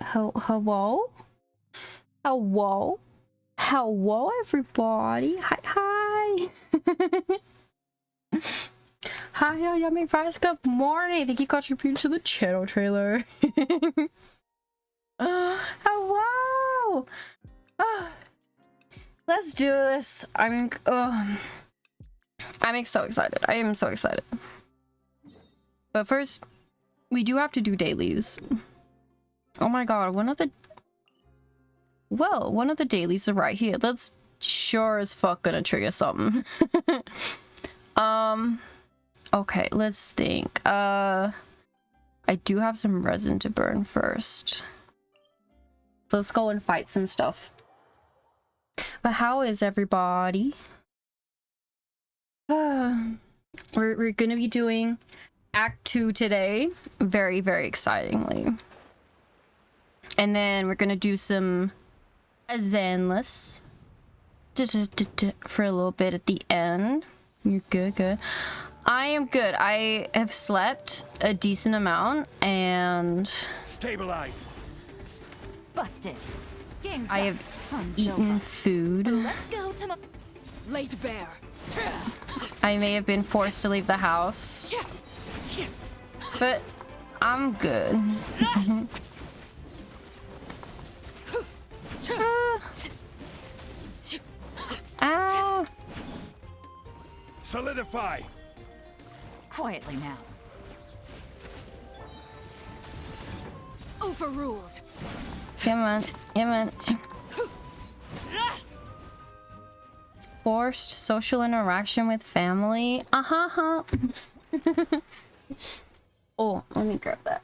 Hello? Hello? Hello, everybody. Hi. Hi, yummy fries. Good morning. Thank you for contributing to the channel trailer. Hello. Let's do this. I'm so excited. I am so excited. But first, we do have to do dailies. Oh my god, one of the dailies is right here. That's sure as fuck gonna trigger something. Okay, let's think. I do have some resin to burn first. So let's go and fight some stuff. But how is everybody? We're gonna be doing Act 2 today, very excitingly. And then we're gonna do some Zenless for a little bit at the end. You're good. I am good. I have slept a decent amount and stabilize. Busted. Game's I have eaten food. Let's go to my late bear. I may have been forced to leave the house, but I'm good. Solidify. Quietly now. Overruled. Come on. Forced social interaction with family. Oh, let me grab that.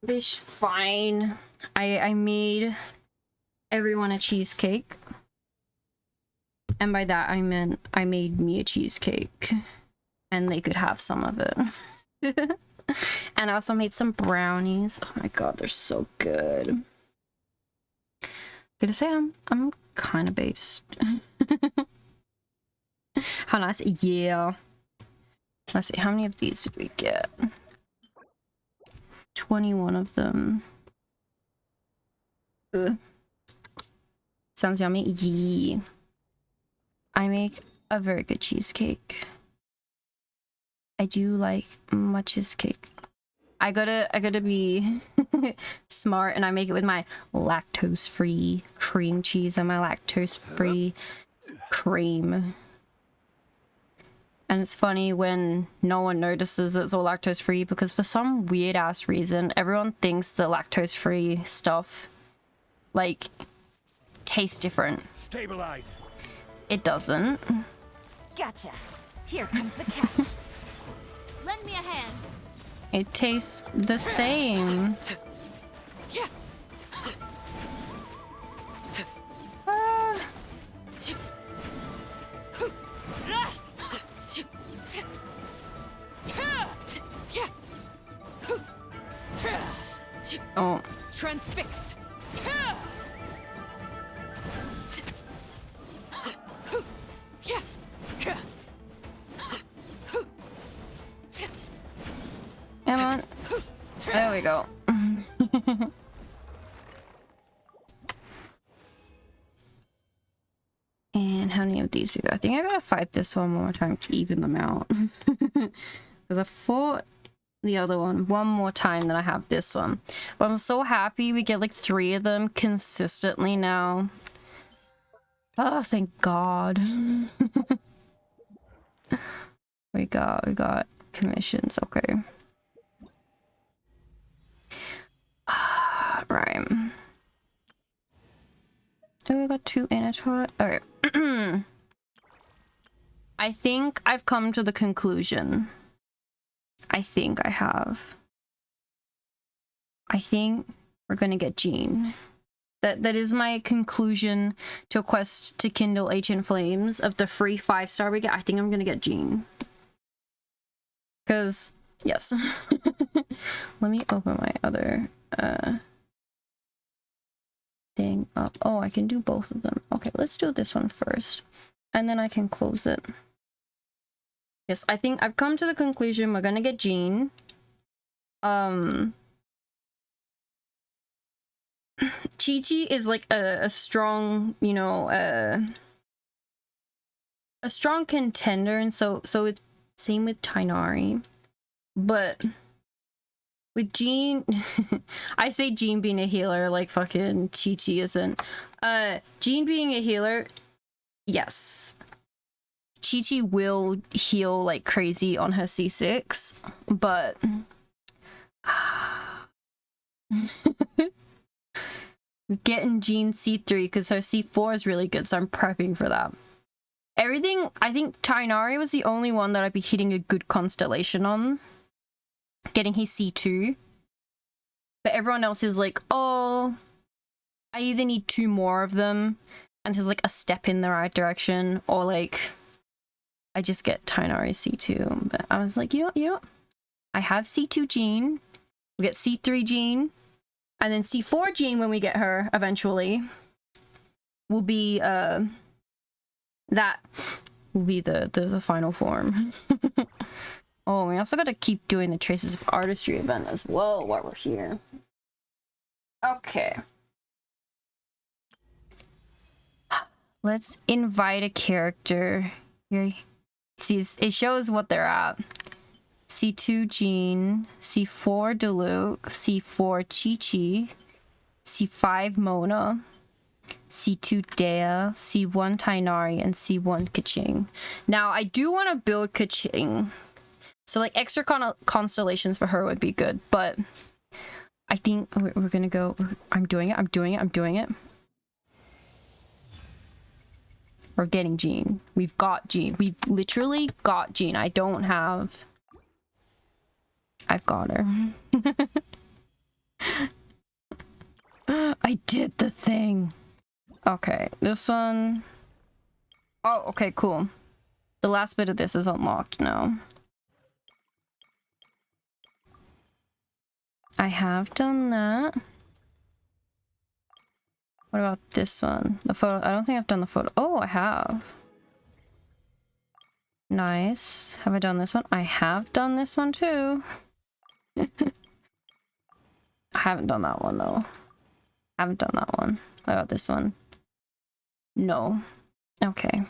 This fine. I made everyone a cheesecake. And by that I meant I made me a cheesecake. And they could have some of it. And I also made some brownies. Oh my god, they're so good. Gonna say I'm kind of based. How nice. Yeah. Let's see, how many of these did we get? 21 of them. Ugh. Sounds yummy. Yeah. I make a very good cheesecake. I do like my cheesecake. I gotta be smart, and I make it with my lactose-free cream cheese and my lactose-free cream. And it's funny when no one notices it's all lactose-free, because for some weird-ass reason, everyone thinks that lactose-free stuff, like, tastes different. Stabilize. It doesn't. Gotcha. Here comes the catch. Lend me a hand. It tastes the same. Oh. Transfixed. Come on. There we go. And how many of these we got? I think I gotta fight this one more time to even them out. Because I fought the other one more time than I have this one. But I'm so happy we get like 3 of them consistently now. Oh, thank God. we got commissions. Okay. Right. Oh, we got 2 anatoid. Alright. I think I've come to the conclusion. I think I have. I think we're gonna get Jean. That is my conclusion to a quest to kindle ancient flames of the free 5-star we get. I think I'm gonna get Jean. Cause yes. Let me open my other thing up. Oh, I can do both of them. Okay, let's do this one first. And then I can close it. Yes, I think I've come to the conclusion we're gonna get Jean. Chi-Chi is like a strong, you know, a strong contender, and so it's same with Tainari. But with Jean, I say Jean being a healer like fucking Chi-Chi isn't. Jean being a healer, yes. Chi-Chi will heal like crazy on her C6, but getting Jean C3 because her C4 is really good, so I'm prepping for that. Everything, I think Tainari was the only one that I'd be hitting a good constellation on, getting his C2. But everyone else is like, oh, I either need 2 more of them, and there's like a step in the right direction, or like I just get Tainari C2. But I was like, you know, I have C2 Jean, we get C3 Jean, and then C4 Jean when we get her eventually will be that will be the final form. Oh, we also got to keep doing the Traces of Artistry event as well while we're here. Okay. Let's invite a character. Here. See, it shows what they're at. C2 Jean, C4 Diluc, C4 Chi-Chi, C5 Mona, C2 Dea, C1 Tainari, and C1 Kaching. Now, I do want to build Kaching. So, like, extra constellations for her would be good, but I think we're gonna go... I'm doing it. We're getting Jean. We've got Jean. We've literally got Jean. I don't have... I've got her. I did the thing. Okay, this one... Oh, okay, cool. The last bit of this is unlocked now. I have done that. What about this one? The photo? I don't think I've done the photo. Oh, I have. Nice. Have I done this one? I have done this one too. I haven't done that one though. I haven't done that one. What about this one? No. Okay.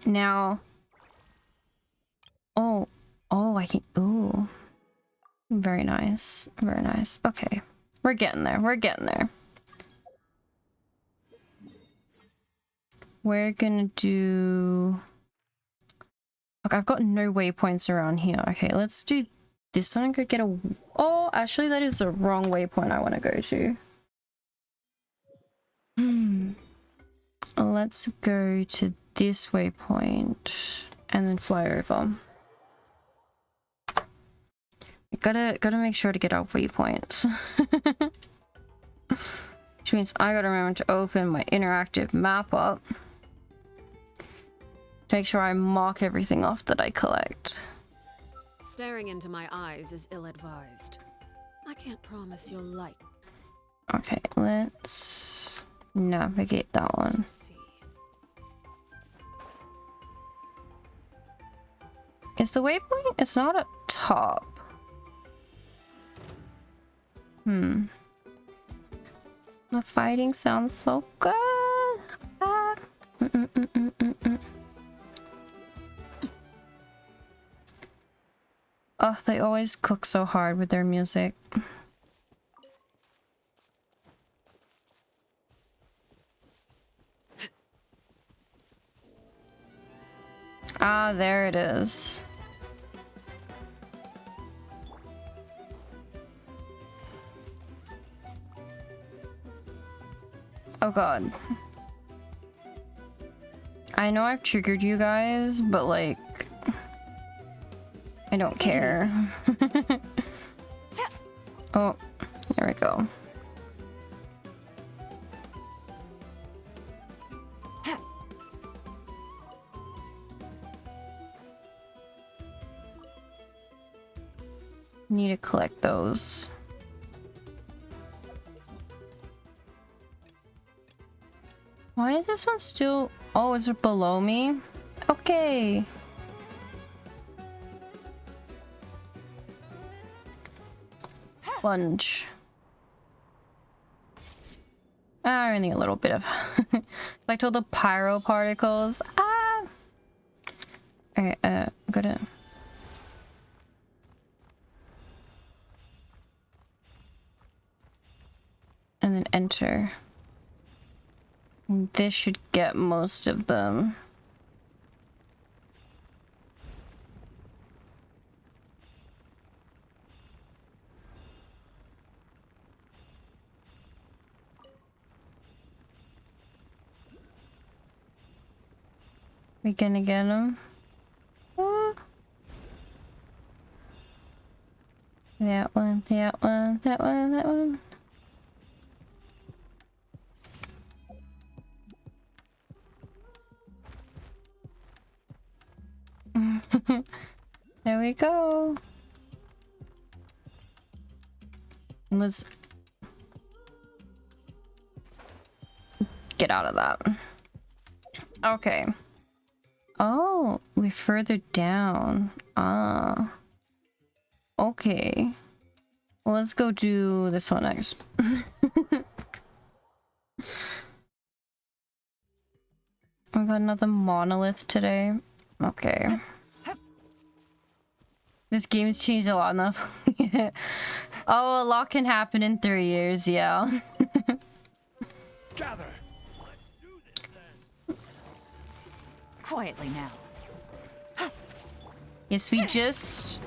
Now. Oh, I can. Ooh. Very nice. Very nice. Okay. We're getting there. We're getting there. We're gonna do... Okay, I've got no waypoints around here. Okay, let's do this one and go get a... Oh, actually, that is the wrong waypoint I want to go to. Let's go to this waypoint and then fly over. Gotta make sure to get our waypoints. Which means I gotta remember to open my interactive map up. To make sure I mark everything off that I collect. Staring into my eyes is ill-advised. I can't promise you'll like. Okay, let's navigate that one. See. Is the waypoint? It's not up top. The fighting sounds so good. Ah. Oh, they always cook so hard with their music. Ah, there it is. Oh god. I know I've triggered you guys, but like... I don't care. Oh, there we go. Need to collect those. Why is this one still... Oh, is it below me? Okay. Lunge. Ah, only a little bit of... Collect all the pyro particles. Ah! Alright, gotta... And then enter. This should get most of them. We gonna get them? That one, that one, that one, that one. There we go. Let's get out of that. Okay. Oh, we're further down. Ah. Okay. Well, let's go do this one next. We got another monolith today. Okay. This game's changed a lot enough. Oh, a lot can happen in 3 years, yeah. Gather. Quietly now. Yes, we just...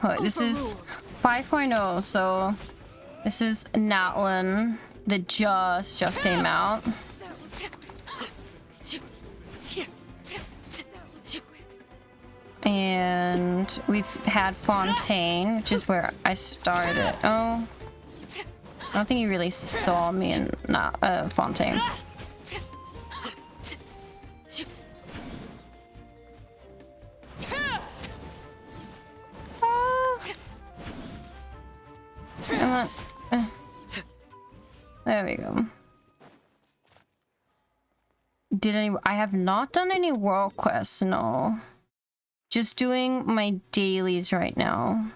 What, this is 5.0, so... This is Natlan that just came out. And we've had Fontaine, which is where I started. Oh. I don't think you really saw me in Fontaine. There we go. I have not done any world quests, no. Just doing my dailies right now.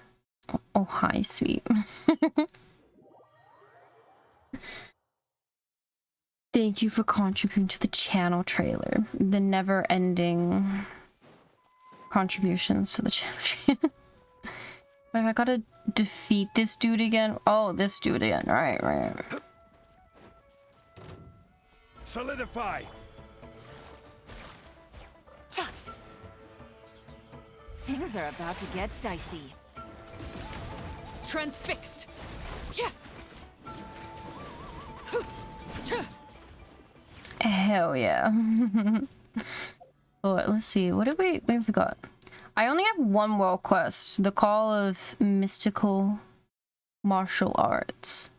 Oh, hi, sweet. Thank you for contributing to the channel trailer. The never-ending contributions to the channel. Wait, I gotta defeat this dude again? Oh, this dude again. Right. Solidify. Things are about to get dicey. Transfixed. Hell yeah. Oh, let's see. What have we got? I only have one world quest. The Call of Mystical Martial Arts.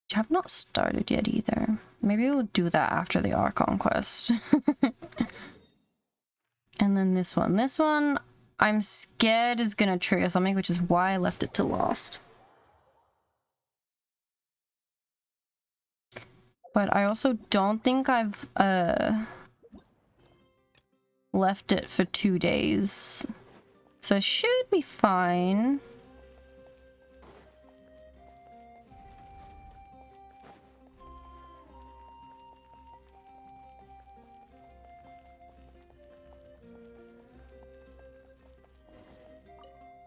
Which I have not started yet either. Maybe we'll do that after the Archon quest. And then this one. This one, I'm scared is gonna trigger something, which is why I left it to last. But I also don't think I've left it for 2 days. So it should be fine.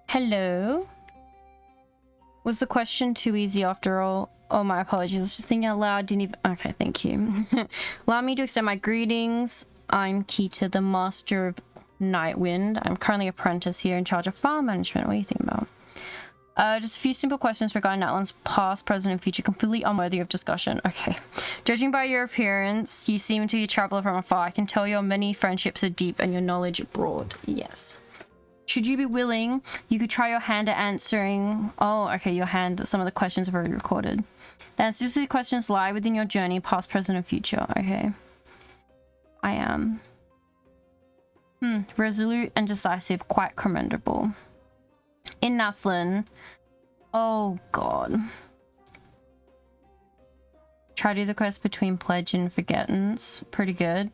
Hello? Was the question too easy after all? Oh, my apologies. I was just thinking out loud. Didn't even... Okay, thank you. Allow me to extend my greetings. I'm Keita, the Master of Nightwind. I'm currently apprentice here in charge of farm management. What are you thinking about? Just a few simple questions regarding Natlan's past, present, and future, completely unworthy of discussion. Okay. Judging by your appearance, you seem to be a traveler from afar. I can tell your many friendships are deep and your knowledge broad. Yes. Should you be willing, you could try your hand at answering... Oh, okay, your hand. Some of the questions are already recorded. The answers to the questions lie within your journey, past, present, and future. Okay. I am... resolute and decisive, quite commendable. In Natlan... Oh, God. Try to do the quest between Pledge and Forgettance. Pretty good.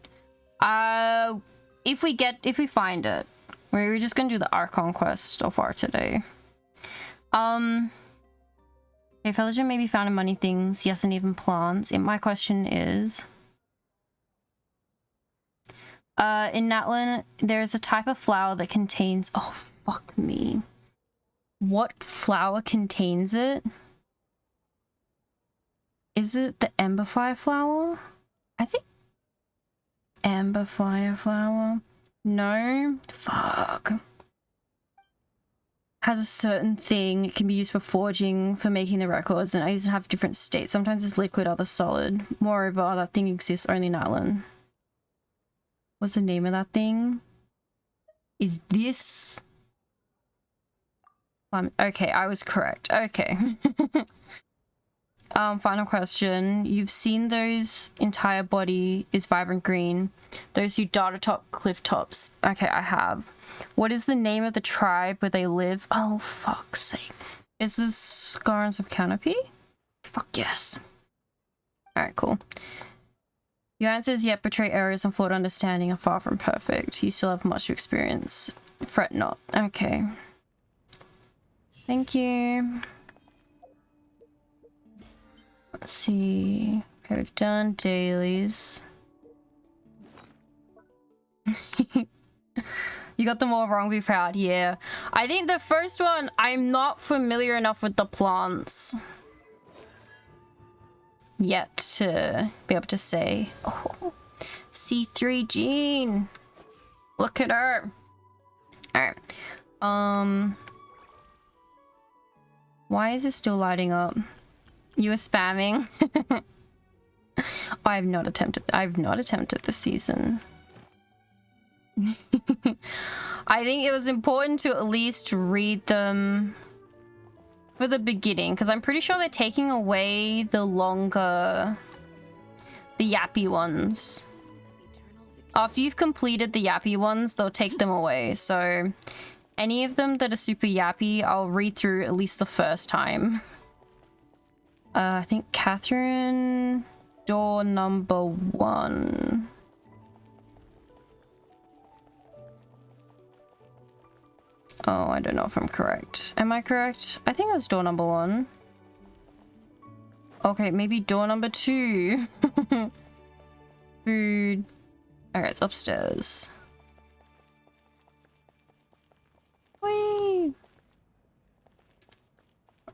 If we find it. We're just gonna do the Archon quest so far today. Okay, Feligen may be found in money things, yes, and even plants. And my question is... in Natlan, there's a type of flower that contains... Oh, fuck me. What flower contains it? Is it the Emberfire flower? I think... Emberfire flower? No? Fuck. Has a certain thing. It can be used for forging, for making the records, and I used to have different states. Sometimes it's liquid, others solid. Moreover, that thing exists only in Natlan. What's the name of that thing? Is this... okay, I was correct. Okay. Final question. You've seen those entire body is vibrant green. Those two data top cliff tops. Okay, I have. What is the name of the tribe where they live? Oh, fuck's sake. Is this Scarons of Canopy? Fuck yes. Alright, cool. Your answers yet betray errors and flawed understanding are far from perfect. You still have much to experience. Fret not. Okay. Thank you. Let's see. Okay, we've done dailies. You got them all wrong, be proud. Yeah. I think the first one, I'm not familiar enough with the plants yet to be able to say. Oh, C3 Jean. Look at her. Alright. Why is it still lighting up? You were spamming. I've not attempted this season. I think it was important to at least read them for the beginning, because I'm pretty sure they're taking away the yappy ones. After you've completed the yappy ones, they'll take them away. So any of them that are super yappy, I'll read through at least the first time. I think Catherine, door number 1. Oh, I don't know if I'm correct. Am I correct? I think it was door number 1. Okay, maybe door number 2. Food. Alright, it's upstairs. Whee!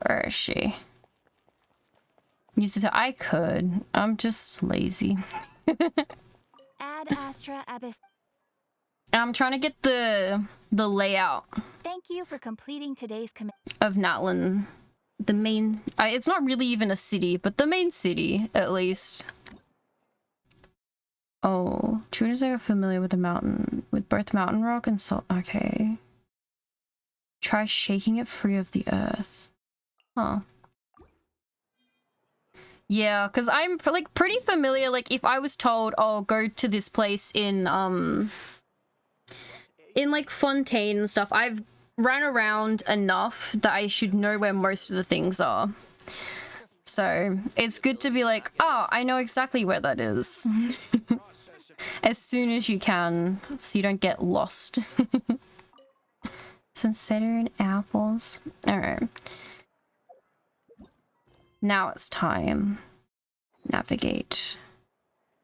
Where is she? Use it. I could. I'm just lazy. Ad Astra Abyss. I'm trying to get the layout Thank you for completing today's of Natlan. The main... it's not really even a city, but the main city, at least. Oh, tutors are familiar with the mountain, with both mountain rock and salt. Okay. Try shaking it free of the earth. Huh. Yeah, because I'm like pretty familiar. Like if I was told, oh, go to this place in like Fontaine and stuff, I've ran around enough that I should know where most of the things are. So it's good to be like, oh, I know exactly where that is. As soon as you can, so you don't get lost. Some cider and apples. Alright. Now it's time. Navigate.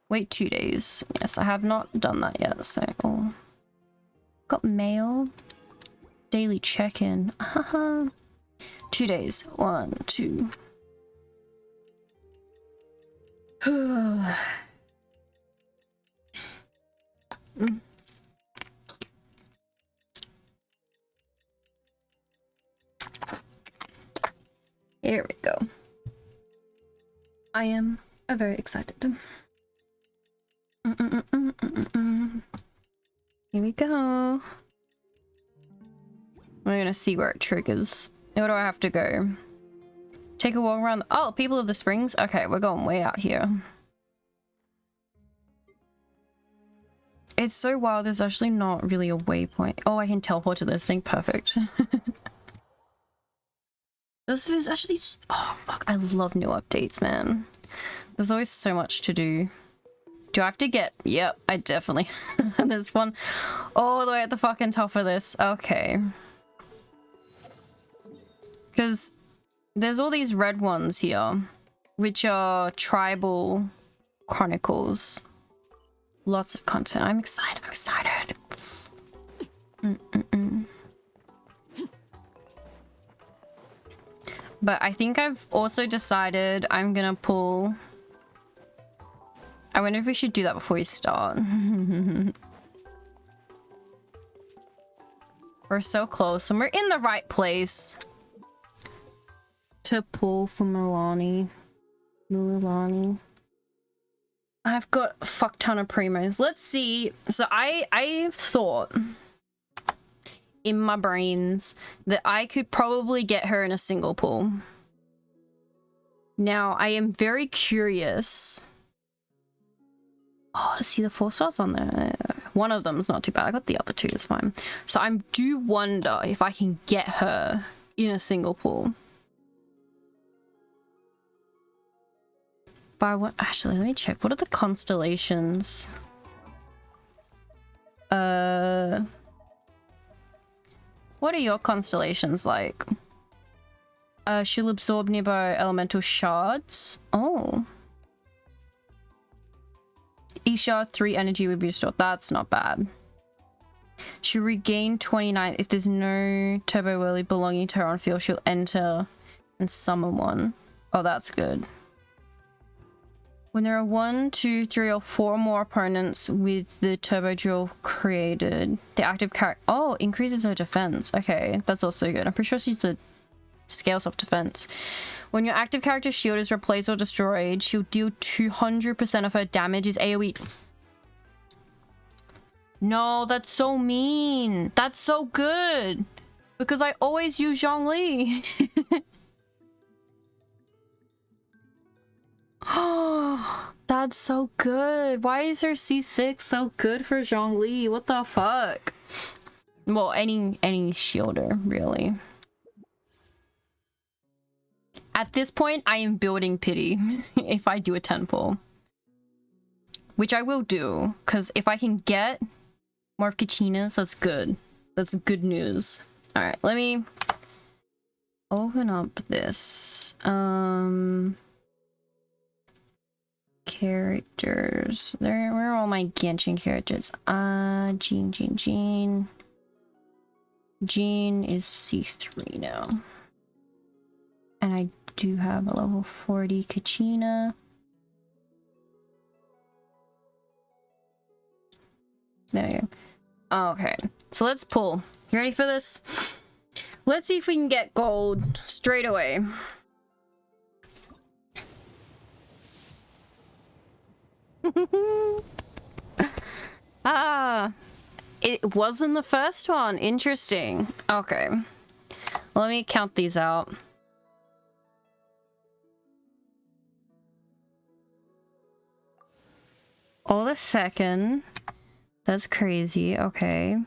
Wait 2 days. Yes, I have not done that yet, so... Oh. Got mail. Daily check-in. 2 days. 1, 2. Here we go. I am very excited. Here we go. We're gonna see where it triggers. Where do I have to go? Take a walk around. Oh, People of the Springs? Okay, we're going way out here. It's so wild, there's actually not really a waypoint. Oh, I can teleport to this thing. Perfect. This is actually... Oh, fuck. I love new updates, man. There's always so much to do. Do I have to get... Yep, I definitely... There's one all the way at the fucking top of this. Okay. Because there's all these red ones here, which are tribal chronicles. Lots of content. I'm excited. I'm excited. But I think I've also decided I'm gonna pull... I wonder if we should do that before we start. We're so close and we're in the right place to pull for Milani. I've got a fuck ton of primos. Let's see. So I thought in my brains that I could probably get her in a single pull. Now I am very curious. Oh, see the 4 stars on there. One of them is not too bad. I got the other 2, it's fine. So I do wonder if I can get her in a single pull. By what? Actually, let me check. What are the constellations? What are your constellations like? She'll absorb nearby elemental shards. Oh. Each shard 3 energy will be restored. That's not bad. She'll regain 29 if there's no turbo whirly belonging to her on field. She'll enter and summon one. Oh, that's good. When there are 1, 2, 3, or 4 more opponents with the turbo drill created, the active character... Oh, increases her defense. Okay, that's also good. I'm pretty sure she's a scales off defense. When your active character's shield is replaced or destroyed, she'll deal 200% of her damage is AoE. No, that's so mean. That's so good. Because I always use Zhongli. Oh, that's so good. Why is her C6 so good for Zhongli? What the fuck? Well, any shielder, really. At this point, I am building pity if I do a 10 pull. Which I will do, because if I can get more of Kachina's, that's good. That's good news. Alright, let me open up this. Characters. Where are all my Genshin characters? Jean. Jean is C3 now. And I do have a level 40 Kachina. There you go. Okay, so let's pull. You ready for this? Let's see if we can get gold straight away. It wasn't the first one. Interesting. Okay. Let me count these out. Oh, the second. That's crazy. Okay.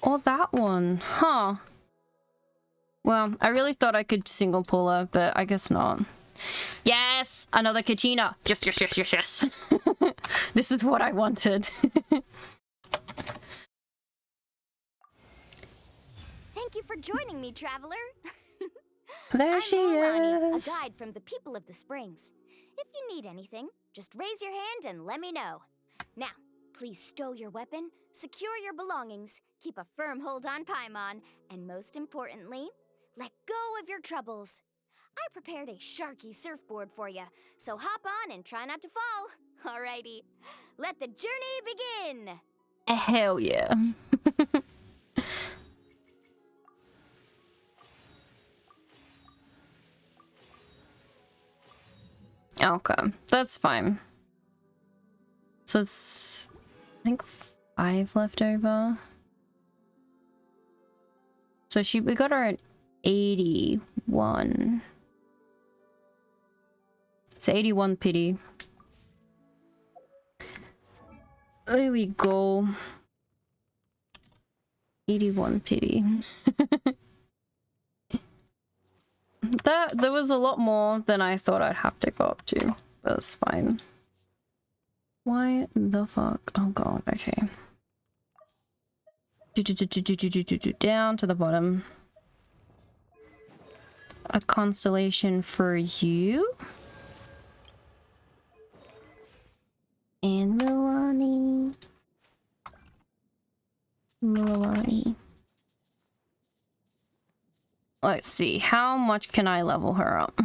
Oh, that one. Huh. Well, I really thought I could single pull her, but I guess not. Yes! Another Kachina! Yes. This is what I wanted. Thank you for joining me, traveler. There I'm she Milani, is. a guide from the people of the springs. If you need anything, just raise your hand and let me know. Now, please stow your weapon, secure your belongings, keep a firm hold on Paimon, and most importantly, let go of your troubles. I prepared a sharky surfboard for you, so hop on and try not to fall. Alrighty, let the journey begin! Hell yeah. Okay, that's fine. So it's, I think 5 left over. So we got her at 81. It's 81 pity. There we go. 81 pity. there was a lot more than I thought I'd have to go up to. But it's fine. Why the fuck? Oh god, okay. Down to the bottom. A constellation for you. And Milani. Milani. Let's see, how much can I level her up?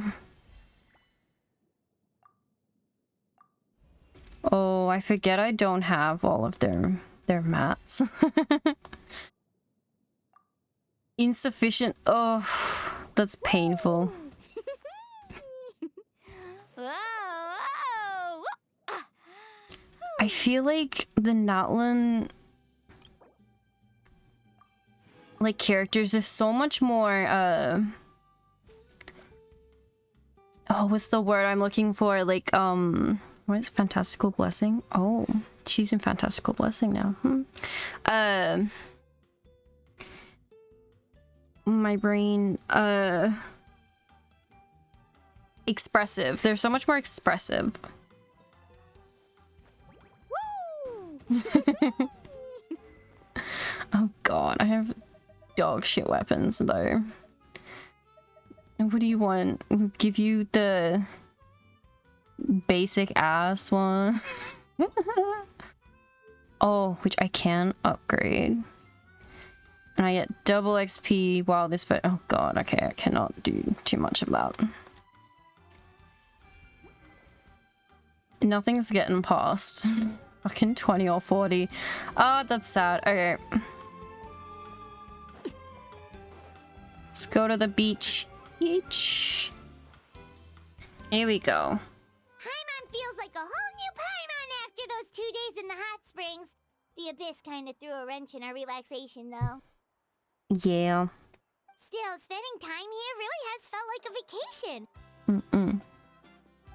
Oh, I forget I don't have all of their mats. Insufficient. Oh, that's painful. Whoa, whoa. I feel like the Natlan like characters are so much more oh, what's the word I'm looking for? Like what is Fantastical Blessing? Oh, she's in Fantastical Blessing now. My brain expressive. They're so much more expressive. Oh god, I have dog shit weapons though. What do you want? We'll give you the basic ass one. Oh, which I can upgrade. And I get double XP while this oh god, okay, I cannot do too much of that. Nothing's getting past. Fucking 20 or 40. Oh, that's sad. Okay. Let's go to the beach. Beach. Here we go. Paimon feels like a whole new Paimon after those 2 days in the hot springs. The Abyss kind of threw a wrench in our relaxation, though. Yeah. Still, spending time here really has felt like a vacation. Mm-mm.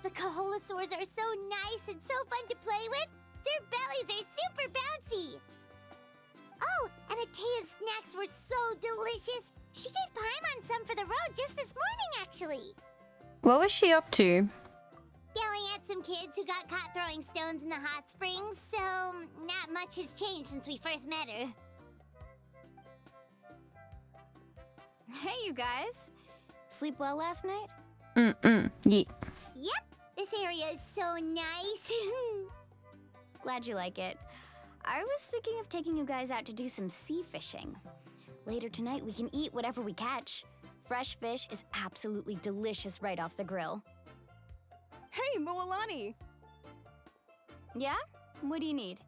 The Kaholosaurs are so nice and so fun to play with. Their bellies are super bouncy. Oh, and Atea's snacks were so delicious. She gave Paimon some for the road just this morning, actually. What was she up to? Yelling at some kids who got caught throwing stones in the hot springs, so not much has changed since we first met her. Hey, you guys. Sleep well last night? Yeah. Yep, this area is so nice. Glad you like it. I was thinking of taking you guys out to do some sea fishing. Later tonight, we can eat whatever we catch. Fresh fish is absolutely delicious right off the grill. Hey, Mualani! Yeah? What do you need?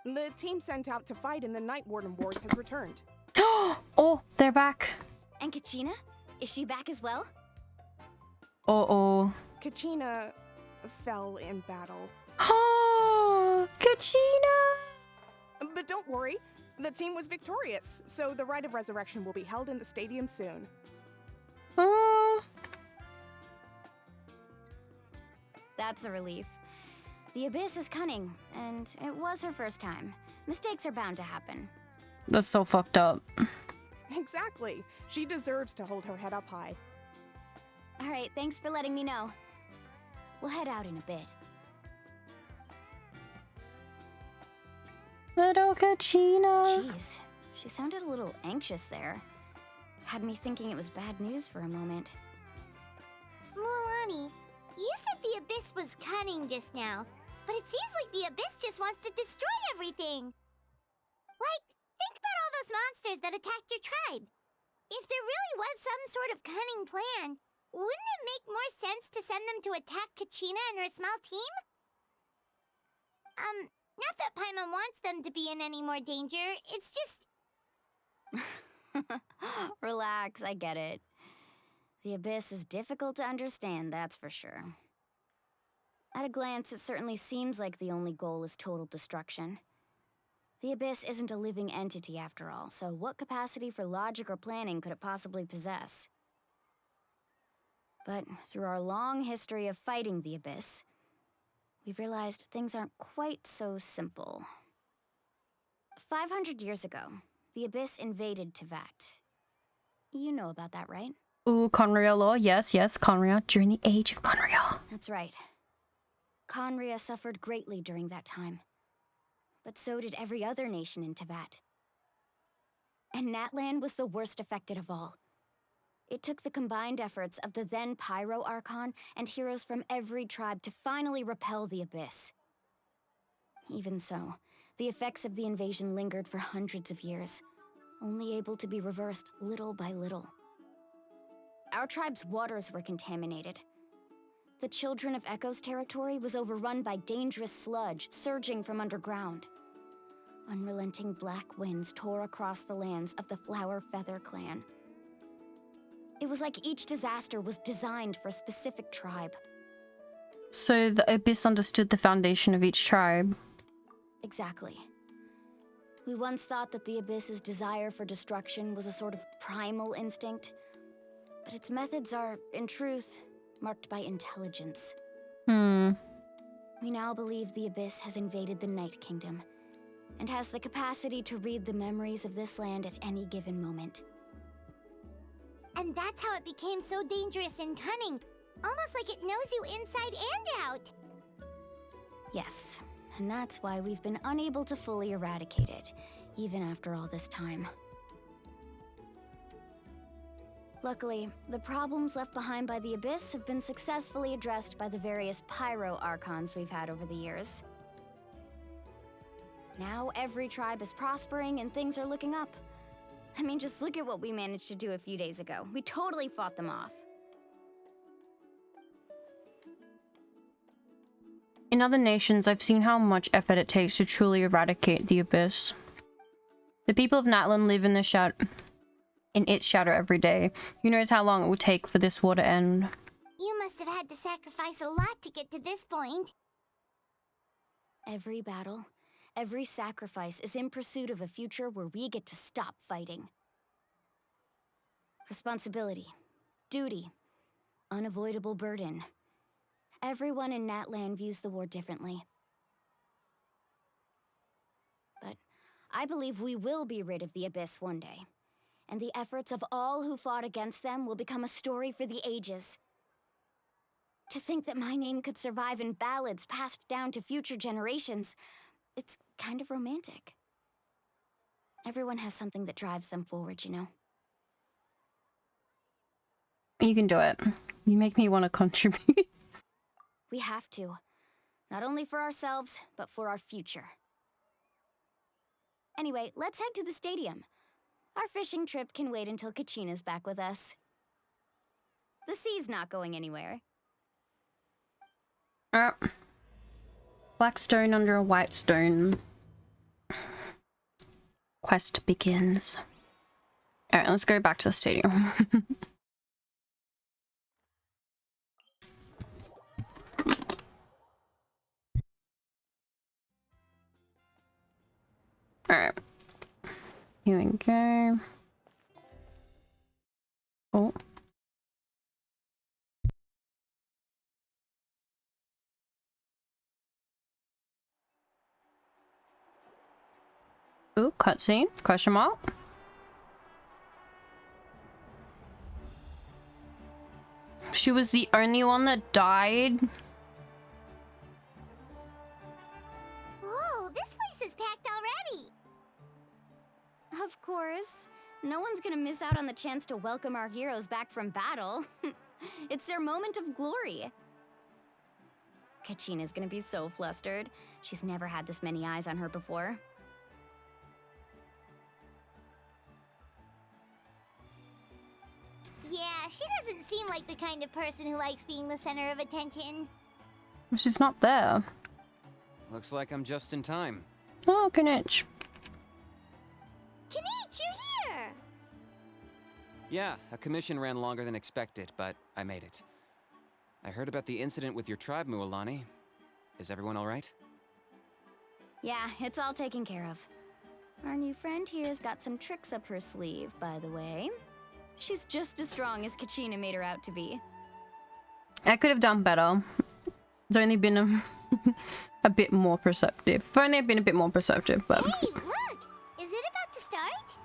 The team sent out to fight in the Night Warden Wars has returned. Oh, they're back. And Kachina? Is she back as well? Uh-oh. Kachina fell in battle. Oh, Kachina! But don't worry, the team was victorious, so the Rite of Resurrection will be held in the stadium soon. Oh. That's a relief. The Abyss is cunning, and it was her first time. Mistakes are bound to happen. That's so fucked up. Exactly. She deserves to hold her head up high. All right, thanks for letting me know. We'll head out in a bit. Little Kachina. Jeez, she sounded a little anxious there. Had me thinking it was bad news for a moment. Mualani, you said the Abyss was cunning just now, but it seems like the Abyss just wants to destroy everything. Like, think about all those monsters that attacked your tribe. If there really was some sort of cunning plan, wouldn't it make more sense to send them to attack Kachina and her small team? Not that Paimon wants them to be in any more danger, it's just... Relax, I get it. The Abyss is difficult to understand, that's for sure. At a glance, it certainly seems like the only goal is total destruction. The Abyss isn't a living entity after all, so what capacity for logic or planning could it possibly possess? But through our long history of fighting the Abyss, we've realized things aren't quite so simple. 500 years ago, the Abyss invaded Teyvat. You know about that, right? Ooh, Conria law. Yes, Conria. During the age of Conria. That's right. Conria suffered greatly during that time. But so did every other nation in Teyvat. And Natlan was the worst affected of all. It took the combined efforts of the then Pyro Archon and heroes from every tribe to finally repel the Abyss. Even so, the effects of the invasion lingered for hundreds of years, only able to be reversed little by little. Our tribe's waters were contaminated. The Children of Echo's territory was overrun by dangerous sludge surging from underground. Unrelenting black winds tore across the lands of the Flower Feather clan. It was like each disaster was designed for a specific tribe. So the Abyss understood the foundation of each tribe. Exactly. We once thought that the Abyss's desire for destruction was a sort of primal instinct, but its methods are, in truth, marked by intelligence. We now believe the Abyss has invaded the Night Kingdom, and has the capacity to read the memories of this land at any given moment. And that's how it became so dangerous and cunning. Almost like it knows you inside and out. Yes, and that's why we've been unable to fully eradicate it, even after all this time. Luckily, the problems left behind by the Abyss have been successfully addressed by the various Pyro Archons we've had over the years. Now every tribe is prospering and things are looking up. I mean, just look at what we managed to do a few days ago. We totally fought them off. In other nations, I've seen how much effort it takes to truly eradicate the Abyss. The people of Natlan live in its shadow every day. Who knows how long it would take for this war to end? You must have had to sacrifice a lot to get to this point. Every battle, every sacrifice is in pursuit of a future where we get to stop fighting. Responsibility, duty, unavoidable burden. Everyone in Natlan views the war differently. But I believe we will be rid of the Abyss one day, and the efforts of all who fought against them will become a story for the ages. To think that my name could survive in ballads passed down to future generations, it's kind of romantic. Everyone has something that drives them forward, you know? You can do it. You make me want to contribute. We have to. Not only for ourselves, but for our future. Anyway, let's head to the stadium. Our fishing trip can wait until Kachina's back with us. The sea's not going anywhere. Black stone under a white stone. Quest begins. Alright, let's go back to the stadium. Alright. Here we go. Oh. Ooh, cutscene? Question mark? She was the only one that died? Whoa, this place is packed already. Of course. No one's gonna miss out on the chance to welcome our heroes back from battle. It's their moment of glory. Kachina's gonna be so flustered. She's never had this many eyes on her before. Yeah, she doesn't seem like the kind of person who likes being the center of attention. She's not there. Looks like I'm just in time. Oh, Kinich. Kinich, you're here! Yeah, a commission ran longer than expected, but I made it. I heard about the incident with your tribe, Mualani. Is everyone all right? Yeah, it's all taken care of. Our new friend here's got some tricks up her sleeve, by the way. She's just as strong as Kachina made her out to be. I could have done better. It's only been a bit more perceptive. If only I'd been a bit more perceptive, but... Hey, look! Is it about to start?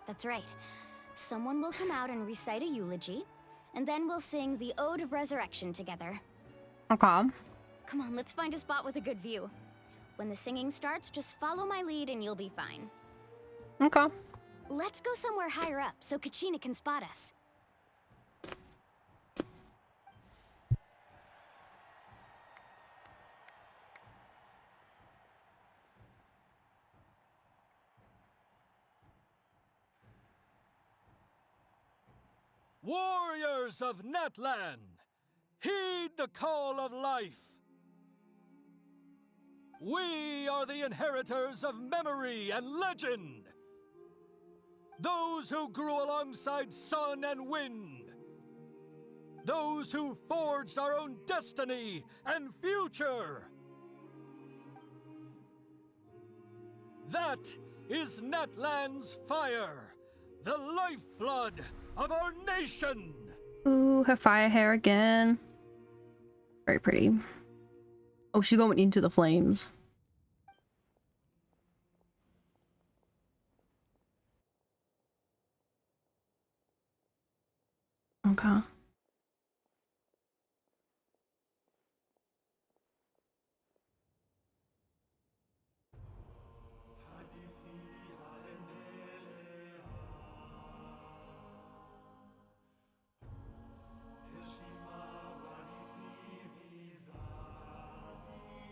That's right. Someone will come out and recite a eulogy, and then we'll sing the Ode of Resurrection together. Okay. Come on, let's find a spot with a good view. When the singing starts, just follow my lead and you'll be fine. Okay. Let's go somewhere higher up so Kachina can spot us. Warriors of Natlan, heed the call of life. We are the inheritors of memory and legend. Those who grew alongside sun and wind. Those who forged our own destiny and future. That is Natlan's fire, the lifeblood of our nation. Ooh, her fire hair again. Very pretty. Oh, she's going into the flames. Okay.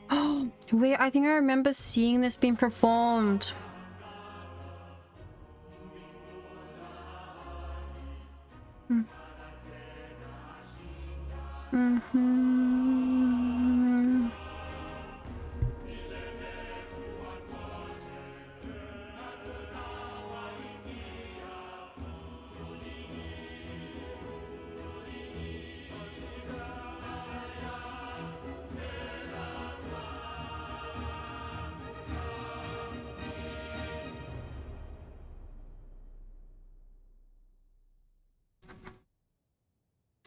Oh, wait, I think I remember seeing this being performed. Mm-hmm.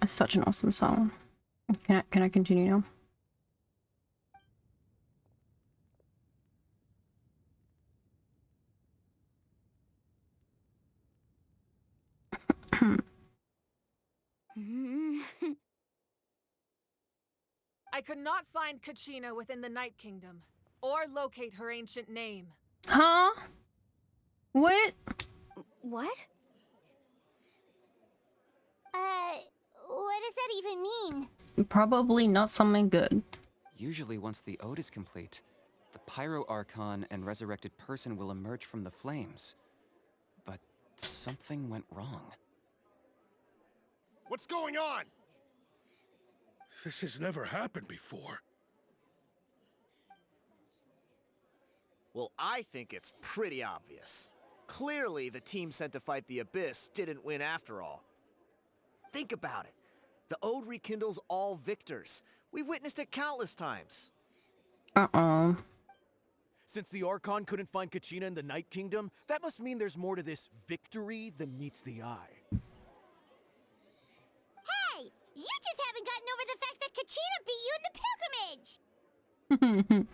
It's such an awesome song. Can I continue now? I could not find Kachina within the Night Kingdom, or locate her ancient name. Huh? What? What? What does that even mean? Probably not something good. Usually once the ode is complete, the Pyro Archon and resurrected person will emerge from the flames. But something went wrong. What's going on? This has never happened before. Well, I think it's pretty obvious. Clearly, the team sent to fight the Abyss didn't win after all. Think about it. The Ode rekindles all victors. We've witnessed it countless times. Uh-oh. Since the Archon couldn't find Kachina in the Night Kingdom, that must mean there's more to this victory than meets the eye. Hey! You just haven't gotten over the fact that Kachina beat you in the pilgrimage!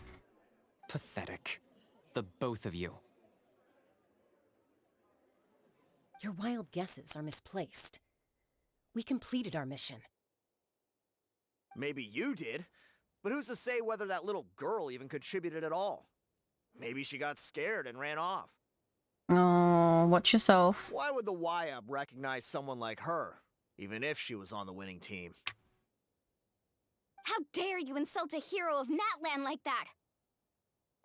Pathetic. The both of you. Your wild guesses are misplaced. We completed our mission. Maybe you did, but who's to say whether that little girl even contributed at all? Maybe she got scared and ran off. Oh, watch yourself. Why would the YUB recognize someone like her, even if she was on the winning team? How dare you insult a hero of Natlan like that?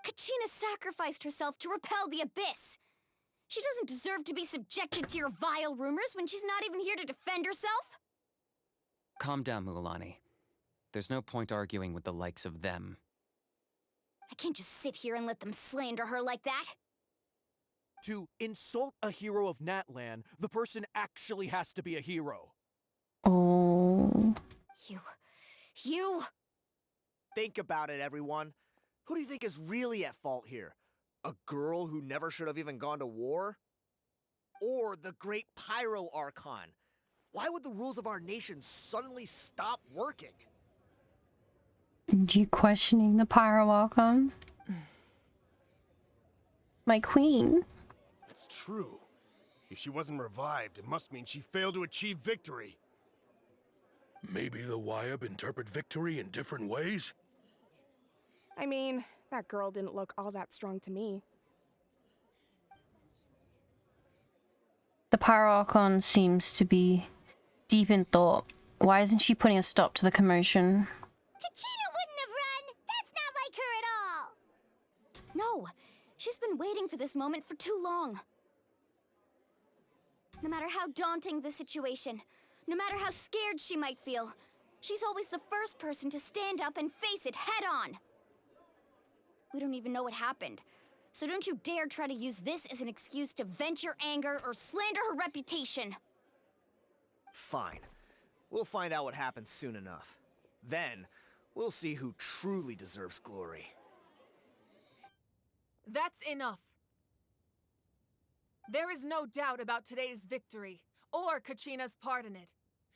Kachina sacrificed herself to repel the Abyss. She doesn't deserve to be subjected to your vile rumors when she's not even here to defend herself. Calm down, Mualani. There's no point arguing with the likes of them. I can't just sit here and let them slander her like that. To insult a hero of Natlan, the person actually has to be a hero. Oh. You... Think about it, everyone. Who do you think is really at fault here? A girl who never should have even gone to war? Or the great Pyro Archon? Why would the rules of our nation suddenly stop working? You questioning the Pyro Archon? My queen. That's true. If she wasn't revived, it must mean she failed to achieve victory. Maybe the Wyab interpret victory in different ways? I mean, that girl didn't look all that strong to me. The Pyroarchon seems to be deep in thought. Why isn't she putting a stop to the commotion? Kachina wouldn't have run! That's not like her at all! No, she's been waiting for this moment for too long. No matter how daunting the situation, no matter how scared she might feel, she's always the first person to stand up and face it head on. We don't even know what happened, so don't you dare try to use this as an excuse to vent your anger or slander her reputation. Fine. We'll find out what happens soon enough. Then, we'll see who truly deserves glory. That's enough. There is no doubt about today's victory, or Kachina's part in it.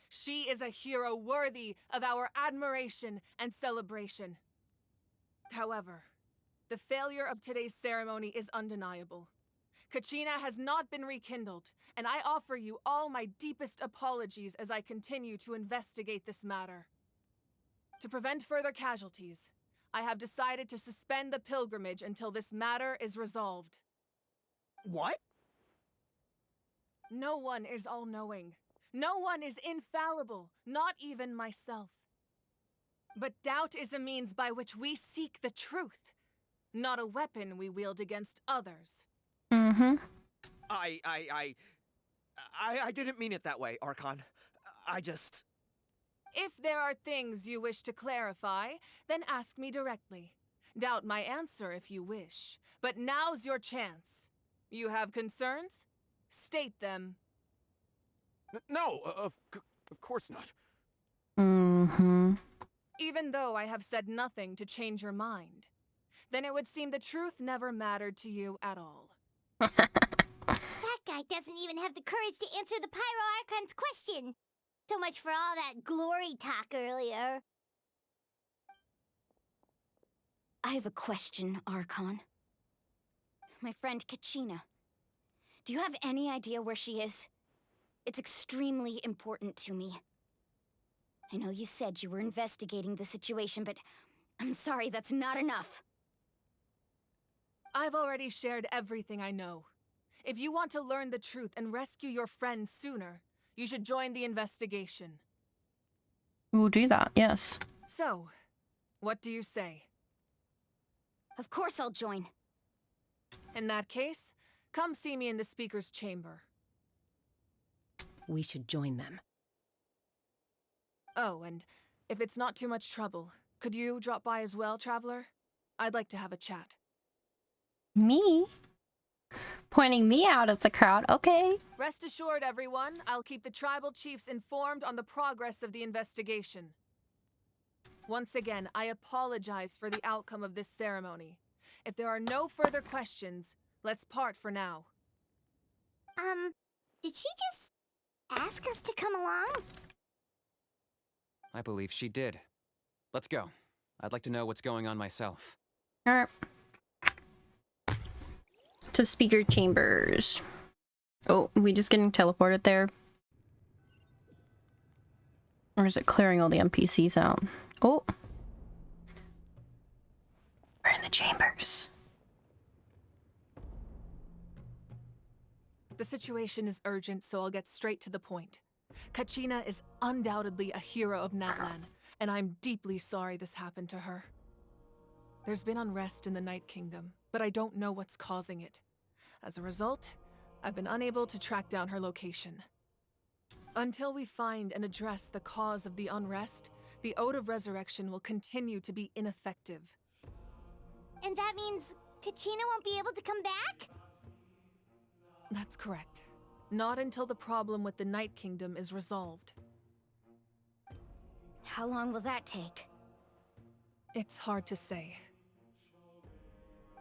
She is a hero worthy of our admiration and celebration. However, the failure of today's ceremony is undeniable. Kachina has not been rekindled, and I offer you all my deepest apologies as I continue to investigate this matter. To prevent further casualties, I have decided to suspend the pilgrimage until this matter is resolved. What? No one is all-knowing. No one is infallible, not even myself. But doubt is a means by which we seek the truth, not a weapon we wield against others. Mm-hmm. I didn't mean it that way, Archon. I just... If there are things you wish to clarify, then ask me directly. Doubt my answer if you wish, but now's your chance. You have concerns? State them. No, of course not. Mm-hmm. Even though I have said nothing to change your mind, then it would seem the truth never mattered to you at all. That guy doesn't even have the courage to answer the Pyro Archon's question. So much for all that glory talk earlier. I have a question, Archon. My friend Kachina. Do you have any idea where she is? It's extremely important to me. I know you said you were investigating the situation, but I'm sorry, that's not enough. I've already shared everything I know. If you want to learn the truth and rescue your friends sooner, you should join the investigation. We'll do that, yes. So, what do you say? Of course I'll join. In that case, come see me in the speaker's chamber. We should join them. Oh, and if it's not too much trouble, could you drop by as well, Traveler? I'd like to have a chat. Me? Pointing me out of the crowd, okay. Rest assured, everyone, I'll keep the tribal chiefs informed on the progress of the investigation. Once again, I apologize for the outcome of this ceremony. If there are no further questions, let's part for now. Did she just ask us to come along? I believe she did. Let's go. I'd like to know what's going on myself. Alright. To speaker chambers. Oh, we just getting teleported there? Or is it clearing all the NPCs out? Oh. We're in the chambers. The situation is urgent, so I'll get straight to the point. Kachina is undoubtedly a hero of Natlan, and I'm deeply sorry this happened to her. There's been unrest in the Night Kingdom, but I don't know what's causing it. As a result, I've been unable to track down her location. Until we find and address the cause of the unrest, the Ode of Resurrection will continue to be ineffective. And that means Kachina won't be able to come back? That's correct. Not until the problem with the Night Kingdom is resolved. How long will that take? It's hard to say.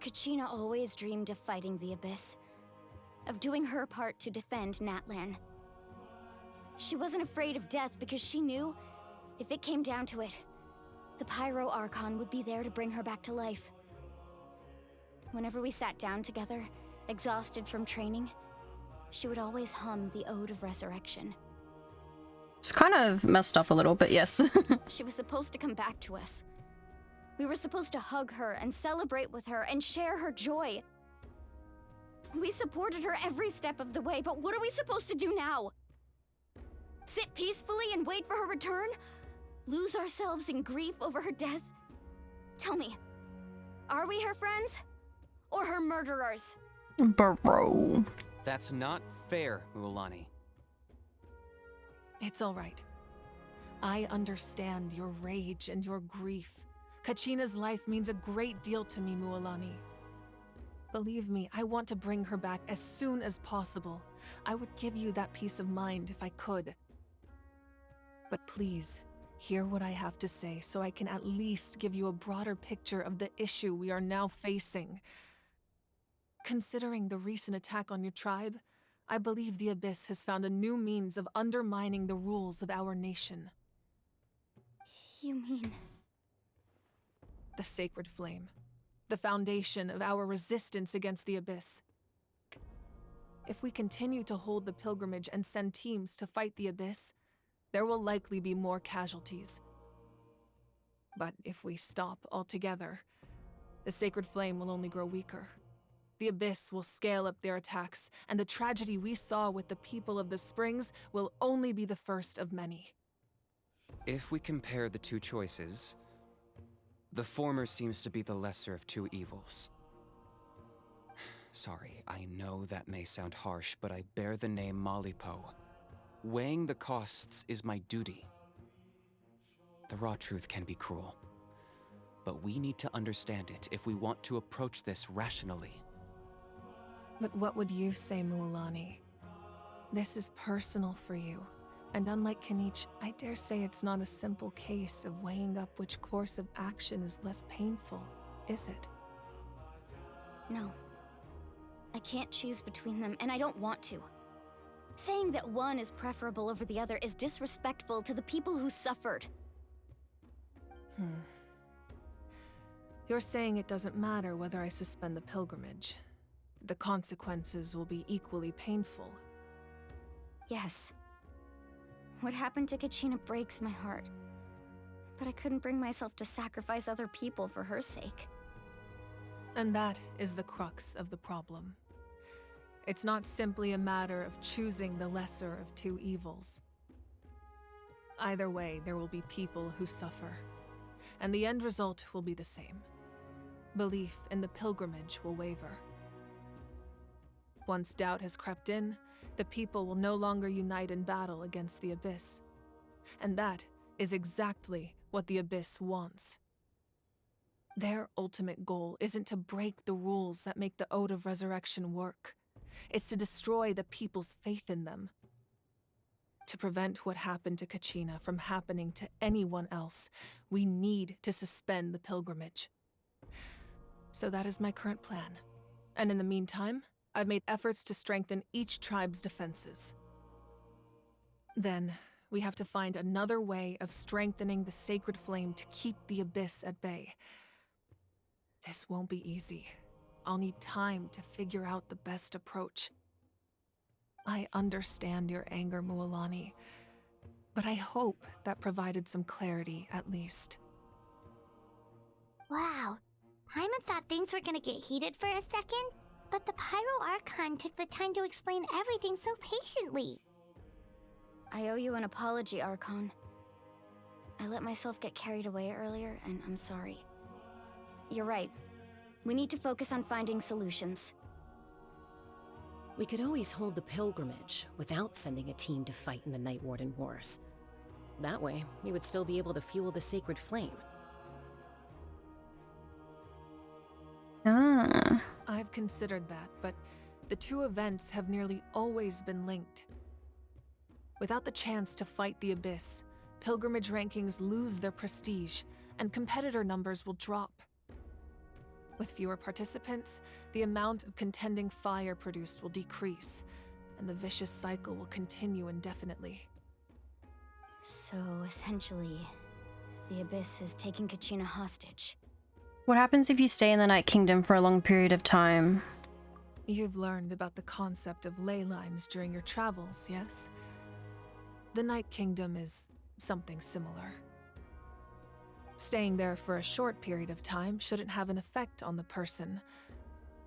Kachina always dreamed of fighting the Abyss, of doing her part to defend Natlan. She wasn't afraid of death because she knew, if it came down to it, the Pyro Archon would be there to bring her back to life. Whenever we sat down together, exhausted from training, she would always hum the Ode of Resurrection. It's kind of messed up a little, but yes. She was supposed to come back to us. We were supposed to hug her and celebrate with her and share her joy. We supported her every step of the way, but what are we supposed to do now? Sit peacefully and wait for her return? Lose ourselves in grief over her death? Tell me, are we her friends? Or her murderers? Bro. That's not fair, Mualani. It's all right. I understand your rage and your grief. Kachina's life means a great deal to me, Mualani. Believe me, I want to bring her back as soon as possible. I would give you that peace of mind if I could. But please, hear what I have to say so I can at least give you a broader picture of the issue we are now facing. Considering the recent attack on your tribe, I believe the Abyss has found a new means of undermining the rules of our nation. You mean... The Sacred Flame. The foundation of our resistance against the Abyss. If we continue to hold the pilgrimage and send teams to fight the Abyss, there will likely be more casualties. But if we stop altogether, the Sacred Flame will only grow weaker. The Abyss will scale up their attacks, and the tragedy we saw with the people of the Springs will only be the first of many. If we compare the two choices, the former seems to be the lesser of two evils. Sorry, I know that may sound harsh, but I bear the name Malipo. Weighing the costs is my duty. The raw truth can be cruel, but we need to understand it if we want to approach this rationally. But what would you say, Mualani? This is personal for you, and unlike Kanich, I dare say it's not a simple case of weighing up which course of action is less painful, is it? No. I can't choose between them, and I don't want to. Saying that one is preferable over the other is disrespectful to the people who suffered. You're saying it doesn't matter whether I suspend the pilgrimage. The consequences will be equally painful. Yes. What happened to Kachina breaks my heart. But I couldn't bring myself to sacrifice other people for her sake. And that is the crux of the problem. It's not simply a matter of choosing the lesser of two evils. Either way, there will be people who suffer. And the end result will be the same. Belief in the pilgrimage will waver. Once doubt has crept in, the people will no longer unite in battle against the Abyss. And that is exactly what the Abyss wants. Their ultimate goal isn't to break the rules that make the Ode of Resurrection work. It's to destroy the people's faith in them. To prevent what happened to Kachina from happening to anyone else, we need to suspend the pilgrimage. So that is my current plan. And in the meantime, I've made efforts to strengthen each tribe's defenses. Then, we have to find another way of strengthening the Sacred Flame to keep the Abyss at bay. This won't be easy. I'll need time to figure out the best approach. I understand your anger, Mualani, but I hope that provided some clarity at least. Wow. Paimon thought things were gonna get heated for a second, but the Pyro Archon took the time to explain everything so patiently. I owe you an apology, Archon. I let myself get carried away earlier, and I'm sorry. You're right. We need to focus on finding solutions. We could always hold the pilgrimage without sending a team to fight in the Night Warden Wars. That way, we would still be able to fuel the Sacred Flame. I've considered that, but the two events have nearly always been linked. Without the chance to fight the Abyss, pilgrimage rankings lose their prestige, and competitor numbers will drop. With fewer participants, the amount of contending fire produced will decrease, and the vicious cycle will continue indefinitely. So, essentially, the Abyss has taken Kachina hostage. What happens if you stay in the Night Kingdom for a long period of time? You've learned about the concept of ley lines during your travels, yes? The Night Kingdom is something similar. Staying there for a short period of time shouldn't have an effect on the person.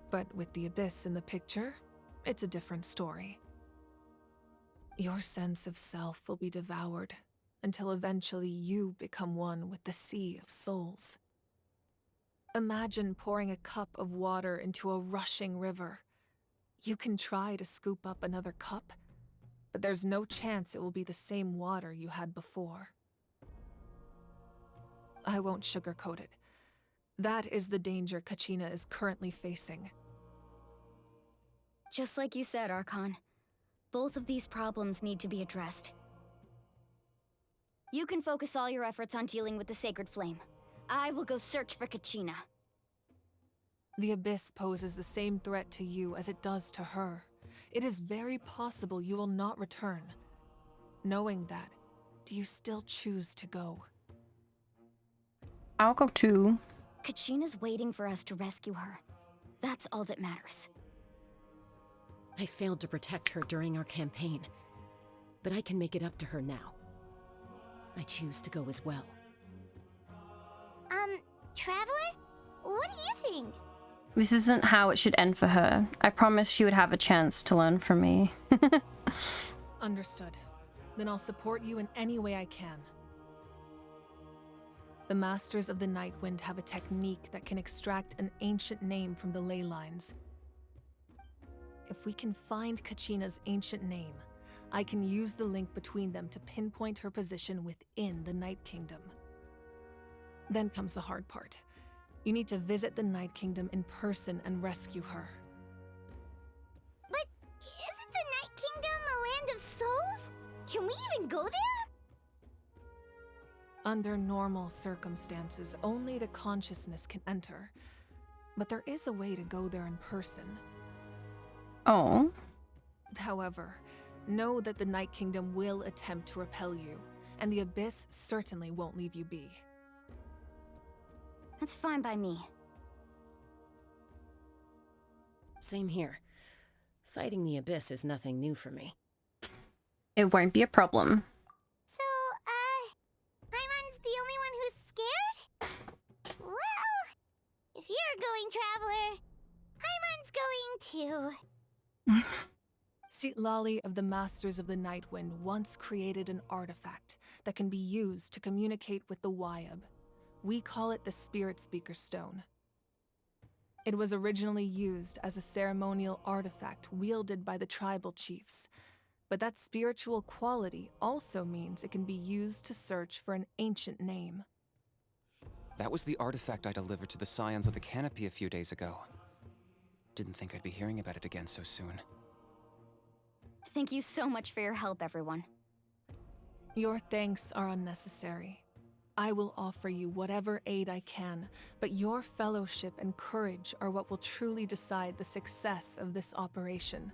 But with the Abyss in the picture, it's a different story. Your sense of self will be devoured until eventually you become one with the Sea of Souls. Imagine pouring a cup of water into a rushing river. You can try to scoop up another cup, but there's no chance it will be the same water you had before. I won't sugarcoat it. That is the danger Kachina is currently facing. Just like you said, Archon. Both of these problems need to be addressed. You can focus all your efforts on dealing with the Sacred Flame. I will go search for Kachina. The Abyss poses the same threat to you as it does to her. It is very possible you will not return. Knowing that, do you still choose to go? I'll go too. Kachina's waiting for us to rescue her. That's all that matters. I failed to protect her during our campaign, but I can make it up to her now. I choose to go as well. Traveler? What do you think? This isn't how it should end for her. I promised she would have a chance to learn from me. Understood. Then I'll support you in any way I can. The Masters of the Nightwind have a technique that can extract an ancient name from the ley lines. If we can find Kachina's ancient name, I can use the link between them to pinpoint her position within the Night Kingdom. Then comes the hard part. You need to visit the Night Kingdom in person and rescue her. But isn't the Night Kingdom a land of souls? Can we even go there? Under normal circumstances, only the consciousness can enter. But there is a way to go there in person. Oh. However, know that the Night Kingdom will attempt to repel you, and the Abyss certainly won't leave you be. That's fine by me. Same here. Fighting the Abyss is nothing new for me. It won't be a problem. So, Paimon's the only one who's scared? Well, if you're going, Traveler, Paimon's going too. Lali of the Masters of the Nightwind once created an artifact that can be used to communicate with the Wyab. We call it the Spirit Speaker Stone. It was originally used as a ceremonial artifact wielded by the tribal chiefs, but that spiritual quality also means it can be used to search for an ancient name. That was the artifact I delivered to the Scions of the Canopy a few days ago. Didn't think I'd be hearing about it again so soon. Thank you so much for your help, everyone. Your thanks are unnecessary. I will offer you whatever aid I can, but your fellowship and courage are what will truly decide the success of this operation.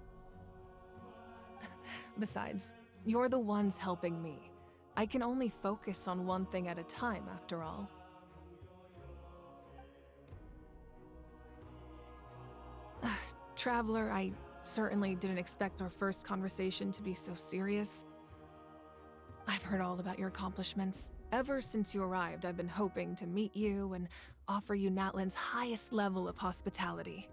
Besides, you're the ones helping me. I can only focus on one thing at a time, after all. Traveler, I certainly didn't expect our first conversation to be so serious. I've heard all about your accomplishments. Ever since you arrived, I've been hoping to meet you and offer you Natlan's highest level of hospitality.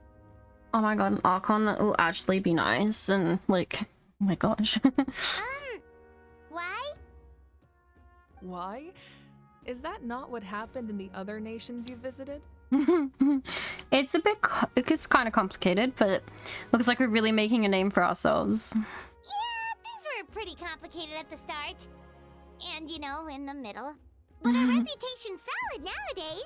Oh my god, an Archon, that will actually be nice and like, oh my gosh. Why? Why? Is that not what happened in the other nations you visited? It's a bit, it gets kind of complicated, but it looks like we're really making a name for ourselves. Yeah, things were pretty complicated at the start. And, in the middle. But our reputation's solid nowadays.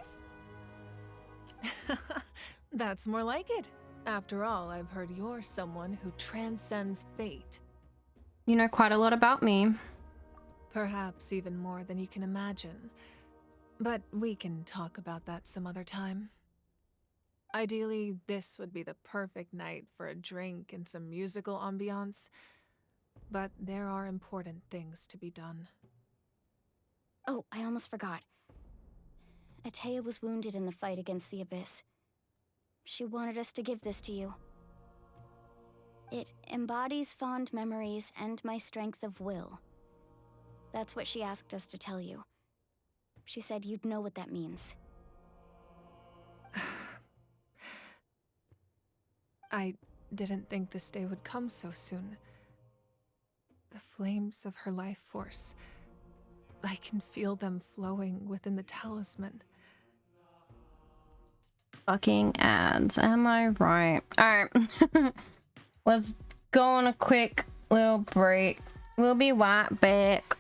That's more like it. After all, I've heard you're someone who transcends fate. You know quite a lot about me. Perhaps even more than you can imagine. But we can talk about that some other time. Ideally, this would be the perfect night for a drink and some musical ambiance. But there are important things to be done. Oh, I almost forgot. Atea was wounded in the fight against the Abyss. She wanted us to give this to you. It embodies fond memories and my strength of will. That's what she asked us to tell you. She said you'd know what that means. I didn't think this day would come so soon. The flames of her life force. I can feel them flowing within the talisman. Fucking ads, am I right? Alright. Let's go on a quick little break. We'll be right back.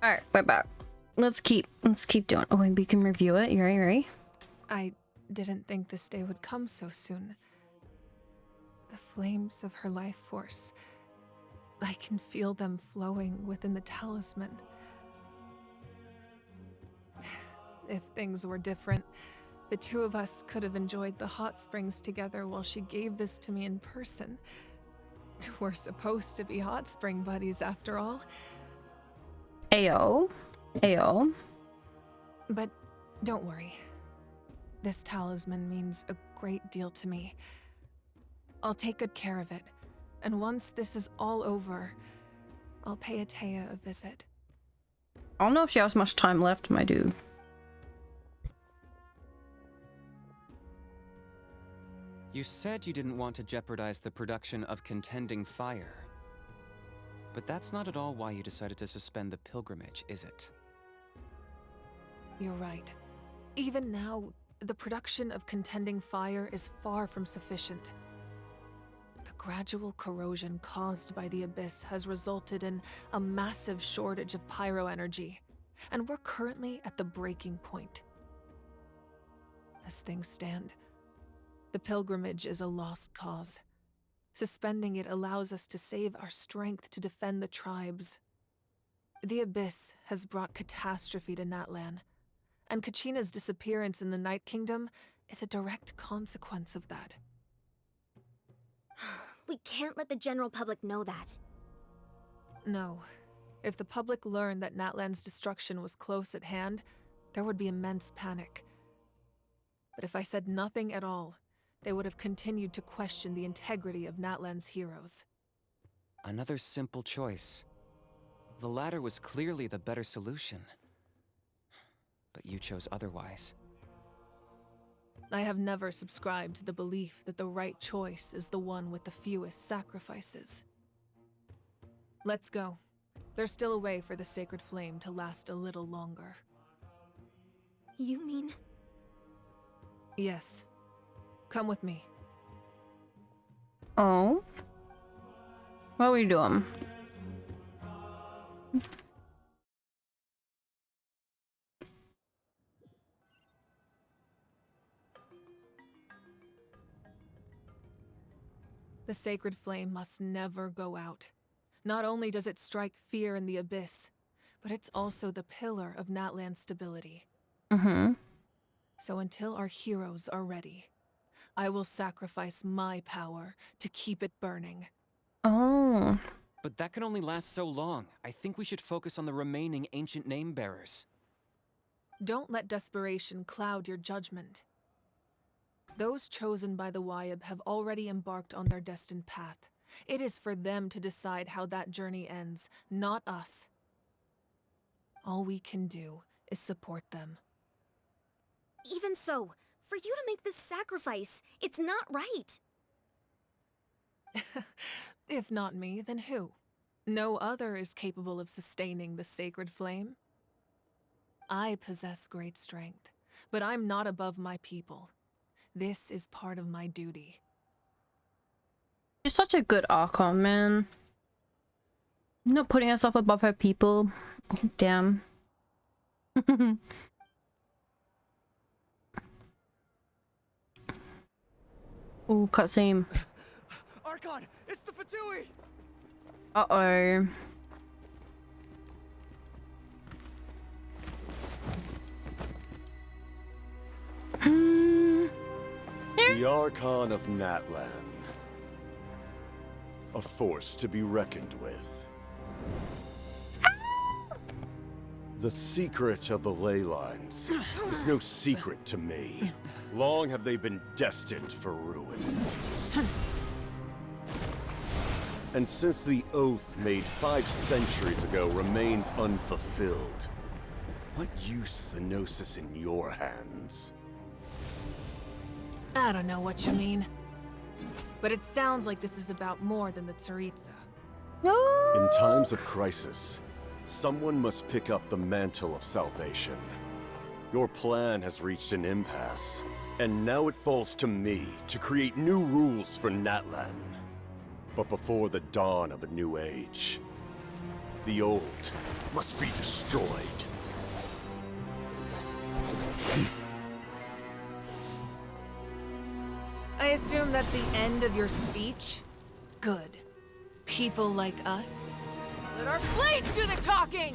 All right, we're back. Let's keep doing. Oh, and we can review it. You ready? I didn't think this day would come so soon. The flames of her life force. I can feel them flowing within the talisman. If things were different, the two of us could have enjoyed the hot springs together while she gave this to me in person. We're supposed to be hot spring buddies after all. Ayo. Ayo. But don't worry. This talisman means a great deal to me. I'll take good care of it. And once this is all over, I'll pay Atea a visit. I don't know if she has much time left, my dude. You said you didn't want to jeopardize the production of Contending Fire. But that's not at all why you decided to suspend the pilgrimage, is it? You're right. Even now, the production of Contending Fire is far from sufficient. The gradual corrosion caused by the Abyss has resulted in a massive shortage of pyro energy, and we're currently at the breaking point. As things stand, the pilgrimage is a lost cause. Suspending it allows us to save our strength to defend the tribes. The Abyss has brought catastrophe to Natlan, and Kachina's disappearance in the Night Kingdom is a direct consequence of that. We can't let the general public know that. No. If the public learned that Natlan's destruction was close at hand, there would be immense panic. But if I said nothing at all, they would have continued to question the integrity of Natlan's heroes. Another simple choice. The latter was clearly the better solution. But you chose otherwise. I have never subscribed to the belief that the right choice is the one with the fewest sacrifices. Let's go. There's still a way for the sacred flame to last a little longer. You mean? Yes. Come with me. Oh? What are we doing? The sacred flame must never go out. Not only does it strike fear in the Abyss, but it's also the pillar of Natlan's stability. Mm-hmm. So until our heroes are ready, I will sacrifice my power to keep it burning. Oh. But that can only last so long. I think we should focus on the remaining ancient name bearers. Don't let desperation cloud your judgment. Those chosen by the Wyeb have already embarked on their destined path. It is for them to decide how that journey ends, not us. All we can do is support them. Even so, for you to make this sacrifice, it's not right. If not me, then who? No other is capable of sustaining the sacred flame. I possess great strength, but I'm not above my people. This is part of my duty. She's such a good Archon, man. Not putting herself above her people. Damn. Ooh, cutscene. Archon, it's the Fatui! Uh-oh. The Archon of Natlan. A force to be reckoned with. The secret of the ley lines is no secret to me. Long have they been destined for ruin. And since the oath made 5 centuries ago remains unfulfilled, what use is the Gnosis in your hands? I don't know what you mean. But it sounds like this is about more than the Tsaritsa. In times of crisis, someone must pick up the mantle of salvation. Your plan has reached an impasse, and now it falls to me to create new rules for Natlan. But before the dawn of a new age, the old must be destroyed. I assume that's the end of your speech? Good. People like us. Let our blades do the talking!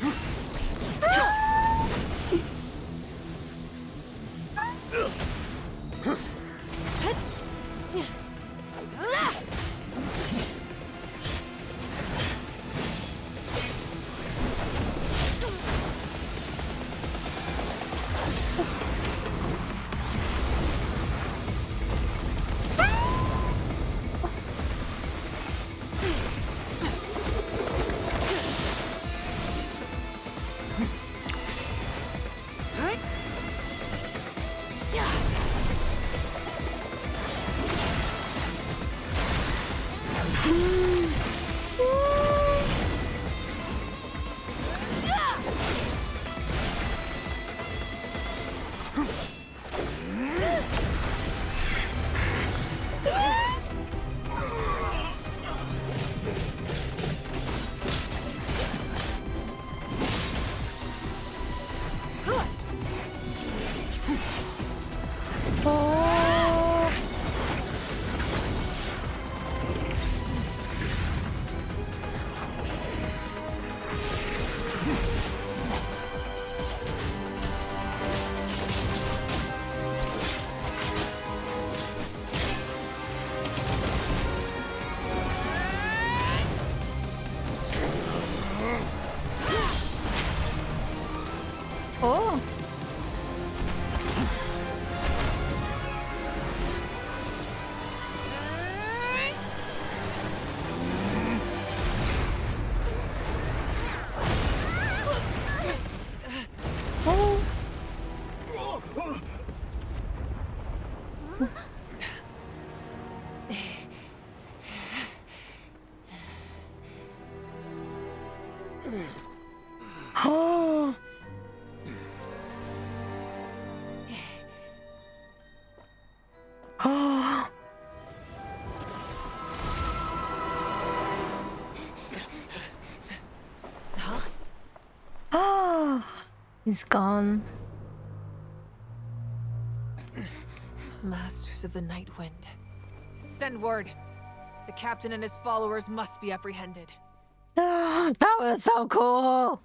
Oh. Oh. Oh. Oh. He's gone. Masters of the Night Wind. Send word. The captain and his followers must be apprehended. That was so cool.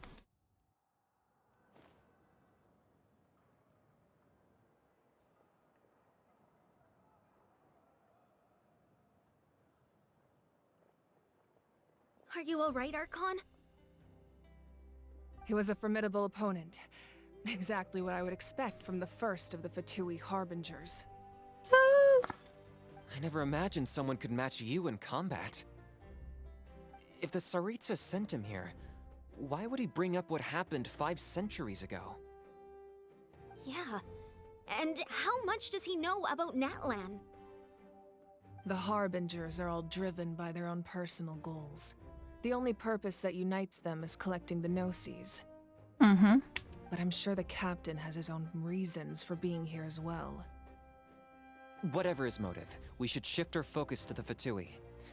Are you alright, Archon? He was a formidable opponent. Exactly what I would expect from the first of the Fatui Harbingers. I never imagined someone could match you in combat. If the Tsaritsa sent him here, why would he bring up what happened 5 centuries ago? Yeah. And how much does he know about Natlan? The Harbingers are all driven by their own personal goals. The only purpose that unites them is collecting the Gnosis. Mm-hmm. But I'm sure the captain has his own reasons for being here as well. Whatever his motive, we should shift our focus to the Fatui.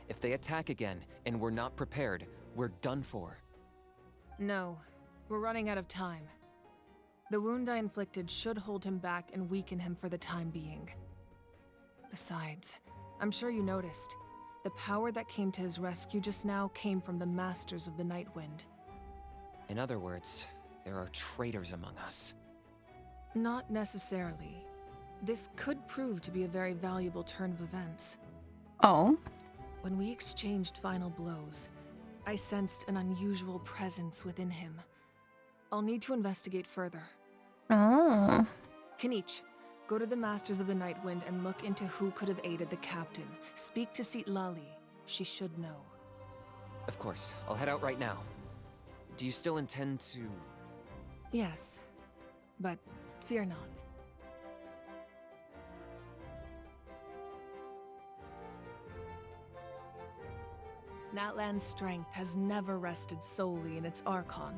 If they attack again, and we're not prepared, we're done for. No, we're running out of time. The wound I inflicted should hold him back and weaken him for the time being. Besides, I'm sure you noticed, the power that came to his rescue just now came from the Masters of the Night Wind. In other words, there are traitors among us. Not necessarily. This could prove to be a very valuable turn of events. Oh? When we exchanged final blows, I sensed an unusual presence within him. I'll need to investigate further. Oh. Kanich, go to the Masters of the Night Wind and look into who could have aided the captain. Speak to Sitlali. She should know. Of course, I'll head out right now. Do you still intend to... Yes, but fear not. Natlan's strength has never rested solely in its Archon.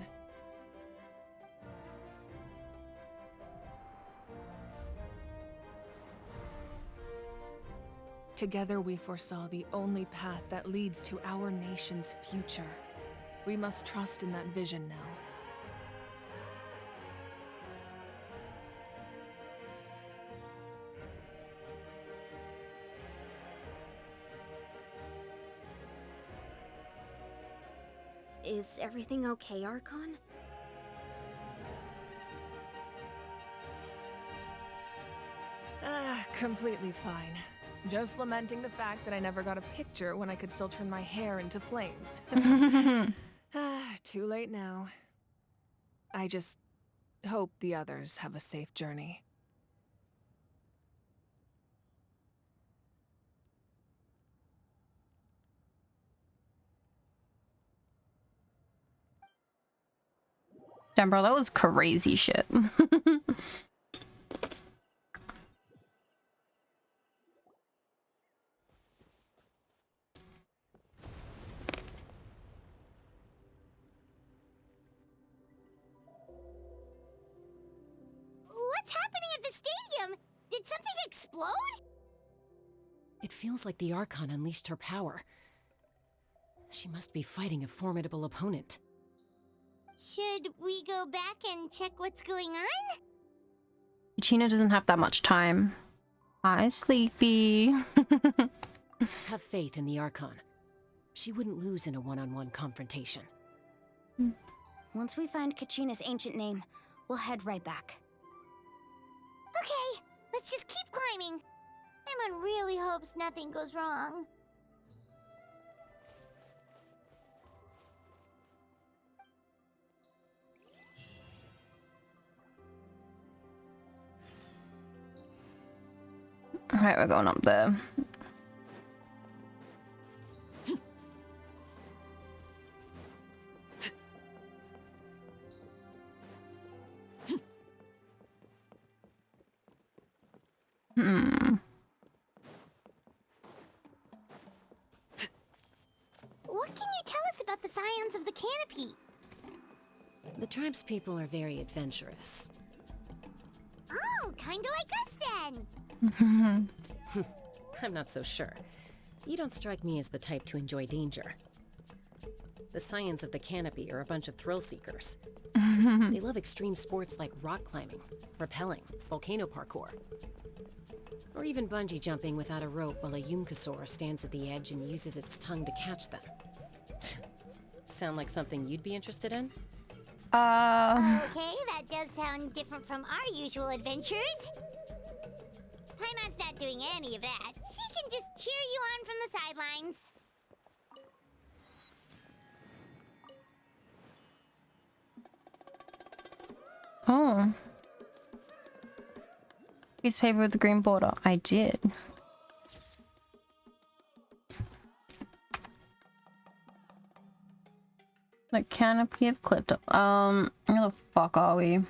Together we foresaw the only path that leads to our nation's future. We must trust in that vision now. Is everything okay, Archon? Completely fine. Just lamenting the fact that I never got a picture when I could still turn my hair into flames. Too late now. I just hope the others have a safe journey. Damn, bro, that was crazy shit. What's happening at the stadium? Did something explode? It feels like the Archon unleashed her power. She must be fighting a formidable opponent. Should we go back and check what's going on? China doesn't have that much time. Hi, Sleepy. Have faith in the Archon. She wouldn't lose in a one-on-one confrontation. Once we find Kachina's ancient name, we'll head right back. Okay, let's just keep climbing. Paimon really hopes nothing goes wrong. Alright, we're going up there. What can you tell us about the scions of the canopy? The tribespeople are very adventurous. Oh, kinda like us then. I'm not so sure. You don't strike me as the type to enjoy danger. The scions of the canopy are a bunch of thrill seekers. They love extreme sports like rock climbing, rappelling, volcano parkour, or even bungee jumping without a rope while a Yumkasaur stands at the edge and uses its tongue to catch them. Sound like something you'd be interested in? Okay, that does sound different from our usual adventures. Paimon's not doing any of that. She can just cheer you on from the sidelines. Oh. Piece of paper with the green border. I did. The canopy of clipped up. Where the fuck are we?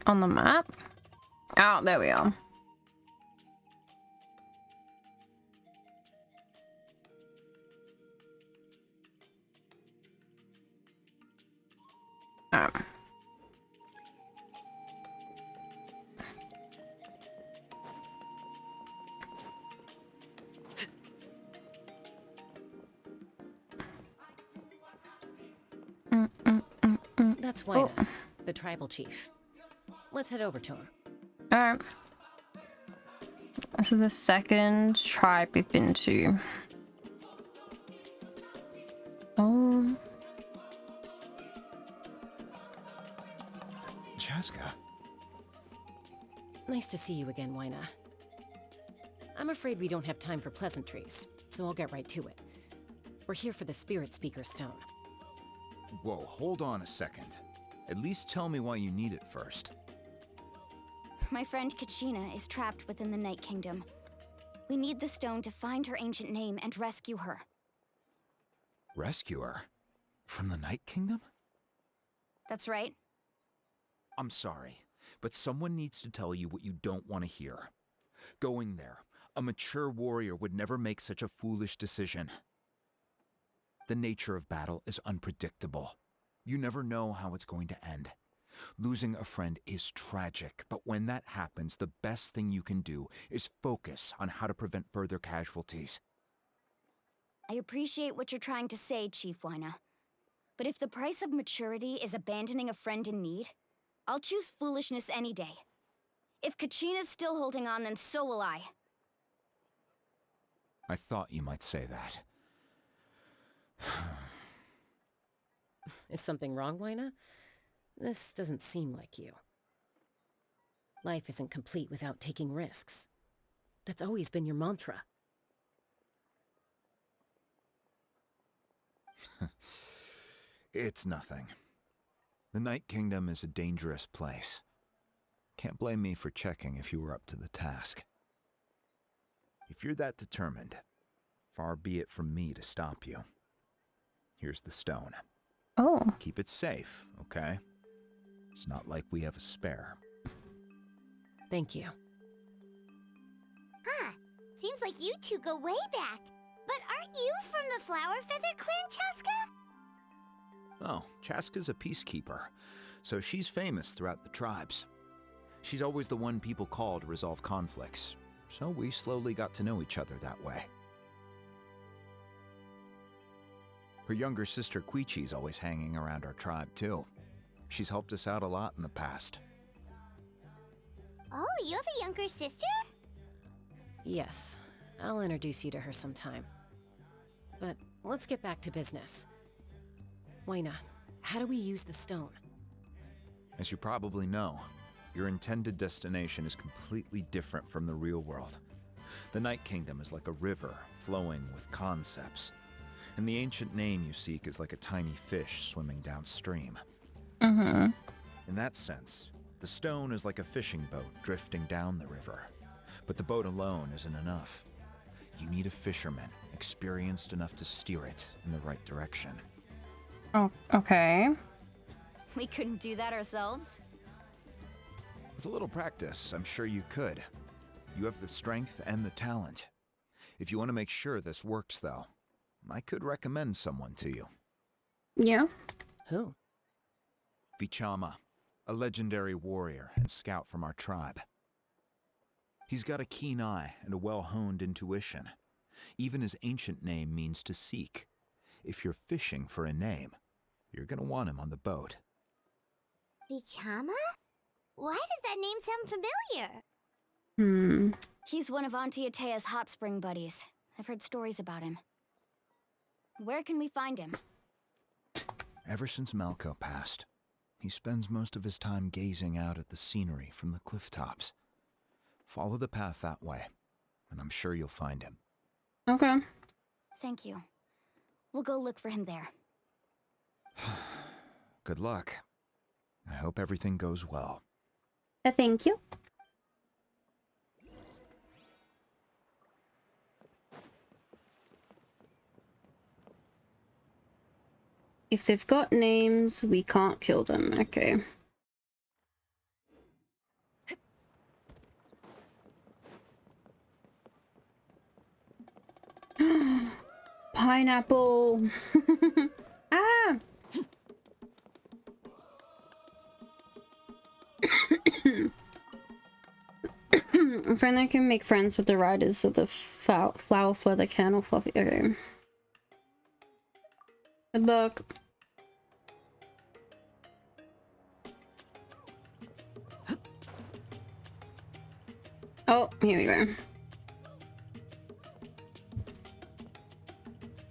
On the map? Oh, there we are. That's Wina, the tribal chief. Let's head over to him. Alright. This is the second tribe we've been to. Oh. Chaska. Nice to see you again, Wina. I'm afraid we don't have time for pleasantries, so I'll get right to it. We're here for the Spirit Speaker Stone. Whoa, hold on a second. At least tell me why you need it first. My friend Kachina is trapped within the Night Kingdom. We need the stone to find her ancient name and rescue her. Rescue her? From the Night Kingdom? That's right. I'm sorry, but someone needs to tell you what you don't want to hear. Going there, a mature warrior would never make such a foolish decision. The nature of battle is unpredictable. You never know how it's going to end. Losing a friend is tragic, but when that happens, the best thing you can do is focus on how to prevent further casualties. I appreciate what you're trying to say, Chief Wina. But if the price of maturity is abandoning a friend in need, I'll choose foolishness any day. If Kachina's still holding on, then so will I. I thought you might say that. Is something wrong, Waina? This doesn't seem like you. Life isn't complete without taking risks. That's always been your mantra. It's nothing. The Night Kingdom is a dangerous place. Can't blame me for checking if you were up to the task. If you're that determined, far be it from me to stop you. Here's the stone. Oh. Keep it safe, okay? It's not like we have a spare. Thank you. Huh. Seems like you two go way back. But aren't you from the Flower Feather Clan, Chaska? Oh, Chaska's a peacekeeper, so she's famous throughout the tribes. She's always the one people call to resolve conflicts, so we slowly got to know each other that way. Her younger sister Quichi's always hanging around our tribe, too. She's helped us out a lot in the past. Oh, you have a younger sister? Yes, I'll introduce you to her sometime. But let's get back to business. Waina, how do we use the stone? As you probably know, your intended destination is completely different from the real world. The Night Kingdom is like a river flowing with concepts, and the ancient name you seek is like a tiny fish swimming downstream. Mm-hmm. In that sense, the stone is like a fishing boat drifting down the river. But the boat alone isn't enough. You need a fisherman experienced enough to steer it in the right direction. Oh, okay. We couldn't do that ourselves? With a little practice, I'm sure you could. You have the strength and the talent. If you want to make sure this works, though, I could recommend someone to you. Yeah? Who? Vichama, a legendary warrior and scout from our tribe. He's got a keen eye and a well-honed intuition. Even his ancient name means to seek. If you're fishing for a name, you're gonna want him on the boat. Bichama? Why does that name sound familiar? He's one of Auntie Atea's hot spring buddies. I've heard stories about him. Where can we find him? Ever since Malco passed, he spends most of his time gazing out at the scenery from the cliff tops. Follow the path that way, and I'm sure you'll find him. Okay. Thank you. We'll go look for him there. Good luck. I hope everything goes well. Thank you. If they've got names, we can't kill them. Okay. Pineapple. Ah. I'm afraid I can make friends with the riders of the flower feather candle fluffy. Okay. Good luck. Oh, here we go.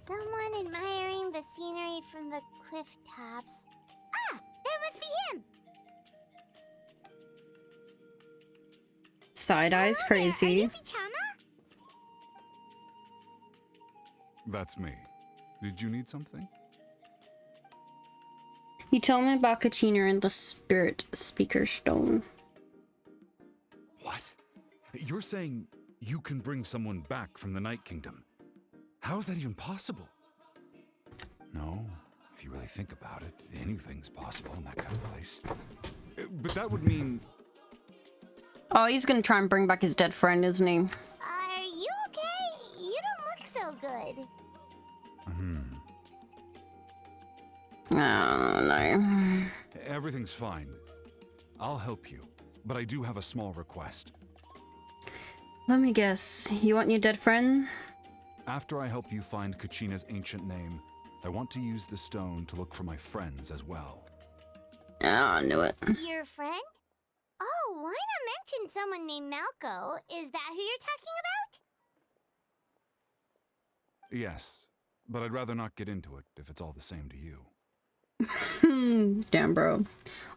Someone admiring the scenery from the cliff tops. Ah! That must be him! Side eyes crazy. Are you Bichama? That's me. Did you need something? You told me about Kachina and the spirit speaker stone. What? You're saying you can bring someone back from the Night Kingdom? How is that even possible? No, if you really think about it, anything's possible in that kind of place. But that would mean... Oh, he's gonna try and bring back his dead friend, isn't he? Are you okay? You don't look so good. Oh, no. Everything's fine. I'll help you, but I do have a small request. Let me guess. You want your dead friend? After I help you find Kachina's ancient name, I I want to use the stone to look for my friends as well. Ah, I knew it. Your friend? Oh, why not mention someone named Malco? Is that who you're talking about? Yes, but I'd rather not get into it if it's all the same to you. Damn, bro.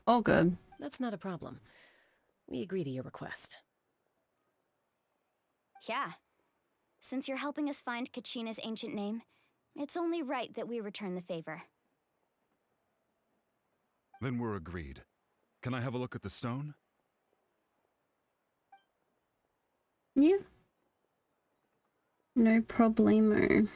All good. That's not a problem. We agree to your request. Yeah. Since you're helping us find Kachina's ancient name, it's only right that we return the favor. Then we're agreed. Can I have a look at the stone? Yeah. No problemo.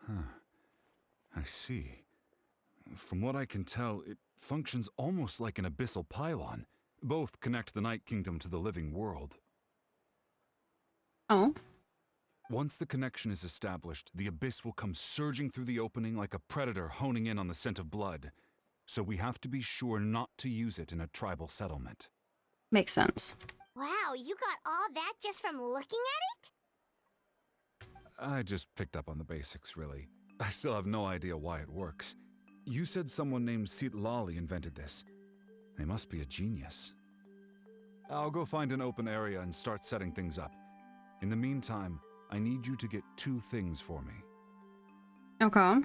Huh. I see. From what I can tell, it functions almost like an abyssal pylon. Both connect the Night Kingdom to the living world. Oh. Once the connection is established, the abyss will come surging through the opening like a predator honing in on the scent of blood. So we have to be sure not to use it in a tribal settlement. Makes sense. Wow, you got all that just from looking at it? I just picked up on the basics, really. I still have no idea why it works. You said someone named Lali invented this. They must be a genius. I'll go find an open area and start setting things up. In the meantime, I need you to get 2 things for me. Okay.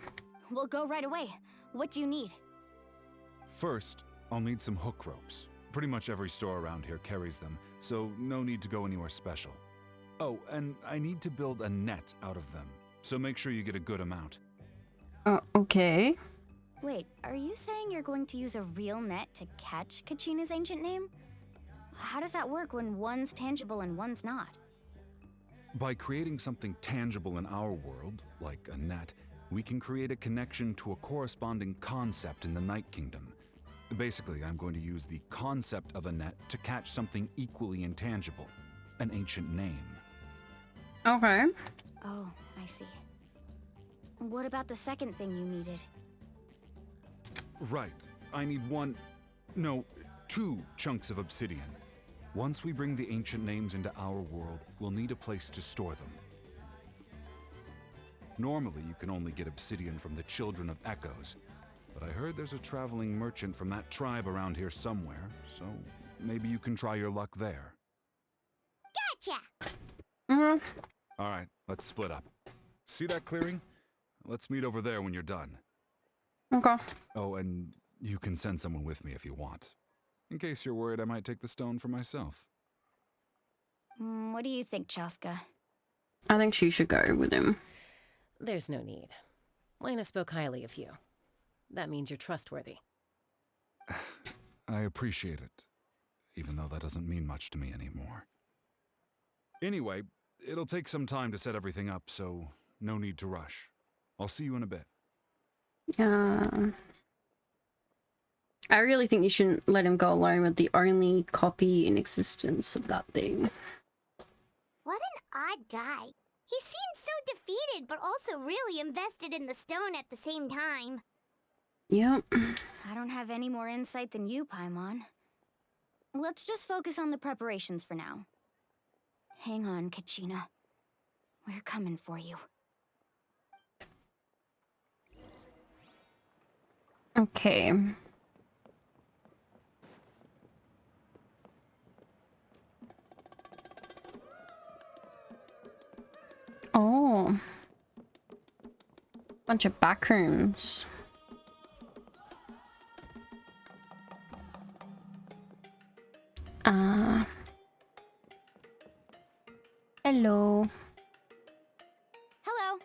We'll go right away. What do you need? First, I'll need some hook ropes. Pretty much every store around here carries them, so no need to go anywhere special. Oh, and I need to build a net out of them, so make sure you get a good amount. Okay. Wait, are you saying you're going to use a real net to catch Kachina's ancient name? How does that work when one's tangible and one's not? By creating something tangible in our world, like a net, we can create a connection to a corresponding concept in the Night Kingdom. Basically, I'm going to use the concept of a net to catch something equally intangible, an ancient name. Okay. Oh, I see. What about the second thing you needed? Right. I need 2 chunks of obsidian. Once we bring the ancient names into our world, we'll need a place to store them. Normally, you can only get obsidian from the Children of Echoes, but I heard there's a traveling merchant from that tribe around here somewhere, so maybe you can try your luck there. Gotcha! All right, let's split up. See that clearing? Let's meet over there when you're done. Okay. Oh, and you can send someone with me if you want. In case you're worried I might take the stone for myself. What do you think, Chaska? I think she should go with him. There's no need. Lena spoke highly of you. That means you're trustworthy. I appreciate it, even though that doesn't mean much to me anymore. Anyway, it'll take some time to set everything up, so no need to rush. I'll see you in a bit. I really think you shouldn't let him go alone with the only copy in existence of that thing. What an odd guy. He seems so defeated, but also really invested in the stone at the same time. Yep. I don't have any more insight than you, Paimon. Let's just focus on the preparations for now. Hang on, Kachina. We're coming for you. Okay. Oh. Bunch of back rooms. Hello. Hello.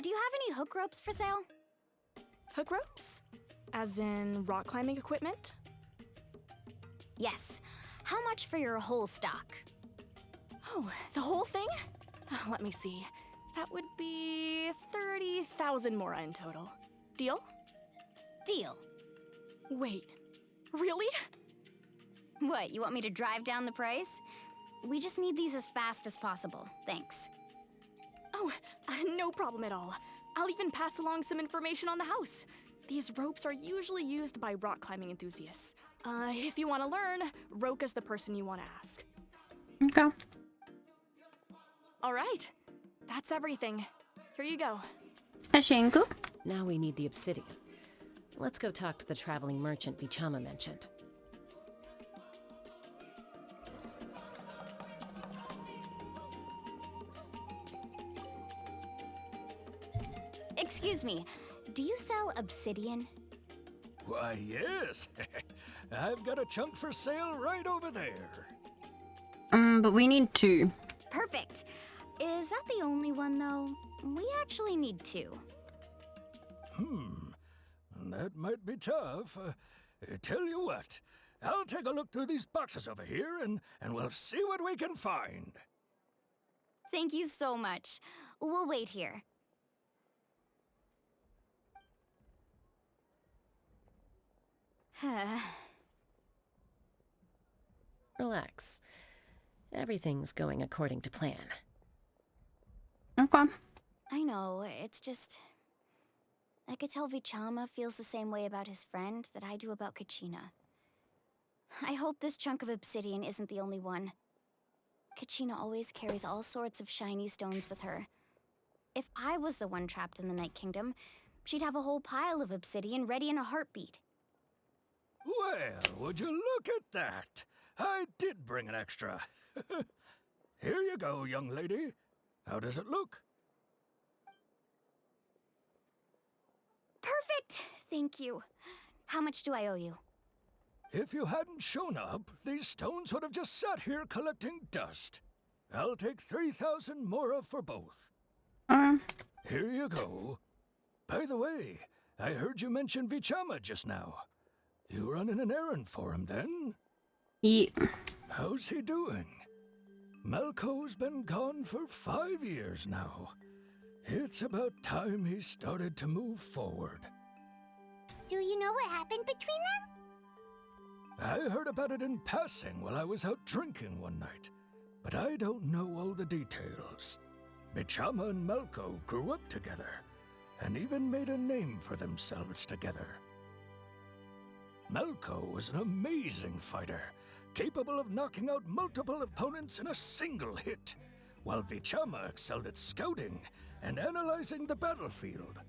Do you have any hook ropes for sale? Hook ropes? As in rock climbing equipment? Yes. How much for your whole stock? Oh, the whole thing? Let me see. That would be 30,000 mora in total. Deal? Deal. Wait, really? What, you want me to drive down the price? We just need these as fast as possible. Thanks. Oh, no problem at all. I'll even pass along some information on the house. These ropes are usually used by rock climbing enthusiasts. If you want to learn, Roka's the person you want to ask. Okay. All right, that's everything. Here you go. Ashenku? Now we need the obsidian. Let's go talk to the traveling merchant Vichama mentioned. Excuse me, do you sell obsidian? Why, yes. I've got a chunk for sale right over there. But we need 2. Perfect. Is that the only one, though? We actually need 2. That might be tough. Tell you what, I'll take a look through these boxes over here and we'll see what we can find. Thank you so much. We'll wait here. Relax. Everything's going according to plan. Okay. I know, it's just... I could tell Vichama feels the same way about his friend that I do about Kachina. I hope this chunk of obsidian isn't the only one. Kachina always carries all sorts of shiny stones with her. If I was the one trapped in the Night Kingdom, she'd have a whole pile of obsidian ready in a heartbeat. Well, would you look at that? I did bring an extra. Here you go, young lady. How does it look? Perfect! Thank you. How much do I owe you? If you hadn't shown up, these stones would have just sat here collecting dust. I'll take 3,000 mora for both. Here you go. By the way, I heard you mention Vichama just now. You running an errand for him, then? Yeah. How's he doing? Malco's been gone for 5 years now. It's about time he started to move forward. Do you know what happened between them? I heard about it in passing while I was out drinking one night, but I don't know all the details. Vichama and Malco grew up together, and even made a name for themselves together. Malco was an amazing fighter, capable of knocking out multiple opponents in a single hit, while Vichama excelled at scouting and analyzing the battlefield.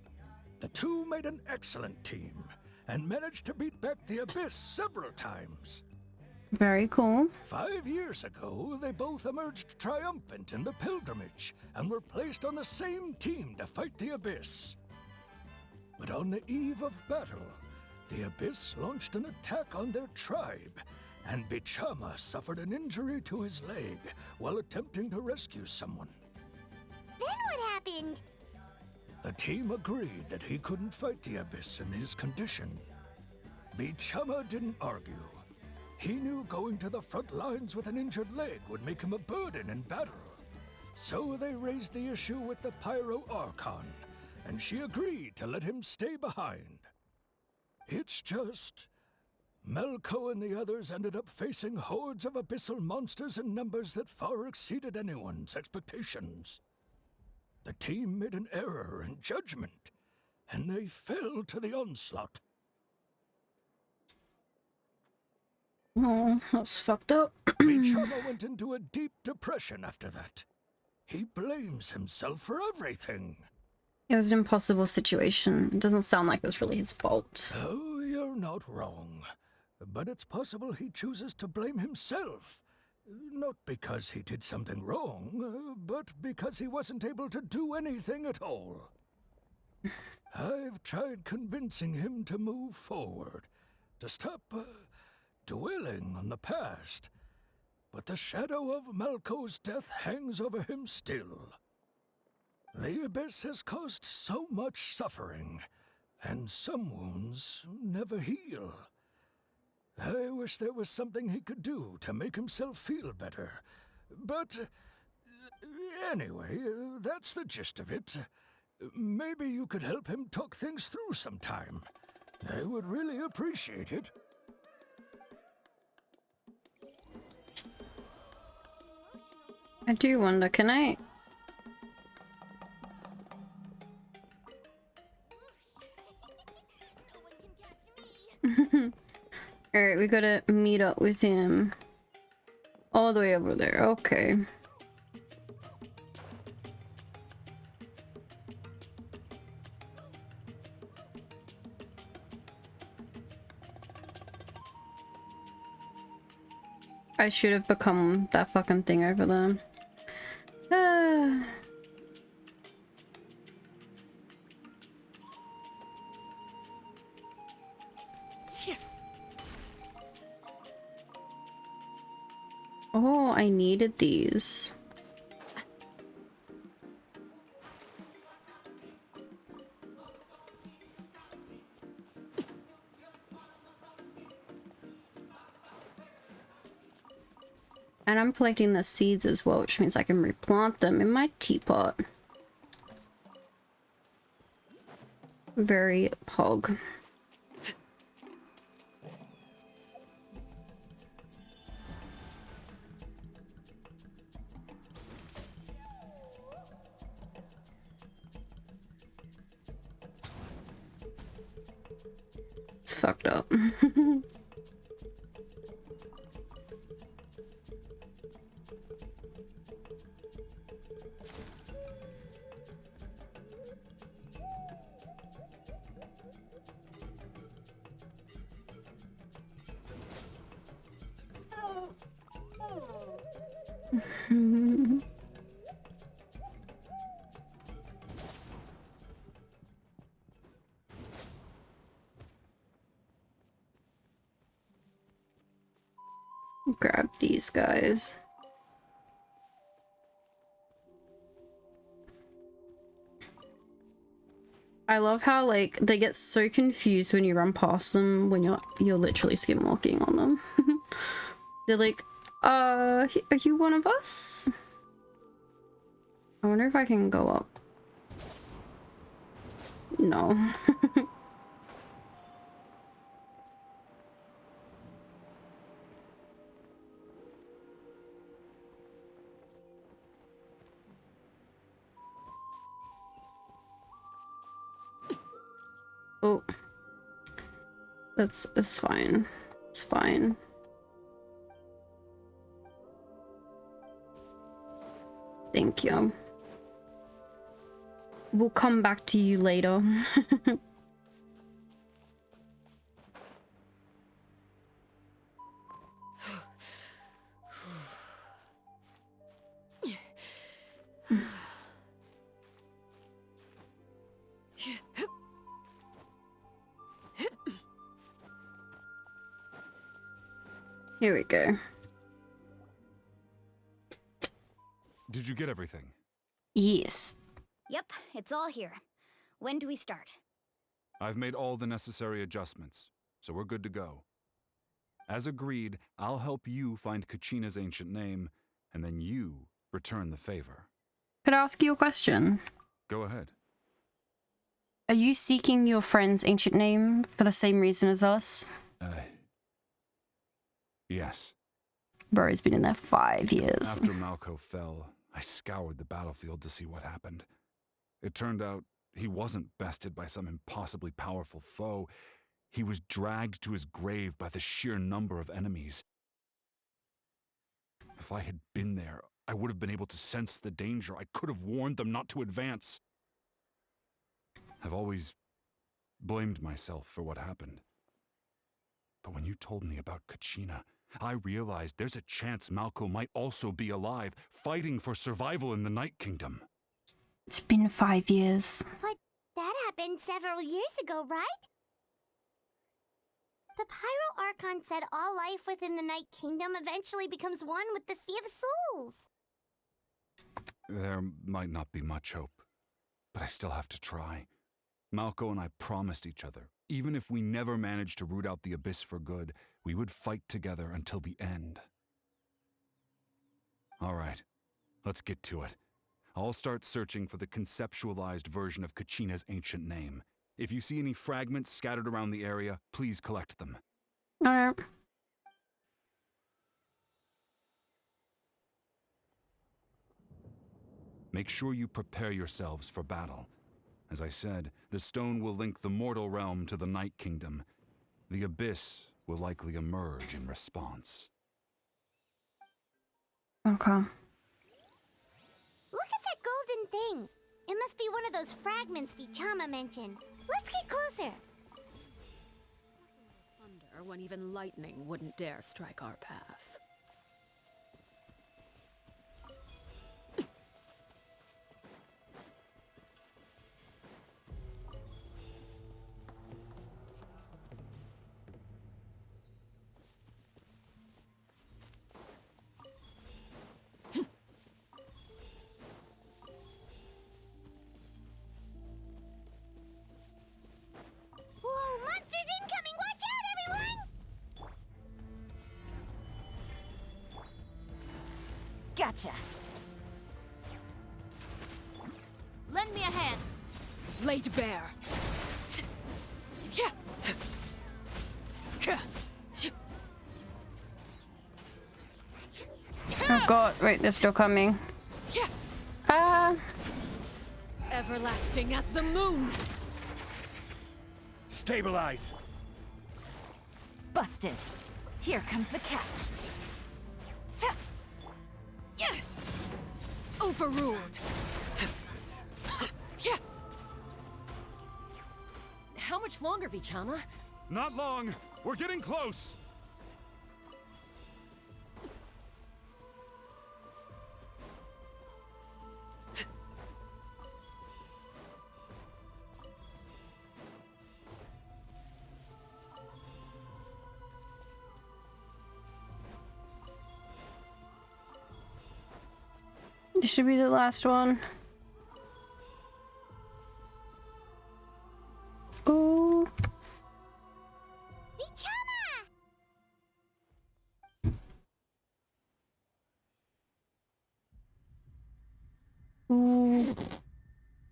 The two made an excellent team, and managed to beat back the Abyss several times. Very cool. 5 years ago, they both emerged triumphant in the pilgrimage, and were placed on the same team to fight the Abyss. But on the eve of battle, the Abyss launched an attack on their tribe, and Vichama suffered an injury to his leg while attempting to rescue someone. Then what happened? The team agreed that he couldn't fight the Abyss in his condition. Vichama didn't argue. He knew going to the front lines with an injured leg would make him a burden in battle. So they raised the issue with the Pyro Archon, and she agreed to let him stay behind. It's just... Malco and the others ended up facing hordes of abyssal monsters in numbers that far exceeded anyone's expectations. The team made an error in judgment, and they fell to the onslaught. Oh, that's fucked up. Vichama went into a deep depression after that. He blames himself for everything. It was an impossible situation. It doesn't sound like it was really his fault. Oh, you're not wrong. But it's possible he chooses to blame himself. Not because he did something wrong, but because he wasn't able to do anything at all. I've tried convincing him to move forward, to stop dwelling on the past. But the shadow of Malco's death hangs over him still. The Abyss has caused so much suffering, and some wounds never heal. I wish there was something he could do to make himself feel better. But anyway, that's the gist of it. Maybe you could help him talk things through sometime. I would really appreciate it. I do wonder, can I... Alright, we gotta meet up with him. All the way over there, okay. I should have become that fucking thing over there. Oh, I needed these. And I'm collecting the seeds as well, which means I can replant them in my teapot. Very pog. It's fucked up. Grab these guys. I love how like they get so confused when you run past them when you're literally skim walking on them. They're like, are you one of us? I wonder if I can go up. No. Oh. It's fine. It's fine. Thank you. We'll come back to you later. Here we go. Did you get everything? Yes. Yep, it's all here. When do we start? I've made all the necessary adjustments, so we're good to go. As agreed, I'll help you find Kachina's ancient name, and then you return the favor. Could I ask you a question? Go ahead. Are you seeking your friend's ancient name for the same reason as us? Yes. Bro's been in there 5 years. After Malco fell, I scoured the battlefield to see what happened. It turned out he wasn't bested by some impossibly powerful foe. He was dragged to his grave by the sheer number of enemies. If I had been there, I would have been able to sense the danger. I could have warned them not to advance. I've always blamed myself for what happened. But when you told me about Kachina, I realized there's a chance Malco might also be alive, fighting for survival in the Night Kingdom. It's been 5 years. But that happened several years ago, right? The Pyro Archon said all life within the Night Kingdom eventually becomes one with the Sea of Souls. There might not be much hope, but I still have to try. Malco and I promised each other, even if we never managed to root out the Abyss for good, we would fight together until the end. All right, let's get to it. I'll start searching for the conceptualized version of Kachina's ancient name. If you see any fragments scattered around the area, please collect them. Alright. Make sure you prepare yourselves for battle. As I said, the stone will link the mortal realm to the Night Kingdom. The abyss will likely emerge in response. Okay. Look at that golden thing. It must be one of those fragments Vichama mentioned. Let's get closer. Thunder when even lightning wouldn't dare strike our path. Whoa, monsters incoming! Watch out, everyone! Gotcha. Lend me a hand. Laid bare. Oh god, wait, they're still coming. Everlasting as the moon. Stabilize. Busted. Here comes the catch. Overruled. How much longer, Vichama? Not long. We're getting close. This should be the last one. Ooh. Vichama! Ooh.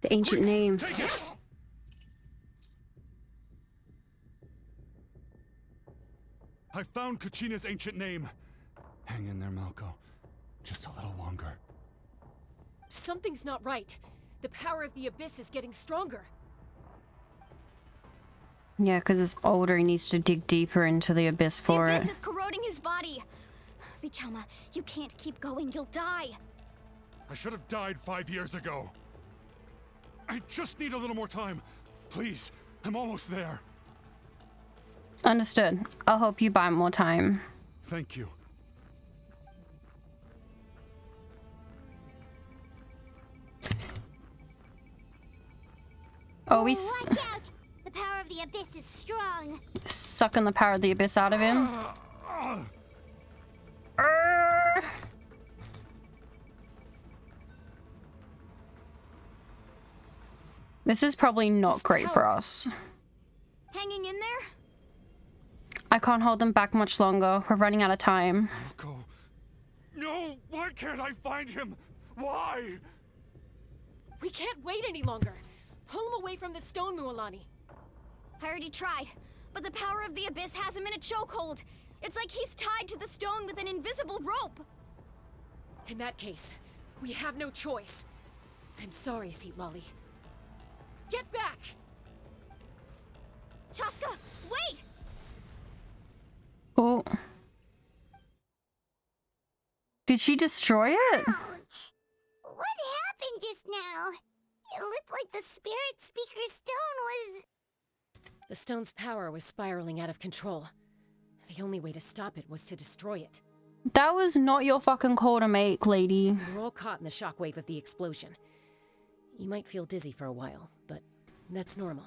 The ancient name. I found Kachina's ancient name. Hang in there, Malco. Just a little longer. Something's not right. The power of the abyss is getting stronger. Yeah, because it's older, he needs to dig deeper into the abyss for The it. abyss is corroding his body. Vichama, you can't keep going. You'll die. I should have died 5 years ago. I just need a little more time. Please, I'm almost there. Understood. I'll hope you buy more time. Thank you. Oh, Watch out! The power of the abyss is strong. Sucking the power of the abyss out of him. This is probably not great for us. Hanging in there? I can't hold them back much longer. We're running out of time. No, why can't I find him? Why? We can't wait any longer. Pull him away from the stone, Mualani. I already tried, but the power of the abyss has him in a chokehold. It's like he's tied to the stone with an invisible rope. In that case, we have no choice. I'm sorry, Seat Lolly. Get back! Chaska, wait! Oh. Did she destroy it? Ouch! What happened just now? It looked like the spirit speaker's stone was... The stone's power was spiraling out of control. The only way to stop it was to destroy it. That was not your fucking call to make, lady. We're all caught in the shockwave of the explosion. You might feel dizzy for a while, but that's normal.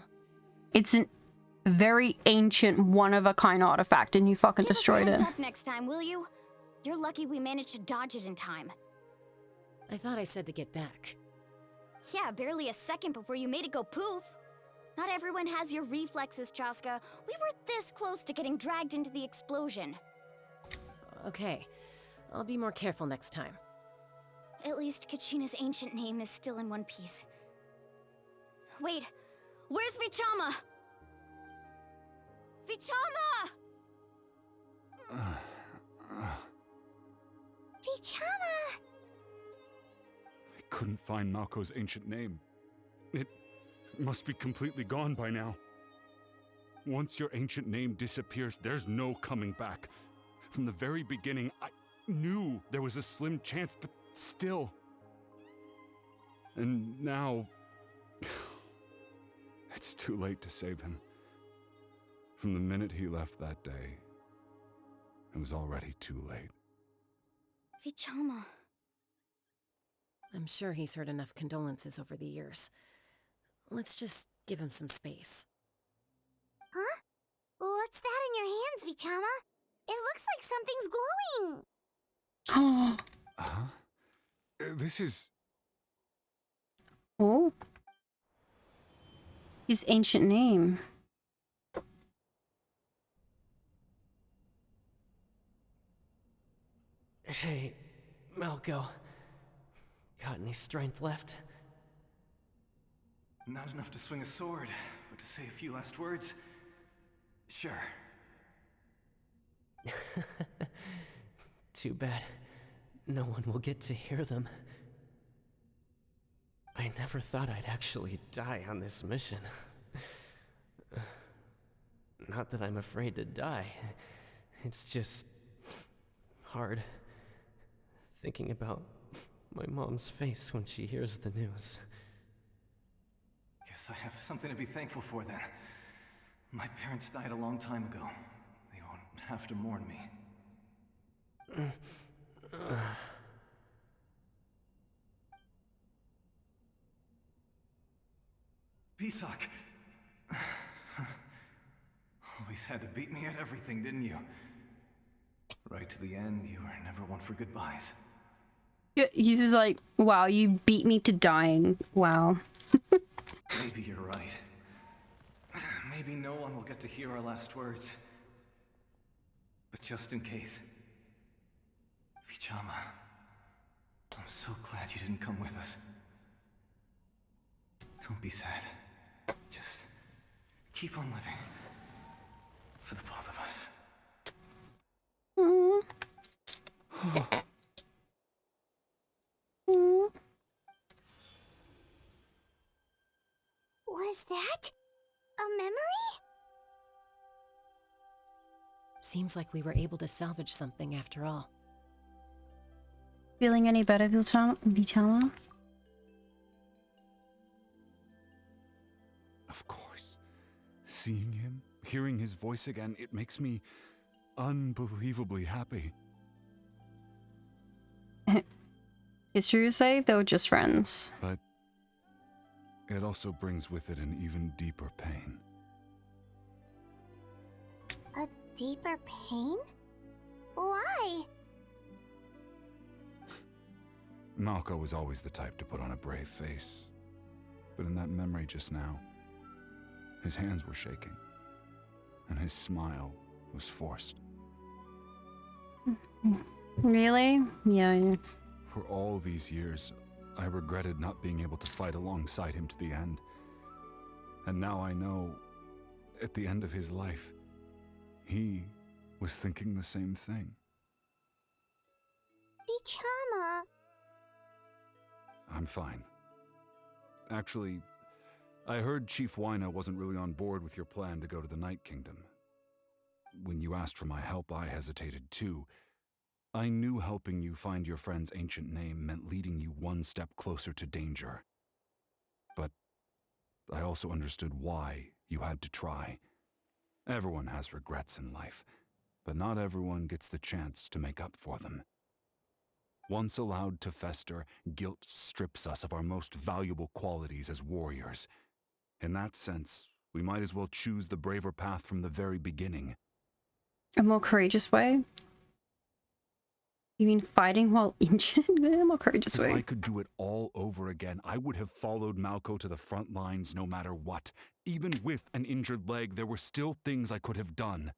It's a very ancient, one-of-a-kind artifact, and you fucking destroyed it. Give us a heads up next time, will you? You're lucky we managed to dodge it in time. I thought I said to get back. Yeah, barely a second before you made it go poof. Not everyone has your reflexes, Chaska. We were this close to getting dragged into the explosion. Okay, I'll be more careful next time. At least Kachina's ancient name is still in one piece. Wait, where's Vichama? Vichama! Vichama! I couldn't find Malco's ancient name. It must be completely gone by now. Once your ancient name disappears, there's no coming back. From the very beginning, I knew there was a slim chance, but still. And now... it's too late to save him. From the minute he left that day, it was already too late. Vichama. I'm sure he's heard enough condolences over the years. Let's just give him some space. Huh? What's that in your hands, Vichama? It looks like something's glowing. Oh. Huh? This is... Oh. His ancient name. Hey, Malco. Got any strength left? Not enough to swing a sword, but to say a few last words? Sure. Too bad no one will get to hear them. I never thought I'd actually die on this mission. Not that I'm afraid to die. It's just hard thinking about my mom's face when she hears the news. Guess I have something to be thankful for then. My parents died a long time ago. They won't have to mourn me. Pisak! Always had to beat me at everything, didn't you? Right to the end, you were never one for goodbyes. Yeah, he's just like, wow, you beat me to dying. Wow. Maybe you're right. Maybe no one will get to hear our last words. But just in case... Vichama, I'm so glad you didn't come with us. Don't be sad. Just keep on living. For the both of us. Was that a memory? Seems like we were able to salvage something after all. Feeling any better, Vichama? Of course. Seeing him, hearing his voice again, it makes me unbelievably happy. It's true to say they were just friends. But it also brings with it an even deeper pain. A deeper pain? Why? Malco was always the type to put on a brave face. But in that memory just now, his hands were shaking, and his smile was forced. Really? Yeah. For all these years, I regretted not being able to fight alongside him to the end. And now I know, at the end of his life, he was thinking the same thing. Vichama. I'm fine. Actually, I heard Chief Wyna wasn't really on board with your plan to go to the Night Kingdom. When you asked for my help, I hesitated too. I knew helping you find your friend's ancient name meant leading you one step closer to danger. But I also understood why you had to try. Everyone has regrets in life, but not everyone gets the chance to make up for them. Once allowed to fester, guilt strips us of our most valuable qualities as warriors. In that sense, we might as well choose the braver path from the very beginning. A more courageous way? You mean fighting while ancient? A more courageous way. If I could do it all over again, I would have followed Malco to the front lines no matter what. Even with an injured leg, there were still things I could have done.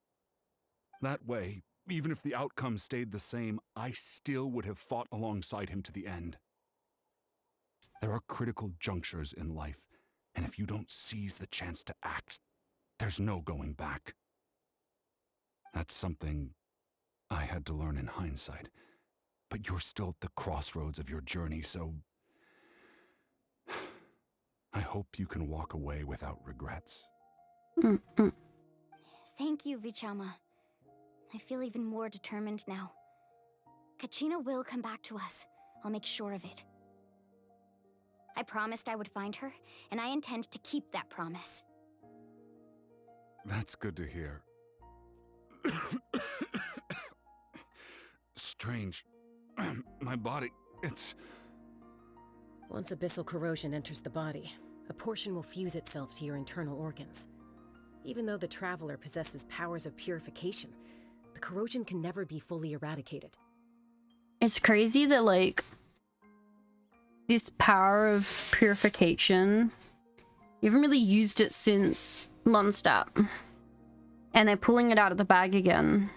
That way, even if the outcome stayed the same, I still would have fought alongside him to the end. There are critical junctures in life, and if you don't seize the chance to act, there's no going back. That's something I had to learn in hindsight. But you're still at the crossroads of your journey, so I hope you can walk away without regrets. Thank you, Vichama. I feel even more determined now. Kachina will come back to us. I'll make sure of it. I promised I would find her, and I intend to keep that promise. That's good to hear. Strange. My body, it's... Once abyssal corrosion enters the body, a portion will fuse itself to your internal organs. Even though the Traveler possesses powers of purification, the corrosion can never be fully eradicated. It's crazy that, like, this power of purification, you haven't really used it since Mondstadt. And they're pulling it out of the bag again.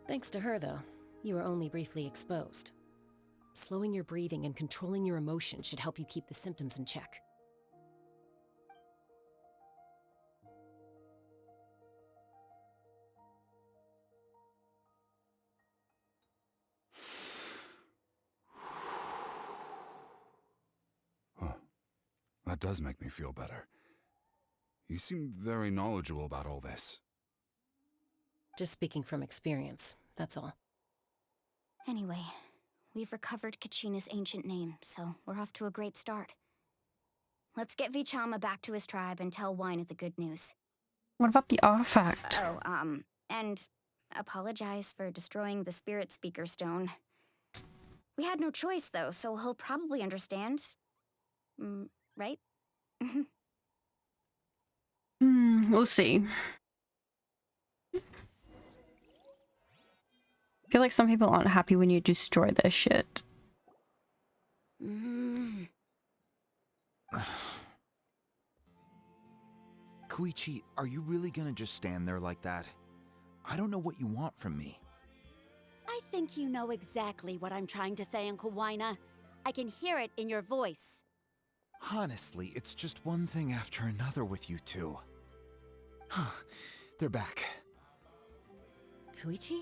Thanks to her, though, you were only briefly exposed. Slowing your breathing and controlling your emotions should help you keep the symptoms in check. Huh. That does make me feel better. You seem very knowledgeable about all this. Just speaking from experience, that's all. Anyway, we've recovered Kachina's ancient name, so we're off to a great start. Let's get Vichama back to his tribe and tell Wyneth the good news. What about the artifact? Oh, and apologize for destroying the Spirit Speaker Stone. We had no choice, though, so he'll probably understand. Right? We'll see. I feel like some people aren't happy when you destroy their shit. Koichi, are you really gonna just stand there like that? I don't know what you want from me. I think you know exactly what I'm trying to say, Uncle Wyna. I can hear it in your voice. Honestly, it's just one thing after another with you two. They're back. Koichi?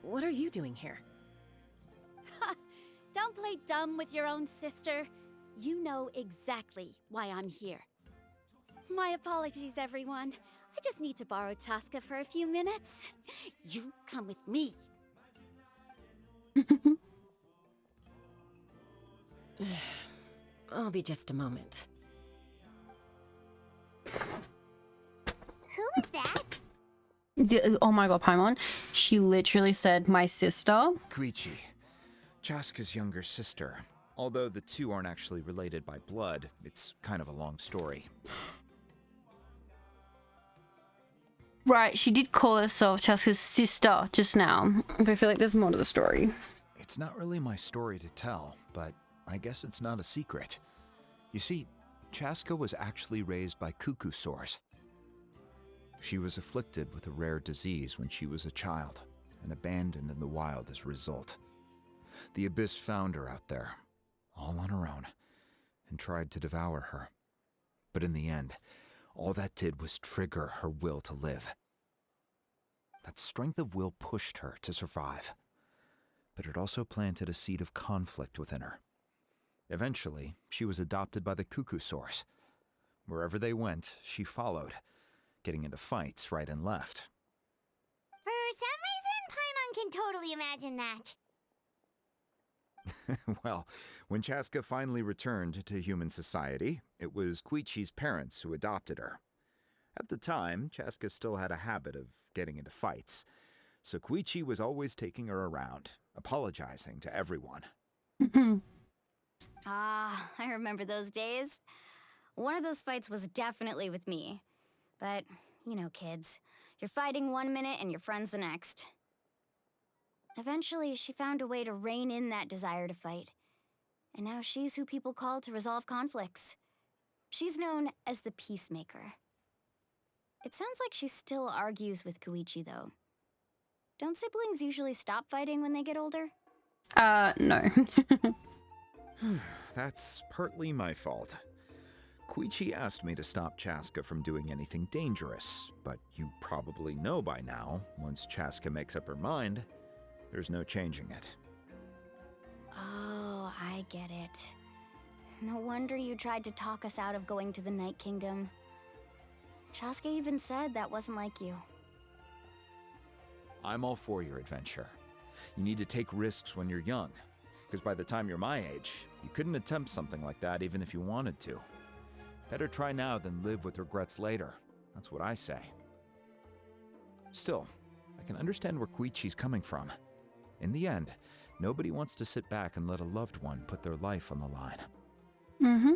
What are you doing here? Don't play dumb with your own sister. You know exactly why I'm here. My apologies, everyone. I just need to borrow Chaska for a few minutes. You come with me. I'll be just a moment. Who was that? Oh my god, Paimon. She literally said, my sister. Koichi, Chaska's younger sister. Although the two aren't actually related by blood, it's kind of a long story. Right, she did call herself Chaska's sister just now. But I feel like there's more to the story. It's not really my story to tell, but I guess it's not a secret. You see, Chaska was actually raised by cuckoo sores. She was afflicted with a rare disease when she was a child, and abandoned in the wild as a result. The Abyss found her out there, all on her own, and tried to devour her. But in the end, all that did was trigger her will to live. That strength of will pushed her to survive, but it also planted a seed of conflict within her. Eventually, she was adopted by the cuckoo sores. Wherever they went, she followed, getting into fights right and left. For some reason, Paimon can totally imagine that. Well, when Chaska finally returned to human society, it was Koichi's parents who adopted her. At the time, Chaska still had a habit of getting into fights, so Koichi was always taking her around, apologizing to everyone. I remember those days. One of those fights was definitely with me. But, you know, kids. You're fighting one minute and your friend's the next. Eventually, she found a way to rein in that desire to fight. And now she's who people call to resolve conflicts. She's known as the Peacemaker. It sounds like she still argues with Koichi, though. Don't siblings usually stop fighting when they get older? No. That's partly my fault. Koichi asked me to stop Chaska from doing anything dangerous, but you probably know by now, once Chaska makes up her mind, there's no changing it. Oh, I get it. No wonder you tried to talk us out of going to the Night Kingdom. Chaska even said that wasn't like you. I'm all for your adventure. You need to take risks when you're young, because by the time you're my age, you couldn't attempt something like that even if you wanted to. Better try now than live with regrets later. That's what I say. Still, I can understand where Koichi's coming from. In the end, nobody wants to sit back and let a loved one put their life on the line. Mm-hmm.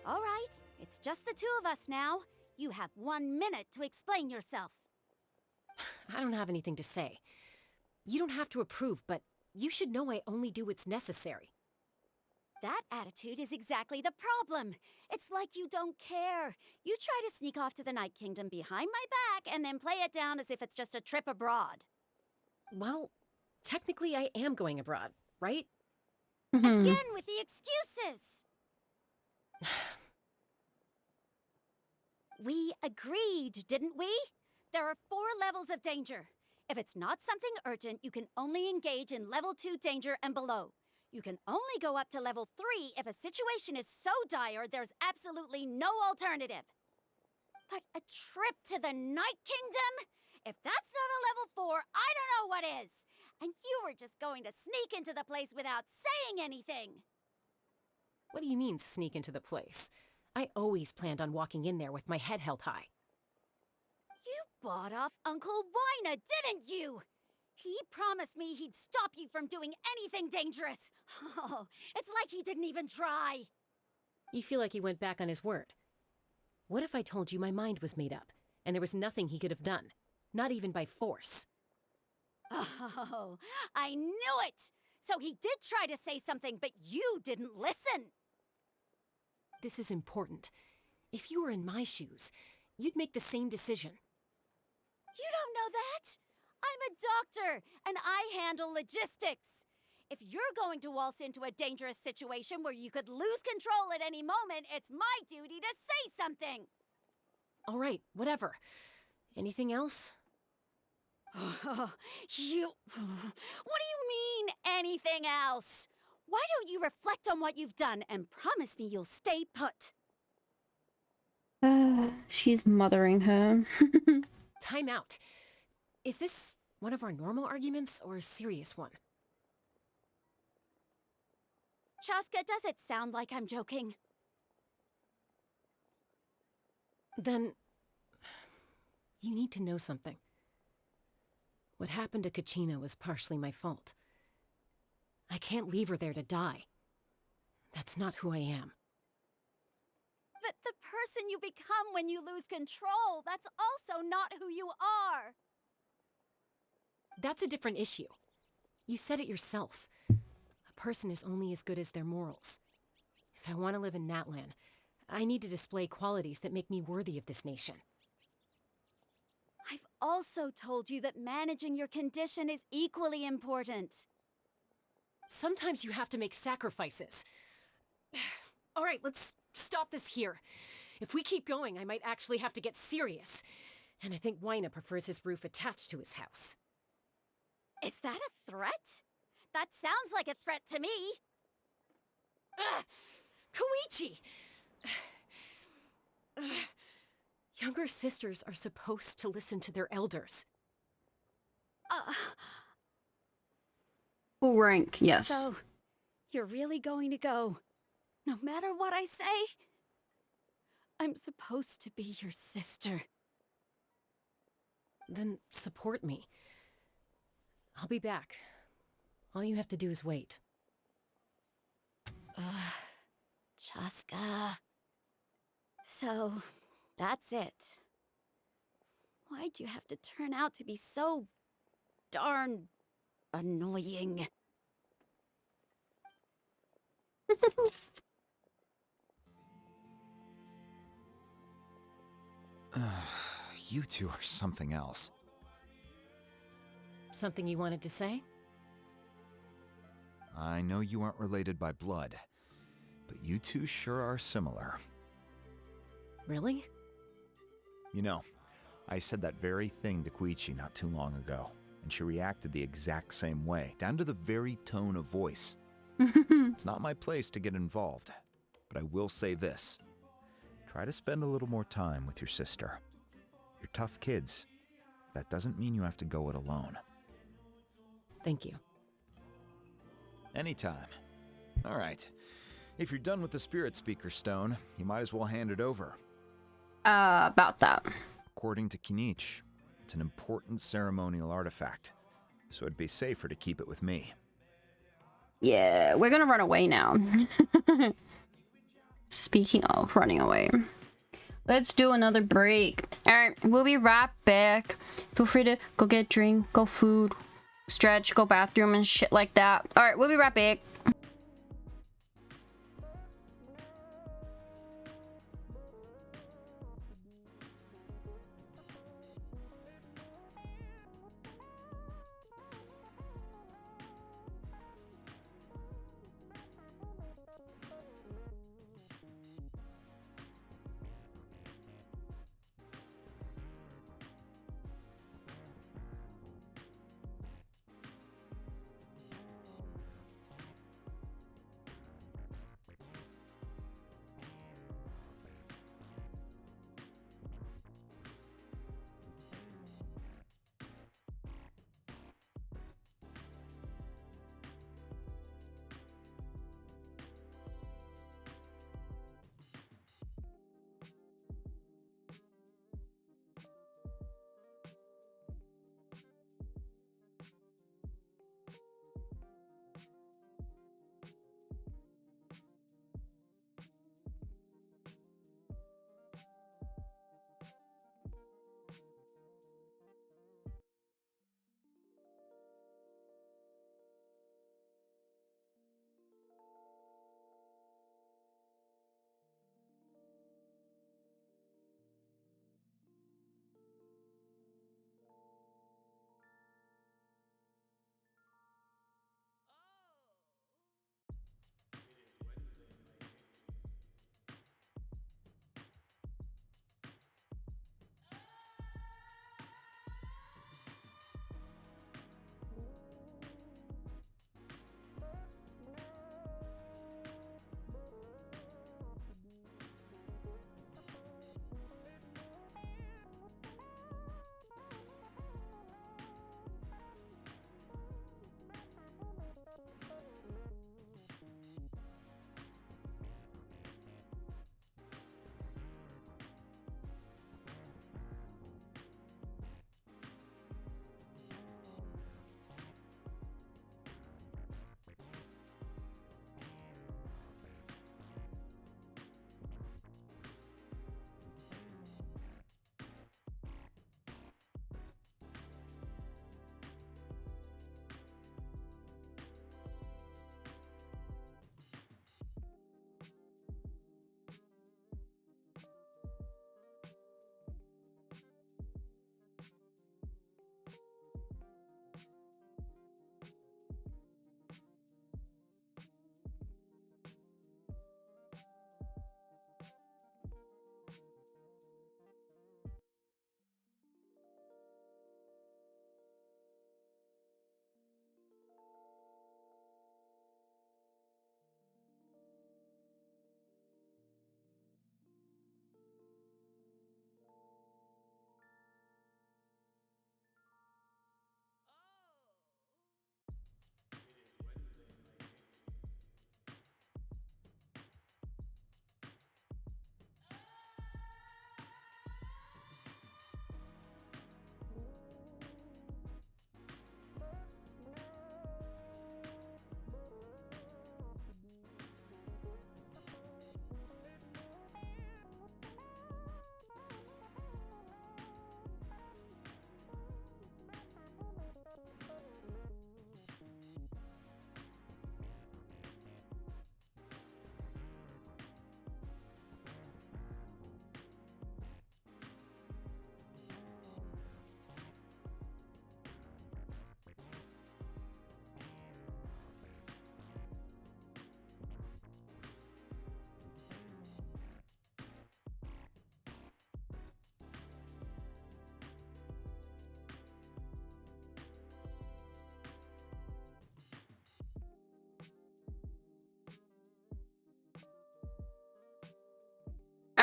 All right, it's just the two of us now. You have 1 minute to explain yourself. I don't have anything to say. You don't have to approve, but you should know I only do what's necessary. That attitude is exactly the problem. It's like you don't care. You try to sneak off to the Night Kingdom behind my back and then play it down as if it's just a trip abroad. Well, technically I am going abroad, right? Again with the excuses! We agreed, didn't we? There are 4 levels of danger. If it's not something urgent, you can only engage in level 2 danger and below. You can only go up to level 3 if a situation is so dire there's absolutely no alternative. But a trip to the Night Kingdom? If that's not a level 4, I don't know what is! And you were just going to sneak into the place without saying anything! What do you mean, sneak into the place? I always planned on walking in there with my head held high. You bought off Uncle Wina, didn't you? He promised me he'd stop you from doing anything dangerous. Oh, it's like he didn't even try. You feel like he went back on his word. What if I told you my mind was made up, and there was nothing he could have done? Not even by force. Oh, I knew it! So he did try to say something, but you didn't listen. This is important. If you were in my shoes, you'd make the same decision. You don't know that? I'm a doctor, and I handle logistics. If you're going to waltz into a dangerous situation where you could lose control at any moment, it's my duty to say something. All right, whatever. Anything else? What do you mean, anything else? Why don't you reflect on what you've done and promise me you'll stay put? She's mothering her. Time out. Is this one of our normal arguments or a serious one? Chaska, does it sound like I'm joking? Then you need to know something. What happened to Kachina was partially my fault. I can't leave her there to die. That's not who I am. But the person you become when you lose control, that's also not who you are. That's a different issue. You said it yourself. A person is only as good as their morals. If I want to live in Natlan, I need to display qualities that make me worthy of this nation. I've also told you that managing your condition is equally important. Sometimes you have to make sacrifices. All right, let's stop this here. If we keep going, I might actually have to get serious. And I think Wina prefers his roof attached to his house. Is that a threat? That sounds like a threat to me. Koichi! Younger sisters are supposed to listen to their elders. Full rank, yes. So, you're really going to go, no matter what I say? I'm supposed to be your sister. Then support me. I'll be back. All you have to do is wait. Chaska. So, that's it. Why'd you have to turn out to be so darn annoying? You two are something else. Something you wanted to say? I know you aren't related by blood, but you two sure are similar. Really? You know, I said that very thing to Koichi not too long ago, and she reacted the exact same way, down to the very tone of voice. It's not my place to get involved, but I will say this. Try to spend a little more time with your sister. You're tough kids. That doesn't mean you have to go it alone. Thank you. Anytime. All right. If you're done with the Spirit Speaker Stone, you might as well hand it over. About that. According to Kinich, it's an important ceremonial artifact, so it'd be safer to keep it with me. Yeah, we're gonna run away now. Speaking of running away, let's do another break. All right, we'll be right back. Feel free to go get a drink, go food, stretch, go bathroom and shit like that. All right, we'll be right back.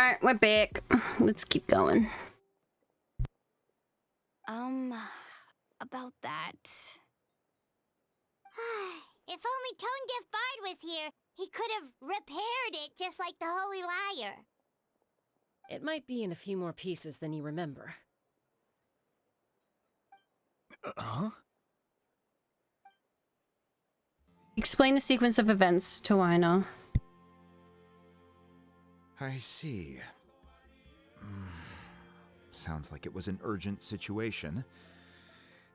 Alright, we're back. Let's keep going. About that. If only Tone-Deaf Bard was here, he could have repaired it just like the Holy Liar. It might be in a few more pieces than you remember. Huh? Explain the sequence of events to Wina. I see. Sounds like it was an urgent situation.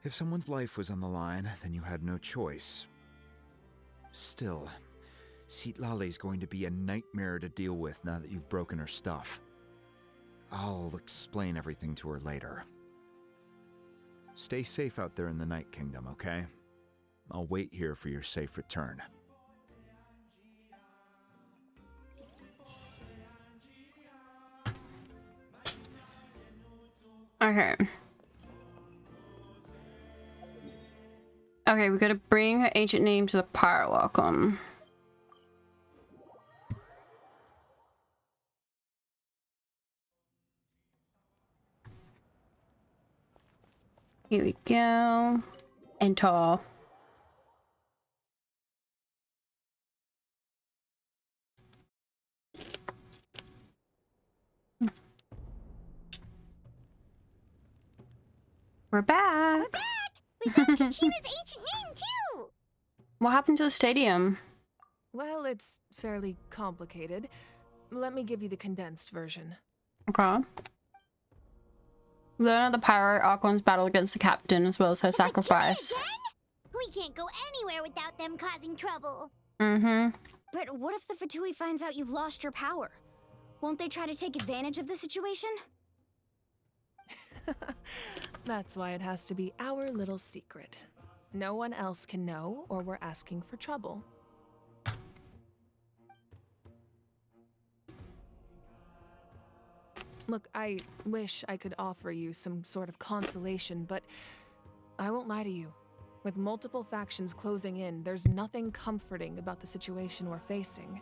If someone's life was on the line, then you had no choice. Still, Citlali's going to be a nightmare to deal with now that you've broken her stuff. I'll explain everything to her later. Stay safe out there in the Night Kingdom, okay? I'll wait here for your safe return. Okay. Okay, we gotta bring her ancient name to the Pirate Welcome. Here we go. Enter. We're back. We're back! We found Kachina's ancient name, too! What happened to the stadium? Well, it's fairly complicated. Let me give you the condensed version. Okay. Learn of the pirate Archon's battle against the captain as well as her sacrifice. We can't go anywhere without them causing trouble. Mm-hmm. But what if the Fatui finds out you've lost your power? Won't they try to take advantage of the situation? That's why it has to be our little secret. No one else can know, or we're asking for trouble. Look, I wish I could offer you some sort of consolation, but I won't lie to you. With multiple factions closing in, there's nothing comforting about the situation we're facing.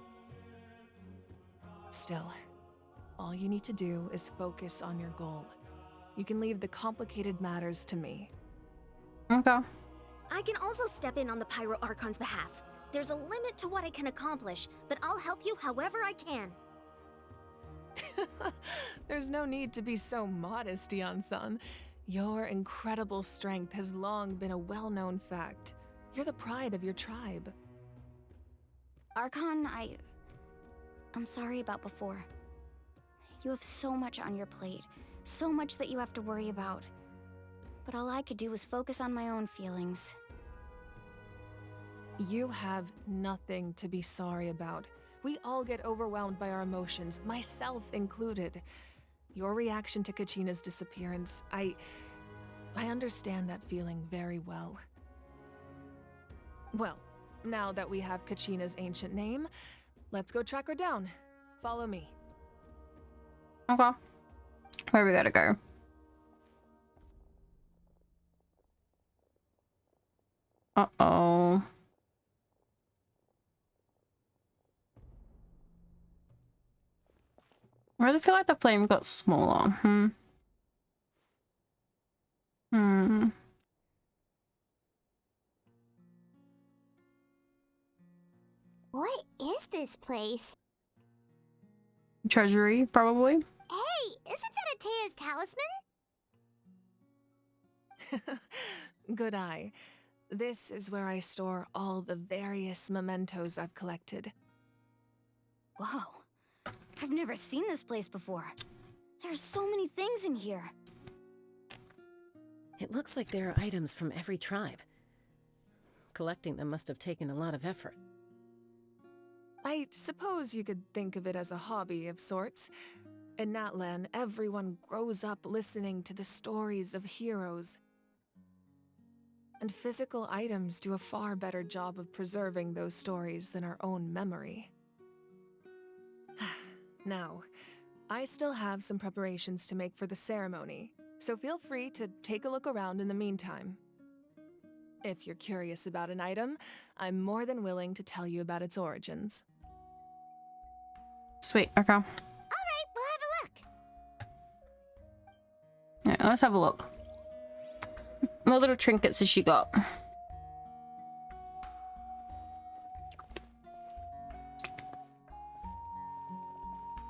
Still, all you need to do is focus on your goal. You can leave the complicated matters to me. Okay. I can also step in on the Pyro Archon's behalf. There's a limit to what I can accomplish, but I'll help you however I can. There's no need to be so modest, Yan-san. Your incredible strength has long been a well-known fact. You're the pride of your tribe. Archon, I'm sorry about before. You have so much on your plate, so much that you have to worry about. But all I could do was focus on my own feelings. You have nothing to be sorry about. We all get overwhelmed by our emotions, myself included. Your reaction to Kachina's disappearance, I understand that feeling very well. Well, now that we have Kachina's ancient name, let's go track her down. Follow me. Okay. Where we gotta go? Uh-oh. Why does it feel like the flame got smaller? What is this place? Treasury, probably. Hey, isn't that Atea's talisman? Good eye. This is where I store all the various mementos I've collected. Whoa. I've never seen this place before. There's so many things in here. It looks like there are items from every tribe. Collecting them must have taken a lot of effort. I suppose you could think of it as a hobby of sorts. In Natlan, everyone grows up listening to the stories of heroes. And physical items do a far better job of preserving those stories than our own memory. Now, I still have some preparations to make for the ceremony, so feel free to take a look around in the meantime. If you're curious about an item, I'm more than willing to tell you about its origins. Sweet, okay. Alright, we'll have a Alright, let's have a look. What little trinkets has she got?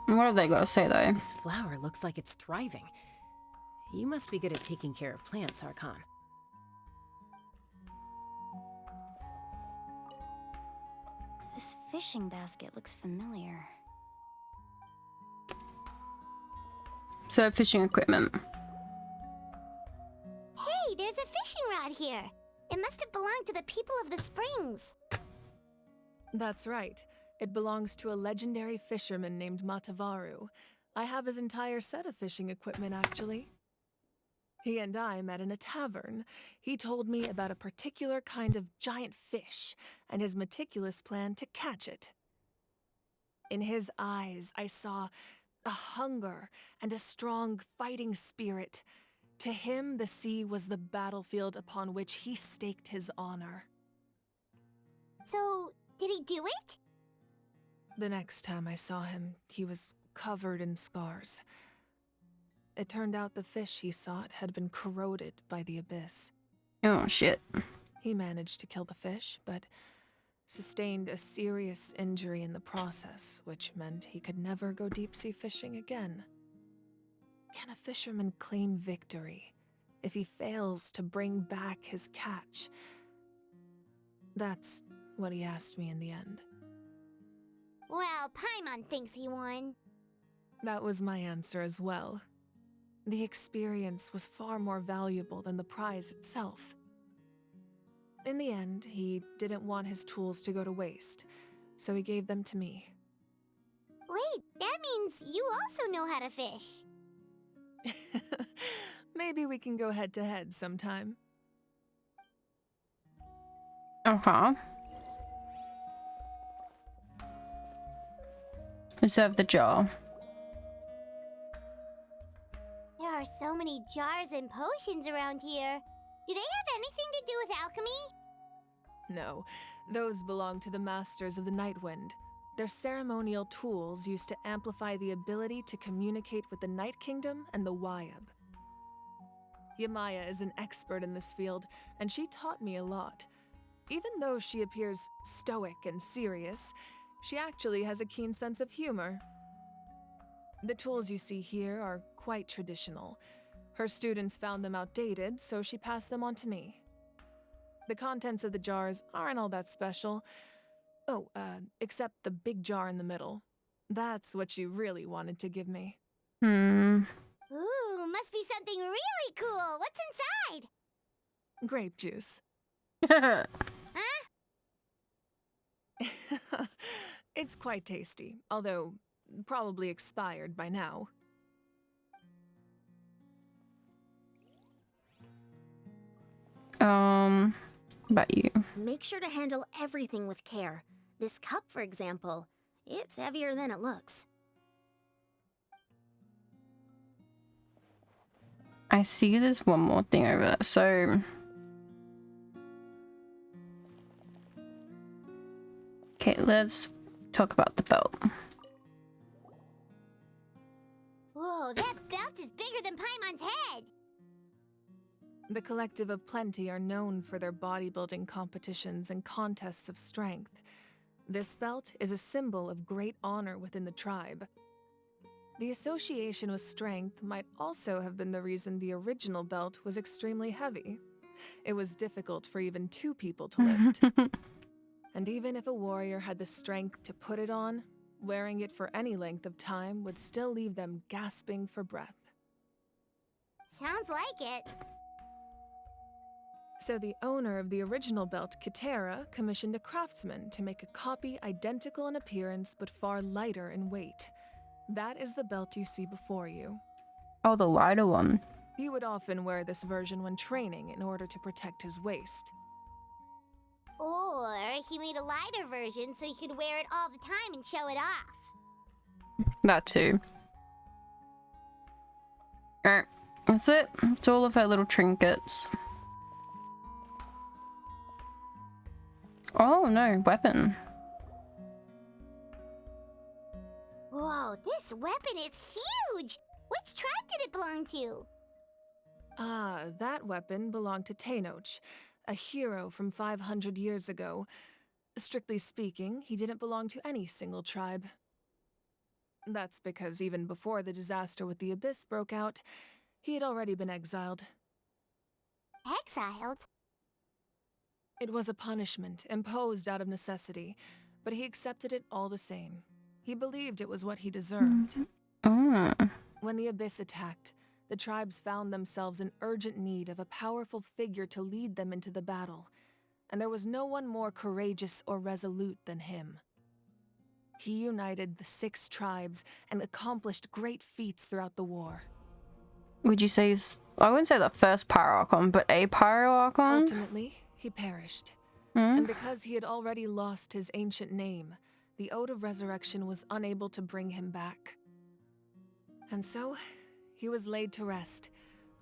What have they got to say though? This flower looks like it's thriving. You must be good at taking care of plants, Archon. This fishing basket looks familiar. So fishing equipment. Hey, there's a fishing rod here. It must have belonged to the people of the springs. That's right. It belongs to a legendary fisherman named Matavaru. I have his entire set of fishing equipment, actually. He and I met in a tavern. He told me about a particular kind of giant fish and his meticulous plan to catch it. In his eyes, I saw a hunger and a strong fighting spirit. To him, the sea was the battlefield upon which he staked his honor. So, did he do it? The next time I saw him, he was covered in scars. It turned out the fish he sought had been corroded by the abyss. Oh, shit. He managed to kill the fish, but sustained a serious injury in the process, which meant he could never go deep-sea fishing again. Can a fisherman claim victory if he fails to bring back his catch? That's what he asked me in the end. Well, Paimon thinks he won. That was my answer as well. The experience was far more valuable than the prize itself. In the end, he didn't want his tools to go to waste, so he gave them to me. Wait, that means you also know how to fish. Maybe we can go head-to-head sometime. Uh-huh. Observe the jar. There are so many jars and potions around here. Do they have anything to do with alchemy? No, those belong to the Masters of the Nightwind. They're ceremonial tools used to amplify the ability to communicate with the Night Kingdom and the Wyab. Yamaya is an expert in this field, and she taught me a lot. Even though she appears stoic and serious, she actually has a keen sense of humor. The tools you see here are quite traditional. Her students found them outdated, so she passed them on to me. The contents of the jars aren't all that special. Oh, except the big jar in the middle. That's what she really wanted to give me. Hmm. Ooh, must be something really cool. What's inside? Grape juice. Huh? It's quite tasty, although probably expired by now. About you. Make sure to handle everything with care. This cup, for example, it's heavier than it looks. I see there's one more thing over there, so... Okay, let's talk about the belt. Whoa, that belt is bigger than Paimon's head! The Collective of Plenty are known for their bodybuilding competitions and contests of strength. This belt is a symbol of great honor within the tribe. The association with strength might also have been the reason the original belt was extremely heavy. It was difficult for even two people to lift. And even if a warrior had the strength to put it on, wearing it for any length of time would still leave them gasping for breath. Sounds like it. So the owner of the original belt, Kitera, commissioned a craftsman to make a copy identical in appearance but far lighter in weight. That is the belt you see before you. Oh, the lighter one. He would often wear this version when training in order to protect his waist. Or he made a lighter version so he could wear it all the time and show it off. That too. Alright, that's it. It's all of her little trinkets. Oh no, weapon. Whoa, this weapon is huge! Which tribe did it belong to? Ah, that weapon belonged to Tenoch, a hero from 500 years ago. Strictly speaking, he didn't belong to any single tribe. That's because even before the disaster with the Abyss broke out, he had already been exiled. Exiled? It was a punishment imposed out of necessity, but he accepted it all the same. He believed it was what he deserved. When the Abyss attacked, the tribes found themselves in urgent need of a powerful figure to lead them into the battle, and there was no one more courageous or resolute than him. He united the 6 tribes and accomplished great feats throughout the war. Would you say he's, I wouldn't say the first Pyro Archon, but a Pyro Archon? Ultimately, he perished. And because he had already lost his ancient name, the Ode of Resurrection was unable to bring him back. And so, he was laid to rest,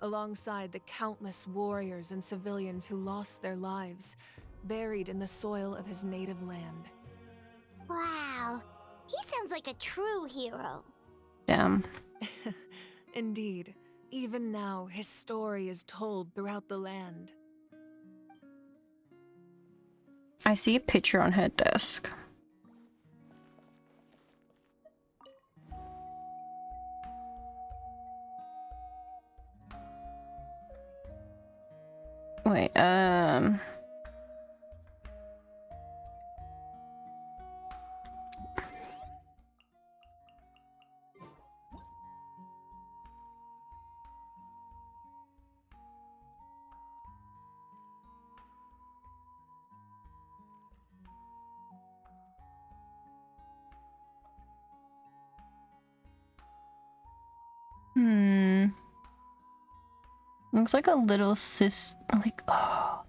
alongside the countless warriors and civilians who lost their lives, buried in the soil of his native land. Wow. He sounds like a true hero. Damn. Indeed. Even now, his story is told throughout the land. I see a picture on her desk. Wait, looks like a little like, oh.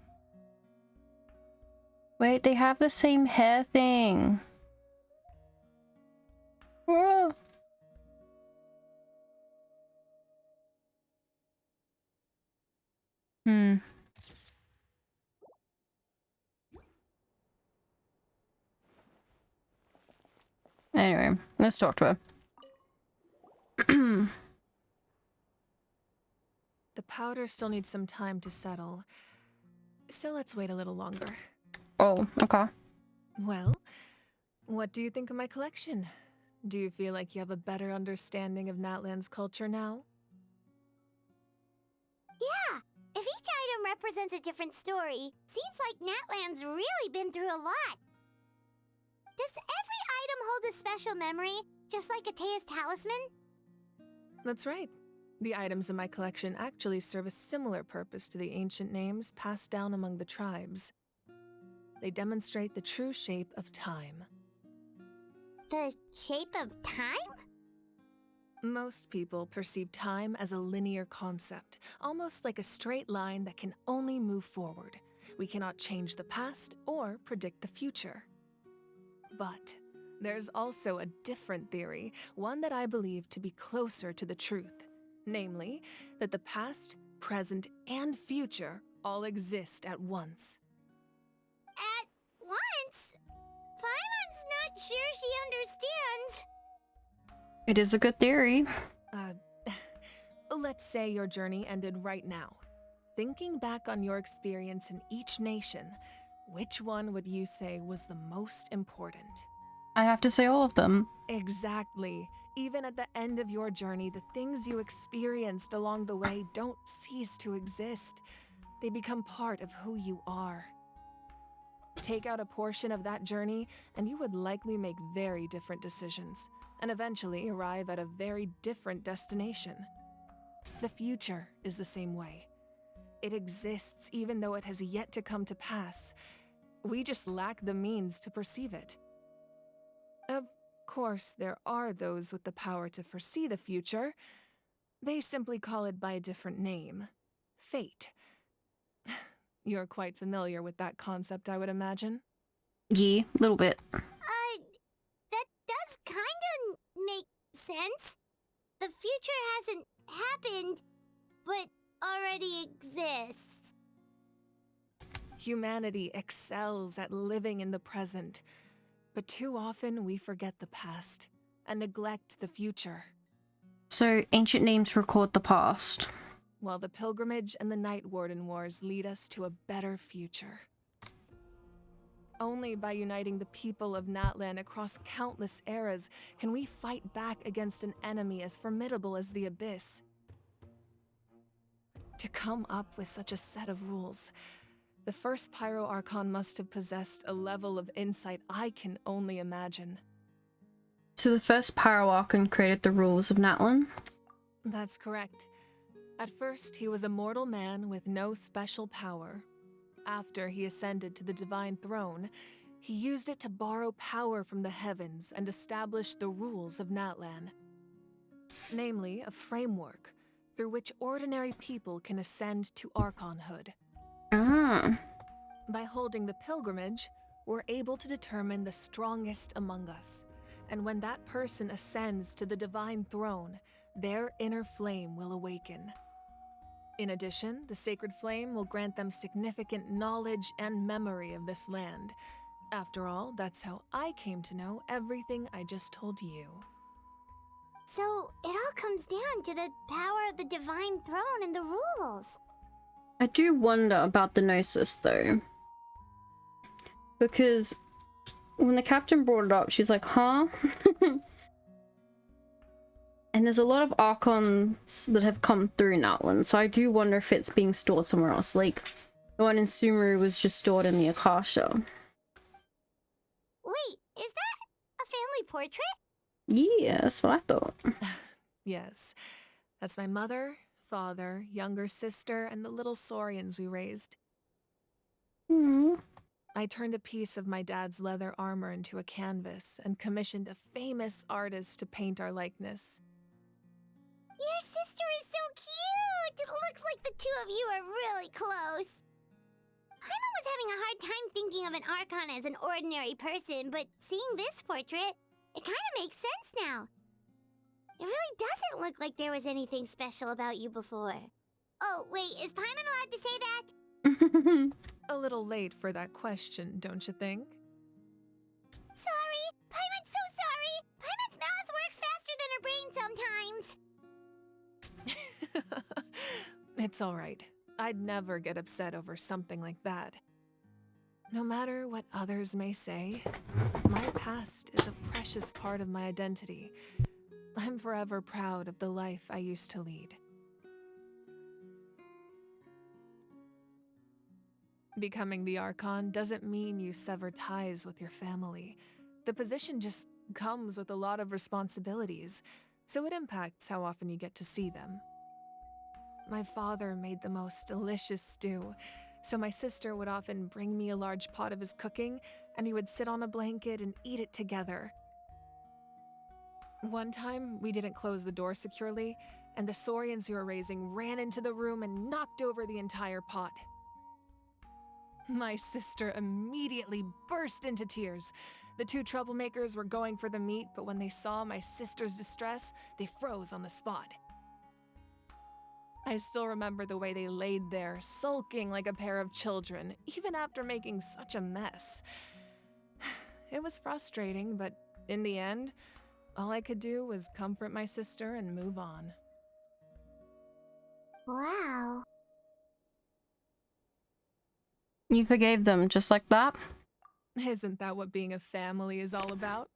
Wait, they have the same hair thing. Oh. Anyway, let's talk to her. The powder still needs some time to settle, so let's wait a little longer. Oh, okay. Well, what do you think of my collection? Do you feel like you have a better understanding of Natlan's culture now? Yeah, if each item represents a different story, seems like Natlan's really been through a lot. Does every item hold a special memory, just like Atea's talisman? That's right. The items in my collection actually serve a similar purpose to the ancient names passed down among the tribes. They demonstrate the true shape of time. The shape of time? Most people perceive time as a linear concept, almost like a straight line that can only move forward. We cannot change the past or predict the future. But there's also a different theory, one that I believe to be closer to the truth. Namely, that the past, present, and future all exist at once. At once? Paimon's not sure she understands. It is a good theory. Let's say your journey ended right now. Thinking back on your experience in each nation, which one would you say was the most important? I have to say all of them. Exactly. Even at the end of your journey, the things you experienced along the way don't cease to exist. They become part of who you are. Take out a portion of that journey, and you would likely make very different decisions, and eventually arrive at a very different destination. The future is the same way. It exists even though it has yet to come to pass. We just lack the means to perceive it. Of course, there are those with the power to foresee the future. They simply call it by a different name. Fate. You're quite familiar with that concept, I would imagine. Yeah, a little bit. That does kinda make sense. The future hasn't happened, but already exists. Humanity excels at living in the present, but too often we forget the past and neglect the future. So, ancient names record the past. while the pilgrimage and the Night Warden Wars lead us to a better future. Only by uniting the people of Natlan across countless eras can we fight back against an enemy as formidable as the Abyss. To come up with such a set of rules, the first Pyro Archon must have possessed a level of insight I can only imagine. So the first Pyro Archon created the rules of Natlan? That's correct. At first, he was a mortal man with no special power. After he ascended to the Divine Throne, he used it to borrow power from the heavens and establish the rules of Natlan. Namely, a framework through which ordinary people can ascend to Archonhood. Ah. By holding the pilgrimage, we're able to determine the strongest among us. And when that person ascends to the Divine Throne, their inner flame will awaken. In addition, the sacred flame will grant them significant knowledge and memory of this land. After all, that's how I came to know everything I just told you. So, it all comes down to the power of the Divine Throne and the rules. I do wonder about the Gnosis, though. Because when the captain brought it up, she's like, huh? And there's a lot of Archons that have come through Natlan, so I do wonder if it's being stored somewhere else. Like, the one in Sumeru was just stored in the Akasha. Wait, is that a family portrait? Yeah, that's what I thought. Yes, that's my mother, father, younger sister, and the little Saurians we raised. I turned a piece of my dad's leather armor into a canvas and commissioned a famous artist to paint our likeness. Your sister is so cute! It looks like the two of you are really close. Paimon was having a hard time thinking of an Archon as an ordinary person, but seeing this portrait, it kind of makes sense now. It really doesn't look like there was anything special about you before. Oh, wait, is Paimon allowed to say that? A little late for that question, don't you think? Sorry! Paimon's so sorry! Paimon's mouth works faster than her brain sometimes! It's all right. I'd never get upset over something like that. No matter what others may say, my past is a precious part of my identity. I'm forever proud of the life I used to lead. Becoming the Archon doesn't mean you sever ties with your family. The position just comes with a lot of responsibilities, so it impacts how often you get to see them. My father made the most delicious stew, so my sister would often bring me a large pot of his cooking, and he would sit on a blanket and eat it together. One time, we didn't close the door securely, and the Saurians we were raising ran into the room and knocked over the entire pot. My sister immediately burst into tears. The two troublemakers were going for the meat, but when they saw my sister's distress, they froze on the spot. I still remember the way they laid there, sulking like a pair of children, even after making such a mess. It was frustrating, but in the end, all I could do was comfort my sister and move on. Wow. You forgave them just like that? Isn't that what being a family is all about?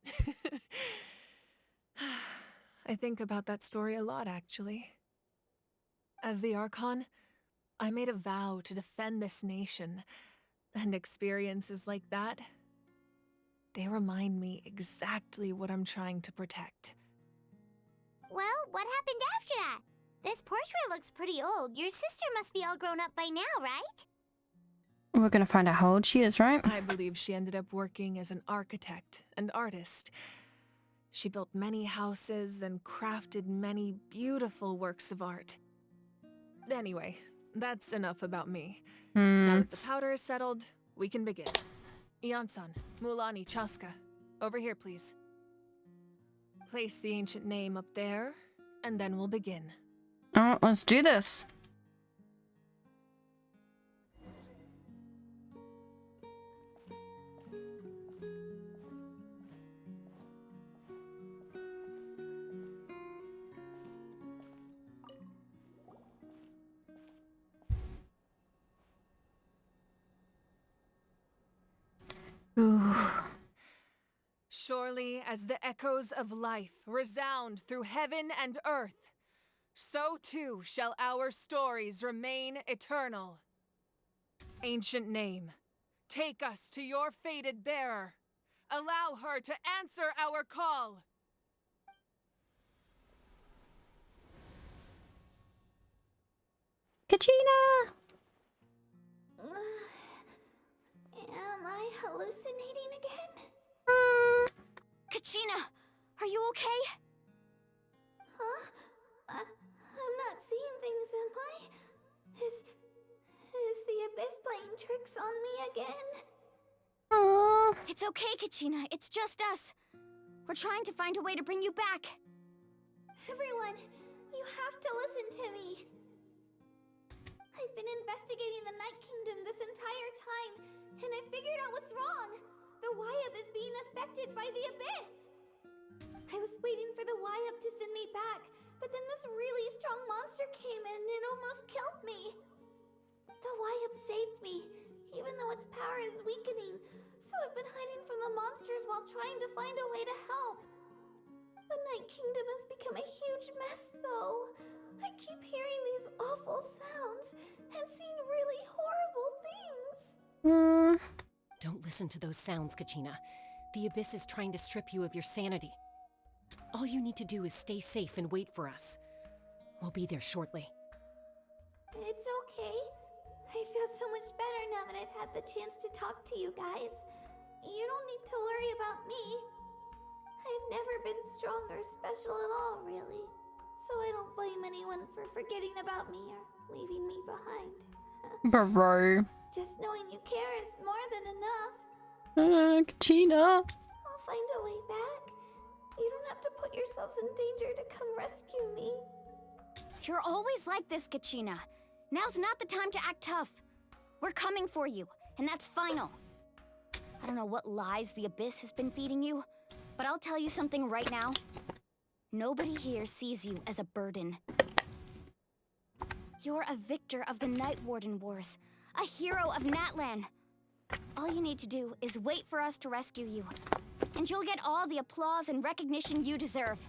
I think about that story a lot, actually. As the Archon, I made a vow to defend this nation, and experiences like that, they remind me exactly what I'm trying to protect. Well, what happened after that? This portrait looks pretty old. Your sister must be all grown up by now, right? We're gonna find out how old she is, right? I believe she ended up working as an architect and artist. She built many houses and crafted many beautiful works of art. Anyway, that's enough about me. Now that the powder is settled, we can begin. Ian-san, Mulani, Chaska, over here, please. Place the ancient name up there, and then we'll begin. Alright, let's do this. surely as the echoes of life resound through heaven and earth, so too shall our stories remain eternal. Ancient name, take us to your fated bearer. Allow her to answer our call. Kachina! Am I hallucinating again? Kachina, are you okay? Huh? I'm not seeing things, am I? Is the Abyss playing tricks on me again? It's okay, Kachina. It's just us. We're trying to find a way to bring you back. Everyone, you have to listen to me. I've been investigating the Night Kingdom this entire time, and I figured out what's wrong. The Wyab is being affected by the Abyss. I was waiting for the Wyab to send me back, but then this really strong monster came in and it almost killed me. The Wyab saved me, even though its power is weakening, so I've been hiding from the monsters while trying to find a way to help. The Night Kingdom has become a huge mess, though. I keep hearing these awful sounds and seeing really horrible things. Don't listen to those sounds, Kachina. The Abyss is trying to strip you of your sanity. All you need to do is stay safe and wait for us. We'll be there shortly. It's okay. I feel so much better now that I've had the chance to talk to you guys. You don't need to worry about me. I've never been strong or special at all, really. So I don't blame anyone for forgetting about me or leaving me behind. Bro. Just knowing you care is more than enough. Kachina. I'll find a way back. You don't have to put yourselves in danger to come rescue me. You're always like this, Kachina. Now's not the time to act tough. We're coming for you, and that's final. I don't know what lies the Abyss has been feeding you, but I'll tell you something right now. Nobody here sees you as a burden. You're a victor of the Night Warden Wars, a hero of Natlan. All you need to do is wait for us to rescue you, and you'll get all the applause and recognition you deserve.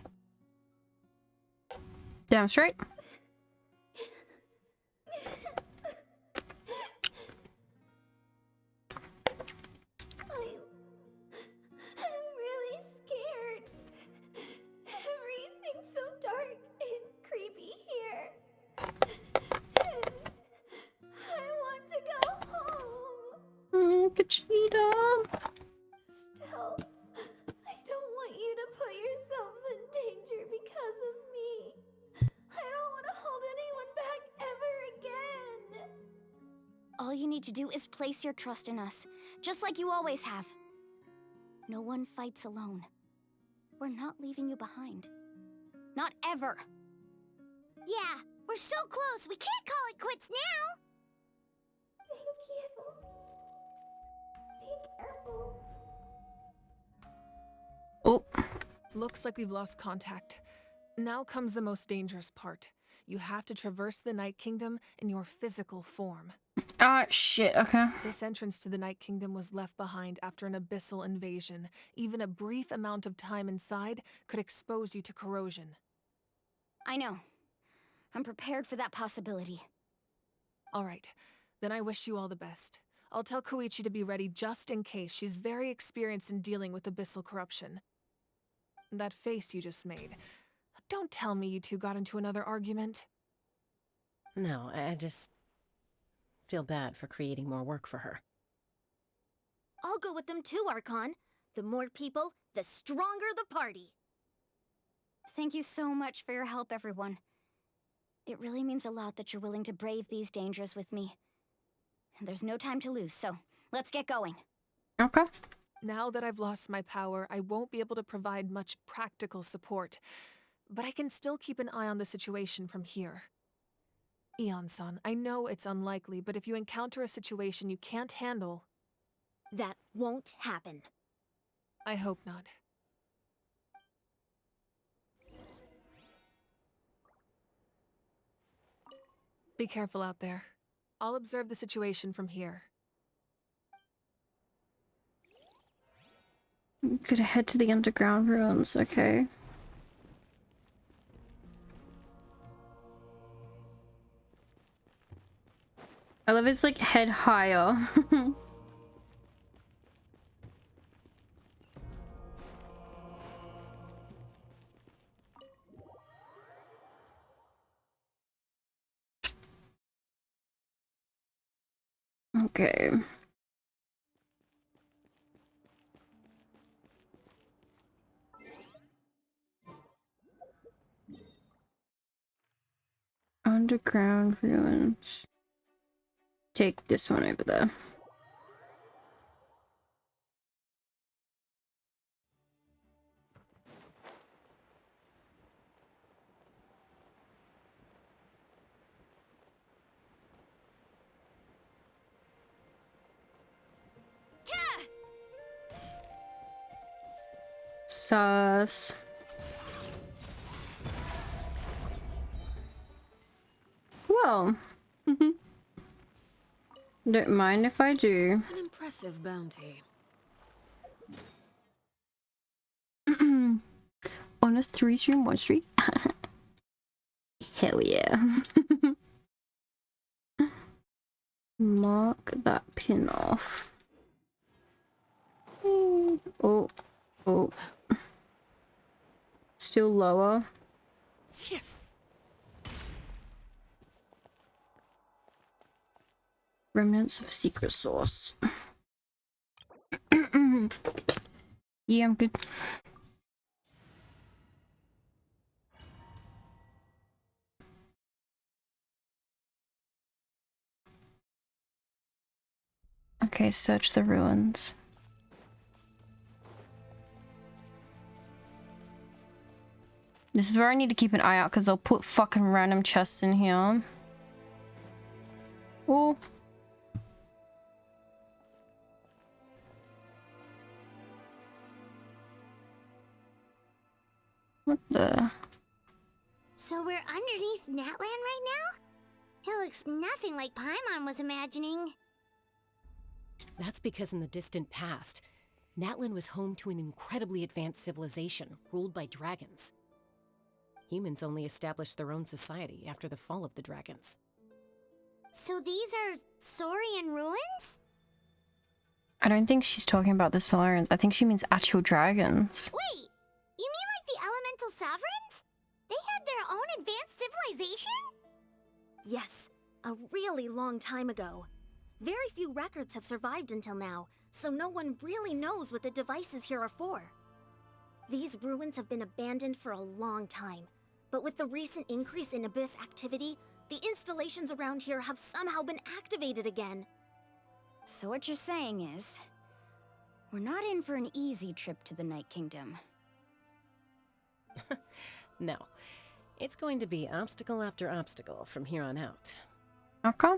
Damn straight. I'm really scared. Everything's so dark and creepy here. I want to go home. Kachina. Still, I don't want you to put yourselves in danger because of me. I don't want to hold anyone back ever again. All you need to do is place your trust in us, just like you always have. No one fights alone. We're not leaving you behind. Not ever. Yeah, we're so close. We can't call it quits now. Thank you. Be careful. Oh. Looks like we've lost contact. Now comes the most dangerous part. You have to traverse the Night Kingdom in your physical form. Shit, okay. This entrance to the Night Kingdom was left behind after an abyssal invasion. Even a brief amount of time inside could expose you to corrosion. I know. I'm prepared for that possibility. All right, then I wish you all the best. I'll tell Koichi to be ready just in case. She's very experienced in dealing with abyssal corruption. That face you just made. Don't tell me you two got into another argument. No, I just feel bad for creating more work for her. I'll go with them too, Archon. The more people, the stronger the party. Thank you so much for your help, everyone. It really means a lot that you're willing to brave these dangers with me. And there's no time to lose, so let's get going. Okay. Now that I've lost my power, I won't be able to provide much practical support. But I can still keep an eye on the situation from here. Eon-san, I know it's unlikely, but if you encounter a situation you can't handle... That won't happen. I hope not. Be careful out there. I'll observe the situation from here. Could head to the underground ruins, okay. I love it's like head higher. Okay. Underground ruins. Take this one over there. Sus. Well. Don't mind if I do. An impressive bounty. On a 3-stream 1 streak? Hell yeah. Mark that pin off. Oh. Oh. Still lower. Remnants of secret source. Yeah, I'm good. Okay, search the ruins. This is where I need to keep an eye out because they'll put fucking random chests in here. Oh. What the? So we're underneath Natlan right now? It looks nothing like Paimon was imagining. That's because in the distant past, Natlan was home to an incredibly advanced civilization ruled by dragons. Humans only established their own society after the fall of the dragons. So these are Saurian ruins? I don't think she's talking about the Solarians. I think she means actual dragons. Wait, you mean like the elemental sovereigns? They had their own advanced civilization? Yes, a really long time ago. Very few records have survived until now, so no one really knows what the devices here are for. These ruins have been abandoned for a long time, but with the recent increase in Abyss activity, the installations around here have somehow been activated again. So what you're saying is, we're not in for an easy trip to the Night Kingdom. No. It's going to be obstacle after obstacle from here on out. Okay.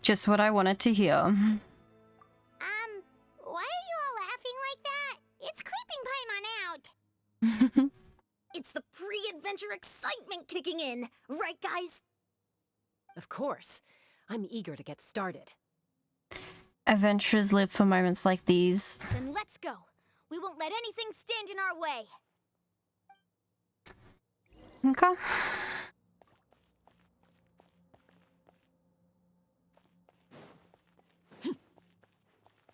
Just what I wanted to hear. Why are you all laughing like that? It's creeping Paimon out. It's the pre-adventure excitement kicking in, right guys? Of course. I'm eager to get started. Adventurers live for moments like these. Then let's go. We won't let anything stand in our way. Okay.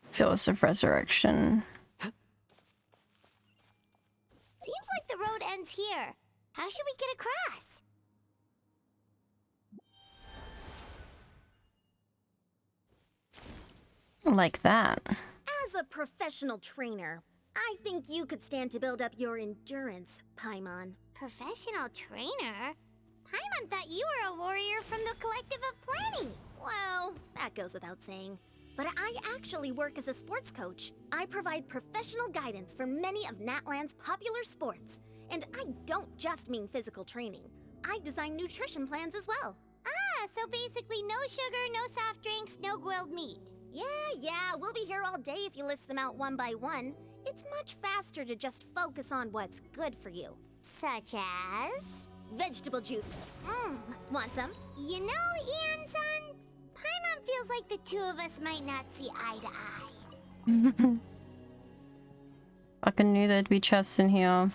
Phyllis of Resurrection. Seems like the road ends here. How should we get across? Like that. As a professional trainer, I think you could stand to build up your endurance, Paimon. Professional trainer? Paimon thought you were a warrior from the Collective of Planning. Well, that goes without saying. But I actually work as a sports coach. I provide professional guidance for many of Natlan's popular sports. And I don't just mean physical training. I design nutrition plans as well. Ah, so basically no sugar, no soft drinks, no grilled meat. Yeah, we'll be here all day if you list them out one by one. It's much faster to just focus on what's good for you. Such as? Vegetable juice. Want some? You know, Ian-san, Paimon feels like the two of us might not see eye to eye. Fucking knew there'd be chests in here.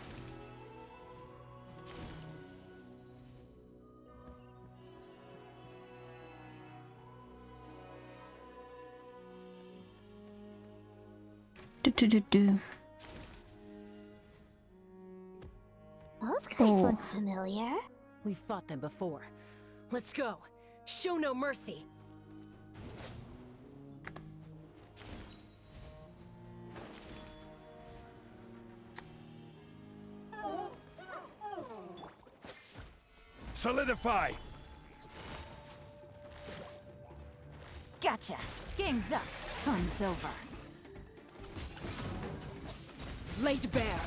Do. Those guys look familiar. We've fought them before. Let's go. Show no mercy. Solidify! Gotcha. Game's up. Fun's over. Laid bare.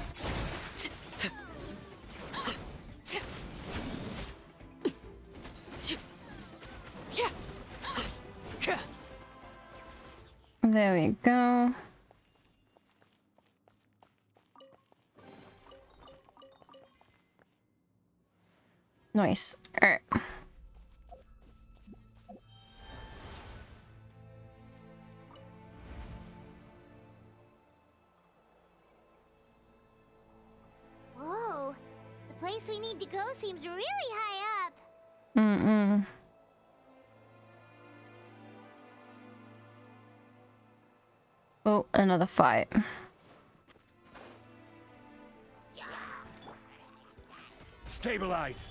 There we go. Nice. All right. Whoa, the place we need to go seems really high up. Mm-mm. Oh, another fight. Stabilize!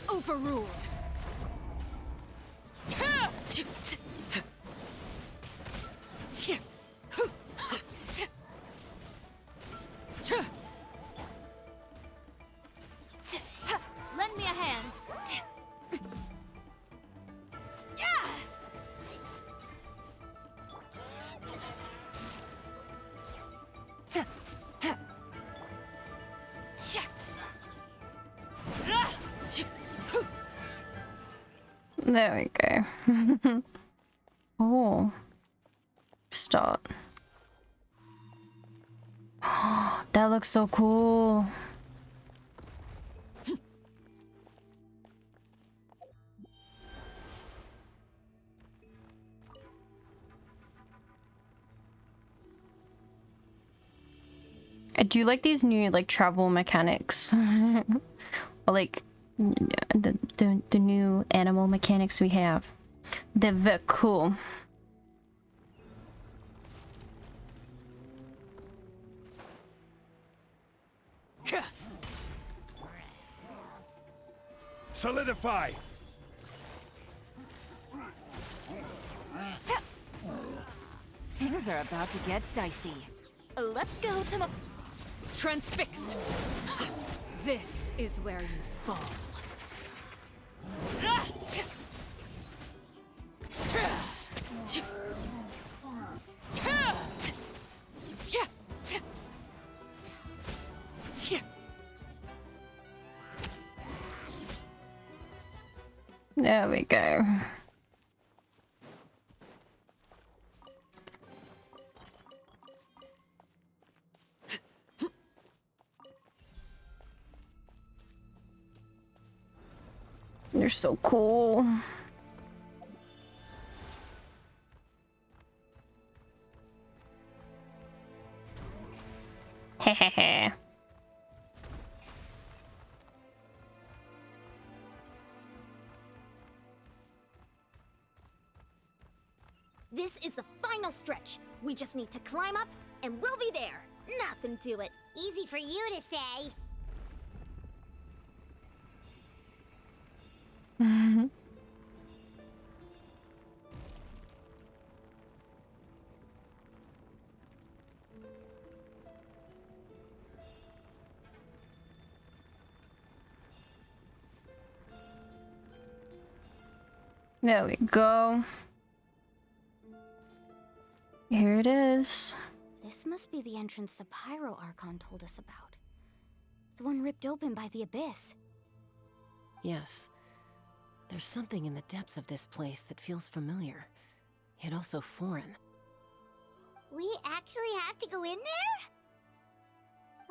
Overruled. Lend me a hand. There we go. Oh. Start. That looks so cool. I do like these new like travel mechanics. Or like the new animal mechanics we have. They're very cool. Solidify! Things are about to get dicey. Let's go to my... Transfixed. This is where you fall. There we go. You're so cool. Hehehe. This is the final stretch. We just need to climb up, and we'll be there. Nothing to it. Easy for you to say. There we go. Here it is. This must be the entrance the Pyro Archon told us about. The one ripped open by the Abyss. Yes. There's something in the depths of this place that feels familiar, yet also foreign. We actually have to go in there?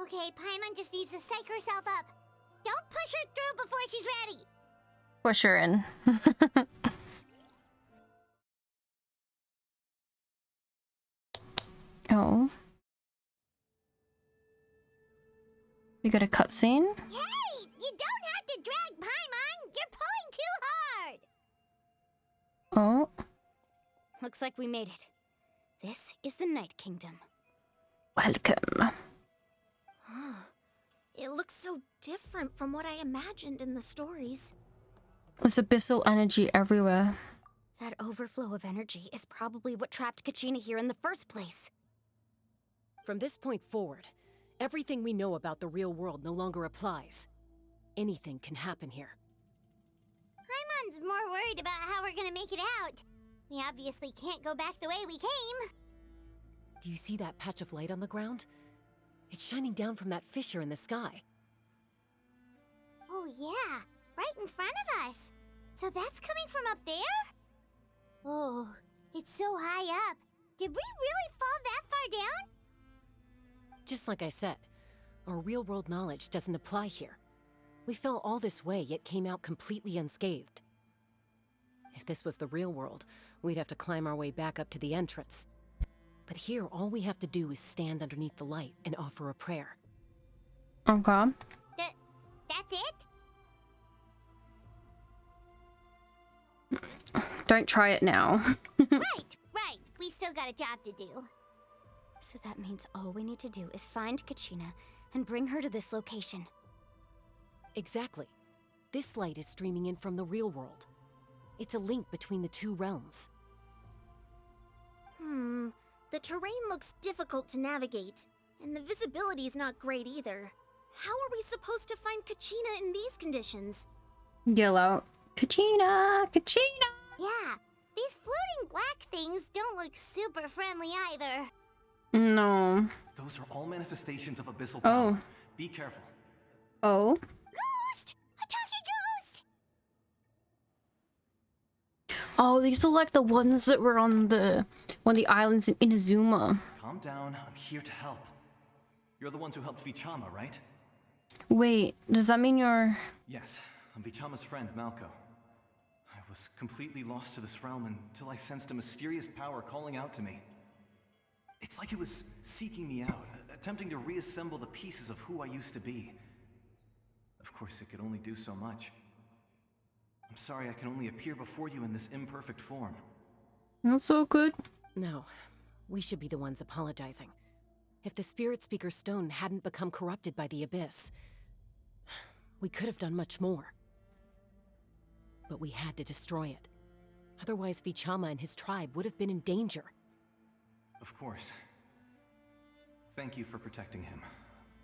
Okay, Paimon just needs to psych herself up. Don't push her through before she's ready. Push her in. Oh. You got a cutscene? Hey, you don't have to drag Paimon. You're pulling too hard. Oh. Looks like we made it. This is the Night Kingdom. Welcome. It looks so different from what I imagined in the stories. There's abyssal energy everywhere. That overflow of energy is probably what trapped Kachina here in the first place. From this point forward, everything we know about the real world no longer applies. Anything can happen here. Paimon's more worried about how we're gonna make it out. We obviously can't go back the way we came. Do you see that patch of light on the ground? It's shining down from that fissure in the sky. Oh yeah, right in front of us. So that's coming from up there? Oh, it's so high up. Did we really fall that far down? Just like I said, our real-world knowledge doesn't apply here. We fell all this way, yet came out completely unscathed. If this was the real world, we'd have to climb our way back up to the entrance. But here, all we have to do is stand underneath the light and offer a prayer. Okay. That's it? Don't try it now. Right. We still got a job to do. So that means all we need to do is find Kachina and bring her to this location. Exactly. This light is streaming in from the real world. It's a link between the two realms. The terrain looks difficult to navigate, and the visibility's not great either. How are we supposed to find Kachina in these conditions? Yell out, Kachina! Kachina! Yeah, these floating black things don't look super friendly either. No. Those are all manifestations of abyssal power. Be careful. Oh. Ghost! A talking ghost! Oh, these are like the ones that were on the one of the islands in Inazuma. Calm down, I'm here to help. You're the ones who helped Vichama, right? Wait, does that mean you're... Yes, I'm Vichama's friend, Malco. I was completely lost to this realm until I sensed a mysterious power calling out to me. It's like it was seeking me out, attempting to reassemble the pieces of who I used to be. Of course, it could only do so much. I'm sorry I can only appear before you in this imperfect form. Not so good. No, we should be the ones apologizing. If the Spirit Speaker Stone hadn't become corrupted by the Abyss, we could have done much more. But we had to destroy it. Otherwise, Vichama and his tribe would have been in danger. Of course. Thank you for protecting him.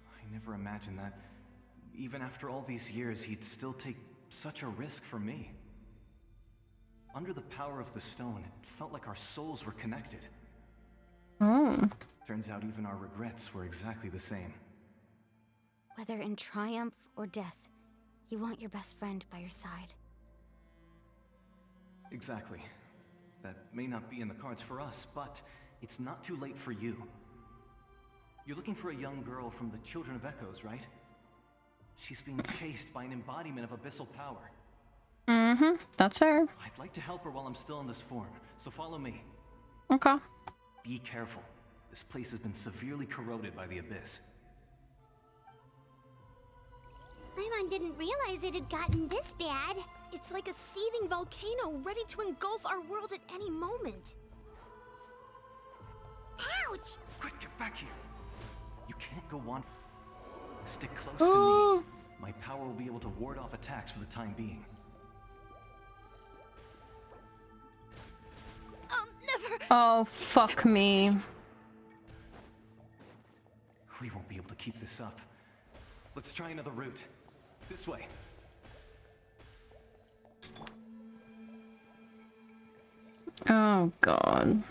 I never imagined that, even after all these years, he'd still take such a risk for me. Under the power of the stone, it felt like our souls were connected. Oh. Turns out even our regrets were exactly the same. Whether in triumph or death, you want your best friend by your side. Exactly. That may not be in the cards for us, but it's not too late for you. You're looking for a young girl from the Children of Echoes, right? She's being chased by an embodiment of abyssal power. Mm-hmm, that's her. I'd like to help her while I'm still in this form, so follow me. Okay. Be careful. This place has been severely corroded by the Abyss. Paimon didn't realize it had gotten this bad. It's like a seething volcano ready to engulf our world at any moment. Ouch! Quick, get back here. You can't go on. Stick close to me. My power will be able to ward off attacks for the time being. Never. Oh, fuck me. We won't be able to keep this up. Let's try another route. This way. Oh, God.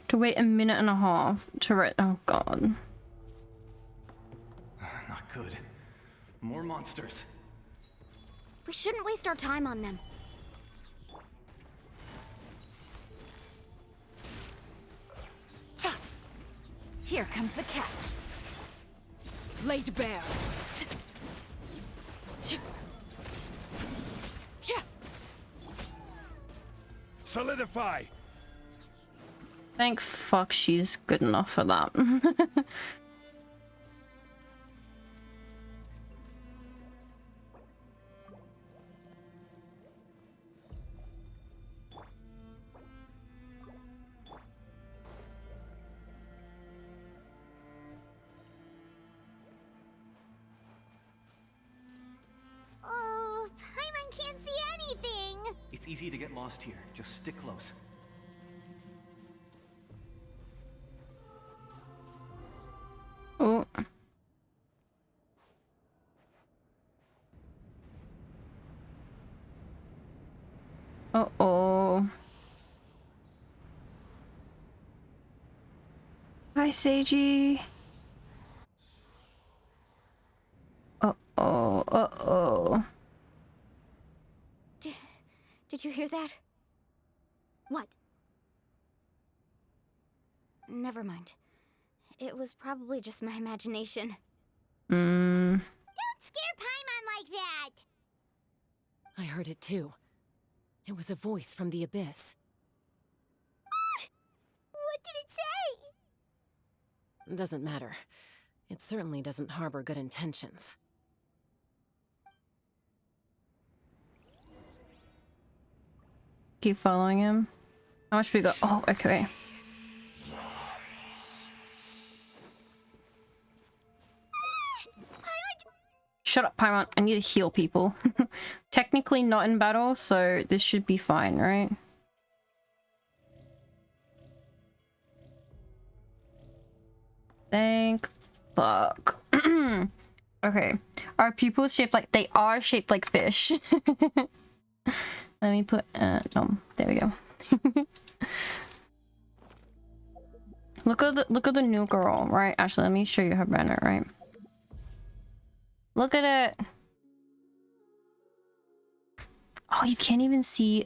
To wait a minute and a half to write. Oh, God. Not good. More monsters. We shouldn't waste our time on them. Here comes the catch. Laid bare. Solidify. Thank fuck she's good enough for that. Oh, Paimon can't see anything. It's easy to get lost here. Just stick close. Oh. Uh-oh. Hi, Seiji. Uh-oh. Uh-oh. Did you hear that? What? Never mind. It was probably just my imagination. Don't scare Paimon like that. I heard it too. It was a voice from the abyss. What did it say? Doesn't matter. It certainly doesn't harbor good intentions. Keep following him. How much we got? Oh, okay. Shut up, Paimon. I need to heal people. Technically not in battle, so this should be fine, right? Thank fuck. Okay. Are pupils shaped like— they are shaped like fish. Let me put no, there we go. Look at the new girl, right? Actually, let me show you her banner, right? Look at it. Oh, you can't even see.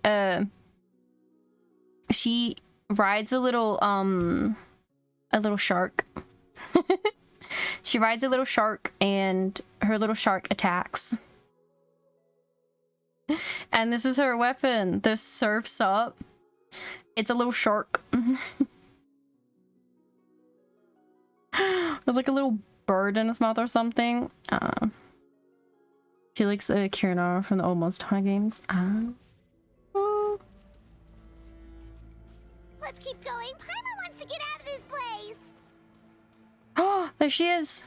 She rides a little shark. She rides a little shark, and her little shark attacks. And this is her weapon. The surf's up. It's a little shark. There's like a little bird in its mouth or something. She likes Kirina from the old Monster Hunter games. Let's keep going. Paimon wants to get out of this place. Oh, there she is.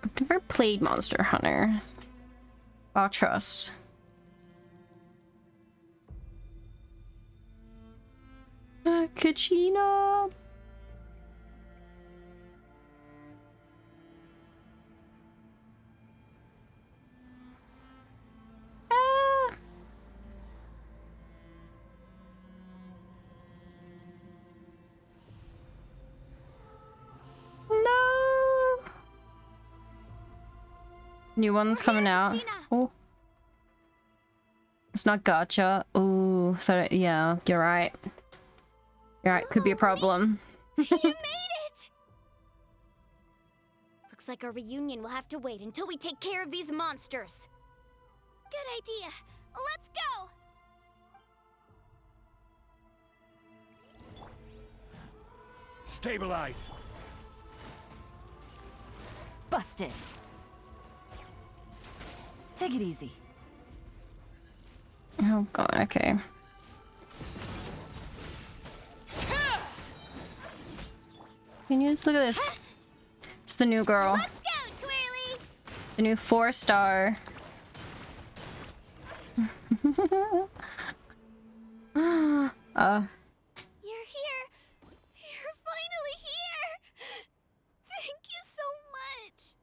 I've never played Monster Hunter. I'll trust. Kachina. No. New one's coming out. Oh. It's not gacha. Oh, so yeah, you're right. You're right, could be a problem. You made it! Looks like our reunion will have to wait until we take care of these monsters. Good idea. Let's go! Stabilize. Busted. Take it easy. Oh god, okay. Can you just look at this? It's the new girl. Let's go, Twirly! The new 4-star. You're here. You're finally here. Thank you so much.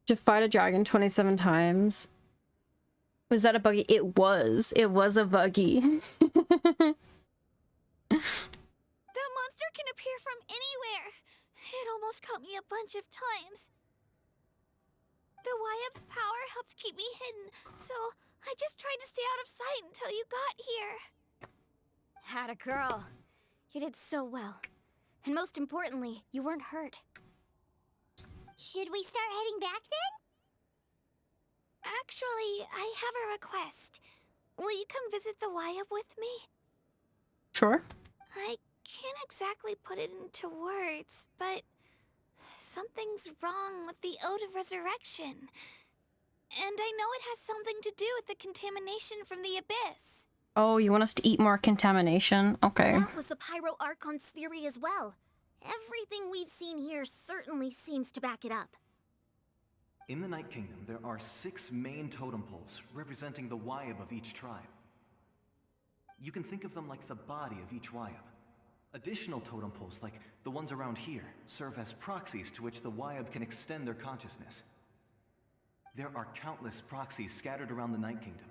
To fight a dragon 27 times. Was that a buggy? It was. It was a buggy. That monster can appear from anywhere. It almost caught me a bunch of times. The YF's power helped keep me hidden, so I just tried to stay out of sight until you got here. Had a girl. You did so well. And most importantly, you weren't hurt. Should we start heading back then? Actually, I have a request. Will you come visit the Wyab with me? Sure. I can't exactly put it into words, but something's wrong with the Ode of Resurrection. And I know it has something to do with the contamination from the Abyss. Oh, you want us to eat more contamination? Okay. That was the Pyro Archon's theory as well. Everything we've seen here certainly seems to back it up. In the Night Kingdom, there are 6 main totem poles representing the Wyab of each tribe. You can think of them like the body of each Wyab. Additional totem poles, like the ones around here, serve as proxies to which the Wyab can extend their consciousness. There are countless proxies scattered around the Night Kingdom.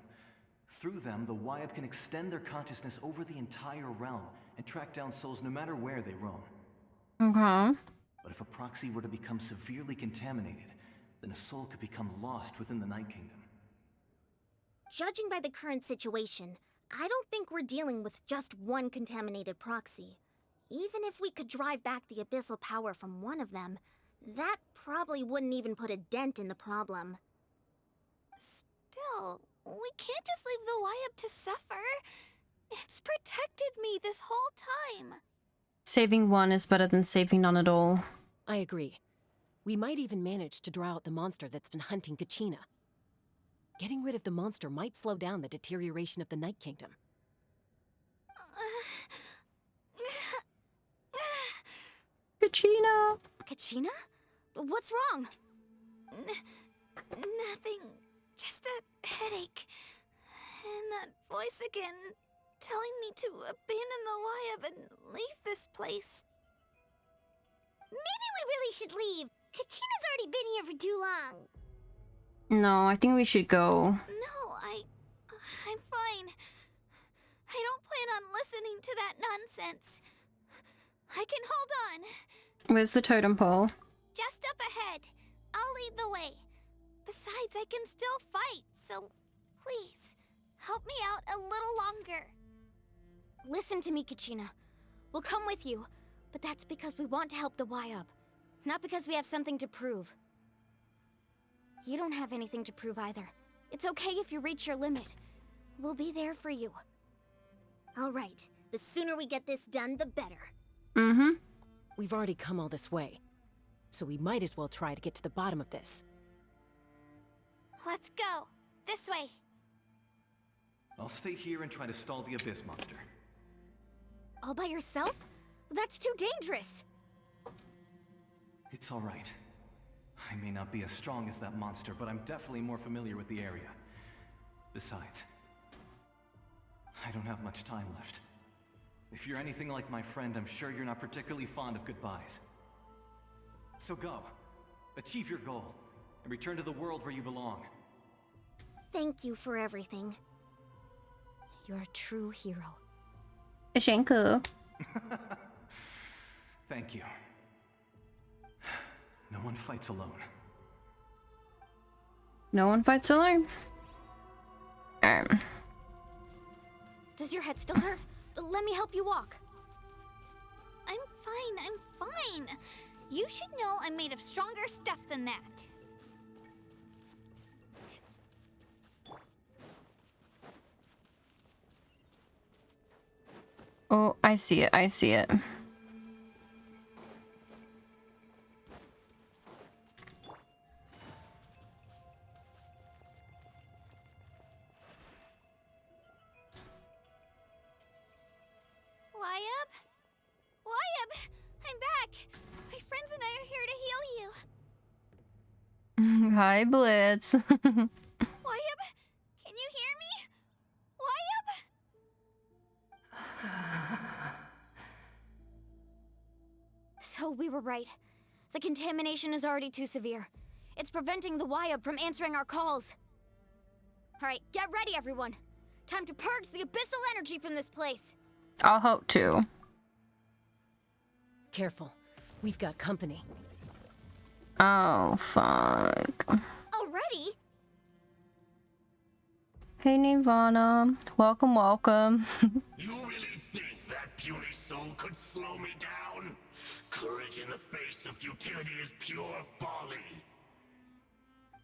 Through them, the Wyab can extend their consciousness over the entire realm and track down souls no matter where they roam. Okay. But if a proxy were to become severely contaminated, then a soul could become lost within the Night Kingdom. Judging by the current situation, I don't think we're dealing with just one contaminated proxy. Even if we could drive back the abyssal power from one of them, that probably wouldn't even put a dent in the problem. Still, we can't just leave the Wyab to suffer. It's protected me this whole time. Saving one is better than saving none at all. I agree. We might even manage to draw out the monster that's been hunting Kachina. Getting rid of the monster might slow down the deterioration of the Night Kingdom. Kachina! Kachina? What's wrong? Nothing. Just a headache. And that voice again, telling me to abandon the Wyab and leave this place. Maybe we really should leave. Kachina's already been here for too long. No, I think we should go. No, I'm fine. I don't plan on listening to that nonsense. I can hold on. Where's the totem pole? Just up ahead. I'll lead the way. Besides, I can still fight, so please, help me out a little longer. Listen to me, Kachina. We'll come with you, but that's because we want to help the Wyab, not because we have something to prove. You don't have anything to prove either. It's okay if you reach your limit. We'll be there for you. All right. The sooner we get this done, the better. Mm-hmm. We've already come all this way, so we might as well try to get to the bottom of this. Let's go. This way. I'll stay here and try to stall the Abyss monster. All by yourself? That's too dangerous. It's all right. I may not be as strong as that monster, but I'm definitely more familiar with the area. Besides, I don't have much time left. If you're anything like my friend, I'm sure you're not particularly fond of goodbyes. So go. Achieve your goal, and return to the world where you belong. Thank you for everything. You're a true hero. Shanku. Thank you. No one fights alone. No one fights alone. Does your head still hurt? Let me help you walk. I'm fine. You should know I'm made of stronger stuff than that. Oh, I see it. Wyab, I'm back. My friends and I are here to heal you. Hi, Blitz. Wyab, can you hear me? Wyab? So we were right. The contamination is already too severe. It's preventing the Wyab from answering our calls. All right, get ready, everyone. Time to purge the abyssal energy from this place. I'll hope to. Careful. We've got company. Oh, fuck. Already? Hey, Nirvana. Welcome. You really think that puny soul could slow me down? courage in the face of futility is pure folly.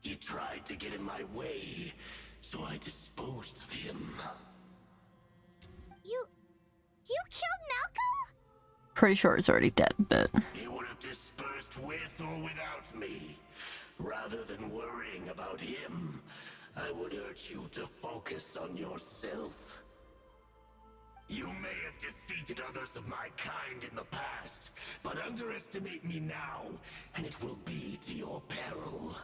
He tried to get in my way, so I disposed of him. You killed Malco? Pretty sure he's already dead, but... He would have dispersed with or without me. Rather than worrying about him, I would urge you to focus on yourself. You may have defeated others of my kind in the past, but underestimate me now, and it will be to your peril.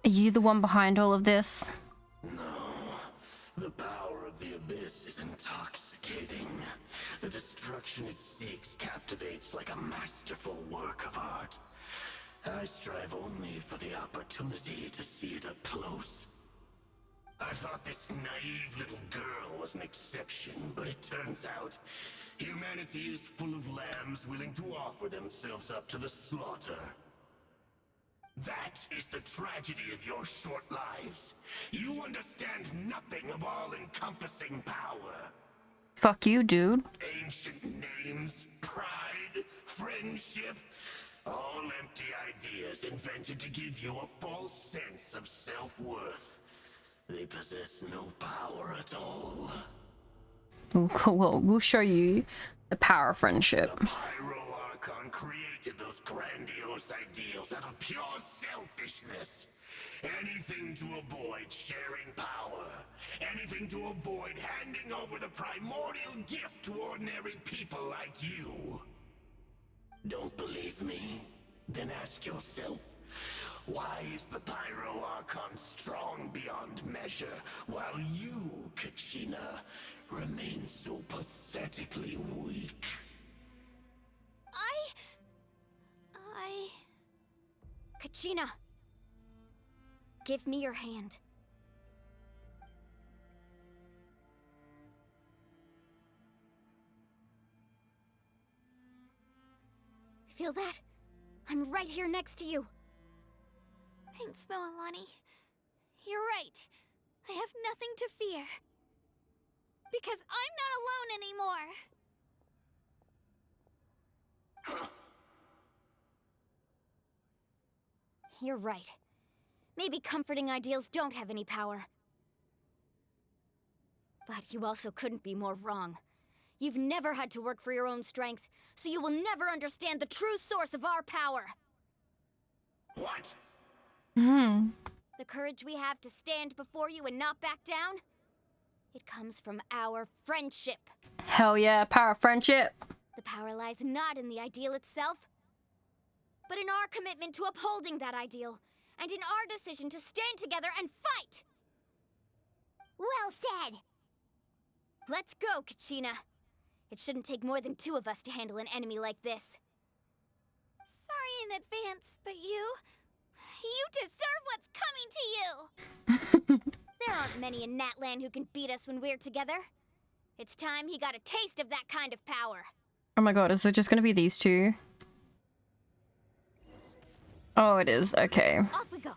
Are you the one behind all of this? No. The power of the Abyss is intoxicating. The destruction it seeks captivates like a masterful work of art. I strive only for the opportunity to see it up close. I thought this naive little girl was an exception, but it turns out humanity is full of lambs willing to offer themselves up to the slaughter. That is the tragedy of your short lives. You understand nothing of all-encompassing power. Fuck you, dude. Ancient names, pride, friendship, all empty ideas invented to give you a false sense of self-worth. They possess no power at all. Well, we'll show you the power of friendship. The Pyro Archon created those grandiose ideals out of pure selfishness. Anything to avoid sharing power. Anything to avoid handing over the primordial gift to ordinary people like you. Don't believe me? Then ask yourself, why is the Pyro Archon strong beyond measure, while you, Kachina, remain so pathetically weak? Kachina, give me your hand. Feel that? I'm right here next to you. Thanks, Moalani. You're right. I have nothing to fear. Because I'm not alone anymore. You're right. Maybe comforting ideals don't have any power. But you also couldn't be more wrong. You've never had to work for your own strength, so you will never understand the true source of our power. What? The courage we have to stand before you and not back down, it comes from our friendship. Hell yeah, power of friendship. The power lies not in the ideal itself, but in our commitment to upholding that ideal, and in our decision to stand together and fight! Well said! Let's go, Kachina. It shouldn't take more than 2 of us to handle an enemy like this. Sorry in advance, but you deserve what's coming to you! There aren't many in Natlan who can beat us when we're together. It's time he got a taste of that kind of power. Oh my god, is it just gonna be these two? Oh, it is. Okay. Off we go.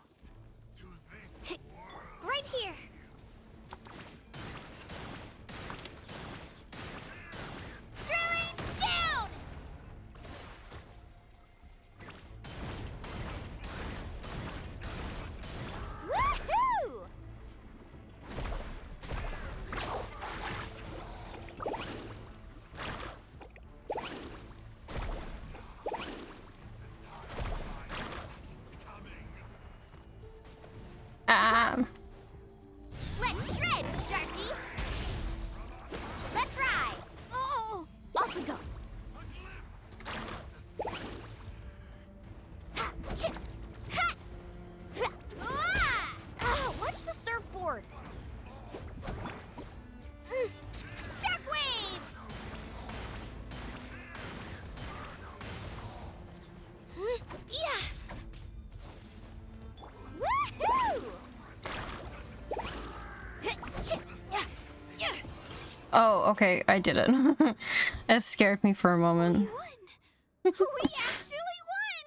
Right here. Drilling down! Woohoo! Let's shred, Sharky! Let's ride! Oh, off we go. Ha! Chip! Ha! Ha! Ah! Oh, watch the surfboard. Shockwave! Yeah! Woohoo! Oh, okay, I did it. It scared me for a moment. We actually won!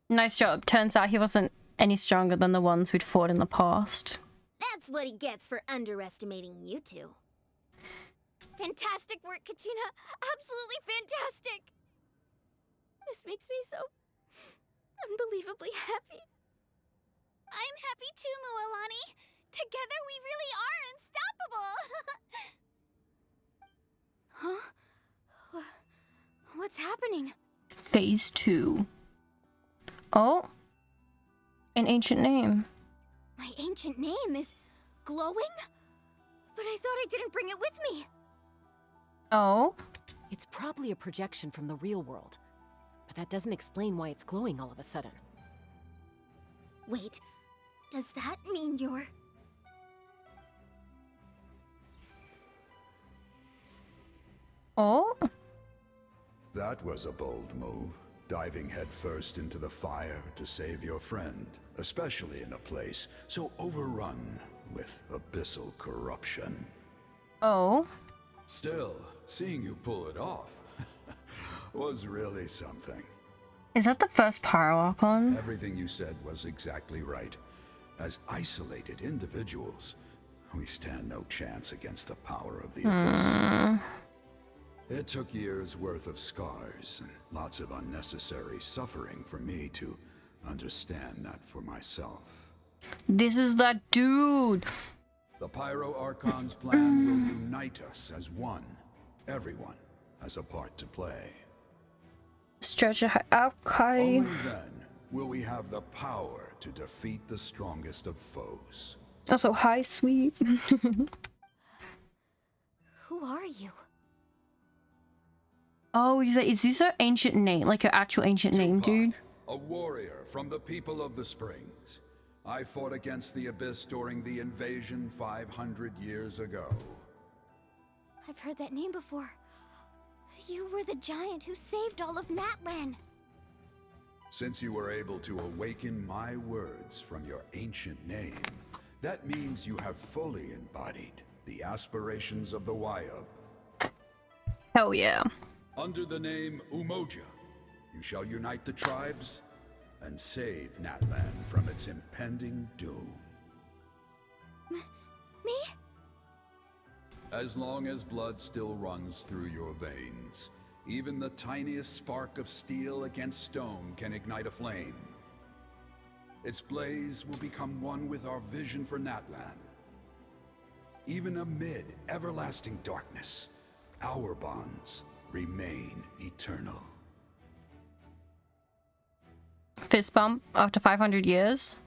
Nice job. Turns out he wasn't any stronger than the ones we'd fought in the past. That's what he gets for underestimating you two. Fantastic work, Kachina. Absolutely fantastic. This makes me so unbelievably happy. I'm happy too, Mualani. Together we really are unstoppable. Huh? What's happening? Phase 2. Oh. An ancient name. My ancient name is glowing? But I thought I didn't bring it with me. Oh. It's probably a projection from the real world. But that doesn't explain why it's glowing all of a sudden. Wait, does that mean you're... Oh? That was a bold move, diving headfirst into the fire to save your friend, especially in a place so overrun with abyssal corruption. Oh? Still, seeing you pull it off was really something. Is that the first Pyro Archon? Everything you said was exactly right. As isolated individuals, we stand no chance against the power of the Abyss. It took years' worth of scars and lots of unnecessary suffering for me to understand that for myself. This is that dude. The Pyro Archon's plan will unite us as one. Everyone has a part to play. Stretch it okay. Only then will we have the power to defeat the strongest of foes. Also, hi, sweet. Who are you? Oh, is this her ancient name? Like her actual ancient name, dude? A warrior from the people of the Springs. I fought against the Abyss during the invasion 500 years ago. I've heard that name before. You were the giant who saved all of Natlan. Since you were able to awaken my words from your ancient name, that means you have fully embodied the aspirations of the Wayub. Hell yeah. Under the name Umoja, you shall unite the tribes and save Natlan from its impending doom. Me? As long as blood still runs through your veins, even the tiniest spark of steel against stone can ignite a flame. Its blaze will become one with our vision for Natlan. Even amid everlasting darkness, our bonds remain eternal. Fist bump after 500 years.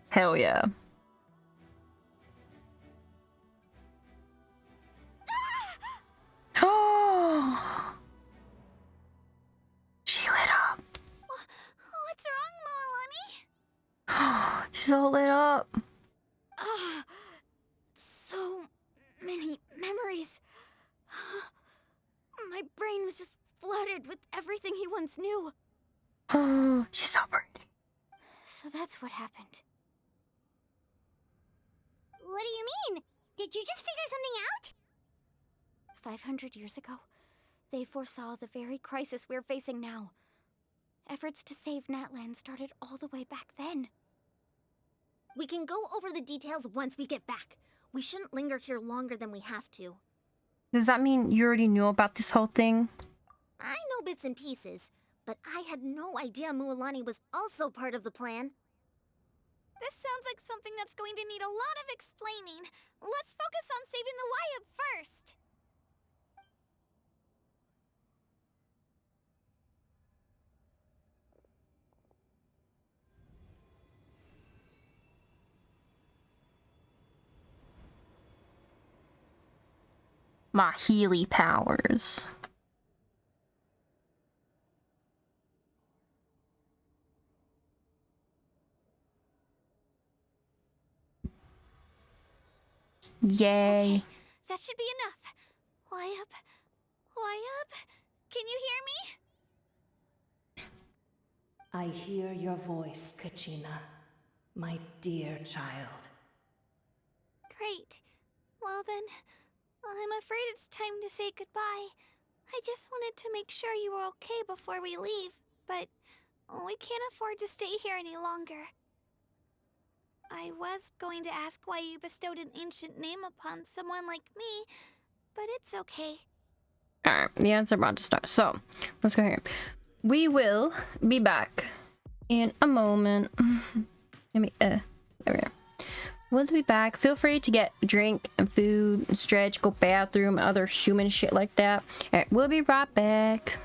Hell yeah. Oh, she lit up. What's wrong, Mualani? She's all lit up. Ah, so many memories. My brain was just flooded with everything he once knew. Oh, she's so pretty. So that's what happened. What do you mean? Did you just figure something out? 500 years ago, they foresaw the very crisis we're facing now. Efforts to save Natlan started all the way back then. We can go over the details once we get back. We shouldn't linger here longer than we have to. Does that mean you already knew about this whole thing? I know bits and pieces, but I had no idea Mualani was also part of the plan. This sounds like something that's going to need a lot of explaining. Let's focus on saving the Wayub first. My Healy powers. Yay. Okay, that should be enough. Wayub? Wayub? Can you hear me? I hear your voice, Kachina, my dear child. Great. Well then, I'm afraid it's time to say goodbye. I just wanted to make sure you were okay before we leave, but we can't afford to stay here any longer. I was going to ask why you bestowed an ancient name upon someone like me, but it's okay. Alright, the answer about to start. So, let's go here. We will be back in a moment. Let me, there we go. We'll be back. Feel free to get drink and food and stretch, go bathroom, other human shit like that. Alright, we'll be right back.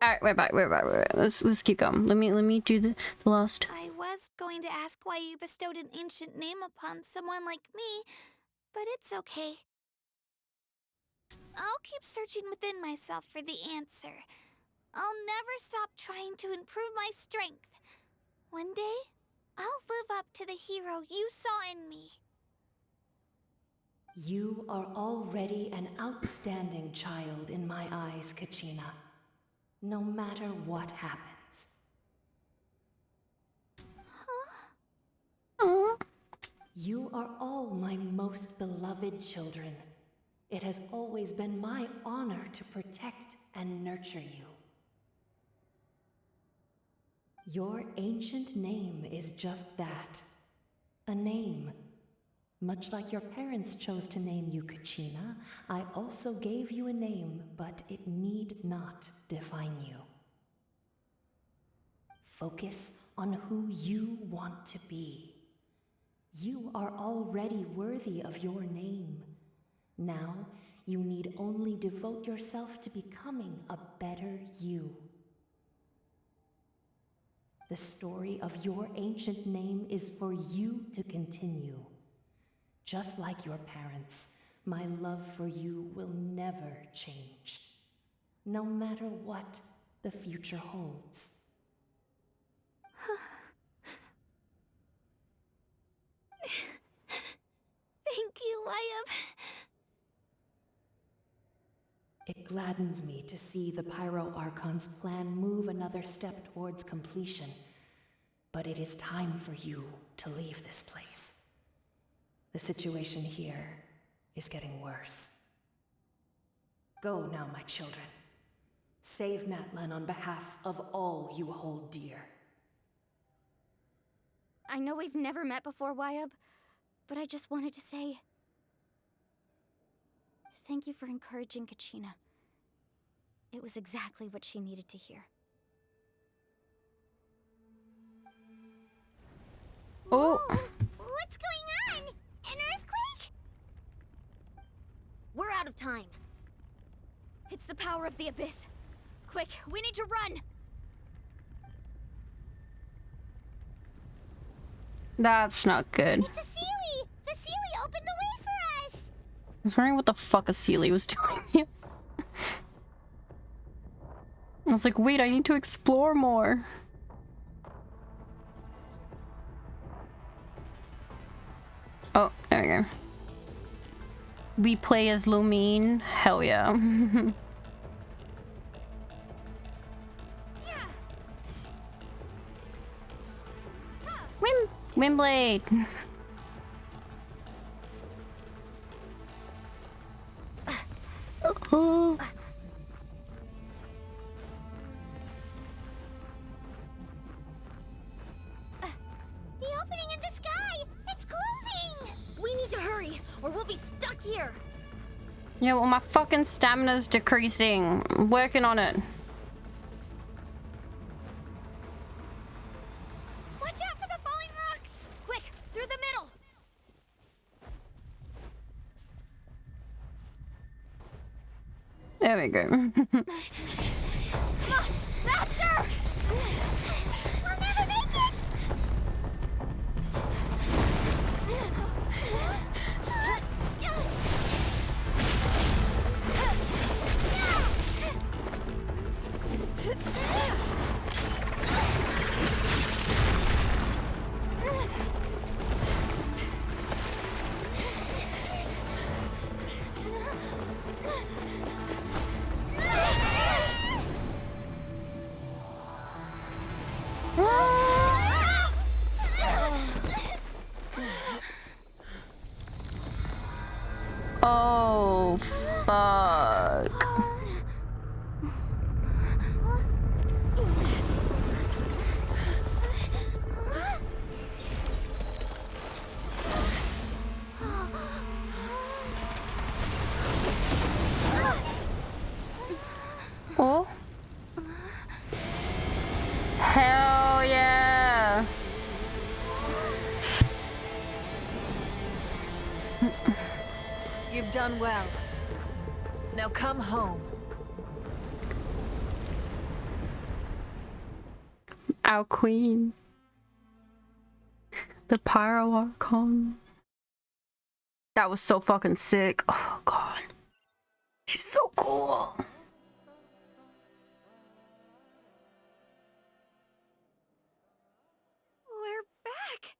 Alright, we're back. Let's keep going. Let me do the lost. I was going to ask why you bestowed an ancient name upon someone like me, but it's okay. I'll keep searching within myself for the answer. I'll never stop trying to improve my strength. One day, I'll live up to the hero you saw in me. You are already an outstanding child in my eyes, Kachina. No matter what happens. You are all my most beloved children. It has always been my honor to protect and nurture you. Your ancient name is just that. A name. Much like your parents chose to name you Kachina, I also gave you a name, but it need not define you. Focus on who you want to be. You are already worthy of your name. Now, you need only devote yourself to becoming a better you. The story of your ancient name is for you to continue. Just like your parents, my love for you will never change, no matter what the future holds. Thank you, Wyatt. It gladdens me to see the Pyro Archon's plan move another step towards completion, but it is time for you to leave this place. The situation here is getting worse. Go now, my children. Save Natlan on behalf of all you hold dear. I know we've never met before, Wyatt, but I just wanted to say... thank you for encouraging Kachina. It was exactly what she needed to hear. Oh! What's going on? An earthquake? We're out of time. It's the power of the Abyss. Quick, we need to run! That's not good. It's a Sealy! The Sealy opened the way for us! I was wondering what the fuck a Sealy was doing here. I was like, wait, I need to explore more. Oh, there we go. We play as Lumine? Hell yeah. Windblade! Oh. The opening in the sky! It's closing! We need to hurry, or we'll be stuck here! Yeah, well, my fucking stamina's decreasing. I'm working on it. Watch out for the falling rocks! Quick, through the middle! There we go. Come on, faster! We'll never make it! Oh, fuck. Oh. Hell yeah. You've done well. Now come home. Our queen. The Pyro Archon. That was so fucking sick. Oh god. She's so cool. We're back!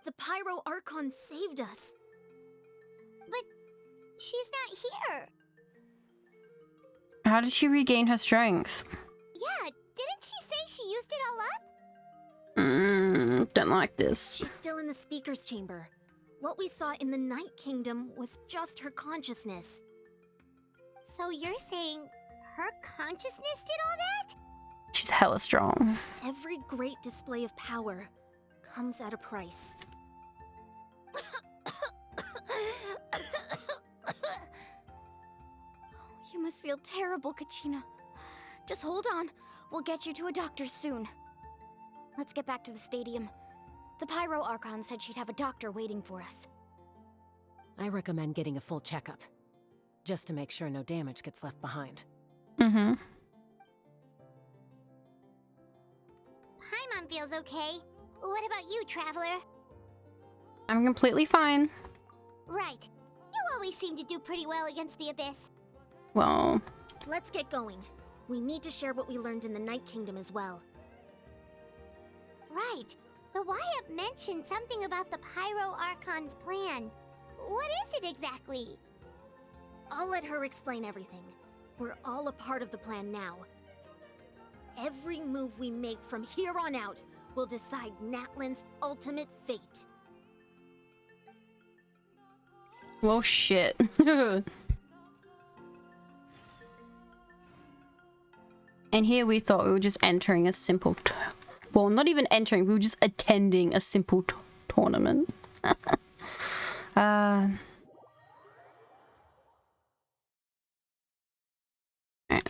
The Pyro Archon saved us. But she's not here. How did she regain her strength? Yeah, didn't she say she used it all up? Don't like this. She's still in the speaker's chamber. What we saw in the Night Kingdom was just her consciousness. So you're saying her consciousness did all that? She's hella strong. Every great display of power comes at a price. You must feel terrible, Kachina. Just hold on. We'll get you to a doctor soon. Let's get back to the stadium. The Pyro Archon said she'd have a doctor waiting for us. I recommend getting a full checkup, just to make sure no damage gets left behind. Mm-hmm. Paimon feels okay. What about you, Traveler? I'm completely fine. Right. You always seem to do pretty well against the Abyss. Well... Let's get going. We need to share what we learned in the Night Kingdom as well. Right. The Wyatt mentioned something about the Pyro Archon's plan. What is it exactly? I'll let her explain everything. We're all a part of the plan now. Every move we make from here on out will decide Natlan's ultimate fate. Well, shit. And here we thought we were just entering a simple... well, not even entering, we were just attending a simple tournament. Alright,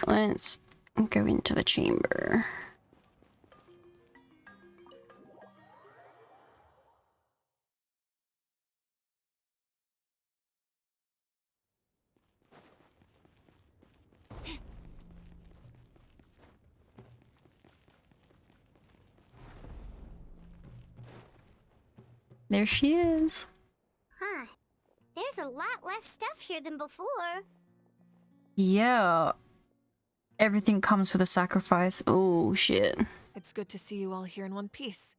let's go into the chamber. There she is. Huh. There's a lot less stuff here than before. Yeah. Everything comes with a sacrifice. Oh, shit. It's good to see you all here in one piece.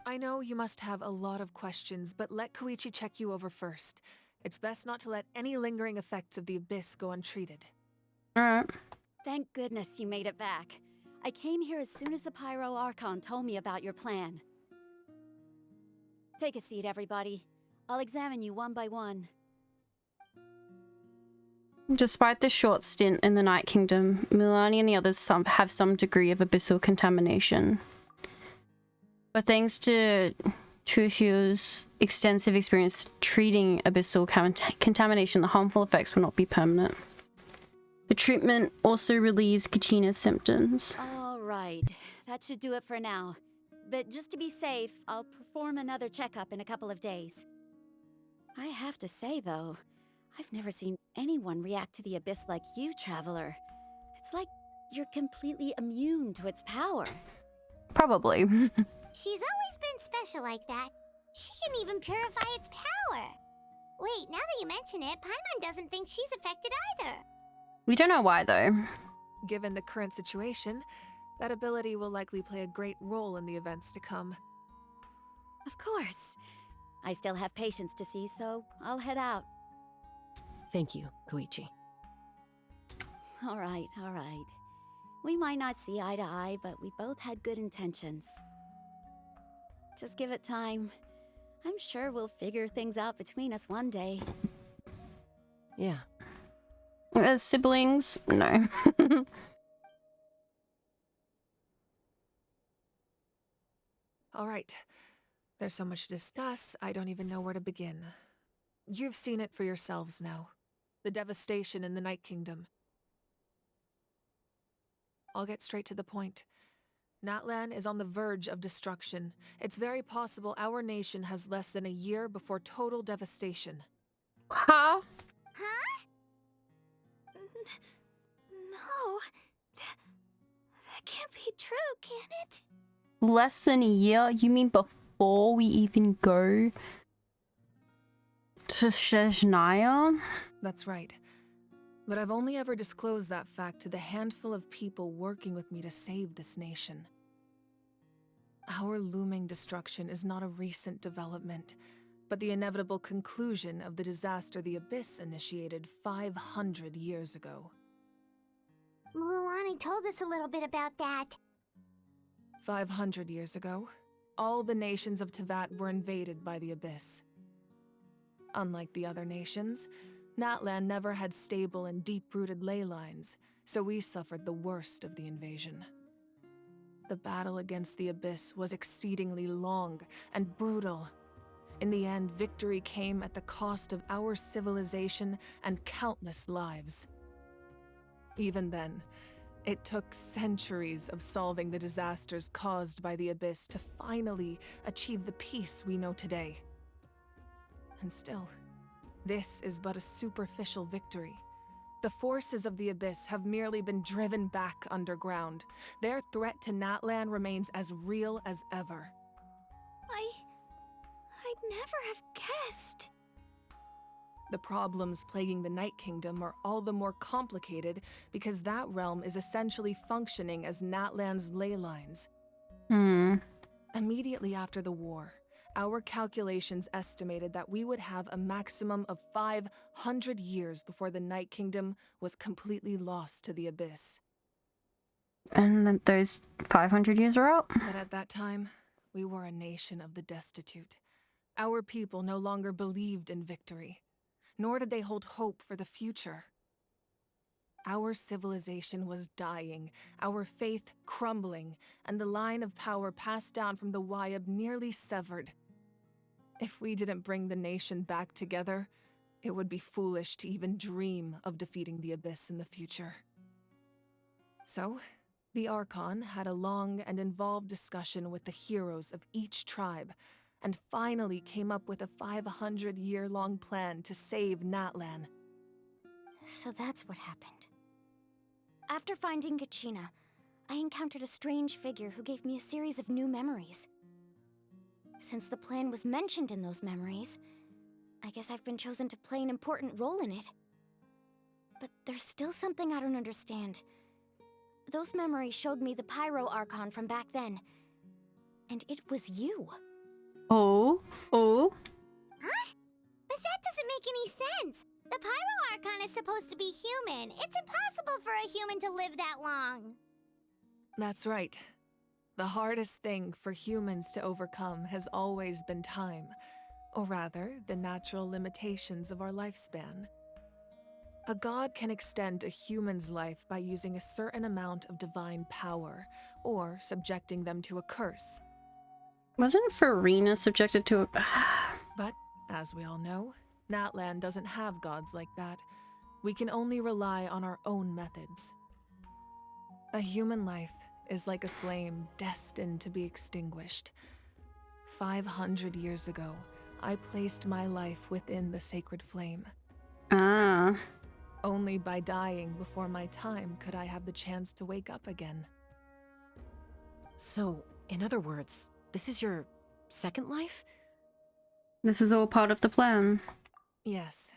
I know you must have a lot of questions, but let Koichi check you over first. It's best not to let any lingering effects of the Abyss go untreated. Alright. Thank goodness you made it back. I came here as soon as the Pyro Archon told me about your plan. Take a seat, everybody. I'll examine you one by one. Despite the short stint in the Night Kingdom, Milani and the others have some degree of abyssal contamination. But thanks to Chuhyo's extensive experience treating abyssal contamination, the harmful effects will not be permanent. The treatment also relieves Kachina's symptoms. All right, that should do it for now. But just to be safe, I'll perform another checkup in a couple of days. I have to say, though, I've never seen anyone react to the Abyss like you, Traveler. It's like you're completely immune to its power. Probably. She's always been special like that. She can even purify its power. Wait, now that you mention it, Paimon doesn't think she's affected either. We don't know why, though. Given the current situation, that ability will likely play a great role in the events to come. Of course. I still have patients to see, so I'll head out. Thank you, Koichi. All right, all right. We might not see eye to eye, but we both had good intentions. Just give it time. I'm sure we'll figure things out between us one day. Yeah. As siblings? No. All right. There's so much to discuss, I don't even know where to begin. You've seen it for yourselves now. The devastation in the Night Kingdom. I'll get straight to the point. Natlan is on the verge of destruction. It's very possible our nation has less than a year before total devastation. Huh? Huh? No. That can't be true, can it? Less than a year? You mean before we even go to Shejnaya? That's right. But I've only ever disclosed that fact to the handful of people working with me to save this nation. Our looming destruction is not a recent development, but the inevitable conclusion of the disaster the Abyss initiated 500 years ago. Mulan told us a little bit about that. 500 years ago, all the nations of Teyvat were invaded by the Abyss. Unlike the other nations, Natlan never had stable and deep-rooted ley lines, so we suffered the worst of the invasion. The battle against the Abyss was exceedingly long and brutal. In the end, victory came at the cost of our civilization and countless lives. Even then, it took centuries of solving the disasters caused by the Abyss to finally achieve the peace we know today. And still, this is but a superficial victory. The forces of the Abyss have merely been driven back underground. Their threat to Natlan remains as real as ever. I'd never have guessed. The problems plaguing the Night Kingdom are all the more complicated because that realm is essentially functioning as Natlan's ley lines. Immediately after the war, our calculations estimated that we would have a maximum of 500 years before the Night Kingdom was completely lost to the Abyss. And then those 500 years are out? But at that time, we were a nation of the destitute. Our people no longer believed in victory, nor did they hold hope for the future. Our civilization was dying, our faith crumbling, and the line of power passed down from the Wayab nearly severed. If we didn't bring the nation back together, it would be foolish to even dream of defeating the Abyss in the future. So, the Archon had a long and involved discussion with the heroes of each tribe, and finally came up with a 500-year-long plan to save Natlan. So that's what happened. After finding Kachina, I encountered a strange figure who gave me a series of new memories. Since the plan was mentioned in those memories, I guess I've been chosen to play an important role in it. But there's still something I don't understand. Those memories showed me the Pyro Archon from back then. And it was you. Oh? Huh? But that doesn't make any sense. The Pyro Archon is supposed to be human. It's impossible for a human to live that long. That's right. The hardest thing for humans to overcome has always been time, or rather, the natural limitations of our lifespan. A god can extend a human's life by using a certain amount of divine power, or subjecting them to a curse. Wasn't Farina subjected to a... But, as we all know, Natlan doesn't have gods like that. We can only rely on our own methods. A human life is like a flame destined to be extinguished. 500 years ago, I placed my life within the sacred flame. Ah. Only by dying before my time could I have the chance to wake up again. So, in other words, this is your second life? This was all part of the plan. Yes.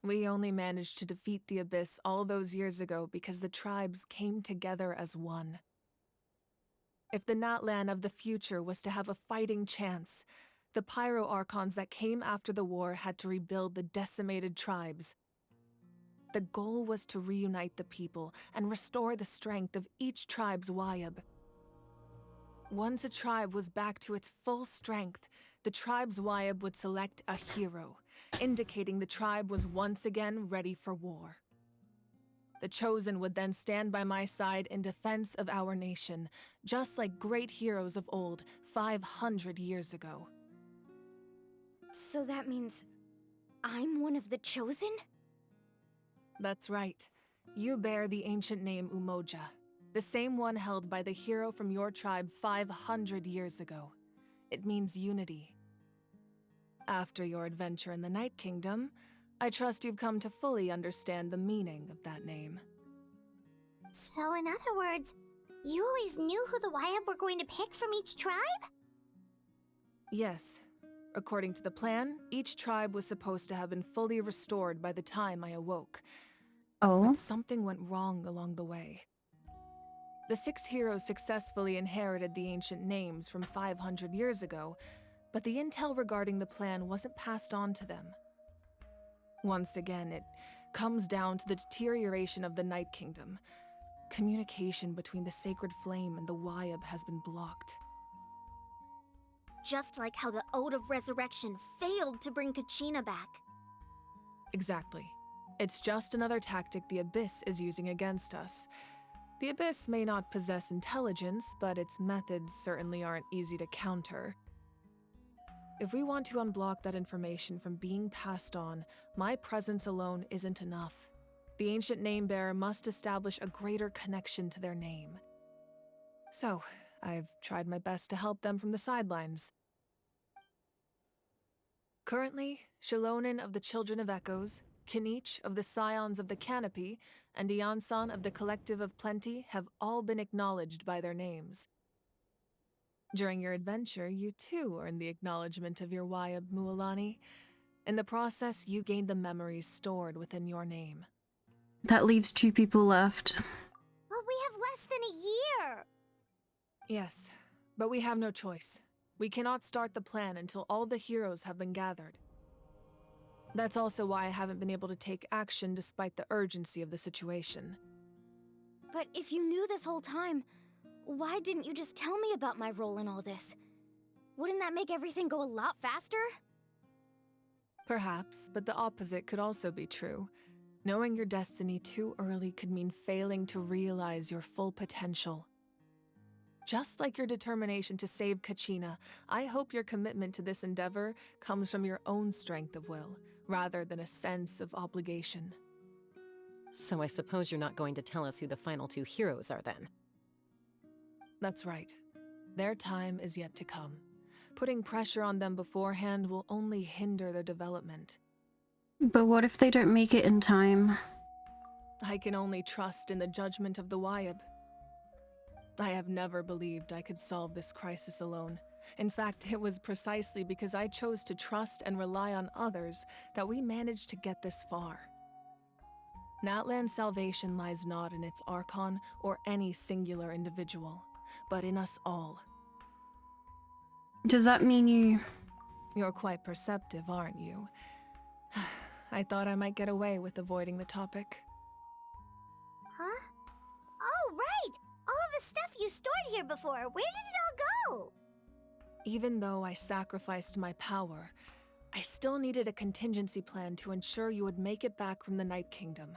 We only managed to defeat the Abyss all those years ago because the tribes came together as one. If the Natlan of the future was to have a fighting chance, the Pyro Archons that came after the war had to rebuild the decimated tribes. The goal was to reunite the people and restore the strength of each tribe's Wayab. Once a tribe was back to its full strength, the tribe's Wayab would select a hero, indicating the tribe was once again ready for war. The Chosen would then stand by my side in defense of our nation, just like great heroes of old 500 years ago. So that means I'm one of the Chosen? That's right. You bear the ancient name Umoja, the same one held by the hero from your tribe 500 years ago. It means unity. After your adventure in the Night Kingdom, I trust you've come to fully understand the meaning of that name. So in other words, you always knew who the Wayab were going to pick from each tribe? Yes. According to the plan, each tribe was supposed to have been fully restored by the time I awoke. Oh? But something went wrong along the way. The 6 heroes successfully inherited the ancient names from 500 years ago, but the intel regarding the plan wasn't passed on to them. Once again, it comes down to the deterioration of the Night Kingdom. Communication between the Sacred Flame and the Wyab has been blocked. Just like how the Ode of Resurrection failed to bring Kachina back. Exactly. It's just another tactic the Abyss is using against us. The Abyss may not possess intelligence, but its methods certainly aren't easy to counter. If we want to unblock that information from being passed on, my presence alone isn't enough. The ancient name-bearer must establish a greater connection to their name. So, I've tried my best to help them from the sidelines. Currently, Shilonin of the Children of Echoes, Kinich of the Scions of the Canopy, and Iansan of the Collective of Plenty have all been acknowledged by their names. During your adventure, you too earned the acknowledgement of your Wyab Mualani. In the process, you gained the memories stored within your name. That leaves 2 people left. But we have less than a year! Yes, but we have no choice. We cannot start the plan until all the heroes have been gathered. That's also why I haven't been able to take action despite the urgency of the situation. But if you knew this whole time, why didn't you just tell me about my role in all this? Wouldn't that make everything go a lot faster? Perhaps, but the opposite could also be true. Knowing your destiny too early could mean failing to realize your full potential. Just like your determination to save Kachina, I hope your commitment to this endeavor comes from your own strength of will, rather than a sense of obligation. So I suppose you're not going to tell us who the final 2 heroes are then? That's right. Their time is yet to come. Putting pressure on them beforehand will only hinder their development. But what if they don't make it in time? I can only trust in the judgment of the Wyab. I have never believed I could solve this crisis alone. In fact, it was precisely because I chose to trust and rely on others that we managed to get this far. Natlan's salvation lies not in its Archon or any singular individual, but in us all. Does that mean you... You're quite perceptive, aren't you? I thought I might get away with avoiding the topic. Huh? Oh, right! All of the stuff you stored here before, where did it all go? Even though I sacrificed my power, I still needed a contingency plan to ensure you would make it back from the Night Kingdom.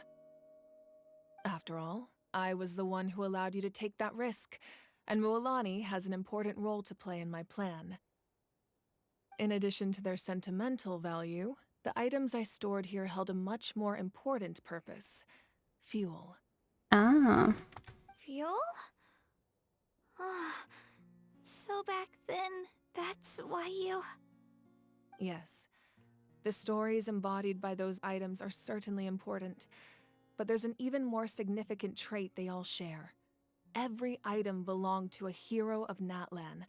After all, I was the one who allowed you to take that risk, and Mualani has an important role to play in my plan. In addition to their sentimental value, the items I stored here held a much more important purpose: fuel. Ah. Fuel? Ah, so back then, that's why you... Yes. The stories embodied by those items are certainly important, but there's an even more significant trait they all share. Every item belonged to a hero of Natlan.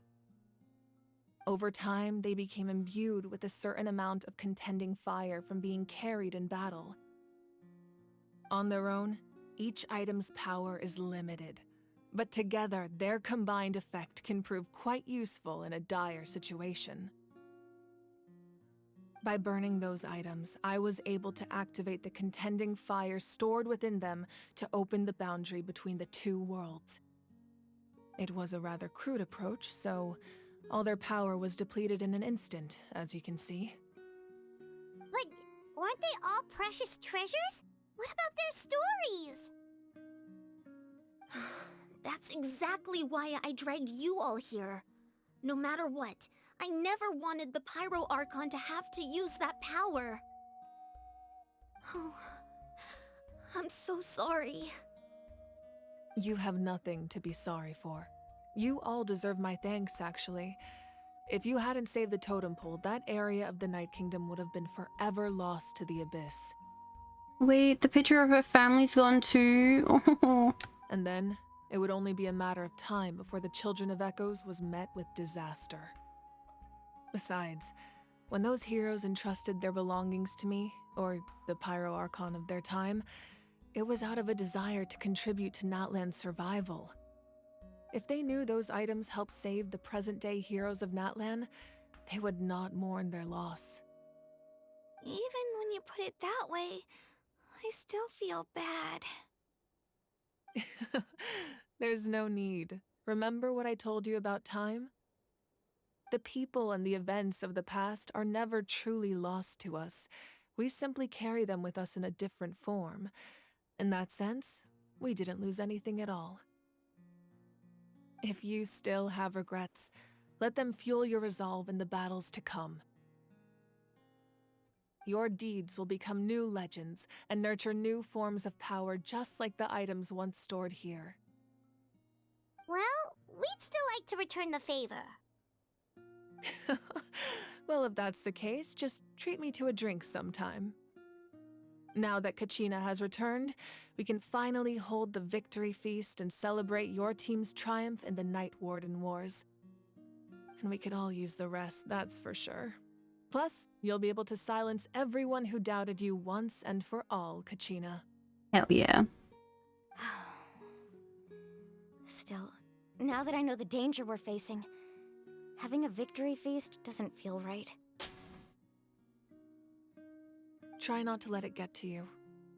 Over time, they became imbued with a certain amount of contending fire from being carried in battle. On their own, each item's power is limited, but together, their combined effect can prove quite useful in a dire situation. By burning those items, I was able to activate the contending fire stored within them to open the boundary between the 2 worlds. It was a rather crude approach, so all their power was depleted in an instant, as you can see. But weren't they all precious treasures? What about their stories? That's exactly why I dragged you all here. No matter what, I never wanted the Pyro Archon to have to use that power. Oh, I'm so sorry. You have nothing to be sorry for. You all deserve my thanks, actually. If you hadn't saved the totem pole, that area of the Night Kingdom would have been forever lost to the Abyss. Wait, the picture of her family's gone too? And then, it would only be a matter of time before the Children of Echoes was met with disaster. Besides, when those heroes entrusted their belongings to me, or the Pyro Archon of their time, it was out of a desire to contribute to Natlan's survival. If they knew those items helped save the present-day heroes of Natlan, they would not mourn their loss. Even when you put it that way, I still feel bad. There's no need. Remember what I told you about time? The people and the events of the past are never truly lost to us. We simply carry them with us in a different form. In that sense, we didn't lose anything at all. If you still have regrets, let them fuel your resolve in the battles to come. Your deeds will become new legends and nurture new forms of power just like the items once stored here. Well, we'd still like to return the favor. Well, if that's the case, just treat me to a drink sometime. Now that Kachina has returned, we can finally hold the victory feast and celebrate your team's triumph in the Night Warden Wars. And we could all use the rest, that's for sure. Plus, you'll be able to silence everyone who doubted you once and for all, Kachina. Hell yeah. Still, now that I know the danger we're facing, having a victory feast doesn't feel right. Try not to let it get to you.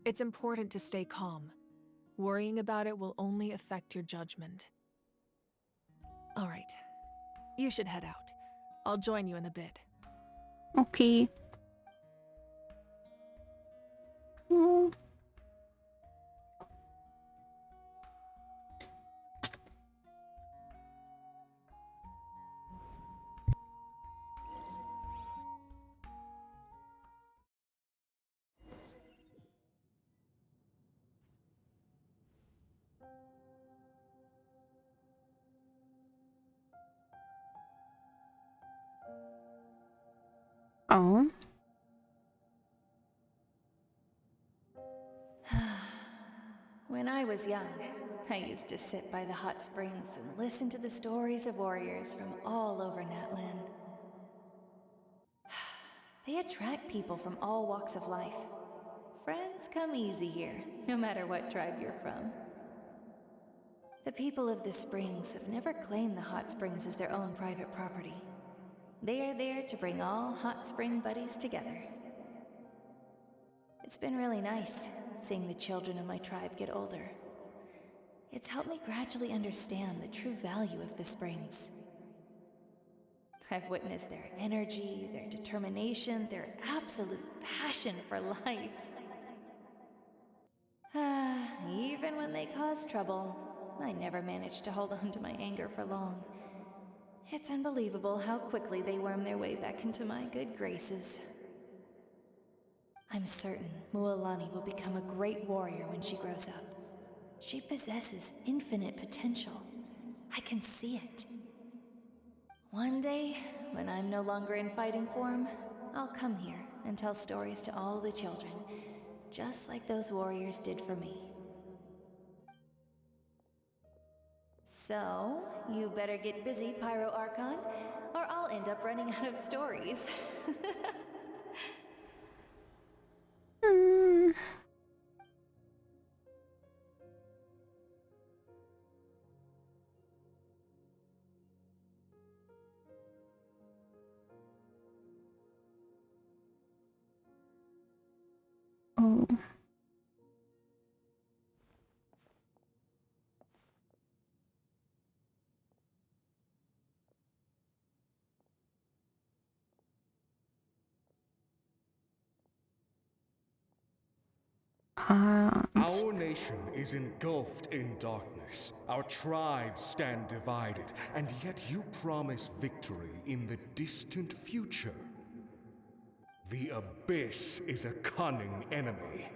It's important to stay calm. Worrying about it will only affect your judgment. All right. You should head out. I'll join you in a bit. Okay. Mm. Oh. When I was young, I used to sit by the hot springs and listen to the stories of warriors from all over Natlan. They attract people from all walks of life. Friends come easy here, no matter what tribe you're from. The people of the springs have never claimed the hot springs as their own private property. They are there to bring all hot spring buddies together. It's been really nice, seeing the children of my tribe get older. It's helped me gradually understand the true value of the springs. I've witnessed their energy, their determination, their absolute passion for life. Even when they cause trouble, I never managed to hold on to my anger for long. It's unbelievable how quickly they worm their way back into my good graces. I'm certain Mualani will become a great warrior when she grows up. She possesses infinite potential. I can see it. One day, when I'm no longer in fighting form, I'll come here and tell stories to all the children, just like those warriors did for me. So, you better get busy, Pyro Archon, or I'll end up running out of stories. Oh. Our nation is engulfed in darkness. Our tribes stand divided, and yet you promise victory in the distant future. The Abyss is a cunning enemy,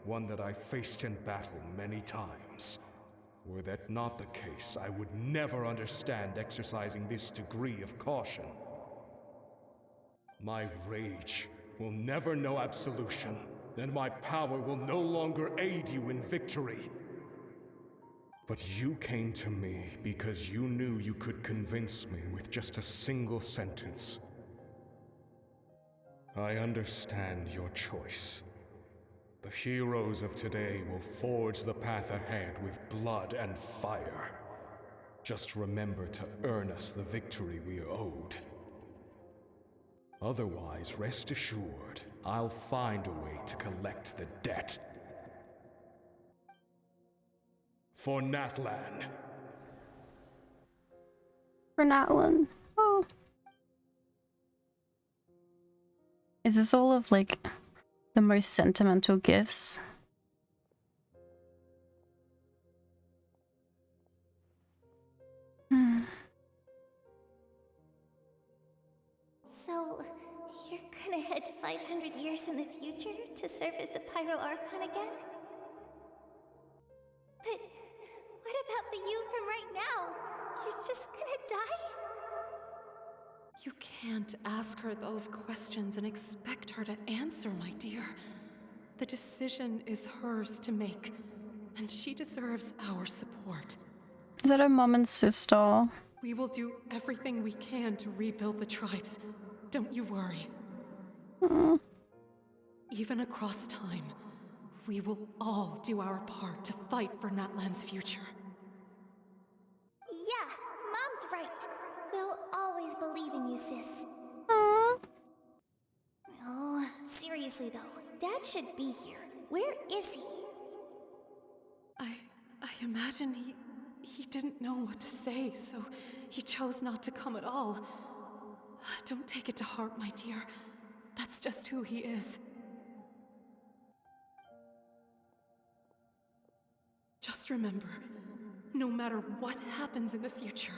one that I faced in battle many times. Were that not the case, I would never understand exercising this degree of caution. My rage will never know absolution, and my power will no longer aid you in victory. But you came to me because you knew you could convince me with just a single sentence. I understand your choice. The heroes of today will forge the path ahead with blood and fire. Just remember to earn us the victory we are owed. Otherwise, rest assured, I'll find a way to collect the debt. For Natlan. For Natlan. Oh. Is this all of like the most sentimental gifts? So, you're gonna head 500 years in the future to serve as the Pyro Archon again? But what about the you from right now? You're just gonna die? You can't ask her those questions and expect her to answer, my dear. The decision is hers to make, and she deserves our support. Is that her mom and sister? We will do everything we can to rebuild the tribes. Don't you worry. Even across time, we will all do our part to fight for Natlan's future. Yeah, Mom's right. We'll always believe in you, sis. Oh, seriously though, Dad should be here. Where is he? I imagine he didn't know what to say, so he chose not to come at all. Don't take it to heart, my dear. That's just who he is. Just remember, no matter what happens in the future,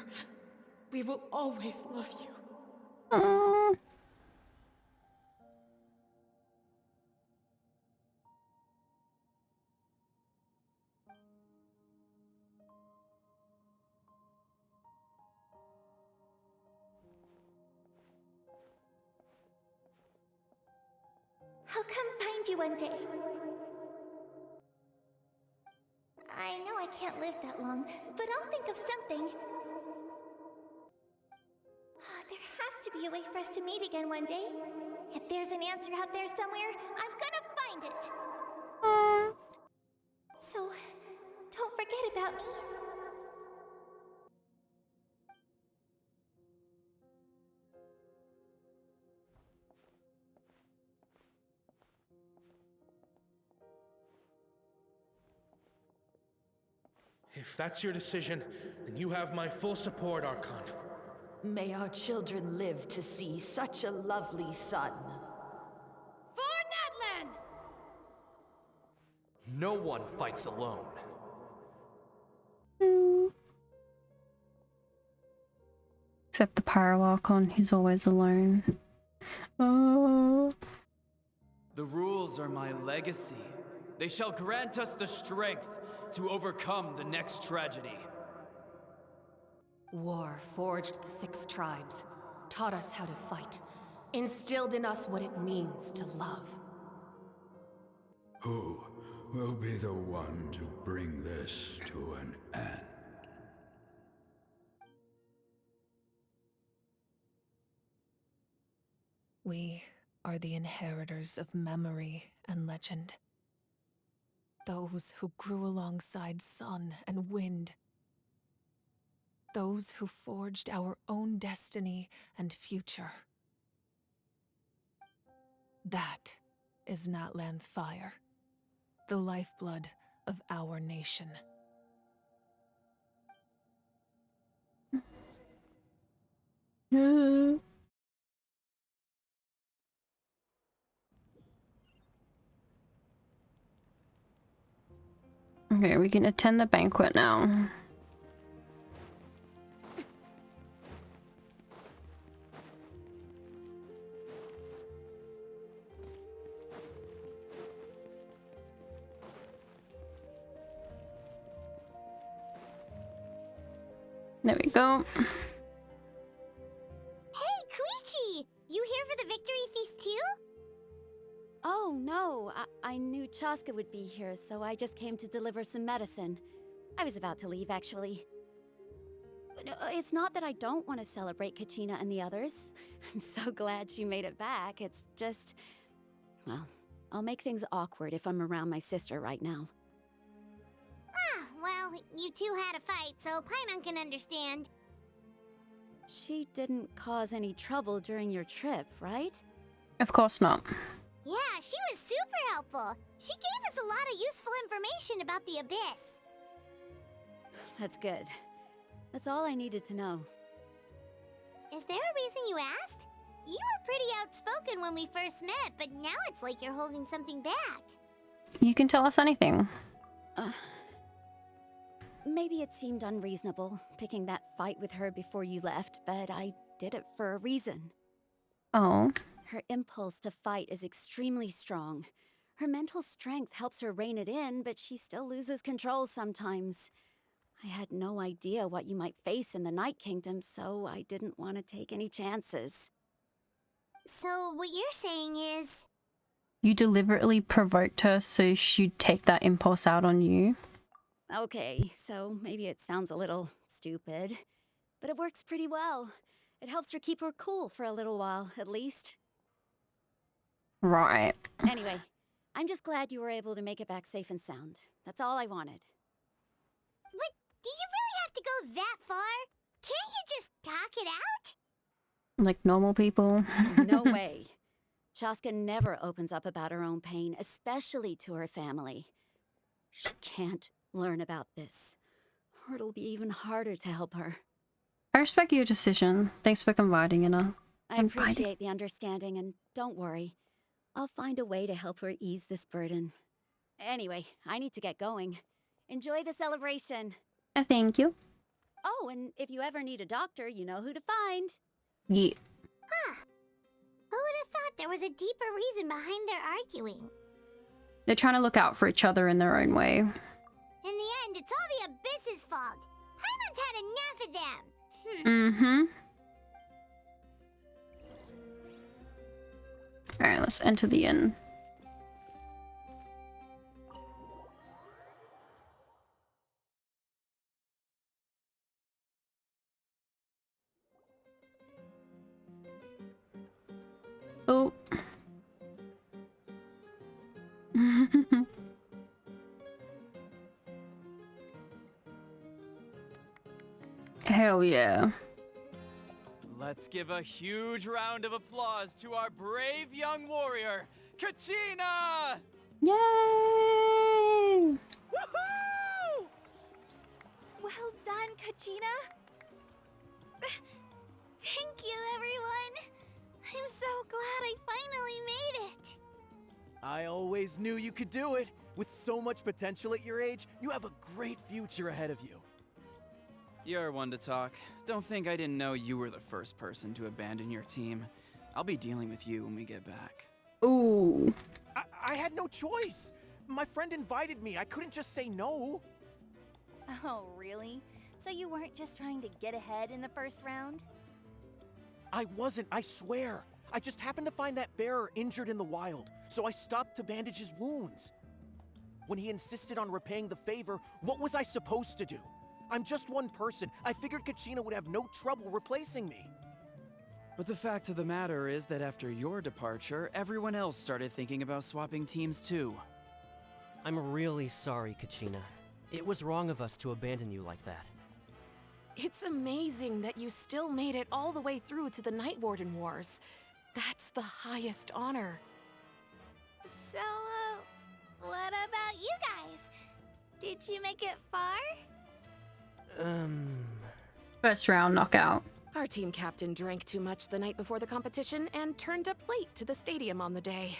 we will always love you. I'll come find you one day. I know I can't live that long, but I'll think of something. There has to be a way for us to meet again one day. If there's an answer out there somewhere, I'm gonna find it. So, don't forget about me. If that's your decision, then you have my full support, Archon. May our children live to see such a lovely son. For Natlan! No one fights alone. Except the Pyro Archon, he's always alone. Oh. The rules are my legacy. They shall grant us the strength to overcome the next tragedy. War forged the 6 tribes, taught us how to fight, instilled in us what it means to love. Who will be the one to bring this to an end? We are the inheritors of memory and legend. Those who grew alongside sun and wind. Those who forged our own destiny and future. That is Natlan's fire, the lifeblood of our nation. Okay, we can attend the banquet now. There we go. Hey, Koichi! You here for the victory feast too? Oh, no. I knew Chaska would be here, so I just came to deliver some medicine. I was about to leave, actually. No, it's not that I don't want to celebrate Kachina and the others. I'm so glad she made it back. It's just... well, I'll make things awkward if I'm around my sister right now. Ah, well, you two had a fight, so Paimon can understand. She didn't cause any trouble during your trip, right? Of course not. Yeah, she was super helpful. She gave us a lot of useful information about the Abyss. That's good. That's all I needed to know. Is there a reason you asked? You were pretty outspoken when we first met, but now it's like you're holding something back. You can tell us anything. Maybe it seemed unreasonable, picking that fight with her before you left, but I did it for a reason. Oh. Her impulse to fight is extremely strong. Her mental strength helps her rein it in, but she still loses control sometimes. I had no idea what you might face in the Night Kingdom, so I didn't want to take any chances. So what you're saying is... You deliberately provoked her so she'd take that impulse out on you? Okay, so maybe it sounds a little stupid, but it works pretty well. It helps her keep her cool for a little while, at least. Right. Anyway, I'm just glad you were able to make it back safe and sound. That's all I wanted. But do you really have to go that far? Can't you just talk it out? Like normal people? No way. Chaska never opens up about her own pain, especially to her family. She can't learn about this, or it'll be even harder to help her. I respect your decision. Thanks for confiding in her. I appreciate the understanding, and don't worry. I'll find a way to help her ease this burden. Anyway, I need to get going. Enjoy the celebration. Thank you. Oh, and if you ever need a doctor, you know who to find. Yeah. Huh. Who would have thought there was a deeper reason behind their arguing? They're trying to look out for each other in their own way. In the end, it's all the Abyss's fault. Paimon's had enough of them. Mm-hmm. Alright, let's enter the inn. Oh. Hell yeah. Let's give a huge round of applause to our brave young warrior, Kachina! Yay! Woohoo! Well done, Kachina. Thank you, everyone. I'm so glad I finally made it. I always knew you could do it. With so much potential at your age, you have a great future ahead of you. You're one to talk. Don't think I didn't know you were the first person to abandon your team. I'll be dealing with you when we get back. Ooh. I had no choice. My friend invited me. I couldn't just say no. Oh, really? So you weren't just trying to get ahead in the first round? I wasn't, I swear. I just happened to find that bearer injured in the wild, so I stopped to bandage his wounds. When he insisted on repaying the favor, what was I supposed to do? I'm just one person. I figured Kachina would have no trouble replacing me. But the fact of the matter is that after your departure, everyone else started thinking about swapping teams too. I'm really sorry, Kachina. It was wrong of us to abandon you like that. It's amazing that you still made it all the way through to the Night Warden Wars. That's the highest honor. So, what about you guys? Did you make it far? First round knockout. Our team captain drank too much the night before the competition and turned up late to the stadium on the day.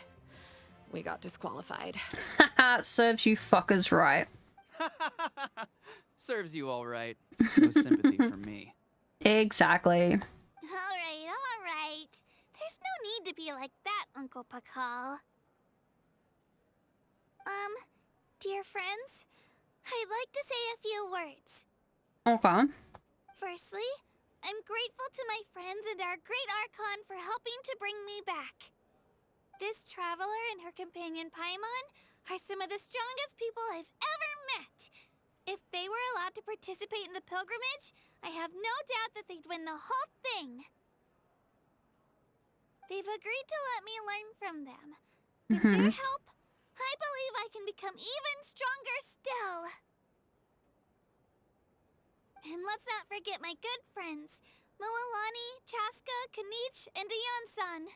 We got disqualified. Haha, serves you fuckers right. Serves you all right. No sympathy from me. Exactly. All right. There's no need to be like that, Uncle Pakal. Dear friends, I'd like to say a few words. Okay. Firstly, I'm grateful to my friends and our great Archon for helping to bring me back. This traveler and her companion Paimon are some of the strongest people I've ever met. If they were allowed to participate in the pilgrimage, I have no doubt that they'd win the whole thing. They've agreed to let me learn from them. With their help, I believe I can become even stronger still. And let's not forget my good friends, Moalani, Chaska, Kanich, and Ayan-san.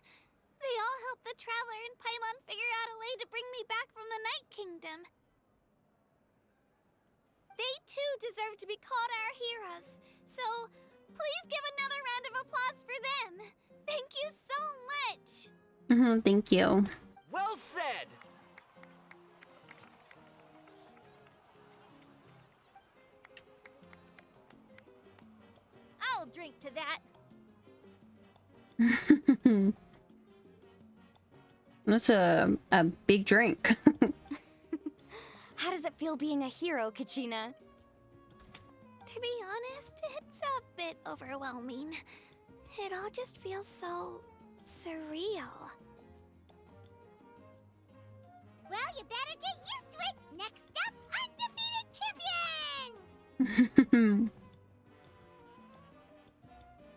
They all helped the Traveler and Paimon figure out a way to bring me back from the Night Kingdom. They too deserve to be called our heroes, so please give another round of applause for them. Thank you so much. Thank you. Well said! I'll drink to that. That's a big drink. How does it feel being a hero, Kachina? To be honest, it's a bit overwhelming. It all just feels so surreal. Well, you better get used to it. Next up, undefeated champion!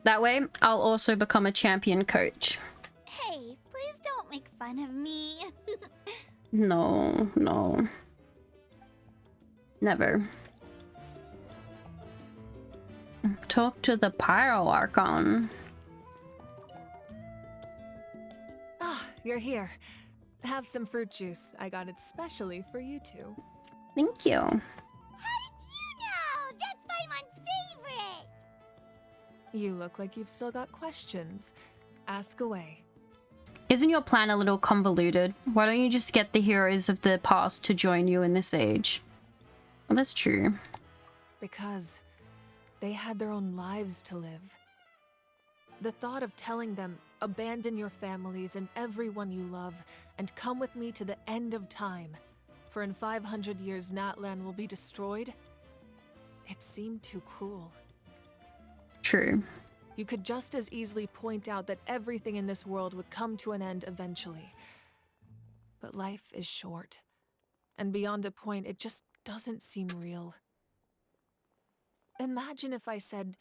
That way, I'll also become a champion coach. Hey, please don't make fun of me. No, no. Never. Talk to the Pyro Archon. Ah, you're here. Have some fruit juice. I got it specially for you two. Thank you. How did you know? That's Paimon's favorite! You look like you've still got questions. Ask away. Isn't your plan a little convoluted? Why don't you just get the heroes of the past to join you in this age? Well, that's true. Because they had their own lives to live. The thought of telling them, abandon your families and everyone you love, and come with me to the end of time, for in 500 years Natlan will be destroyed, it seemed too cruel. True. You could just as easily point out that everything in this world would come to an end eventually. But life is short, and beyond a point, it just doesn't seem real. Imagine if I said,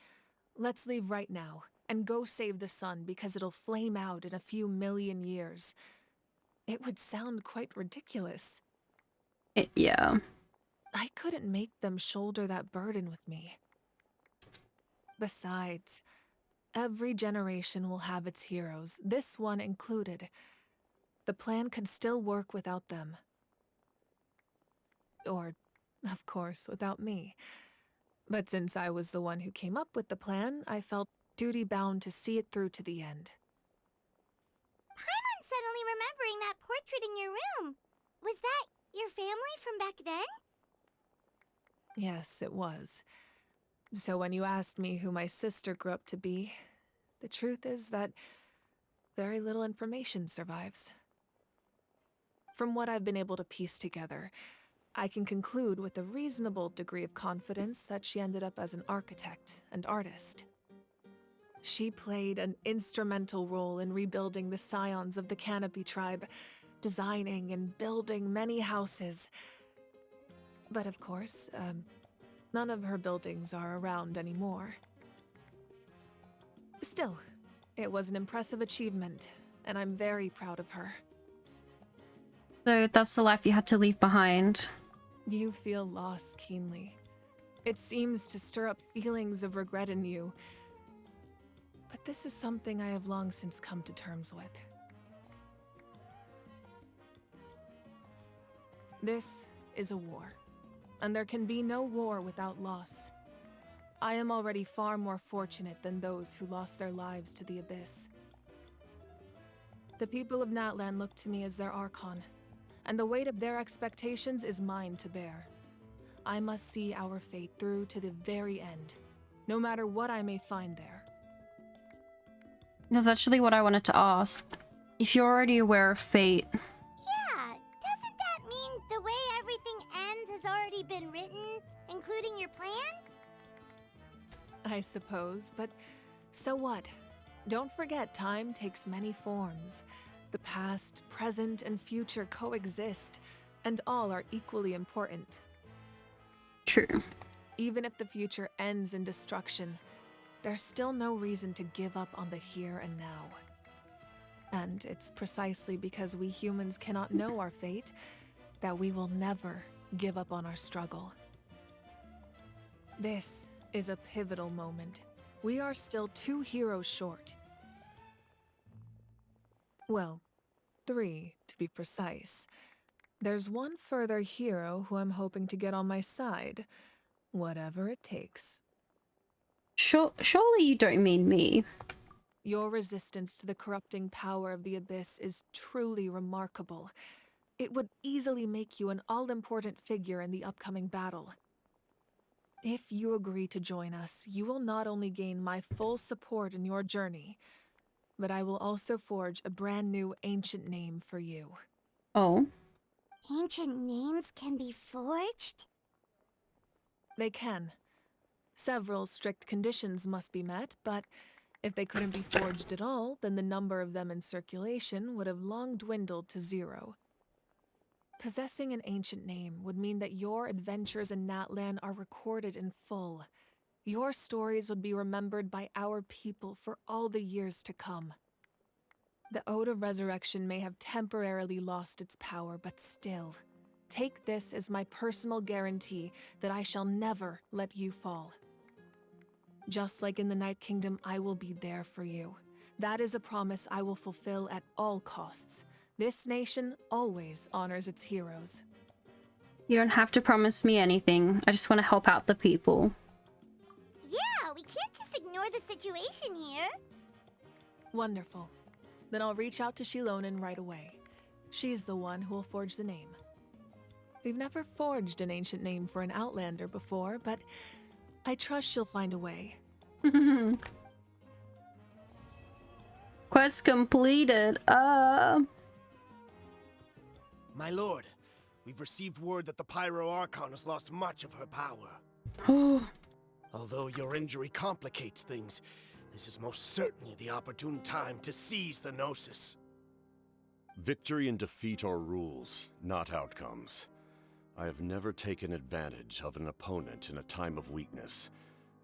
let's leave right now and go save the sun because it'll flame out in a few million years. It would sound quite ridiculous. Yeah. I couldn't make them shoulder that burden with me. Besides, every generation will have its heroes, this one included. The plan could still work without them. Or, of course, without me. But since I was the one who came up with the plan, I felt duty-bound to see it through to the end. Paimon's suddenly remembering that portrait in your room. Was that your family from back then? Yes, it was. So when you asked me who my sister grew up to be, the truth is that very little information survives. From what I've been able to piece together, I can conclude with a reasonable degree of confidence that she ended up as an architect and artist. She played an instrumental role in rebuilding the scions of the Canopy tribe, designing and building many houses. But of course, none of her buildings are around anymore. Still, it was an impressive achievement, and I'm very proud of her. So that's the life you had to leave behind. You feel loss keenly. It seems to stir up feelings of regret in you. But this is something I have long since come to terms with. This is a war, and there can be no war without loss. I am already far more fortunate than those who lost their lives to the Abyss. The people of Natlan look to me as their Archon, and the weight of their expectations is mine to bear. I must see our fate through to the very end, no matter what I may find there. That's actually what I wanted to ask. If you're already aware of fate. Yeah, doesn't that mean the way everything ends has already been written, including your plan? I suppose, but so what? Don't forget, time takes many forms. The past, present, and future coexist, and all are equally important. True. Even if the future ends in destruction, there's still no reason to give up on the here and now. And it's precisely because we humans cannot know our fate that we will never give up on our struggle. This is a pivotal moment. We are still 2 heroes short. Well, 3 to be precise. There's one further hero who I'm hoping to get on my side, whatever it takes. Surely you don't mean me. Your resistance to the corrupting power of the Abyss is truly remarkable. It would easily make you an all-important figure in the upcoming battle. If you agree to join us, you will not only gain my full support in your journey, but I will also forge a brand new ancient name for you. Oh. Ancient names can be forged? They can. Several strict conditions must be met, but if they couldn't be forged at all, then the number of them in circulation would have long dwindled to 0. Possessing an ancient name would mean that your adventures in Natlan are recorded in full. Your stories would be remembered by our people for all the years to come. The Ode of Resurrection may have temporarily lost its power, but still, take this as my personal guarantee that I shall never let you fall. Just like in the Night Kingdom, I will be there for you. That is a promise I will fulfill at all costs. This nation always honors its heroes. You don't have to promise me anything. I just want to help out the people. Yeah, we can't just ignore the situation here. Wonderful. Then I'll reach out to Shilonen right away. She's the one who will forge the name. We've never forged an ancient name for an Outlander before, but I trust she'll find a way. Quest completed. My lord, we've received word that the Pyro Archon has lost much of her power. Although your injury complicates things, this is most certainly the opportune time to seize the Gnosis. Victory and defeat are rules, not outcomes. I have never taken advantage of an opponent in a time of weakness,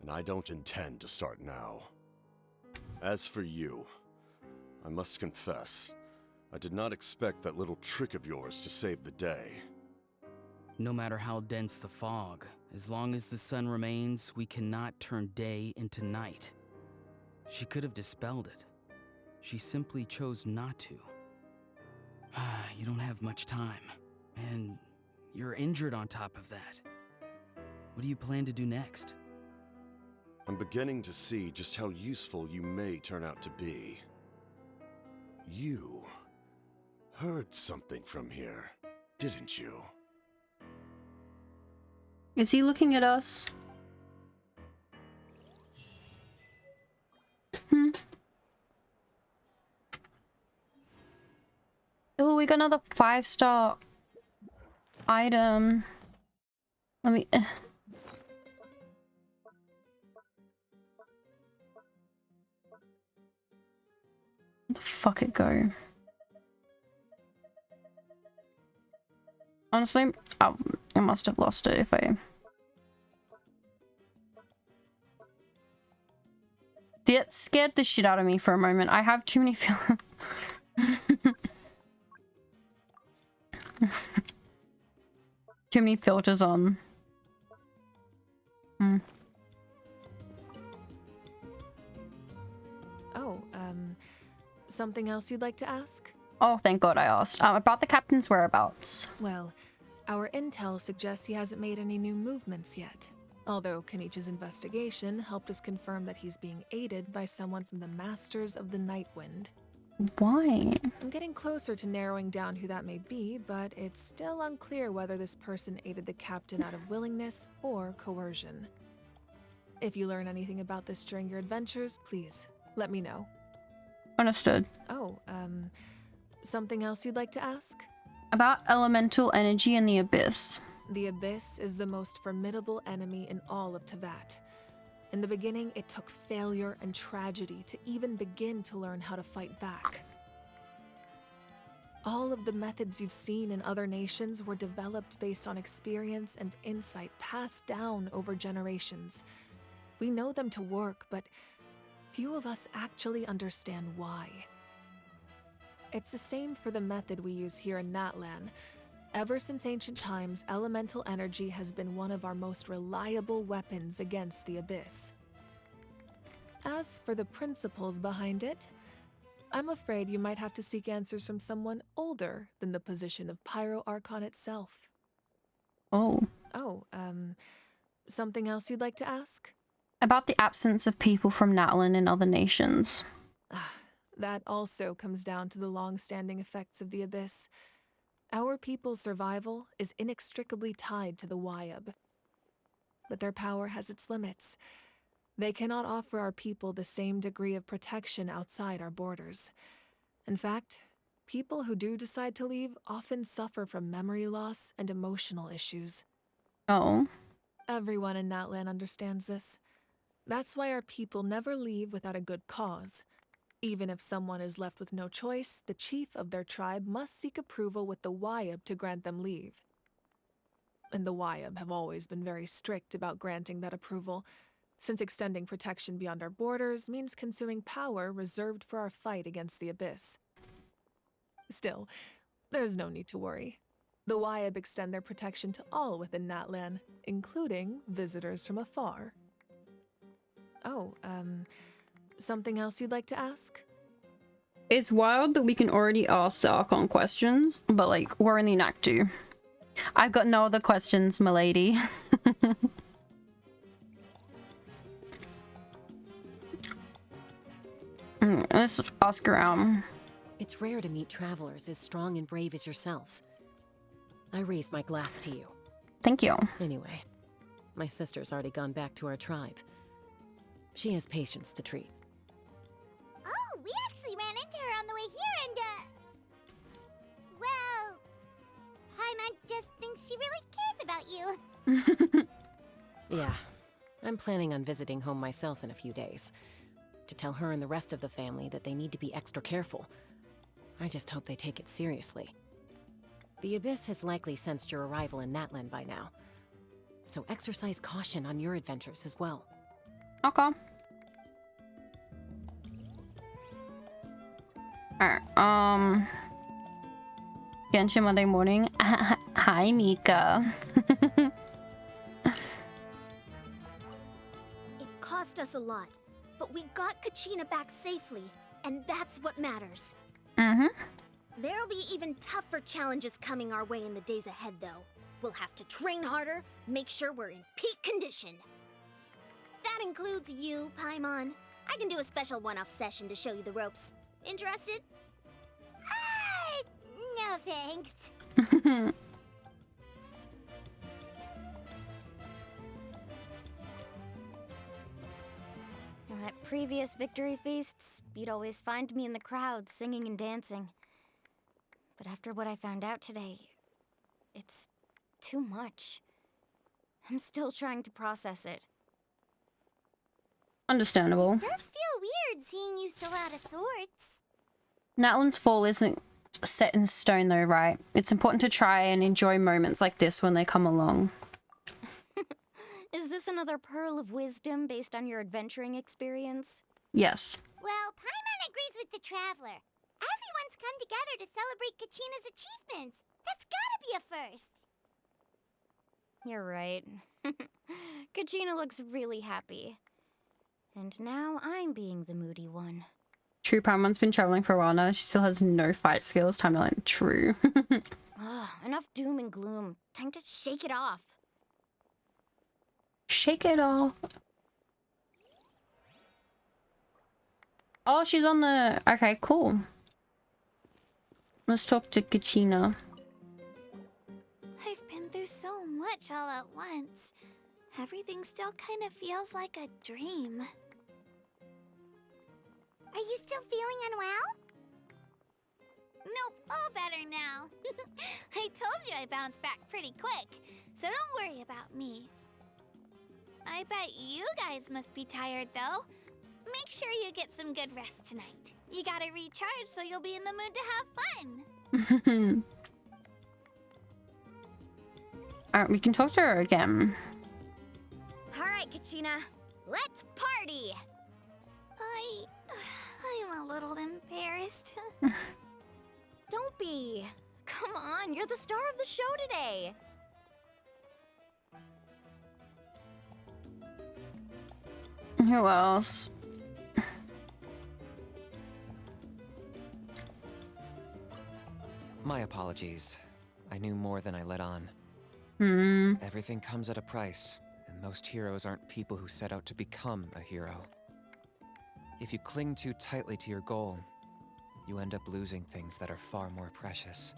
and I don't intend to start now. As for you, I must confess, I did not expect that little trick of yours to save the day. No matter how dense the fog, as long as the sun remains, we cannot turn day into night. She could have dispelled it. She simply chose not to. You don't have much time, and you're injured on top of that. What do you plan to do next? I'm beginning to see just how useful you may turn out to be. You heard something from here, didn't you? Is he looking at us? Oh, we got another 5-star item. Let me... Where the fuck it go? Honestly, I must have lost it if I... That scared the shit out of me for a moment. I have too many feelings. Too many filters on. Oh, something else you'd like to ask? Oh, thank God I asked. About the captain's whereabouts. Well, our intel suggests he hasn't made any new movements yet. Although Kenichi's investigation helped us confirm that he's being aided by someone from the Masters of the Nightwind. Why? I'm getting closer to narrowing down who that may be, but it's still unclear whether this person aided the captain out of willingness or coercion. If you learn anything about this during your adventures, please let me know. Understood. Oh, something else you'd like to ask? About elemental energy in the Abyss. The Abyss is the most formidable enemy in all of Teyvat. In the beginning, it took failure and tragedy to even begin to learn how to fight back. All of the methods you've seen in other nations were developed based on experience and insight passed down over generations. We know them to work, but few of us actually understand why. It's the same for the method we use here in Natlan. Ever since ancient times, elemental energy has been one of our most reliable weapons against the Abyss. As for the principles behind it, I'm afraid you might have to seek answers from someone older than the position of Pyro Archon itself. Oh. Oh, something else you'd like to ask? About the absence of people from Natlan and other nations. That also comes down to the long-standing effects of the Abyss. Our people's survival is inextricably tied to the Wyab. But their power has its limits. They cannot offer our people the same degree of protection outside our borders. In fact, people who do decide to leave often suffer from memory loss and emotional issues. Oh. Everyone in Natlan understands this. That's why our people never leave without a good cause. Even if someone is left with no choice, the chief of their tribe must seek approval with the Wyab to grant them leave. And the Wyab have always been very strict about granting that approval, since extending protection beyond our borders means consuming power reserved for our fight against the Abyss. Still, there's no need to worry. The Wyab extend their protection to all within Natlan, including visitors from afar. Oh, something else you'd like to ask? It's wild that we can already ask the Archon questions, but like, we're only in Act 2. I've got no other questions, milady. Let's ask around. It's rare to meet travelers as strong and brave as yourselves. I raise my glass to you. Thank you. Anyway, my sister's already gone back to our tribe. She has patients to treat. Oh, we actually ran into her on the way here and, well, Paimon just thinks she really cares about you. Yeah, I'm planning on visiting home myself in a few days. To tell her and the rest of the family that they need to be extra careful. I just hope they take it seriously. The Abyss has likely sensed your arrival in Natlan by now. So exercise caution on your adventures as well. Okay. Alright, Genshin Monday morning. Hi, Mika. It cost us a lot, but we got Kachina back safely, and that's what matters. Mm-hmm. There'll be even tougher challenges coming our way in the days ahead, though. We'll have to train harder, make sure we're in peak condition. That includes you, Paimon. I can do a special one-off session to show you the ropes. Interested? No thanks. At previous victory feasts, you'd always find me in the crowd singing and dancing. But after what I found out today, it's too much. I'm still trying to process it. Understandable. It does feel weird seeing you so out of sorts. Natlan's fall isn't set in stone though, right? It's important to try and enjoy moments like this when they come along. Is this another pearl of wisdom based on your adventuring experience? Yes. Well, Paimon agrees with the Traveler. Everyone's come together to celebrate Kachina's achievements. That's gotta be a first. You're right. Kachina looks really happy. And now I'm being the moody one. True, Paimon's been traveling for a while now. She still has no fight skills. Time to learn. True. Ugh, enough doom and gloom. Time to shake it off. Shake it off. Oh, she's on the... Okay, cool. Let's talk to Kachina. I've been through so much all at once. Everything still kind of feels like a dream. Are you still feeling unwell? Nope, all better now. I told you I bounced back pretty quick, so don't worry about me. I bet you guys must be tired, though. Make sure you get some good rest tonight. You gotta recharge so you'll be in the mood to have fun. Alright, we can talk to her again. Alright, Kachina. Let's party! I'm a little embarrassed. Don't be. Come Come on, you're the star of the show today. Who else? My apologies. I knew more than I let on. Everything comes at a price, and most heroes aren't people who set out to become a hero. If you cling too tightly to your goal, you end up losing things that are far more precious.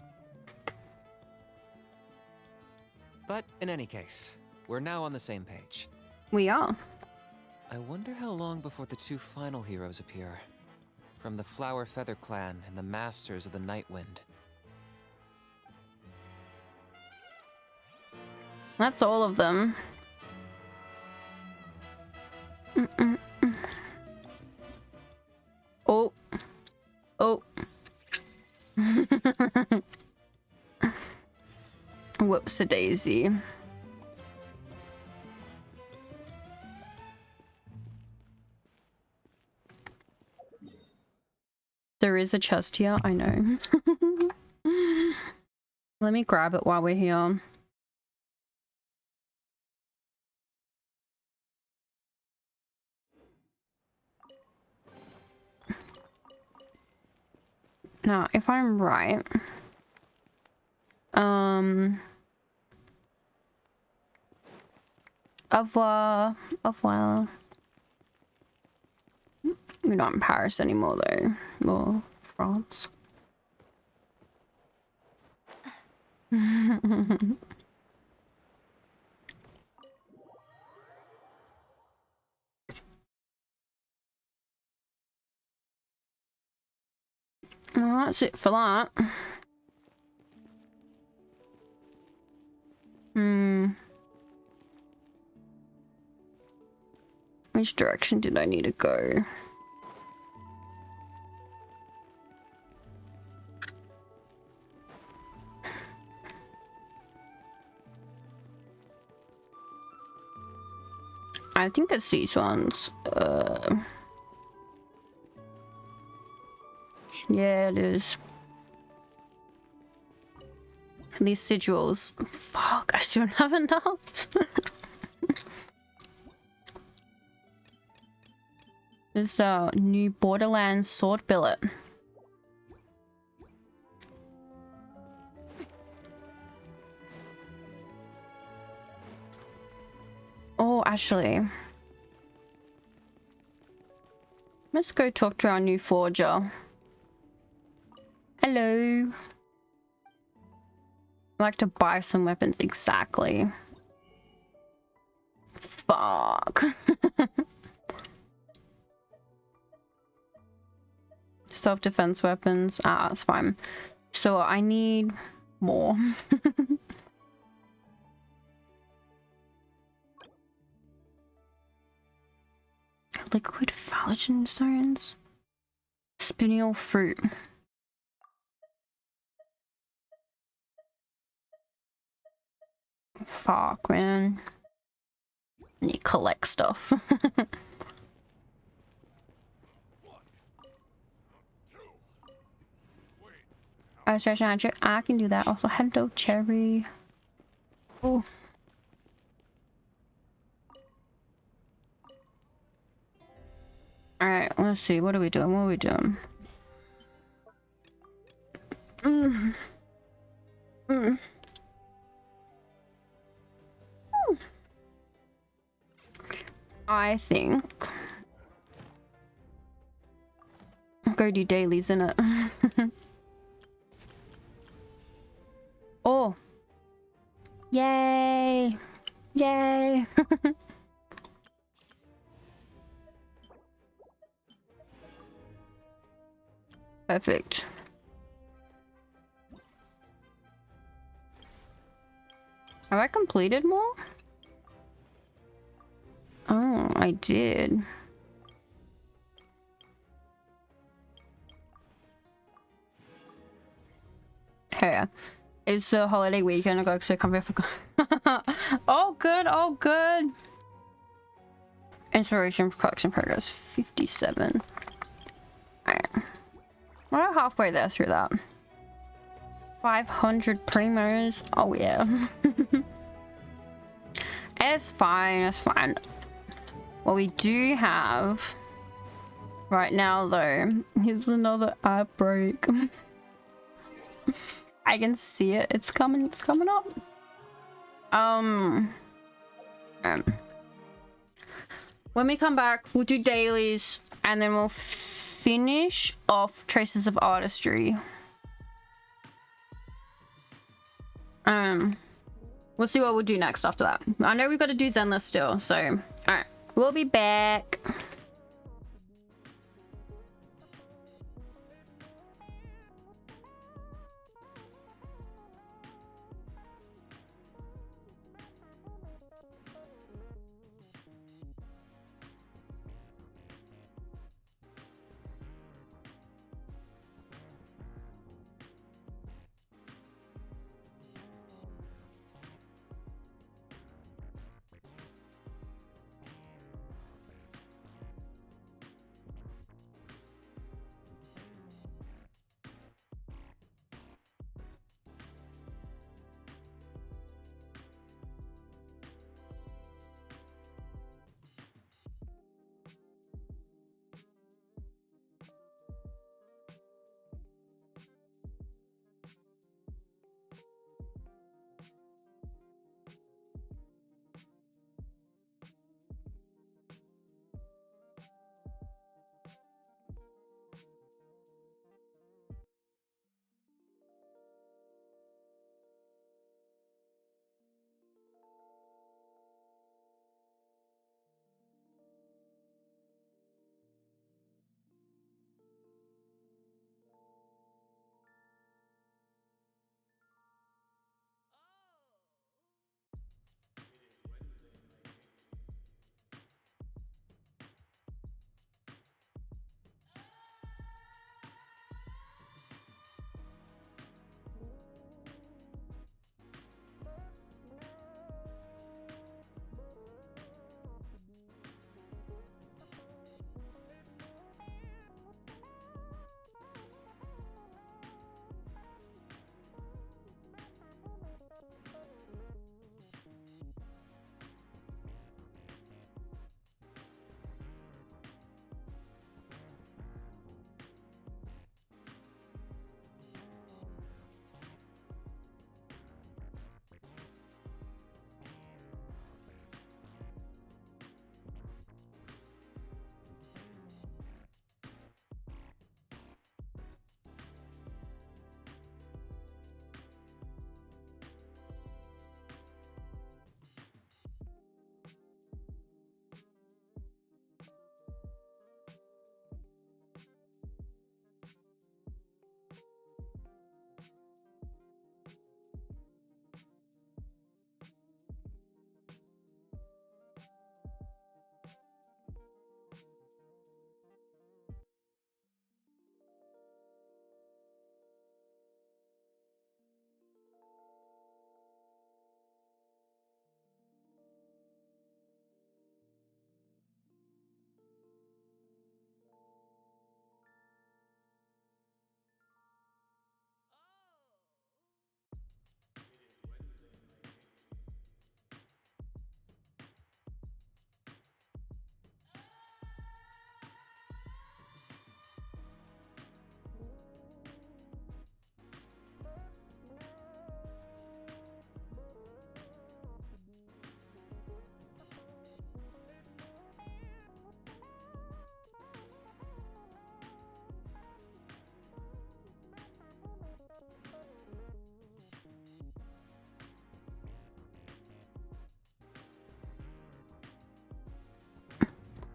But in any case, we're now on the same page. We are. I wonder how long before the two final heroes appear. From the Flower Feather Clan and the Masters of the Night Wind. That's all of them. Oh. Oh. Whoops-a-daisy. There is a chest here, I know. Let me grab it while we're here. Now, if I'm right, au revoir. We're not in Paris anymore, though. Or France. Well, that's it for that. Which direction did I need to go? I think it's these ones. Yeah, it is. These sigils. Fuck, I still don't have enough. This is a new Borderlands sword billet. Oh, actually. Let's go talk to our new forger. Hello. I'd like to buy some weapons. Exactly. Fuck. Self-defense weapons. Ah, that's fine. So I need more. Liquid phalogen stones. Spinel fruit. Fuck, man. I need to collect stuff. I can do that. Also, hello, Cherry. Ooh. Alright, let's see. What are we doing? What are we doing? I think go do dailies in it. Oh, yay, yay. Perfect. Have I completed more? Oh, I did. Hey, it's a holiday weekend. I got so comfy. I forgot. Oh, good. Oh, good. Inspiration collection progress 57. Alright. We're halfway there through that. 500 primos. Oh yeah. It's fine, it's fine. What we do have right now though, here's another outbreak. I can see it. It's coming up. When we come back, we'll do dailies and then we'll finish off Traces of Artistry. We'll see what we'll do next after that. I know we've got to do Zenless still, so alright. We'll be back.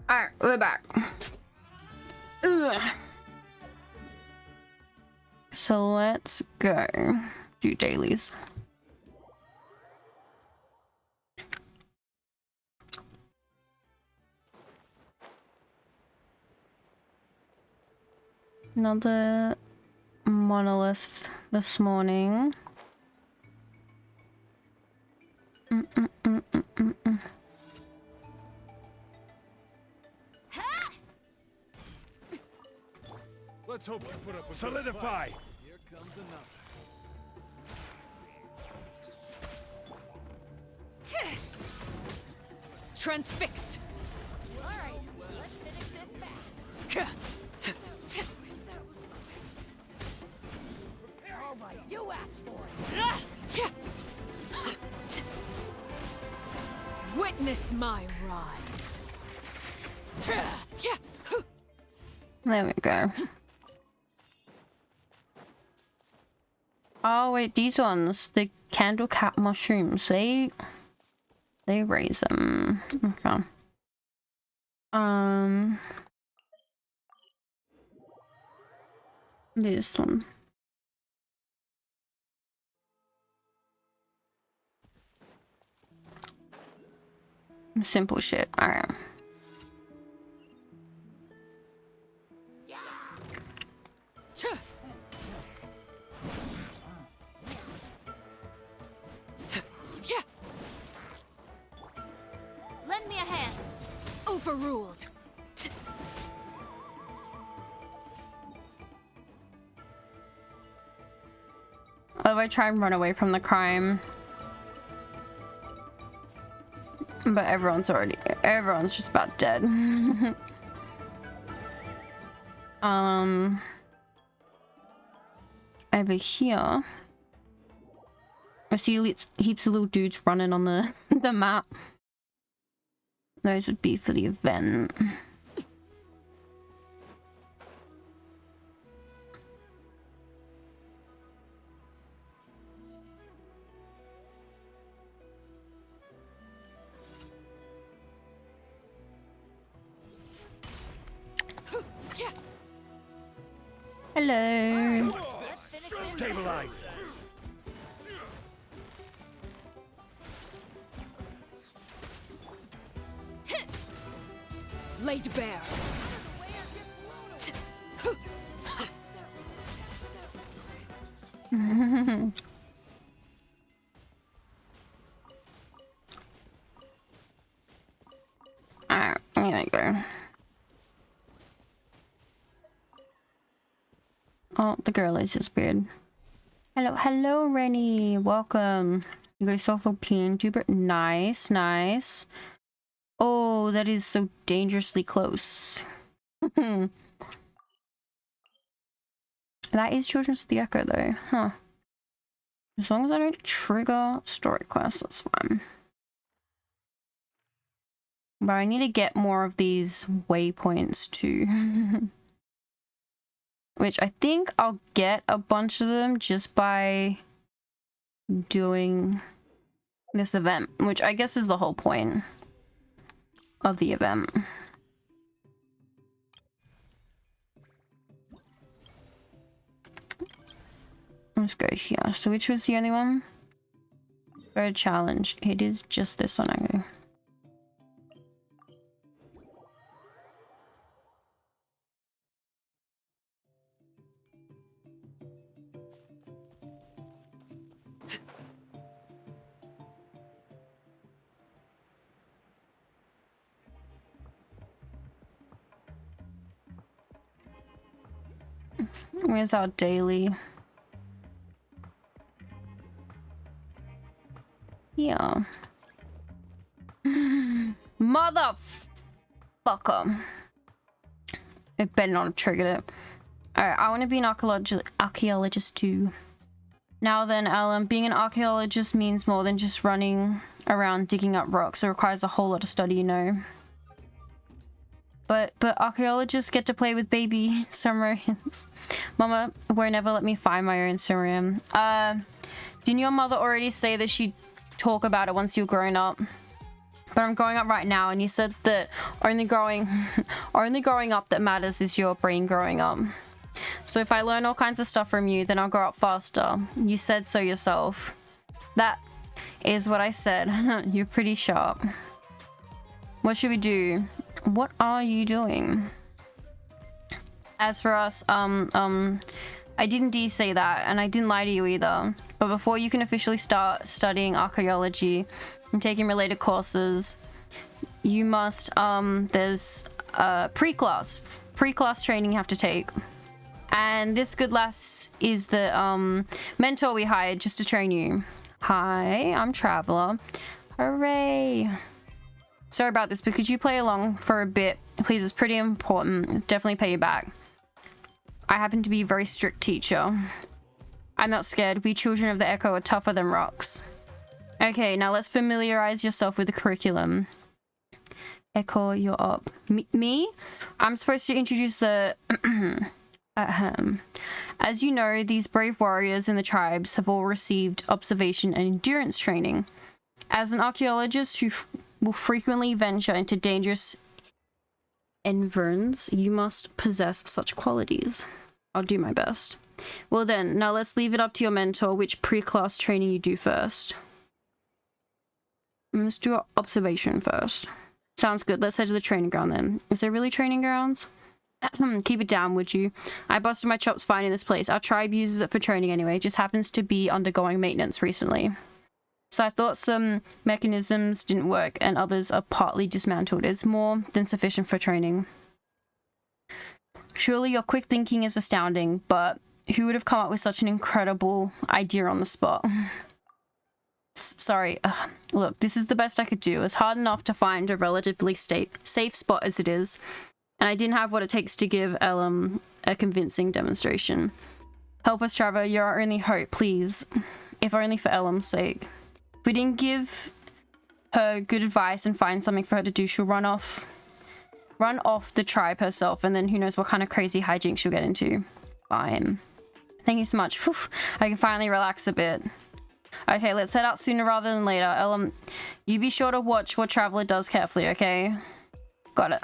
Alright, we're back. Ugh. So let's go do dailies. Another monolith this morning. Let's hope you put up with solidify. Here comes another. transfixed. Alright, let's finish this back. Alright, you asked for it. Witness my rise. There we go. Oh wait, these ones, the candle cap mushrooms, they raise them. Okay. This one. Simple shit. Alright. Lend me a hand. Overruled. Although I try and run away from the crime. But everyone's just about dead. Over here. I see heaps of little dudes running on the map. Those would be for the event. Hello. Stabilize. Laid bare. Alright, here we go. Oh, the girl is disappeared. Hello, Rennie. Welcome. You guys saw for PNtuber. Nice, nice. Oh, that is so dangerously close. That is Children's of the Echo, though, huh? As long as I don't trigger story quests, that's fine. But I need to get more of these waypoints too. Which I think I'll get a bunch of them just by doing this event, which I guess is the whole point of the event. Let's go here. So which was the only one? Bird challenge. It is just this one, I go. Where's our daily? Yeah. Motherfucker. It better not have triggered it. Alright, I want to be an archaeologist too. Now then, Alan, being an archaeologist means more than just running around digging up rocks. It requires a whole lot of study, you know. But archaeologists get to play with baby submarines. Mama won't never let me find my own submarine. Didn't your mother already say that she'd talk about it once you're grown up? But I'm growing up right now, and you said that only growing up that matters is your brain growing up. So if I learn all kinds of stuff from you, then I'll grow up faster. You said so yourself. That is what I said. You're pretty sharp. What should we do? What are you doing? As for us, I didn't say that, and I didn't lie to you either. But before you can officially start studying archaeology and taking related courses, you must, there's pre-class training you have to take. And this good lass is the mentor we hired just to train you. Hi, I'm Traveler. Hooray! Sorry about this, but could you play along for a bit? Please, it's pretty important. Definitely pay you back. I happen to be a very strict teacher. I'm not scared. We children of the Echo are tougher than rocks. Okay, now let's familiarize yourself with the curriculum. Echo, you're up. Me? I'm supposed to introduce the... As you know, these brave warriors in the tribes have all received observation and endurance training. As an archaeologist who will frequently venture into dangerous environs, you must possess such qualities. I'll do my best. Well then, now let's leave it up to your mentor which pre-class training you do first. Let's do observation first. Sounds good. Let's head to the training ground then. Is there really training grounds? Keep it down, would you? I busted my chops finding this place. Our tribe uses it for training anyway. It just happens to be undergoing maintenance recently. So I thought some mechanisms didn't work and others are partly dismantled. It's more than sufficient for training. Surely your quick thinking is astounding, but who would have come up with such an incredible idea on the spot? Sorry. Look, this is the best I could do. It's hard enough to find a relatively safe spot as it is, and I didn't have what it takes to give Elam a convincing demonstration. Help us, Trevor. You're our only hope, please. If only for Elam's sake. If we didn't give her good advice and find something for her to do, she'll run off the tribe herself, and then who knows what kind of crazy hijinks she'll get into. Fine. Thank you so much. Whew, I can finally relax a bit. Okay, let's head out sooner rather than later. Elam, you be sure to watch what Traveler does carefully, okay? Got it.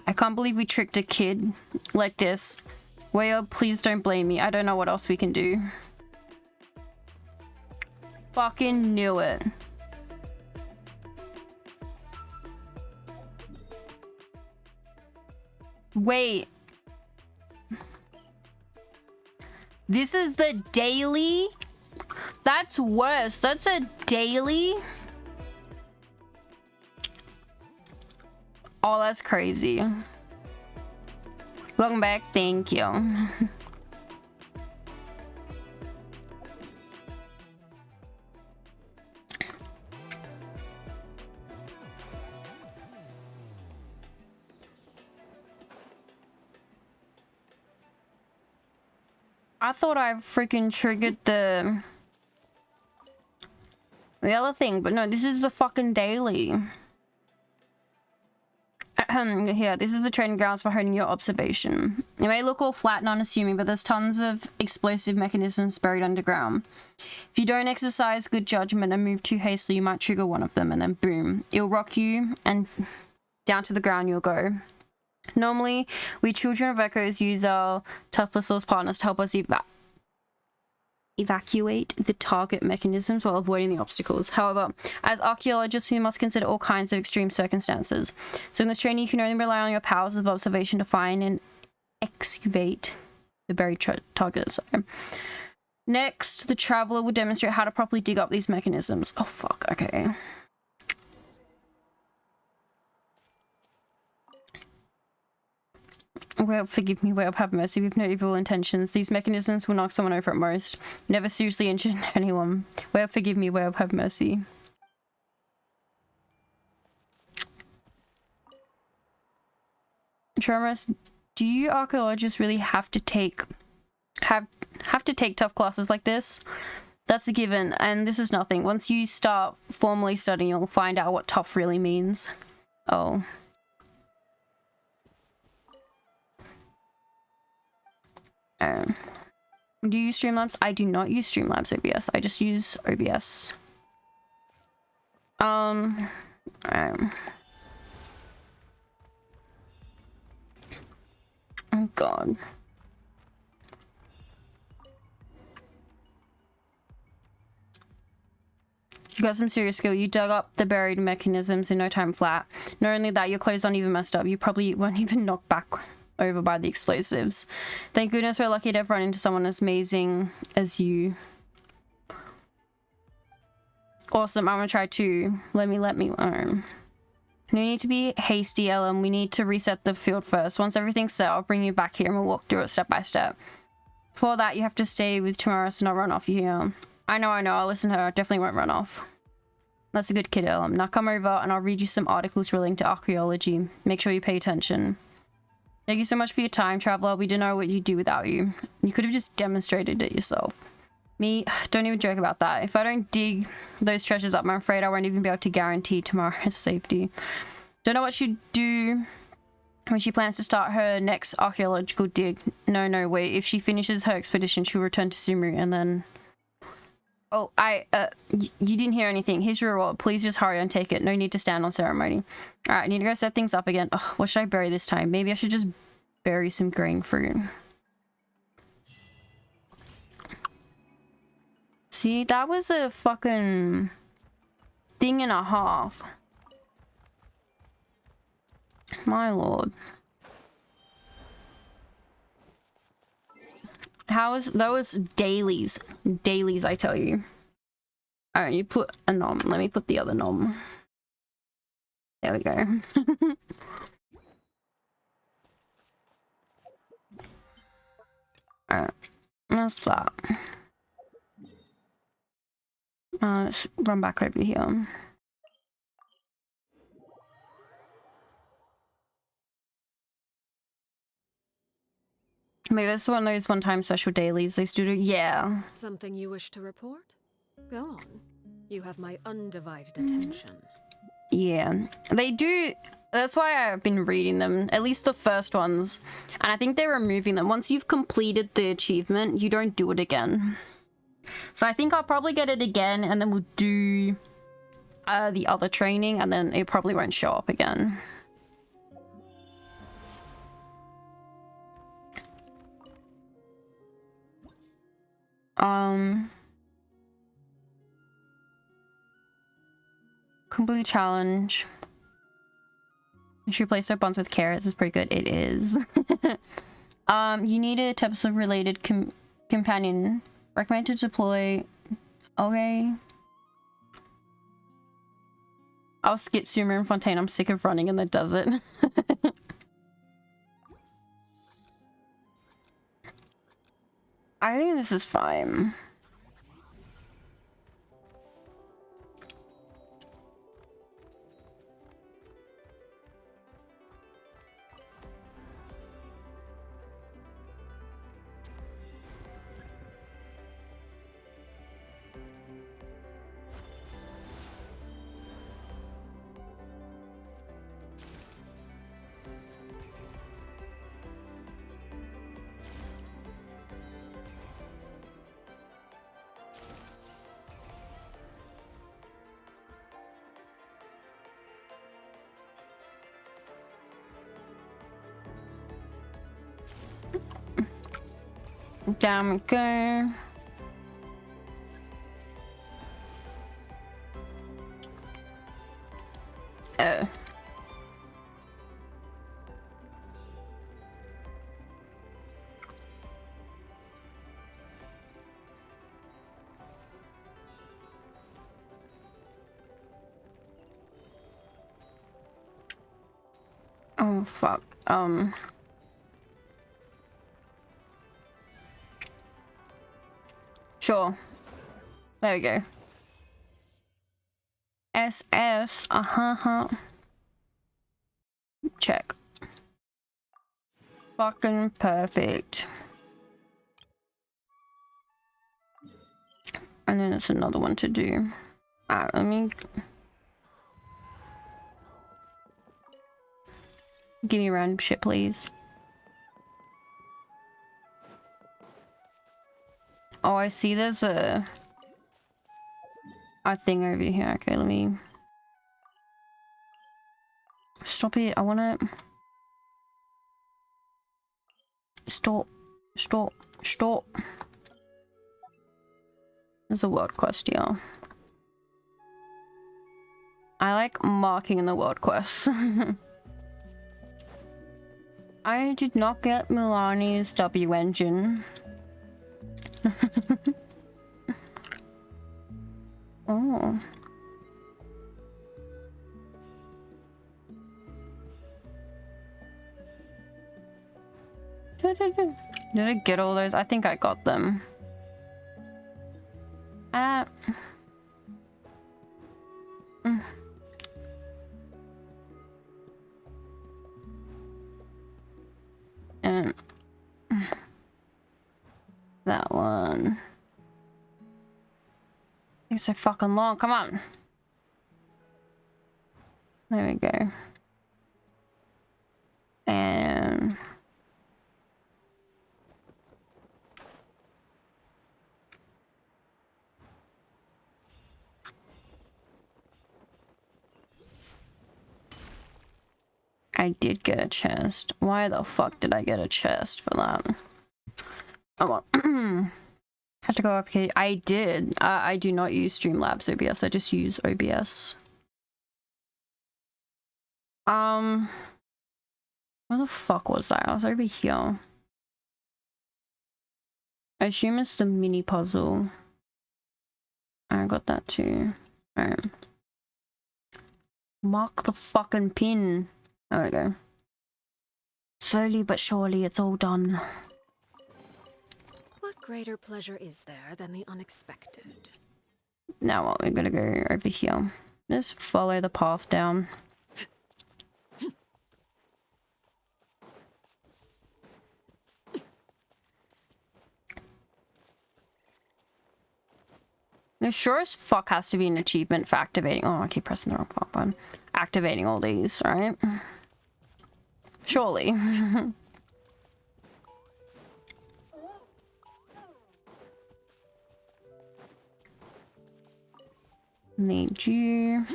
I can't believe we tricked a kid like this. Wayo, please don't blame me. I don't know what else we can do. Fucking knew it. Wait. This is the daily? That's worse. That's a daily? Oh, that's crazy. Welcome back. Thank you. I thought I freaking triggered the other thing, but no, this is the fucking daily. Here, this is the training grounds for honing your observation. It may look all flat and unassuming, but there's tons of explosive mechanisms buried underground. If you don't exercise good judgment and move too hastily, you might trigger one of them, and then boom, it'll rock you, and down to the ground you'll go. Normally, we children of Echoes use our tougher source partners to help us evacuate the target mechanisms while avoiding the obstacles. However, as archaeologists, we must consider all kinds of extreme circumstances. So in this training, you can only rely on your powers of observation to find and excavate the buried targets. Next, the Traveler will demonstrate how to properly dig up these mechanisms. Oh fuck, okay. Well, forgive me, well, have mercy. We've no evil intentions. These mechanisms will knock someone over at most. Never seriously injured anyone. Well, forgive me, well, have mercy. Tremors, do you archaeologists really have to take tough classes like this? That's a given, and this is nothing. Once you start formally studying, you'll find out what tough really means. Oh. Do you use Streamlabs? I do not use Streamlabs OBS. I just use OBS. Oh god. You got some serious skill. You dug up the buried mechanisms in no time flat. Not only that, your clothes aren't even messed up. You probably weren't even knocked back over by the explosives. Thank goodness we're lucky to have run into someone as amazing as you. Awesome, I'm gonna try to let me No need to be hasty, Ellen. We need to reset the field first. Once everything's set, I'll bring you back here and we'll walk through it step by step. For that, you have to stay with Tomorrow and not run off here. I know, I'll listen to her. I definitely won't run off. That's a good kid, Elam. Now come over and I'll read you some articles relating to archaeology. Make sure you pay attention. Thank you so much for your time, traveler. We don't know what you'd do without you. You could have just demonstrated it yourself. Me, don't even joke about that. If I don't dig those treasures up, I'm afraid I won't even be able to guarantee tomorrow's safety. Don't know what she'd do when she plans to start her next archaeological dig. No, wait. If she finishes her expedition, she'll return to Sumeru and then... Oh, you didn't hear anything. Here's your reward. Please just hurry and take it. No need to stand on ceremony. Alright, I need to go set things up again. Ugh, what should I bury this time? Maybe I should just bury some green fruit. See, that was a fucking thing and a half. My lord. Those dailies? Dailies, I tell you. Alright, you put a nom. Let me put the other nom. There we go. Alright. What's that? Let's run back over here. Maybe that's one of those one-time special dailies they still do. Yeah. Something you wish to report? Go on. You have my undivided attention. Yeah. They do... That's why I've been reading them. At least the first ones. And I think they're removing them. Once you've completed the achievement, you don't do it again. So I think I'll probably get it again and then we'll do the other training and then it probably won't show up again. Complete challenge. You should replace their bonds with carrots. Is pretty good. It is. You need a Tepso related companion. Recommend to deploy. Okay. I'll skip Sumer and Fontaine. I'm sick of running in the desert. I think this is fine. Down we go. Oh. Oh fuck. Sure. There we go. SS. Check. Fucking perfect. And then there's another one to do. Alright, let me... Give me random shit, please. Oh, I see there's a thing over here. Okay, let me... Stop it. I wanna... Stop. Stop. Stop. There's a world quest here. I like marking in the world quests. I did not get Milani's W engine. Oh. Did I get all those? I think I got them. That one. It's so fucking long. Come on. There we go. And I did get a chest. Why the fuck did I get a chest for that? Oh well. Had to go up here. I did. I do not use Streamlabs OBS. I just use OBS. Where the fuck was I? I was over here. I assume it's the mini puzzle. I got that too. Alright. Mark the fucking pin. There we go. Slowly but surely it's all done. What greater pleasure is there than the unexpected? Now what? We're gonna go over here. Just follow the path down. There sure as fuck has to be an achievement for activating. Oh, I keep pressing the wrong fuck button. Activating all these, right? Surely. Need you.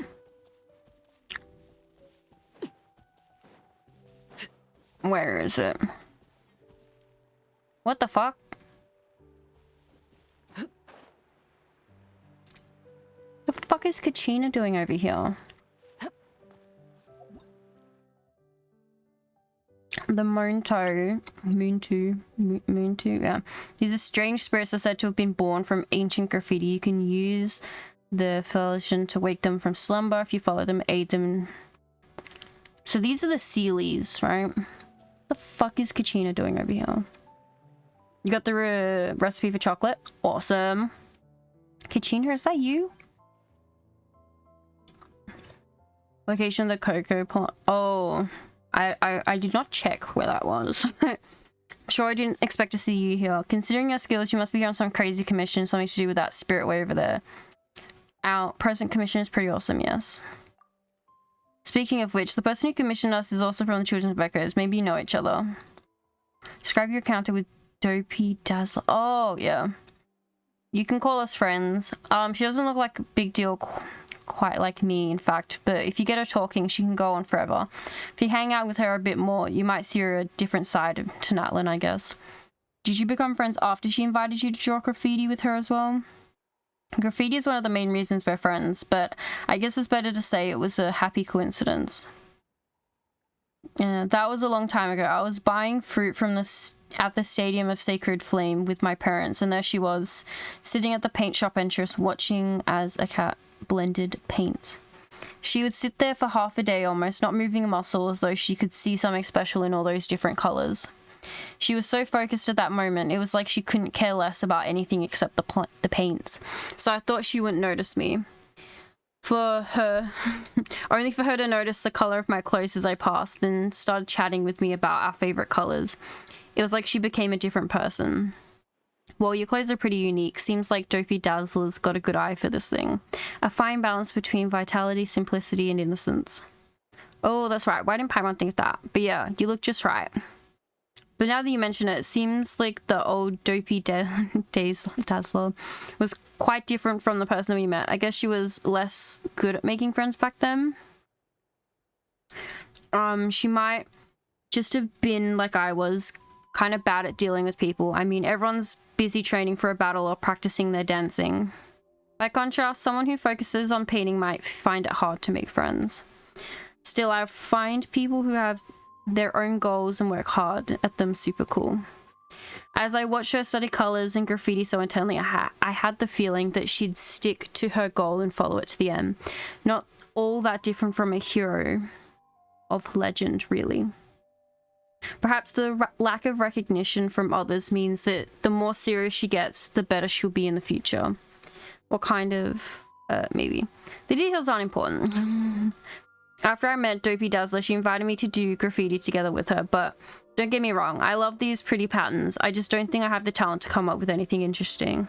Where is it? What the fuck? The fuck is Kachina doing over here? The Moonto, yeah. These are strange spirits are said to have been born from ancient graffiti. You can use the Felician to wake them from slumber. If you follow them, aid them. So these are the Sealies, right? What the fuck is Kachina doing over here? You got the recipe for chocolate? Awesome. Kachina, is that you? Location of the cocoa plant. Oh, I did not check where that was. Sure, I didn't expect to see you here. Considering your skills, you must be on some crazy commission, something to do with that spirit way over there. Our present commission is pretty awesome, yes. Speaking of which, the person who commissioned us is also from the Children's Records. Maybe you know each other. Describe your encounter with Dopey Dazzler. Oh, yeah. You can call us friends. She doesn't look like a big deal quite like me, in fact, but if you get her talking, she can go on forever. If you hang out with her a bit more, you might see her a different side to Natlan, I guess. Did you become friends after she invited you to draw graffiti with her as well? Graffiti is one of the main reasons we're friends, but I guess it's better to say it was a happy coincidence. That was a long time ago. I was buying fruit from at the Stadium of Sacred Flame with my parents, and there she was, sitting at the paint shop entrance, watching as a cat blended paint. She would sit there for half a day almost, not moving a muscle, as though she could see something special in all those different colors. She was so focused at that moment, it was like she couldn't care less about anything except the paints. So I thought she wouldn't notice me. For her, only for her to notice the color of my clothes as I passed, then started chatting with me about our favorite colors. It was like she became a different person. Well, your clothes are pretty unique. Seems like Dopey Dazzler's got a good eye for this thing. A fine balance between vitality, simplicity, and innocence. Oh, that's right. Why didn't Paimon think of that? But yeah, you look just right. But now that you mention it, it seems like the old Dopey Dazzler was quite different from the person we met. I guess she was less good at making friends back then. She might just have been like I was, kind of bad at dealing with people. I mean, everyone's busy training for a battle or practicing their dancing. By contrast, someone who focuses on painting might find it hard to make friends. Still, I find people who have their own goals and work hard at them super cool. As I watched her study colors and graffiti so intently, I had the feeling that she'd stick to her goal and follow it to the end. Not all that different from a hero of legend, really. Perhaps the lack of recognition from others means that the more serious she gets, the better she'll be in the future. What kind of... maybe. The details aren't important. After I met Dopey Dazzler, she invited me to do graffiti together with her, but Don't get me wrong, I love these pretty patterns. I just don't think I have the talent to come up with anything interesting.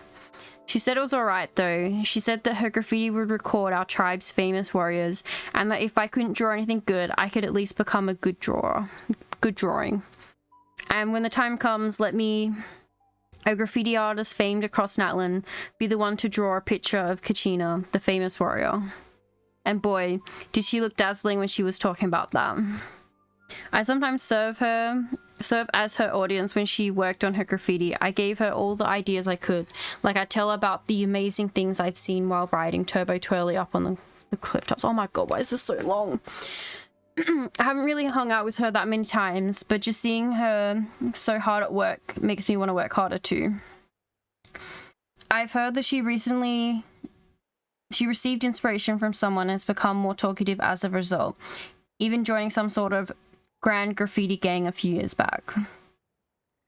She said it was alright though. She said that her graffiti would record our tribe's famous warriors, and that if I couldn't draw anything good, I could at least become a good drawer. Good drawing. And when the time comes, let me, a graffiti artist famed across Natlan, be the one to draw a picture of Kachina, the famous warrior. And boy, did she look dazzling when she was talking about that. I sometimes serve as her audience when she worked on her graffiti. I gave her all the ideas I could. Like, I'd tell her about the amazing things I'd seen while riding Turbo Twirly up on the cliff tops. Oh my god, why is this so long? I haven't really hung out with her that many times, but just seeing her so hard at work makes me want to work harder too. I've heard that she received inspiration from someone and has become more talkative as a result, even joining some sort of grand graffiti gang a few years back.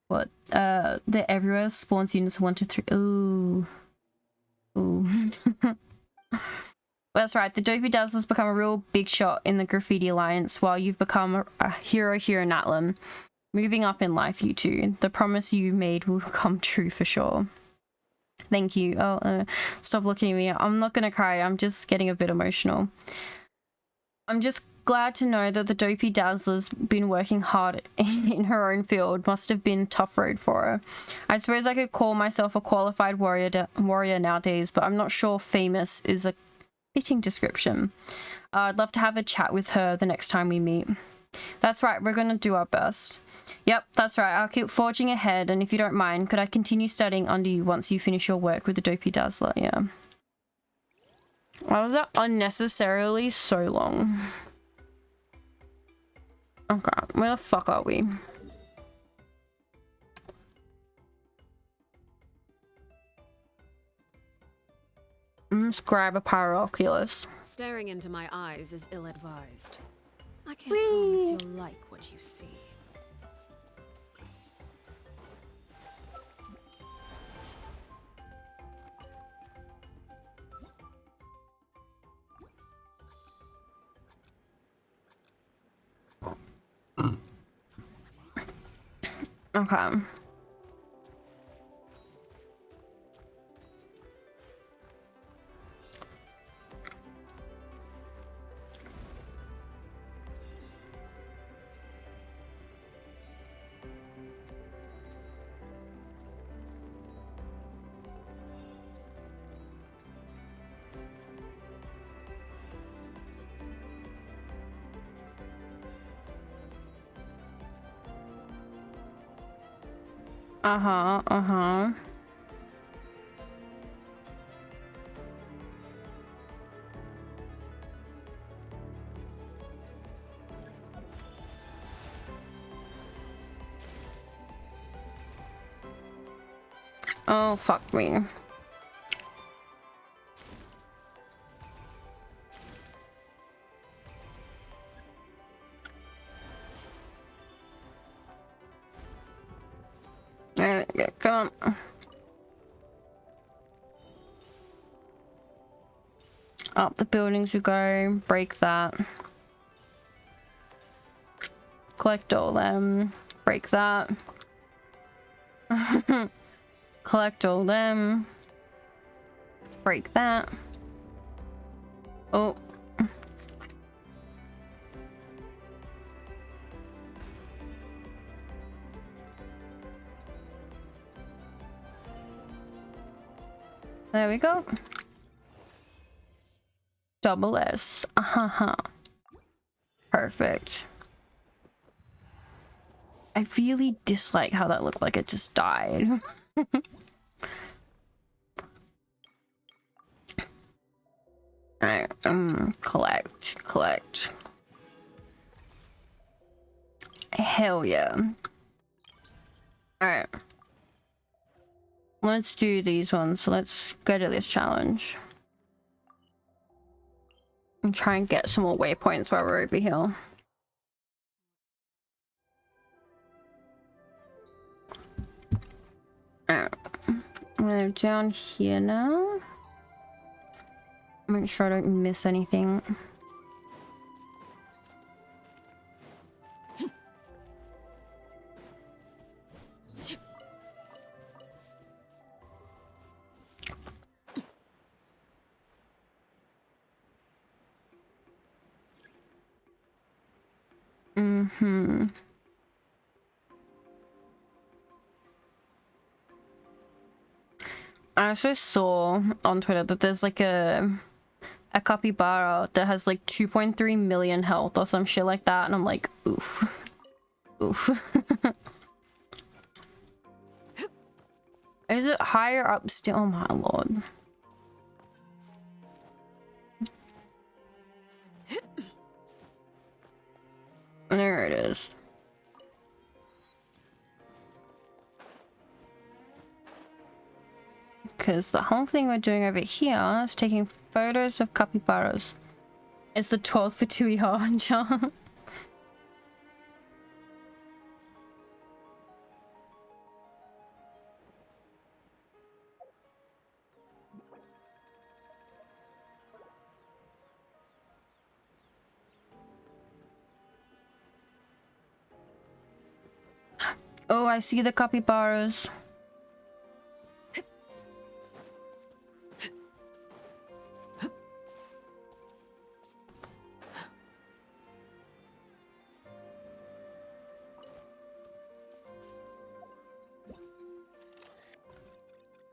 What? They're everywhere. Spawns units 1 to 3. Ooh. Ooh. That's right. The Dopey Dazzler's become a real big shot in the Graffiti Alliance, while you've become a hero here in Natlan. Moving up in life, you two. The promise you made will come true for sure. Thank you. Oh, stop looking at me. I'm not gonna cry. I'm just getting a bit emotional. I'm just glad to know that the Dopey Dazzler's been working hard in her own field. Must have been a tough road for her. I suppose I could call myself a qualified warrior nowadays, but I'm not sure famous is a fitting description. I'd love to have a chat with her the next time we meet. That's right, we're gonna do our best. Yep, that's right, I'll keep forging ahead, and if you don't mind, could I continue studying under you once you finish your work with the Dopey Dazzler? Yeah. Why was that unnecessarily so long? Okay, where the fuck are we? Let's grab a Pyroculus. Staring into my eyes is ill-advised. I can't promise you'll like what you see. Okay. Uh-huh. Oh, fuck me. There we go, come on. Up the buildings we go, break that. Collect all them, break that. Collect all them. Break that. Oh. There we go. Double S. Perfect. I really dislike how that looked like it just died. Alright, collect. Hell yeah. Alright. Let's do these ones. So let's go to this challenge. And try and get some more waypoints while we're over here. Alright. We're down here now. Make sure I don't miss anything. I also saw on Twitter that there's like a capybara that has like 2.3 million health or some shit like that, and I'm like, oof. Oof. Is it higher up still? Oh my lord. There it is. Because the whole thing we're doing over here is taking photos of capybaras. It's the 12th for 2 year. Oh, I see the capybaras.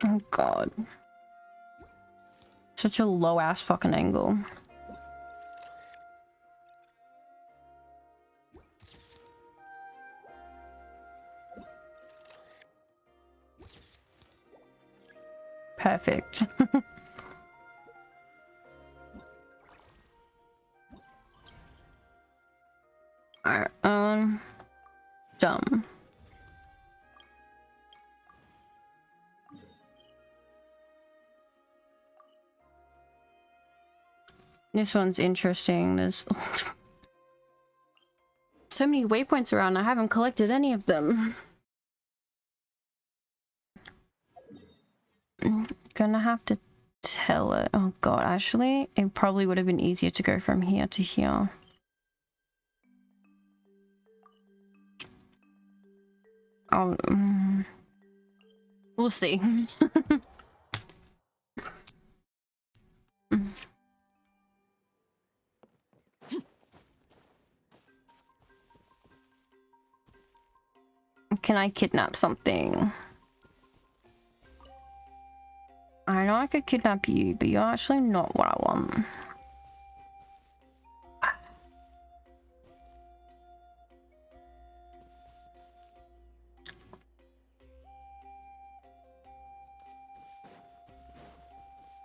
Oh god. Such a low ass fucking angle. Perfect. Alright, done. This one's interesting. There's so many waypoints around. I haven't collected any of them. Gonna have to tell it. Oh god, actually, it probably would have been easier to go from here to here. We'll see. Can I kidnap something? I know I could kidnap you, but you're actually not what I want.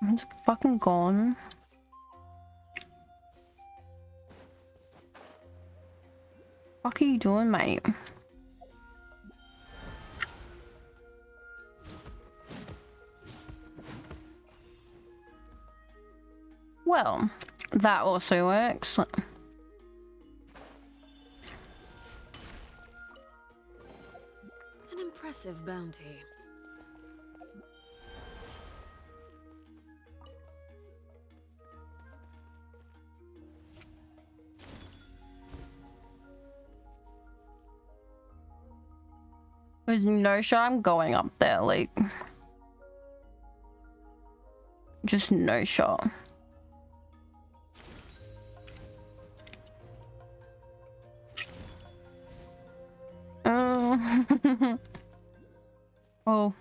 It's fucking gone. What are you doing, mate? Well, that also works. An impressive bounty. There's no shot I'm going up there, like... Just no shot. Oh.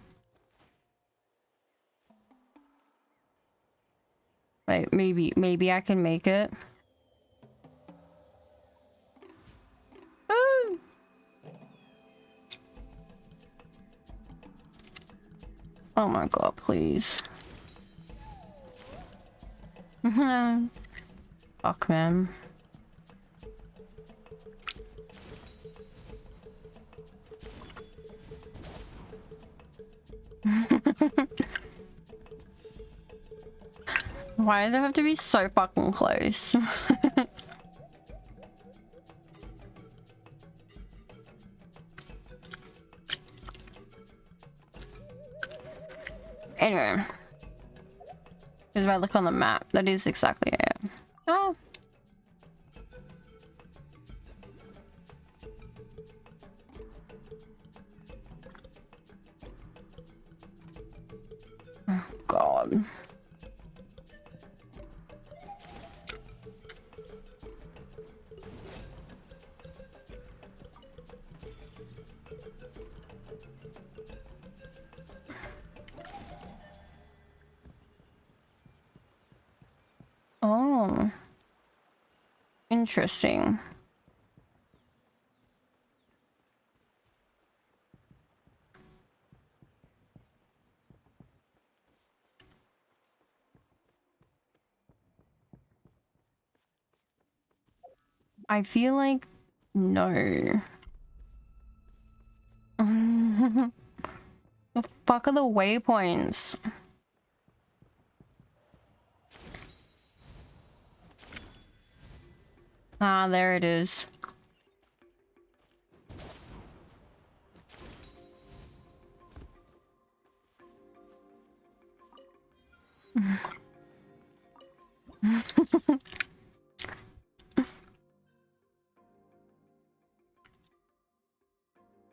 Wait, maybe I can make it. Oh my god, please. Fuck, man. Why do they have to be so fucking close? Anyway. Because if I look on the map, that is exactly it. Oh. Oh god. Oh. Interesting. I feel like no. The fuck are the waypoints? Ah, there it is.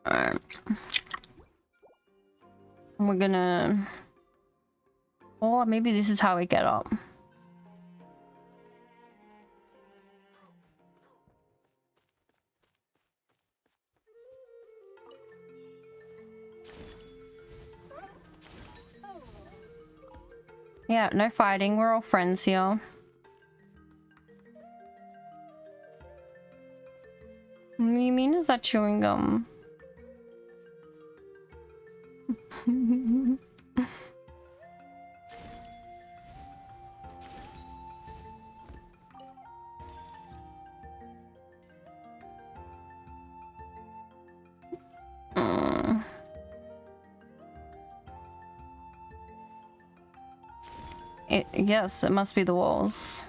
Alright. We're gonna... Oh, maybe this is how we get up. Yeah, no fighting. We're all friends here. What do you mean is that chewing gum? Yes, it must be the walls.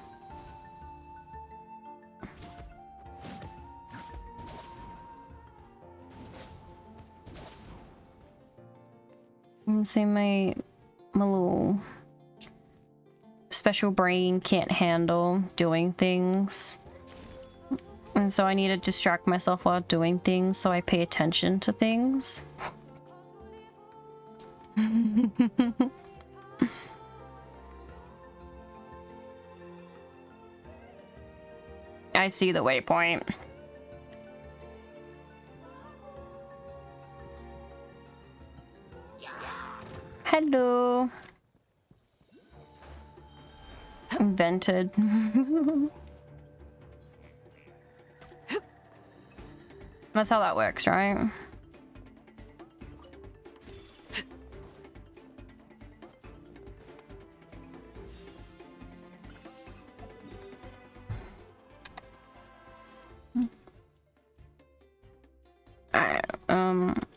See, my little special brain can't handle doing things. And so I need to distract myself while doing things so I pay attention to things. I see the waypoint. Hello. Invented. That's how that works, right? Alright,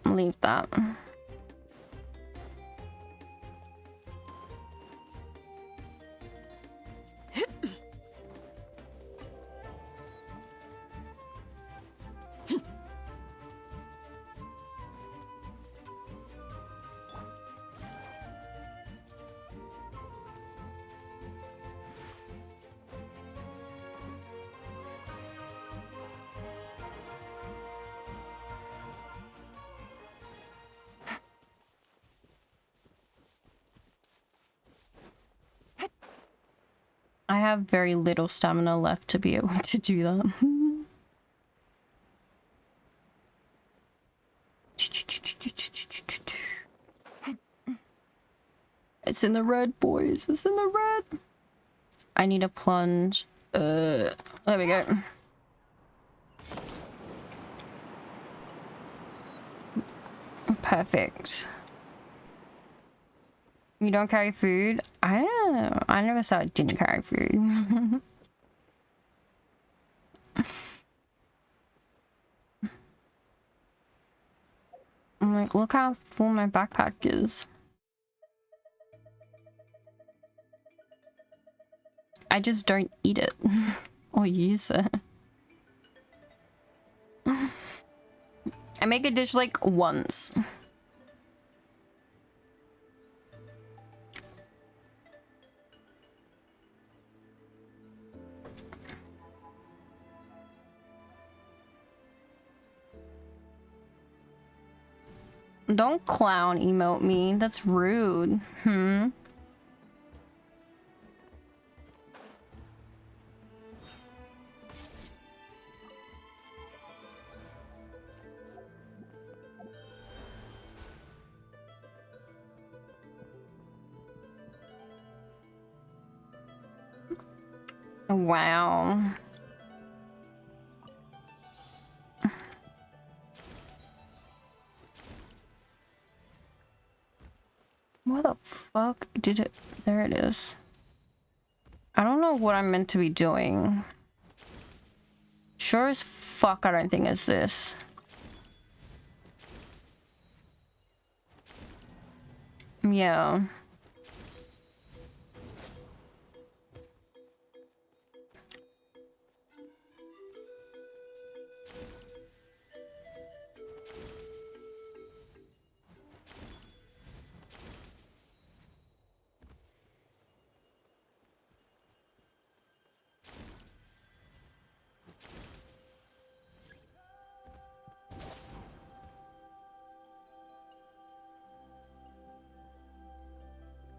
leave that. I have very little stamina left to be able to do that. It's in the red, boys. It's in the red. I need a plunge. There we go. Perfect. You don't carry food? I don't know. I never said I didn't carry food. I'm like, look how full my backpack is. I just don't eat it or use it. I make a dish like once. Don't clown emote me. That's rude. Wow. What the fuck did it? There it is. I don't know what I'm meant to be doing. Sure as fuck I don't think it's this. Yeah.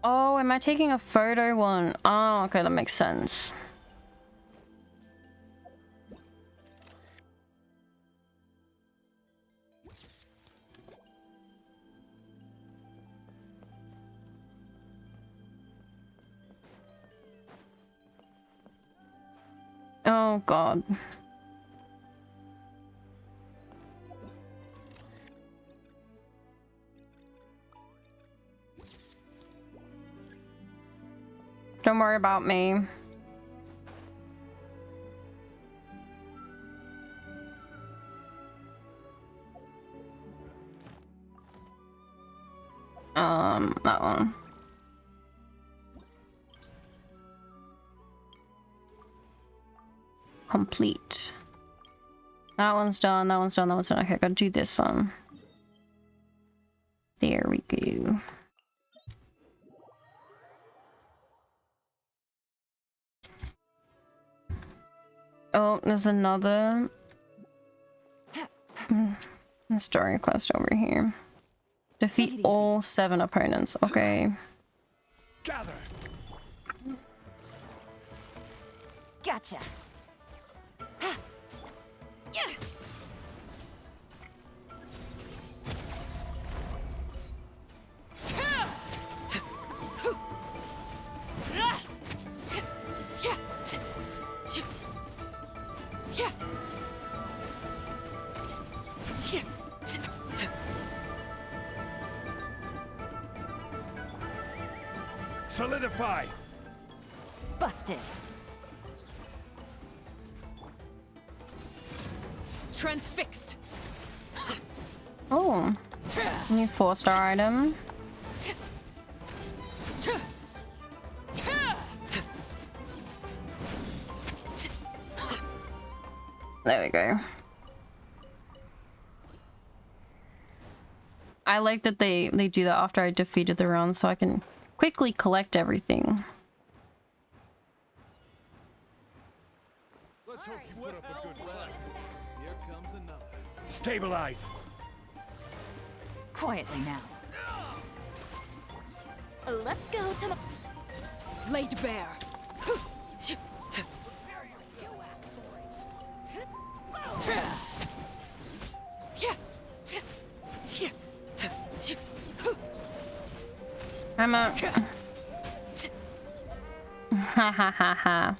Oh, am I taking a photo one? Oh, okay, that makes sense. Oh, God. Don't worry about me. That one. Complete. That one's done, that one's done, that one's done. Okay, I gotta do this one. There we go. Oh, there's another story quest over here. Defeat all 7 opponents. Okay. Gather. Gotcha. Solidify. Busted. Transfixed. Oh. New 4-star item. There we go. I like that they do that after I defeated the round so I can quickly collect everything. Let's hope you put up a good fight. Here comes another. Stabilize. Quietly now. Let's go to laid bare. I'm up. Ha ha ha ha.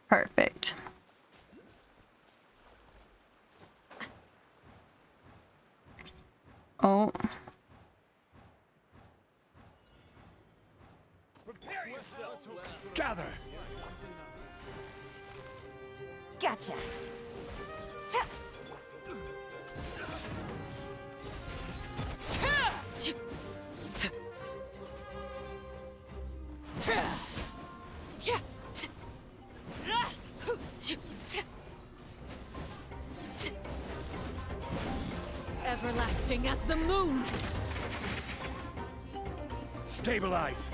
Perfect. Oh. Prepare yourself. Gather. Gotcha. Everlasting as the moon. Stabilize.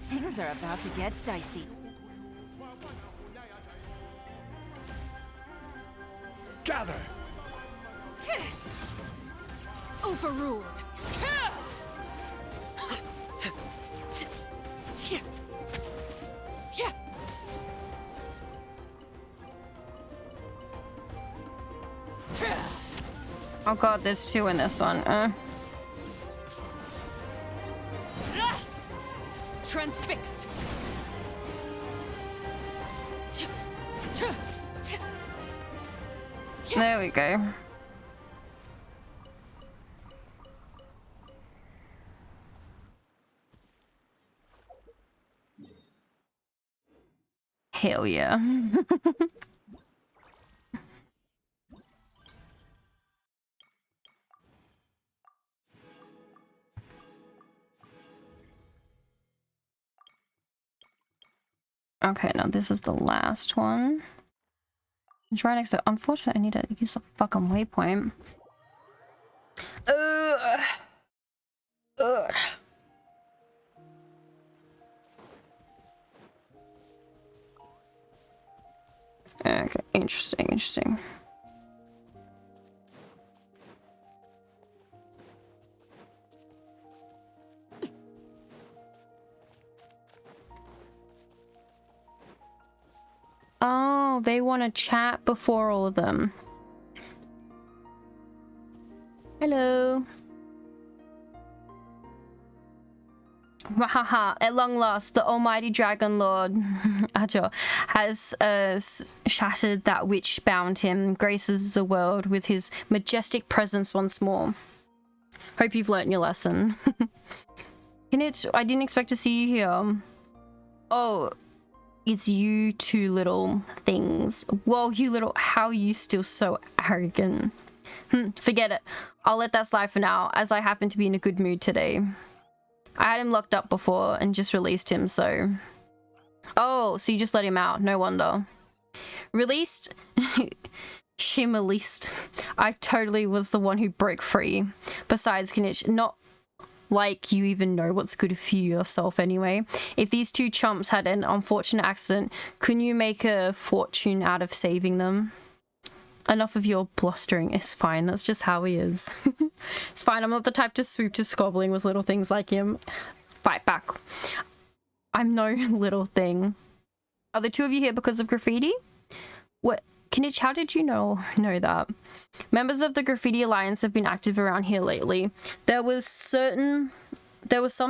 Things are about to get dicey. Gather. Overruled. Oh god, there's two in this one. Transfixed. There we go. Hell yeah. Okay, now this is the last one. It's right next to. Unfortunately, I need to use the fucking waypoint. Ugh. Okay, interesting. Oh, they want to chat before all of them. Hello. Wahaha, at long last, the almighty dragon lord Ajo has shattered that which bound him, graces the world with his majestic presence once more. Hope you've learnt your lesson. I didn't expect to see you here. Oh, it's you two little things. Whoa, you little, how are you still so arrogant? Forget it. I'll let that slide for now, as I happen to be in a good mood today. I had him locked up before and just released him, so... Oh, so you just let him out. No wonder. Released? Shimmerleased. I totally was the one who broke free. Besides, Kinich, not like you even know what's good for you yourself anyway. If these two chumps had an unfortunate accident, couldn't you make a fortune out of saving them? Enough of your blustering. It's fine. That's just how he is. It's fine. I'm not the type to swoop to squabbling with little things like him. Fight back. I'm no little thing. Are the two of you here because of graffiti? What? Kinich, how did you know that? Members of the Graffiti Alliance have been active around here lately. There was some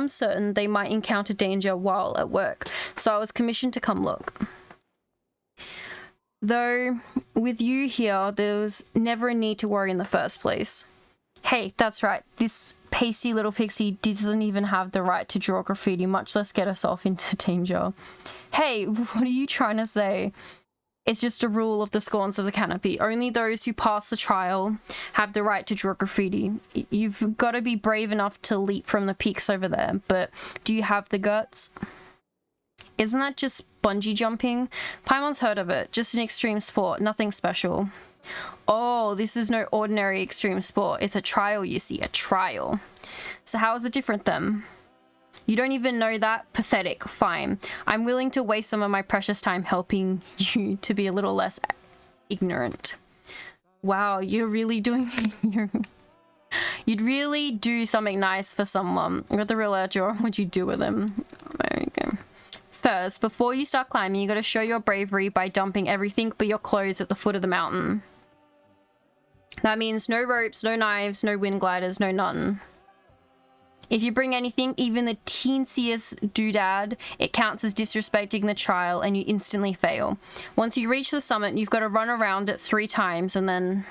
certain they might encounter danger while at work, so I was commissioned to come look. Though, with you here, there was never a need to worry in the first place. Hey, that's right, this pasty little pixie doesn't even have the right to draw graffiti, much less get herself into danger. Hey, what are you trying to say? It's just a rule of the scorns of the canopy. Only those who pass the trial have the right to draw graffiti. You've got to be brave enough to leap from the peaks over there, but do you have the guts? Isn't that just bungee jumping? Paimon's heard of it. Just an extreme sport. Nothing special. Oh, this is no ordinary extreme sport. It's a trial, you see. A trial. So how is it different then? You don't even know that? Pathetic. Fine. I'm willing to waste some of my precious time helping you to be a little less ignorant. Wow, you're really doing... You'd really do something nice for someone. You're the real edge, or what'd you do with him? There you go. First, before you start climbing, you gotta show your bravery by dumping everything but your clothes at the foot of the mountain. That means no ropes, no knives, no wind gliders, no nothing. If you bring anything, even the teensiest doodad, it counts as disrespecting the trial and you instantly fail. Once you reach the summit, you've got to run around it 3 times and then...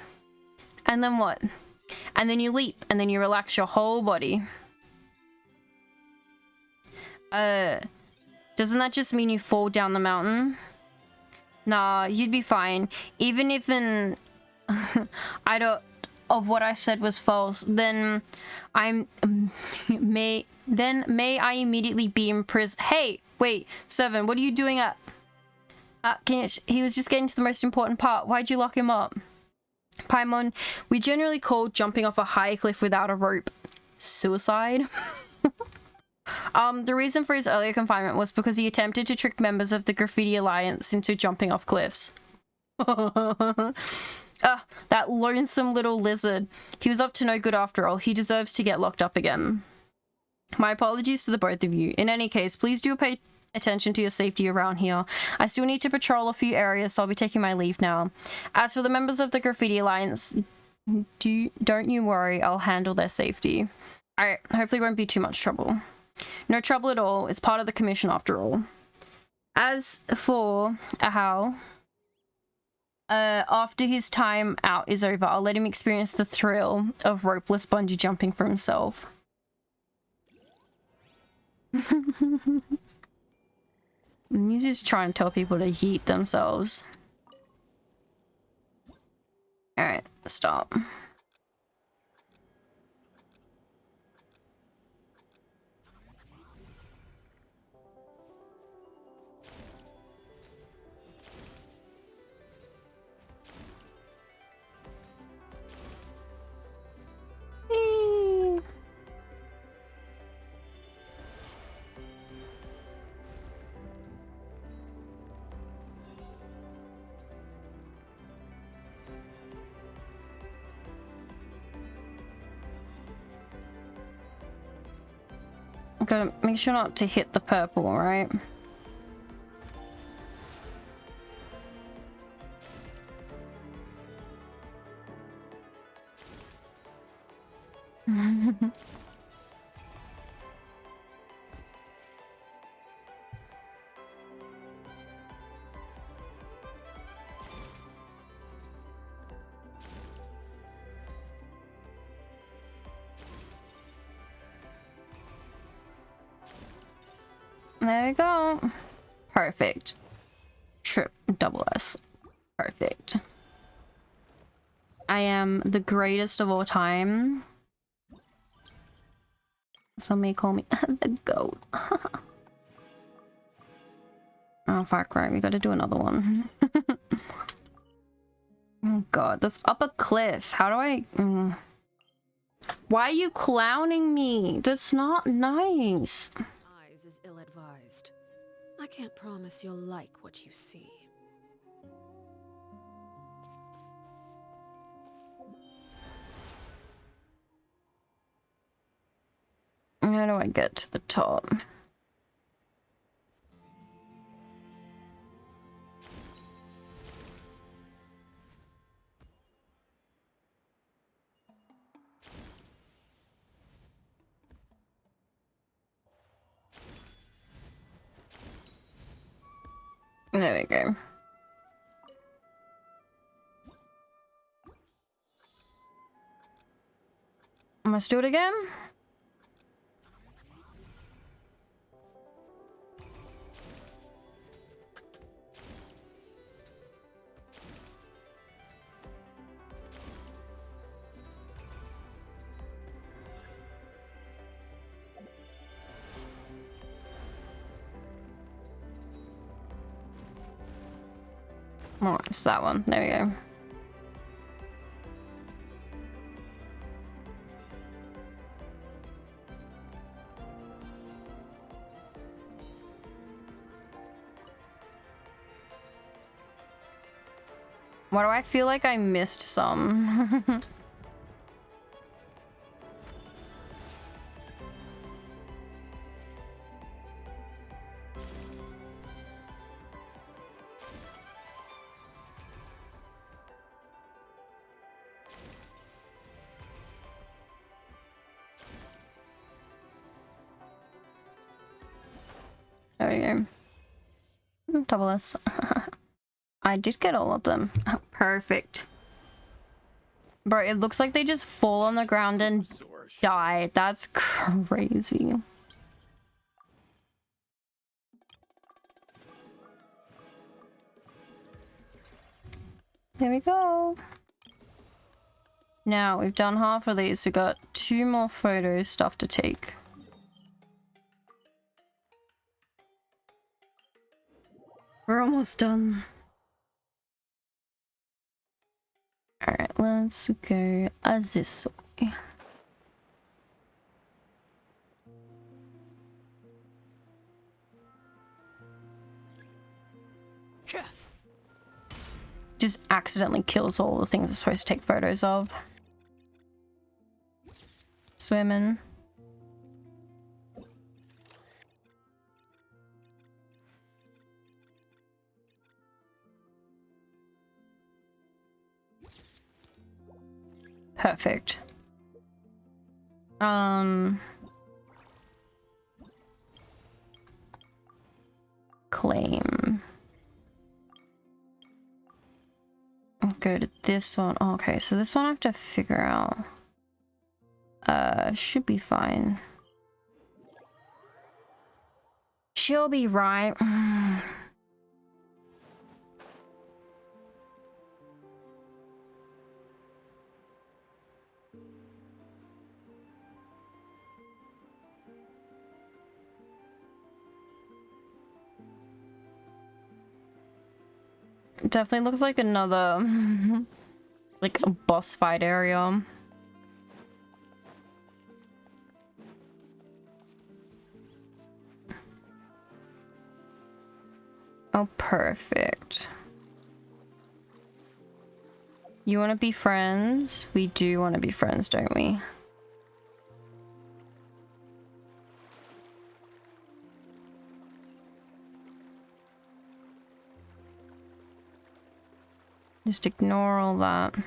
And then what? And then you leap and then you relax your whole body. Doesn't that just mean you fall down the mountain? Nah, you'd be fine. Even if an... of what I said was false, then may I immediately be imprisoned. Hey, wait, Seven, what are you doing at? He was just getting to the most important part. Why'd you lock him up? Paimon, we generally call jumping off a high cliff without a rope suicide. The reason for his earlier confinement was because he attempted to trick members of the Graffiti Alliance into jumping off cliffs. That lonesome little lizard. He was up to no good after all. He deserves to get locked up again. My apologies to the both of you. In any case, please do pay attention to your safety around here. I still need to patrol a few areas, so I'll be taking my leave now. As for the members of the Graffiti Alliance, Don't you worry, I'll handle their safety. Alright, hopefully it won't be too much trouble. No trouble at all. It's part of the commission after all. As for Ahau, after his time out is over, I'll let him experience the thrill of ropeless bungee jumping for himself. He's just trying to tell people to yeet themselves. Alright, stop. Eee. Gotta make sure not to hit the purple, right? There we go. Perfect. Double S. Perfect. I am the greatest of all time. Some may call me the GOAT. Oh, fuck, right. We gotta do another one. Oh, God. That's up a cliff. How do I... Why are you clowning me? That's not nice. Eyes is ill-advised. I can't promise you'll like what you see. How do I get to the top? There we go. Let's do it again. Oh, it's that one. There we go. Why do I feel like I missed some? There we go. Double S. I did get all of them. Perfect. Bro, it looks like they just fall on the ground and die. That's crazy. There we go. Now, we've done half of these. We've got 2 more photo stuff to take. We're almost done. Alright, let's go this way. Just accidentally kills all the things I'm supposed to take photos of. Swimming. Perfect. Claim. I'll go to this one. Okay, so this one I have to figure out. Should be fine. She'll be right. Definitely looks like another like a boss fight area. Oh, perfect. You want to be friends? We do want to be friends, don't we? Just ignore all that. I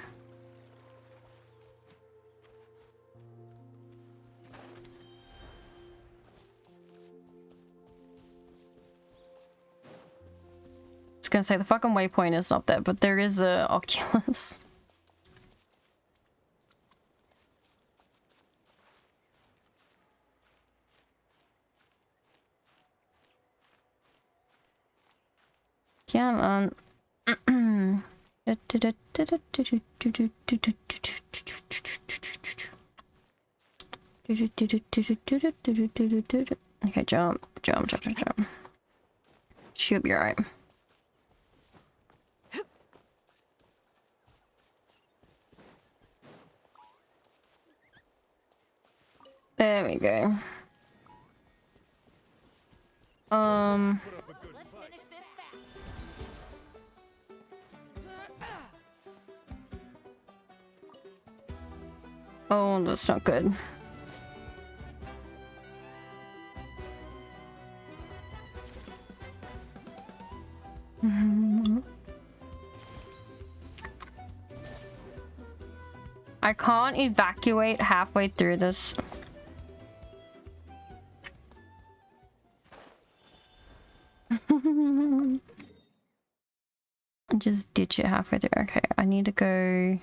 was gonna say the fucking waypoint is up there, but there is a Oculus. Come on. Okay, jump. She'll be alright. There we go. Oh, that's not good. I can't evacuate halfway through this. Just ditch it halfway through. Okay, I need to go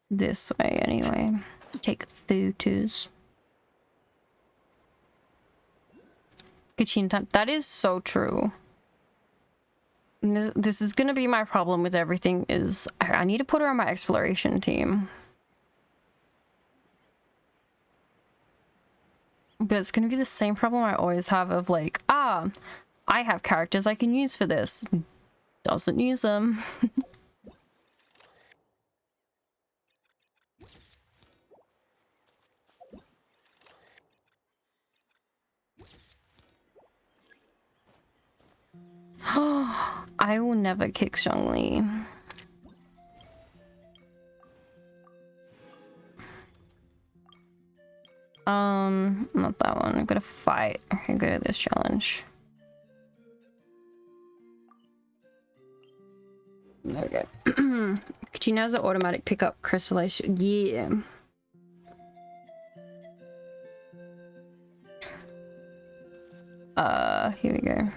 this way anyway. Take photos. Kitchen time. That is so true. This is gonna be my problem with everything is I need to put her on my exploration team. But it's gonna be the same problem I always have of like, I have characters I can use for this. Doesn't use them. I will never kick Zhongli. Not that one. I'm gonna fight. Okay, go to this challenge. Okay. Kachina has an automatic pickup crystallization. Yeah. Here we go.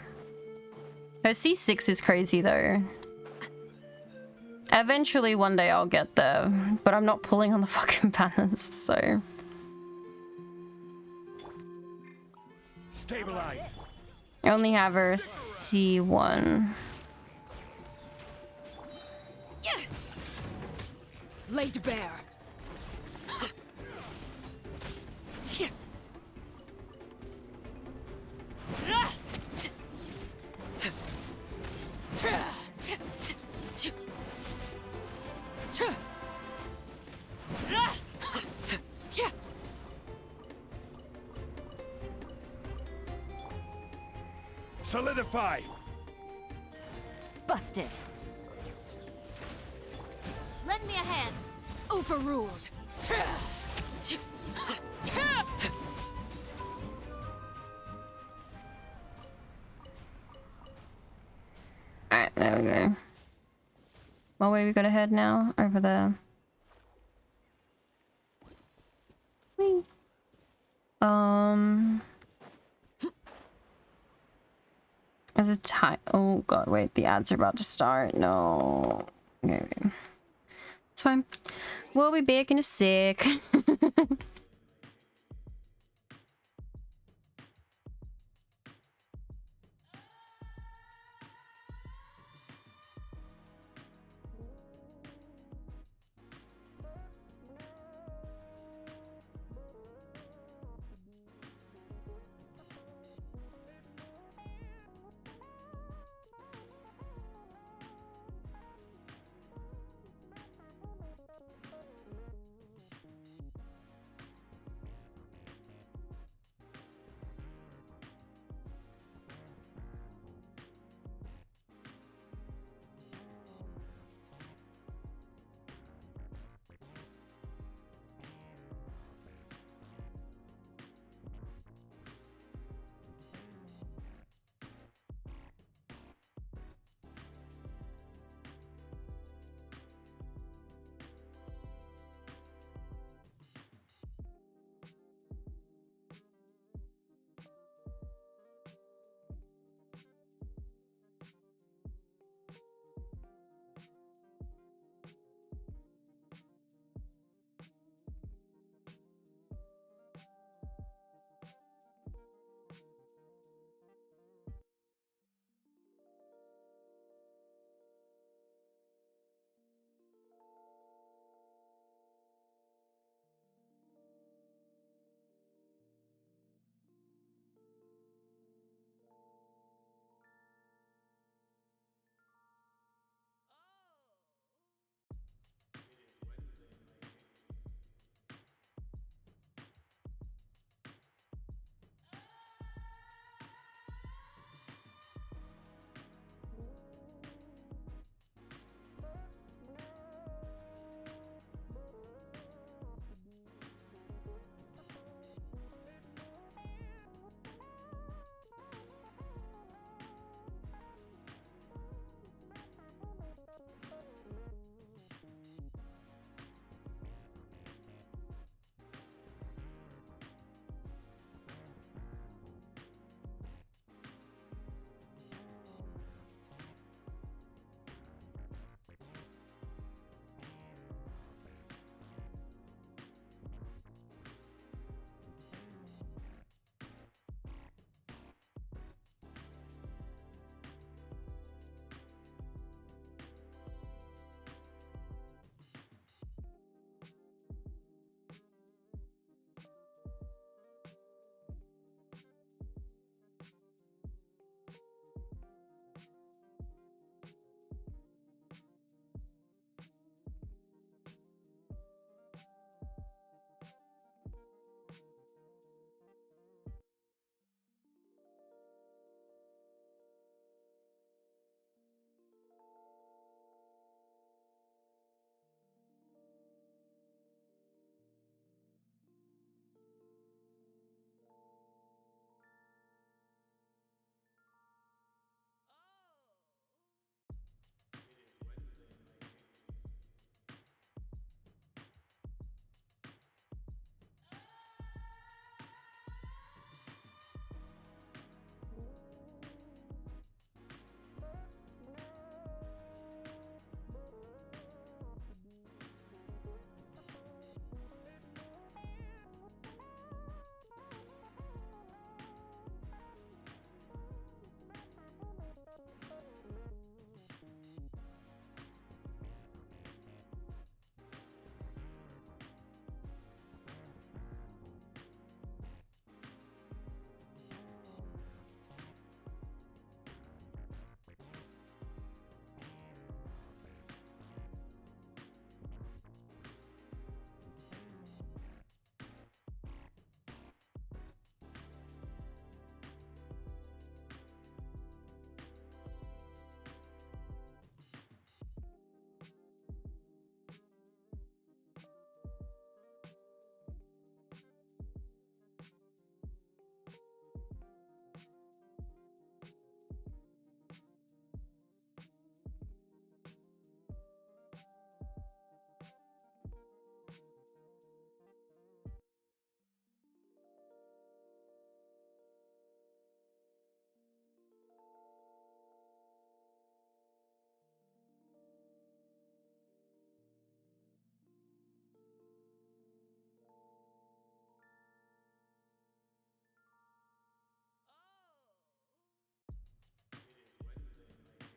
Her C6 is crazy though. Eventually one day I'll get there, but I'm not pulling on the fucking banners, so. Stabilize. I only have her C1. Laid bare. Solidify. Busted. Lend me a hand. Overruled. Alright, there we go. What way we gotta head now? Over there. As a time. Oh god, wait, the ads are about to start. No. Okay. It's fine. We'll be back in a sec.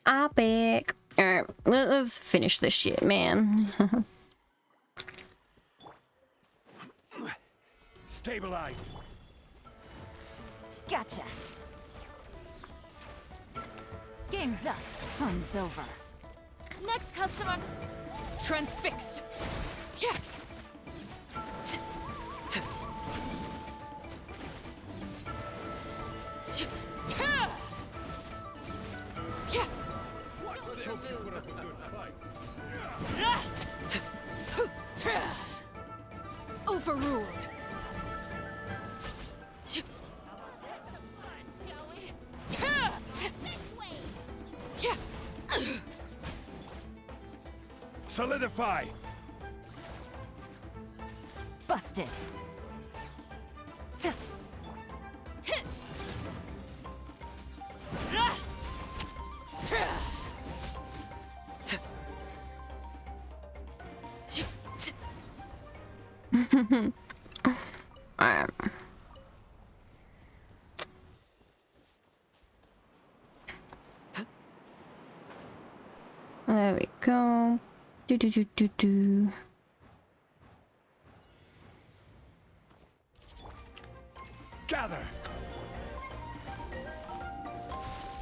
epic. Alright, let's finish this shit, man. Stabilize. Gotcha. Game's up. Fun's over. Next customer. Transfixed. Yeah. Let's hope you put up a good fight. Overruled. Solidify. Busted. Alright. There we go. Do do do do do. Gather.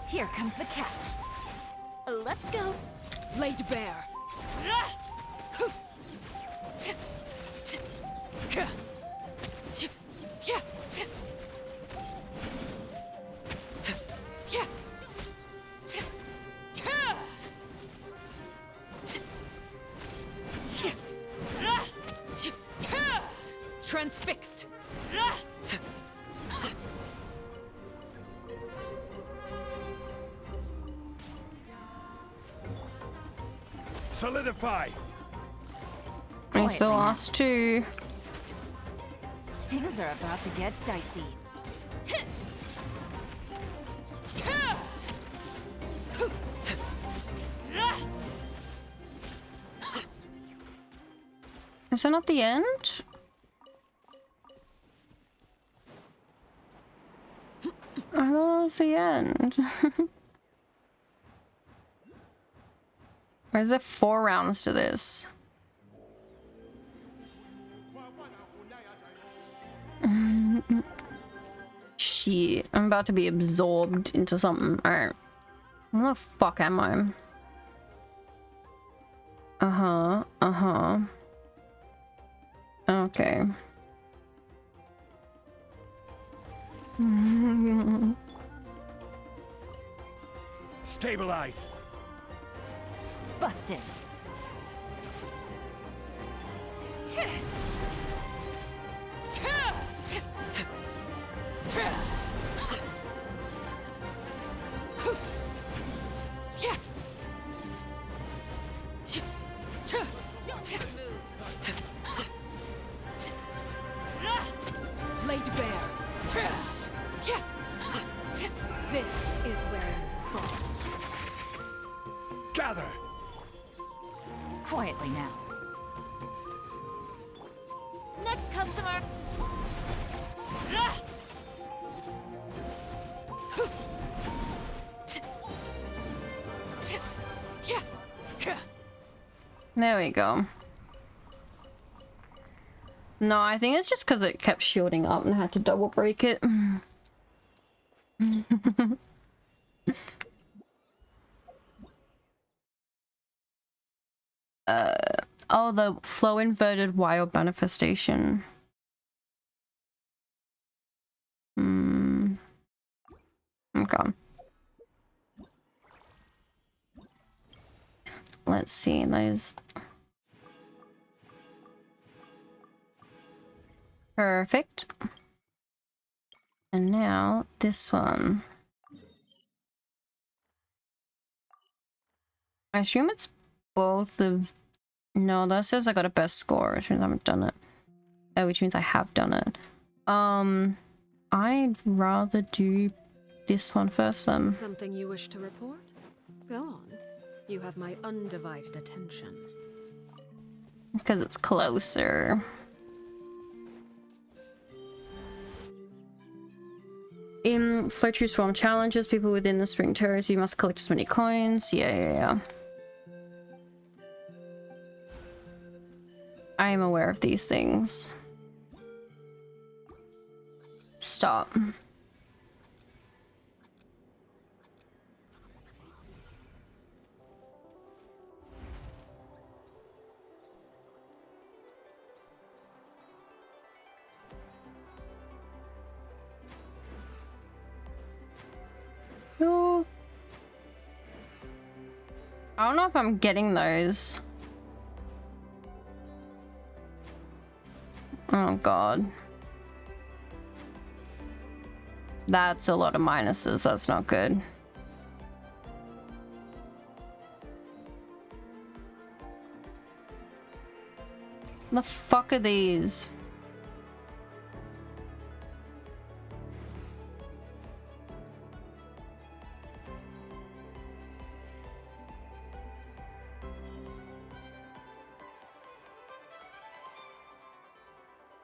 Here comes the catch. Let's go. Laid bare. Transfixed. Solidify. I still lost two. Things are about to get dicey. Is that not the end? I thought it was the end. Or is there 4 rounds to this? Shit, I'm about to be absorbed into something. Alright. Where the fuck am I? Uh-huh, uh-huh. Okay. Stabilize. Busted. Laid bare. This is where you fall. Gather. Quietly now. Next customer. There we go. No, I think it's just because it kept shielding up and I had to double break it. Oh, the flow inverted wild manifestation. Okay. Let's see, those. Perfect. And now this one. I assume it's both of. No, that says I got a best score, which means I haven't done it. Oh, which means I have done it. I'd rather do this one first then. Something you wish to report? Go on. You have my undivided attention. Because it's closer. In Flow Choose Form challenges, people within the Spring Terrace, you must collect as many coins. Yeah. I am aware of these things. Stop. No. I don't know if I'm getting those. Oh god. That's a lot of minuses. That's not good. The fuck are these?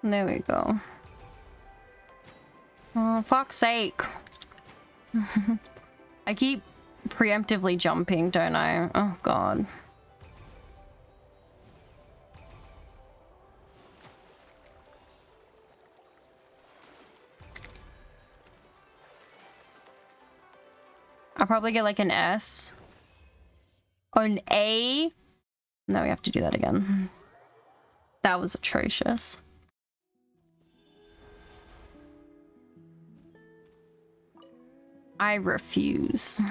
There we go. Oh, fuck's sake. I keep preemptively jumping, don't I? Oh, God. I'll probably get like an S. Or an A. No, we have to do that again. That was atrocious. I refuse.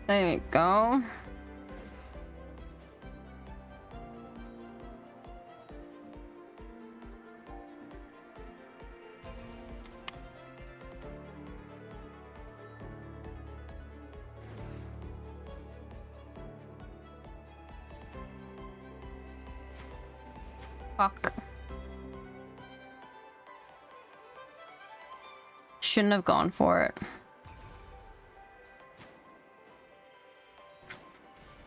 There we go. Fuck. Shouldn't have gone for it.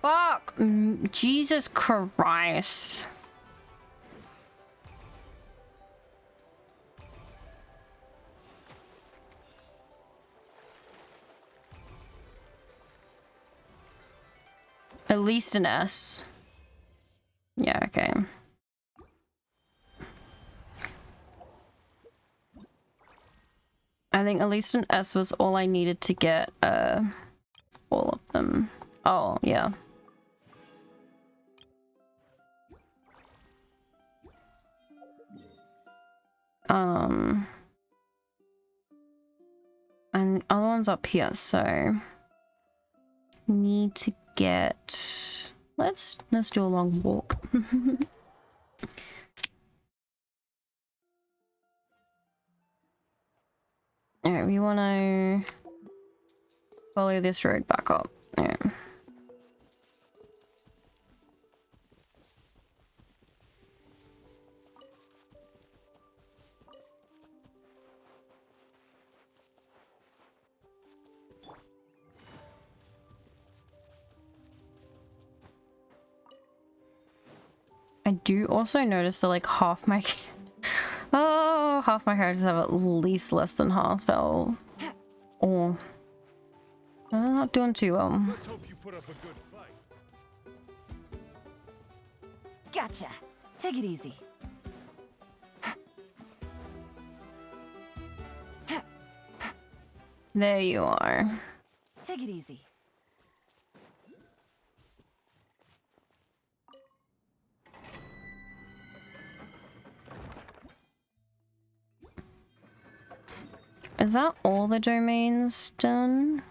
Fuck! Jesus Christ. At least an S. Yeah, okay. I think at least an S was all I needed to get all of them. Oh, yeah. And the other one's up here, so need to get, let's do a long walk. Alright, we want to follow this road back up. Alright. I do also notice that like half my half my characters have at least less than half health. Or I'm not doing too well. Let's hope you put up a good fight. Gotcha. Take it easy. There you are. Take it easy. Is that all the domains done?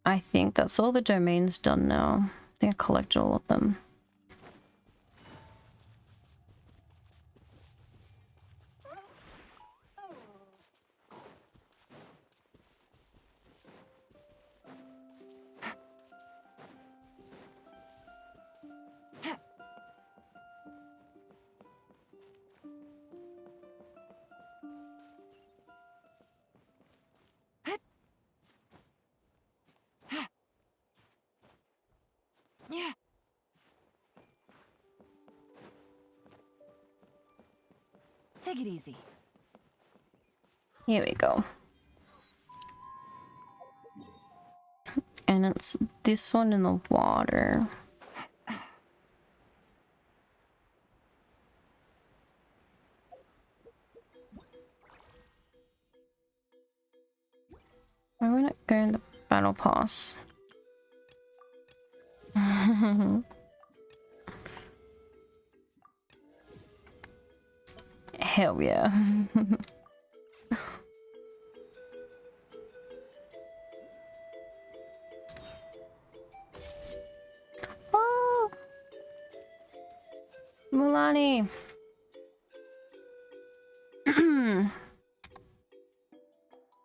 I think that's all the domains done now. I think I collected all of them. Take it easy. Here we go. And it's this one in the water. Why would it go in the battle pass? Hell yeah. Oh! Mulani!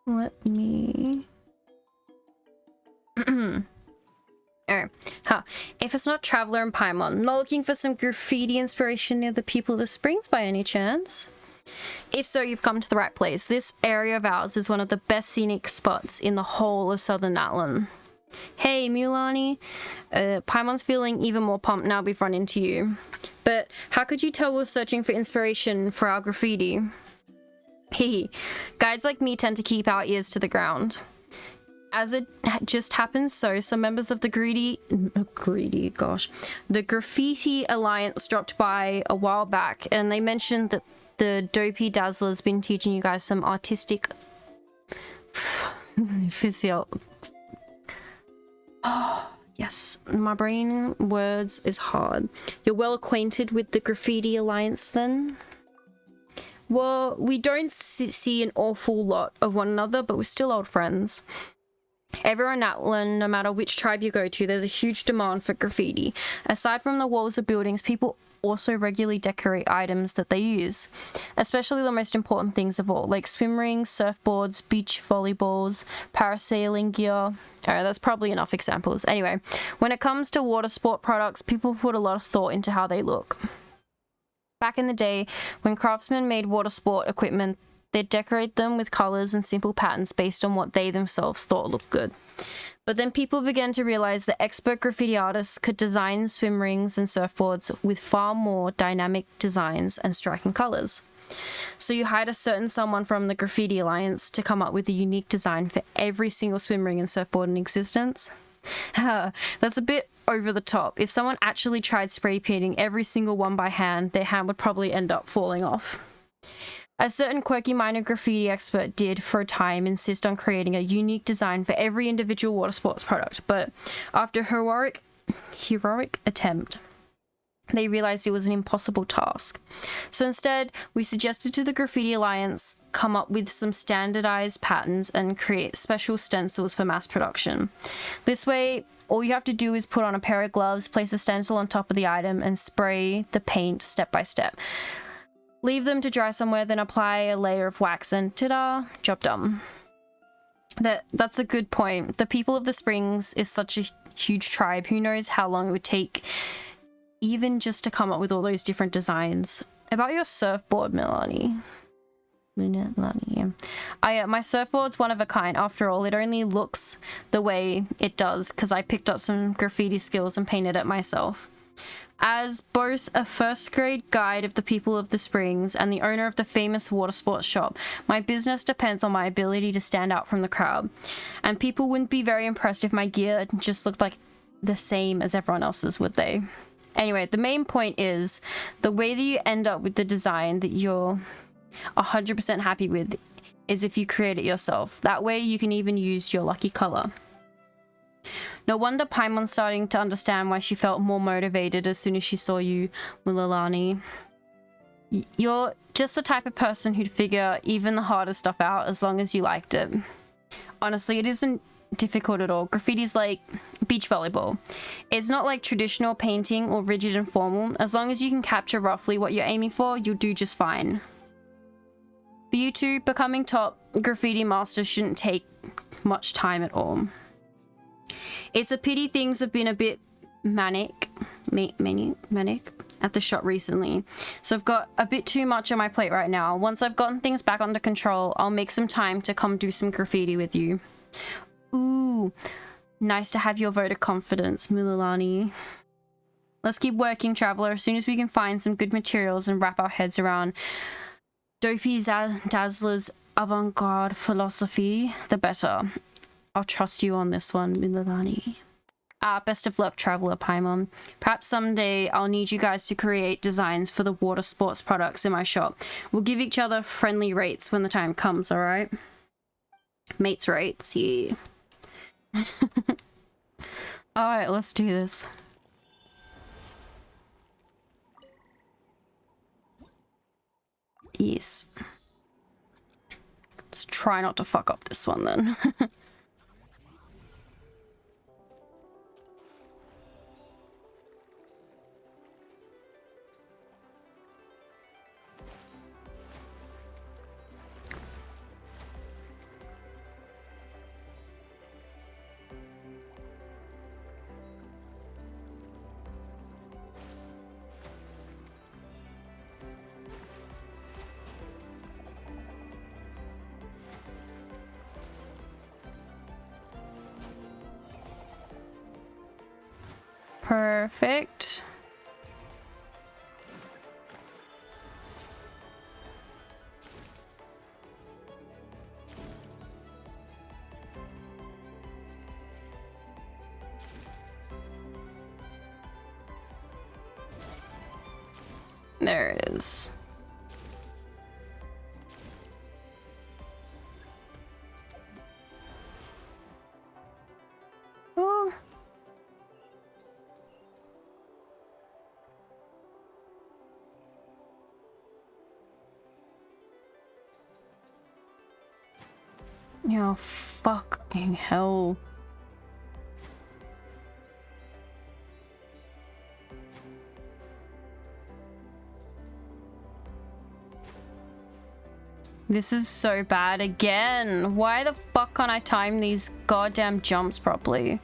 Let me... Alright. Huh. If it's not Traveler and Paimon, not looking for some graffiti inspiration near the People of the Springs by any chance? If so, you've come to the right place. This area of ours is one of the best scenic spots in the whole of southern Natlan. Hey, Mulani. Paimon's feeling even more pumped now we've run into you. But how could you tell we're searching for inspiration for our graffiti? Hehe. Guides like me tend to keep our ears to the ground. As it just happens so, some members of the Graffiti Alliance dropped by a while back, and they mentioned that the Dopey Dazzler's been teaching you guys some artistic yes, my brain words is hard. You're well acquainted with the Graffiti Alliance then? Well, we don't see an awful lot of one another, but we're still old friends. Everywhere in Natlan, no matter which tribe you go to, there's a huge demand for graffiti. Aside from the walls of buildings, people also regularly decorate items that they use, especially the most important things of all, like swim rings, surfboards, beach volleyballs, parasailing gear. Alright, that's probably enough examples. Anyway, when it comes to water sport products, people put a lot of thought into how they look. Back in the day, when craftsmen made water sport equipment, they'd decorate them with colors and simple patterns based on what they themselves thought looked good. But then people began to realize that expert graffiti artists could design swim rings and surfboards with far more dynamic designs and striking colors. So you hired a certain someone from the Graffiti Alliance to come up with a unique design for every single swim ring and surfboard in existence. That's a bit over the top. If someone actually tried spray painting every single one by hand, their hand would probably end up falling off. A certain quirky minor graffiti expert did, for a time, insist on creating a unique design for every individual water sports product, but after a heroic attempt, they realized it was an impossible task. So instead, we suggested to the Graffiti Alliance come up with some standardized patterns and create special stencils for mass production. This way, all you have to do is put on a pair of gloves, place a stencil on top of the item, and spray the paint step by step. Leave them to dry somewhere, then apply a layer of wax and ta-da, job done. That's a good point. The People of the Springs is such a huge tribe. Who knows how long it would take even just to come up with all those different designs. About your surfboard, Melanie. My surfboard's one of a kind. After all, it only looks the way it does because I picked up some graffiti skills and painted it myself. As both a first grade guide of the People of the Springs and the owner of the famous water sports shop, my business depends on my ability to stand out from the crowd. And people wouldn't be very impressed if my gear just looked like the same as everyone else's, would they? Anyway, the main point is the way that you end up with the design that you're 100% happy with is if you create it yourself. That way you can even use your lucky color. No wonder Paimon's starting to understand why she felt more motivated as soon as she saw you, Mulilani. You're just the type of person who'd figure even the harder stuff out as long as you liked it. Honestly, it isn't difficult at all. Graffiti's like beach volleyball. It's not like traditional painting or rigid and formal. As long as you can capture roughly what you're aiming for, you'll do just fine. For you two, becoming top graffiti master shouldn't take much time at all. It's a pity things have been a bit manic at the shop recently. So I've got a bit too much on my plate right now. Once I've gotten things back under control, I'll make some time to come do some graffiti with you. Ooh, nice to have your vote of confidence, Mulilani. Let's keep working, Traveler. As soon as we can find some good materials and wrap our heads around Dopey Dazzler's avant-garde philosophy, the better. I'll trust you on this one, Mililani. Best of luck, Traveler Paimon. Perhaps someday I'll need you guys to create designs for the water sports products in my shop. We'll give each other friendly rates when the time comes, alright? Mates rates, yeah. Alright, let's do this. Yes. Let's try not to fuck up this one then. Perfect. There it is. Oh. Yeah, fucking hell. This is so bad again. Why the fuck can't I time these goddamn jumps properly?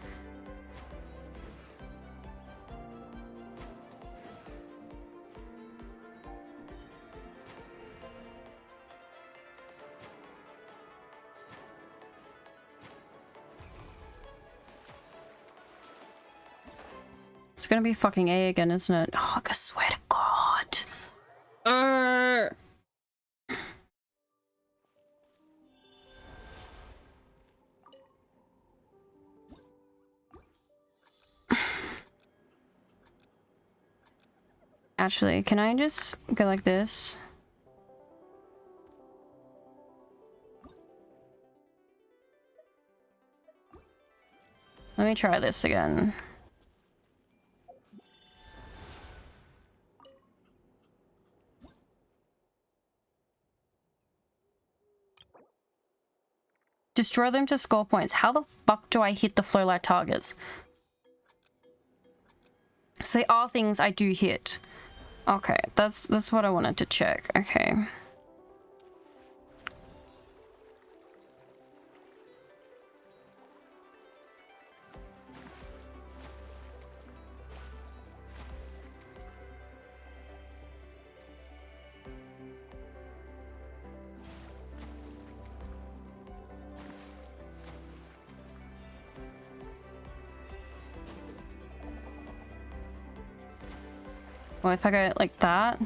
It's gonna be fucking A again, isn't it? Oh, I swear to God. Actually, can I just go like this? Let me try this again. Destroy them to score points. How the fuck do I hit the flow light targets? So they are things I do hit. Okay, that's what I wanted to check. Okay. Well, if I go like that.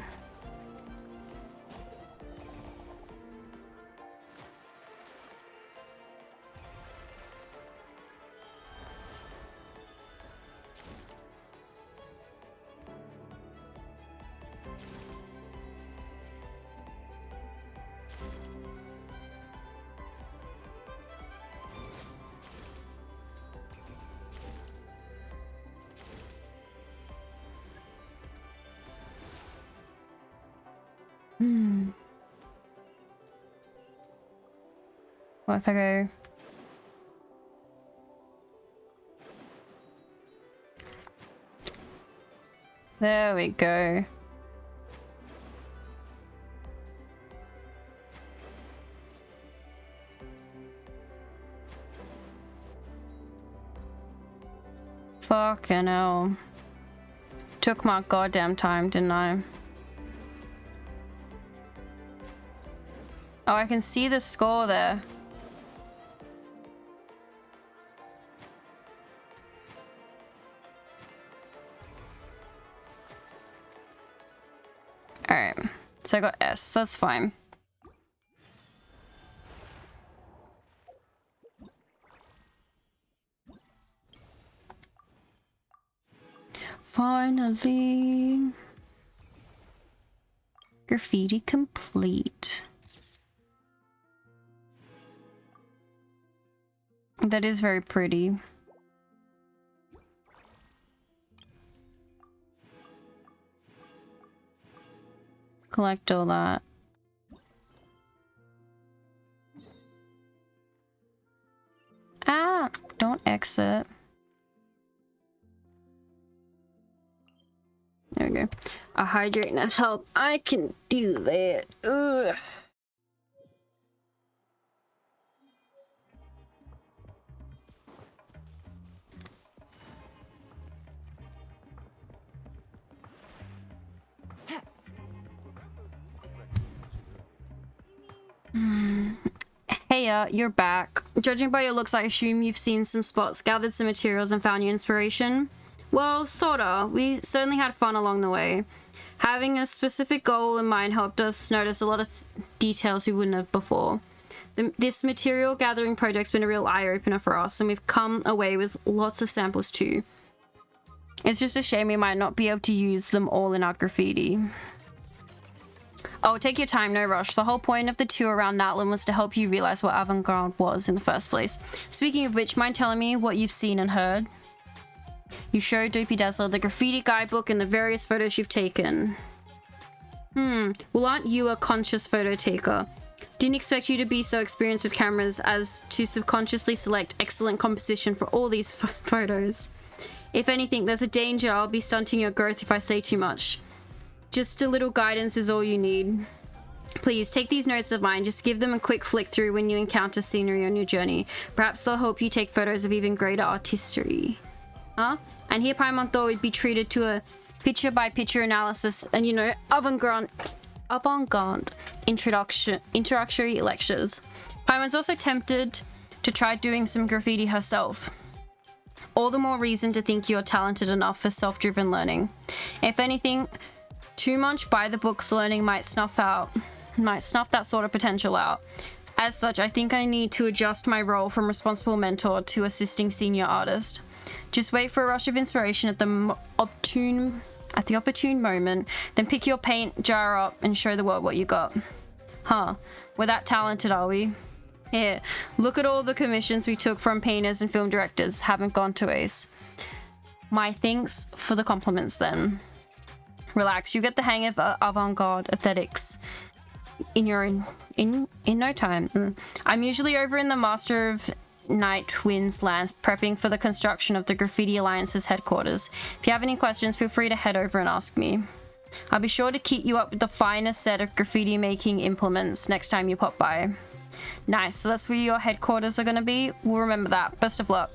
What if I go... There we go. Fucking hell. Took my goddamn time, didn't I? Oh, I can see the score there. Alright, so I got S, that's fine. Finally. Graffiti complete. That is very pretty. Collect all that. Ah, don't exit. There we go. A hydrate and a help. I can do that. Ugh. Hey, you're back. Judging by your looks, I assume you've seen some spots, gathered some materials, and found your inspiration? Well, sorta. We certainly had fun along the way. Having a specific goal in mind helped us notice a lot of details we wouldn't have before. This material gathering project's been a real eye-opener for us, and we've come away with lots of samples too. It's just a shame we might not be able to use them all in our graffiti. Oh, take your time, no rush. The whole point of the tour around Natlan was to help you realize what avant-garde was in the first place. Speaking of which, mind telling me what you've seen and heard? You showed Dopey Dazzler the graffiti guidebook and the various photos you've taken. Well, aren't you a conscious photo taker? Didn't expect you to be so experienced with cameras as to subconsciously select excellent composition for all these photos. If anything, there's a danger I'll be stunting your growth if I say too much. Just a little guidance is all you need. Please, take these notes of mine. Just give them a quick flick through when you encounter scenery on your journey. Perhaps they'll help you take photos of even greater artistry. Huh? And here Paimon thought would be treated to a picture-by-picture analysis and, you know, avant-garde introductory lectures. Paimon's also tempted to try doing some graffiti herself. All the more reason to think you're talented enough for self-driven learning. If anything, too much by-the-books learning might snuff that sort of potential out. As such, I think I need to adjust my role from responsible mentor to assisting senior artist. Just wait for a rush of inspiration at the opportune moment, then pick your paint jar up and show the world what you got. Huh, we're that talented, are we? Here, look at all the commissions we took from painters and film directors. Haven't gone to waste. My thanks for the compliments then. Relax, you get the hang of avant-garde aesthetics in no time. I'm usually over in the Master of Night Winds lands prepping for the construction of the Graffiti Alliance's headquarters. If you have any questions, feel free to head over and ask me. I'll be sure to keep you up with the finest set of graffiti making implements next time you pop by. Nice, so that's where your headquarters are going to be? We'll remember that. Best of luck.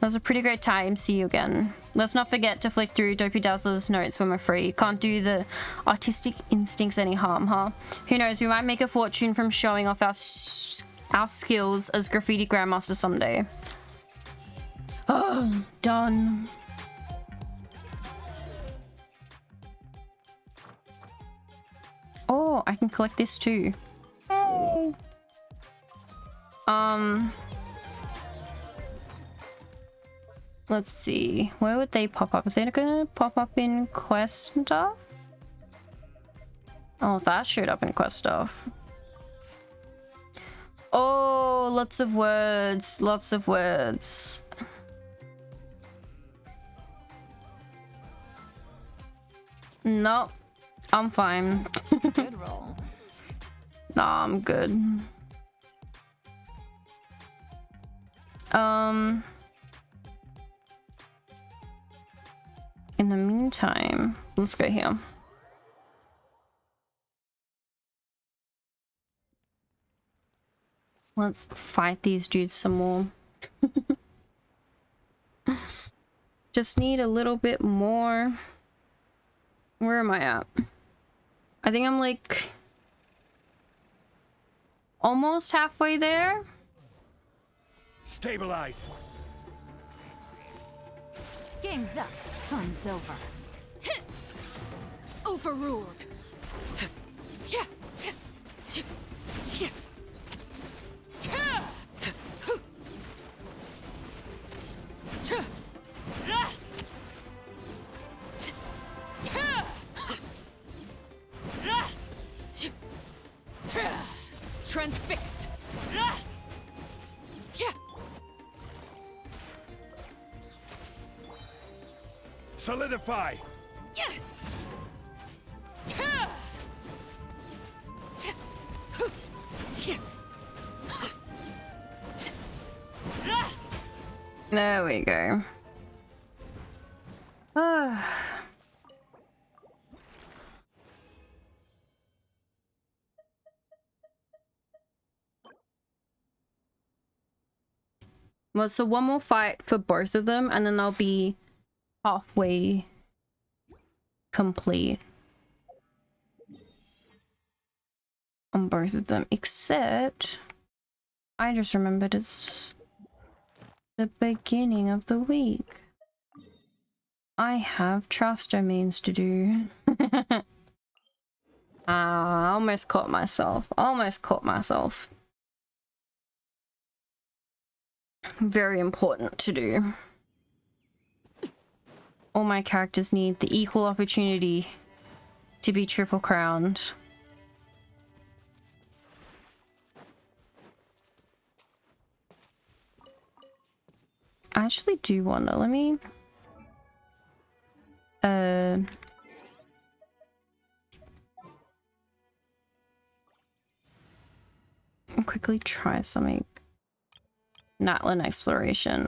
That was a pretty great time. See you again. Let's not forget to flick through Dopey Dazzler's notes when we're free. Can't do the artistic instincts any harm, huh? Who knows, we might make a fortune from showing off our skills as graffiti grandmaster someday. Oh, done. Oh, I can collect this too. Hey. Let's see. Where would they pop up? Are they gonna pop up in quest stuff? Oh, that showed up in quest stuff. Oh, lots of words. Lots of words. Nope. I'm fine. Good roll. Nah, I'm good. In the meantime, let's go here. Let's fight these dudes some more. Just need a little bit more. Where am I at? I think I'm like almost halfway there. Stabilize. Game's up. Fun's over. Overruled. Solidify! There we go. Well, so one more fight for both of them, and then I'll be halfway complete on both of them, except I just remembered it's the beginning of the week. I have trust domains to do. I almost caught myself. Very important to do. All my characters need the equal opportunity to be triple crowned. I actually do wonder, let me quickly try something. Natlan exploration.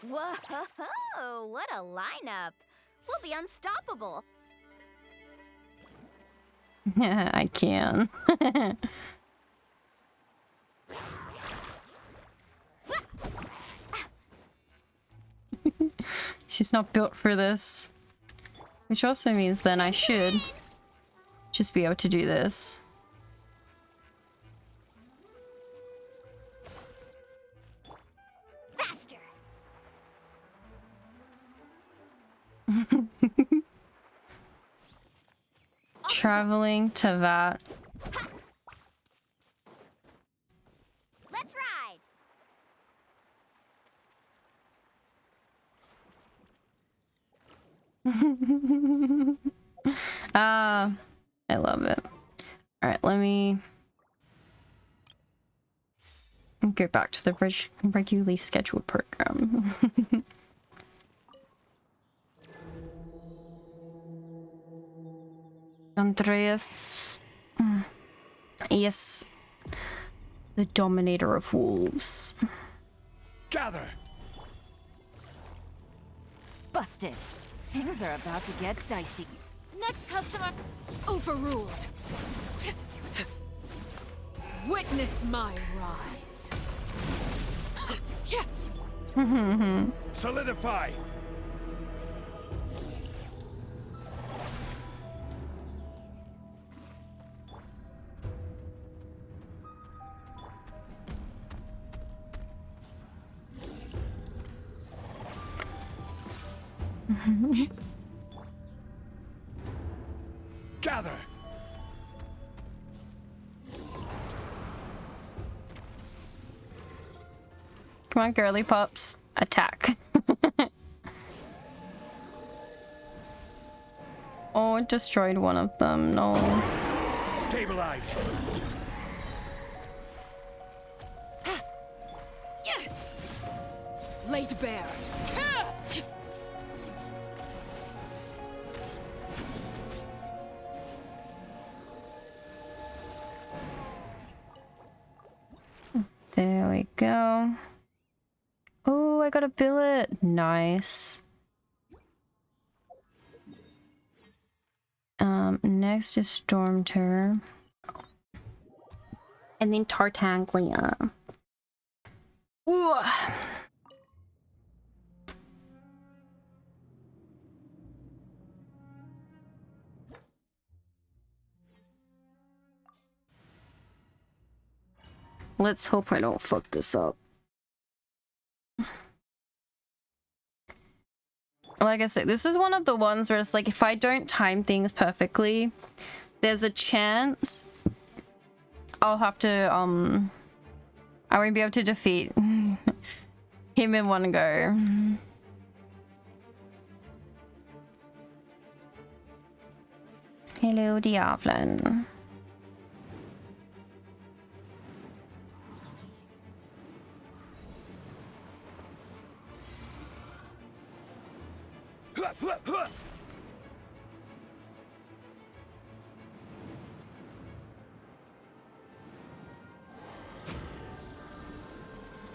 Whoa, what a lineup. We'll be unstoppable. I can. She's not built for this. Which also means then I should just be able to do this. Faster. Traveling to that. Let's ride. I love it. All right, let me go back to the regularly scheduled program. Andreas. Yes. The Dominator of Wolves. Gather! Busted. Things are about to get dicey. Next customer overruled. Witness my rise. Solidify! Gather! Come on, girly pups. Attack. Oh, it destroyed one of them. No. Stabilize! Laid bare. There we go. Oh, I got a billet. Nice. Next is Storm Terror. And then Tartaglia. Ooh. Let's hope I don't fuck this up. Like I said, this is one of the ones where it's like, if I don't time things perfectly, there's a chance I'll have to, I won't be able to defeat him in one go. Hello, Diavlin.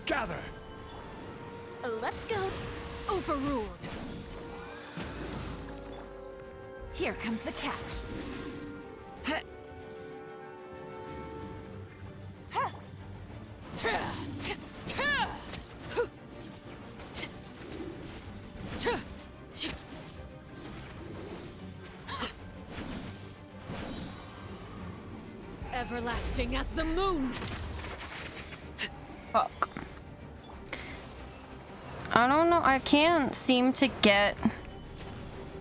Gather! Let's go. Overruled. Here comes the catch. Everlasting as the moon. Fuck. I don't know. I can't seem to get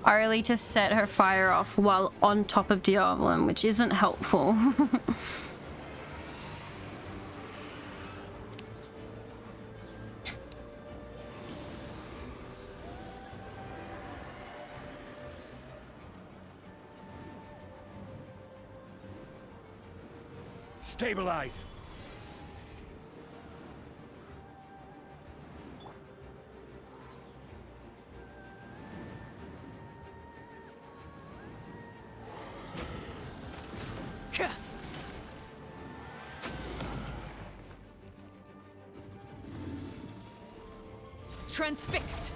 Arlie to set her fire off while on top of Diabolin, which isn't helpful. Stabilize! Transfixed.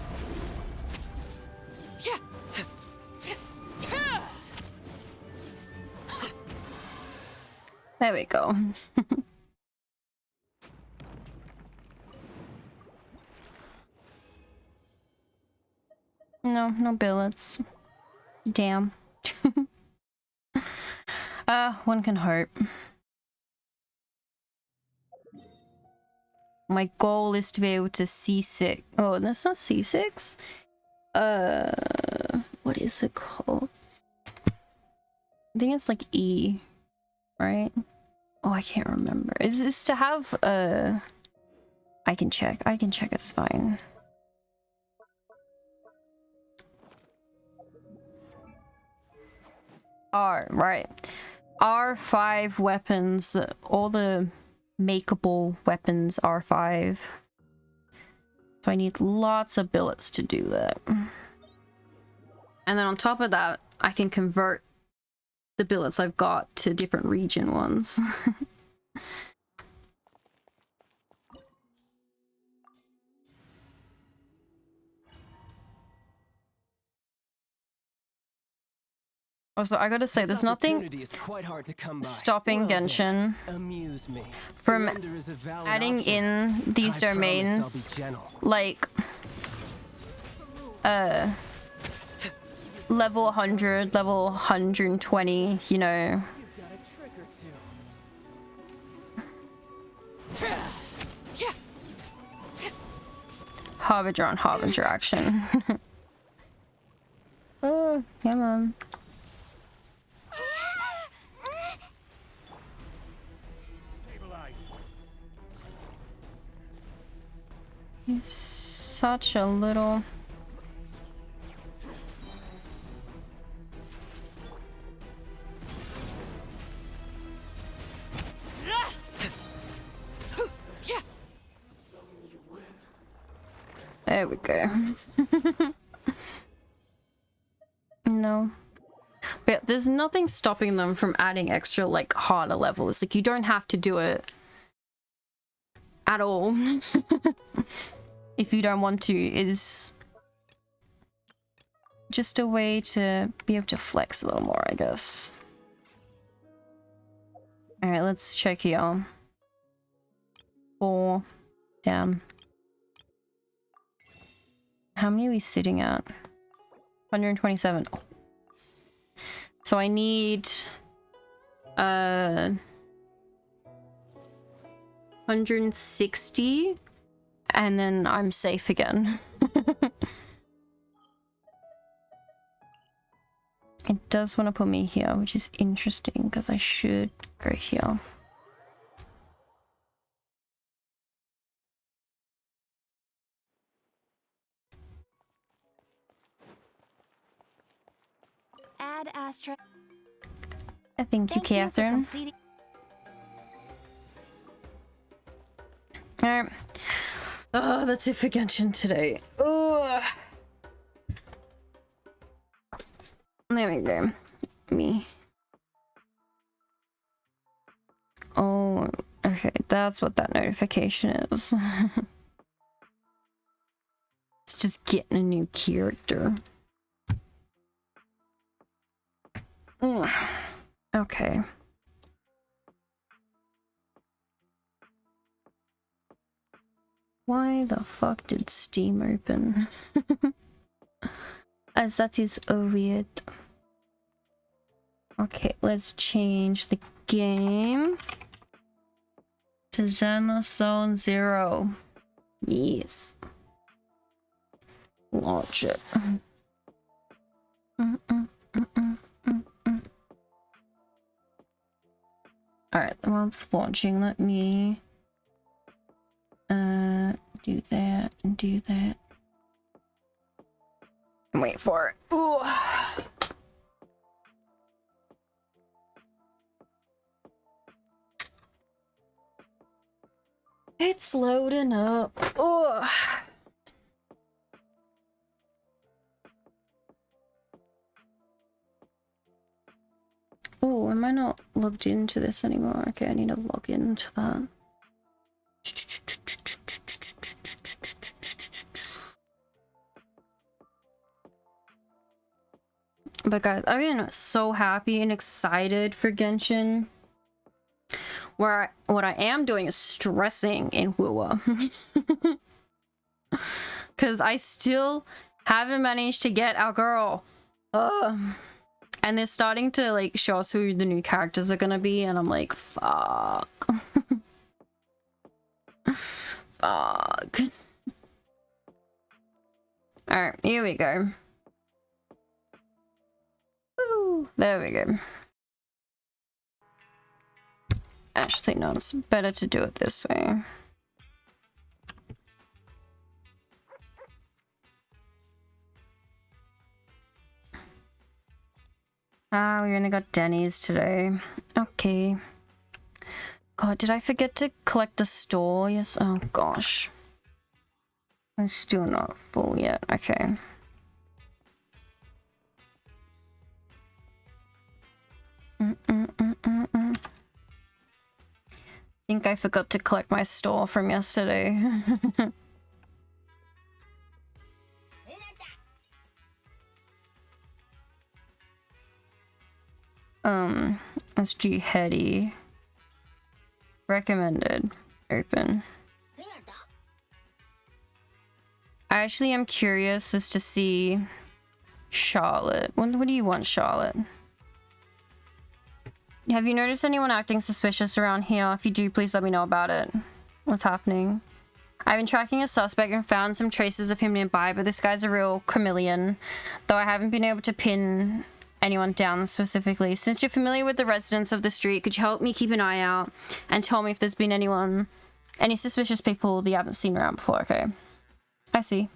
There we go. No billets. Damn. One can hope. My goal is to be able to C6. Oh, that's not C6? What is it called? I think it's like E, right? Oh, I can't remember. Is this to have I can check. It's fine. R, right. R5 weapons, all the makeable weapons are 5. So I need lots of billets to do that. And then on top of that, I can convert the billets I've got to different region ones. Also, I gotta say, there's nothing stopping Genshin from adding in these domains, like, level 100, level 120, you know. Harbinger on Harbinger action. Oh, come on. He's such a little... There we go. No. But there's nothing stopping them from adding extra, like, harder levels. Like, you don't have to do it at all. If you don't want to. It's just a way to be able to flex a little more, I guess. Alright, let's check here. 4. Damn. How many are we sitting at? 127. Oh. So I need 160 and then I'm safe again. It does want to put me here, which is interesting because I should go here. Add astra. Thank you, Catherine. Alright. Oh, that's it for Genshin today. Oh. There we go. Me. Oh, okay. Okay, that's what that notification is. It's just getting a new character. Okay. Why the fuck did Steam open? As that is weird. Okay, let's change the game to Zenless Zone 0. Yes. Launch it. Alright, while it's launching, let me do that and do that. And wait for it. Ooh. It's loading up. Oh. Oh, am I not logged into this anymore? Okay, I need to log into that. But guys, I've been so happy and excited for Genshin. What I am doing is stressing in WoWa. Because I still haven't managed to get our girl. And they're starting to like show us who the new characters are gonna be, and I'm like, fuck. Fuck. Alright, here we go. Woo, there we go. Actually, no, it's better to do it this way. Ah, we only got Denny's today. Okay. God, did I forget to collect the store? Yes. Oh, gosh. I'm still not full yet. Okay. I think I forgot to collect my store from yesterday. SG Heady. Recommended. Open. I actually am curious as to see Charlotte. What do you want, Charlotte? Have you noticed anyone acting suspicious around here? If you do, please let me know about it. What's happening? I've been tracking a suspect and found some traces of him nearby, but this guy's a real chameleon, though I haven't been able to pin anyone down specifically. Since you're familiar with the residents of the street, could you help me keep an eye out and tell me if there's been any suspicious people that you haven't seen around before? Okay. I see.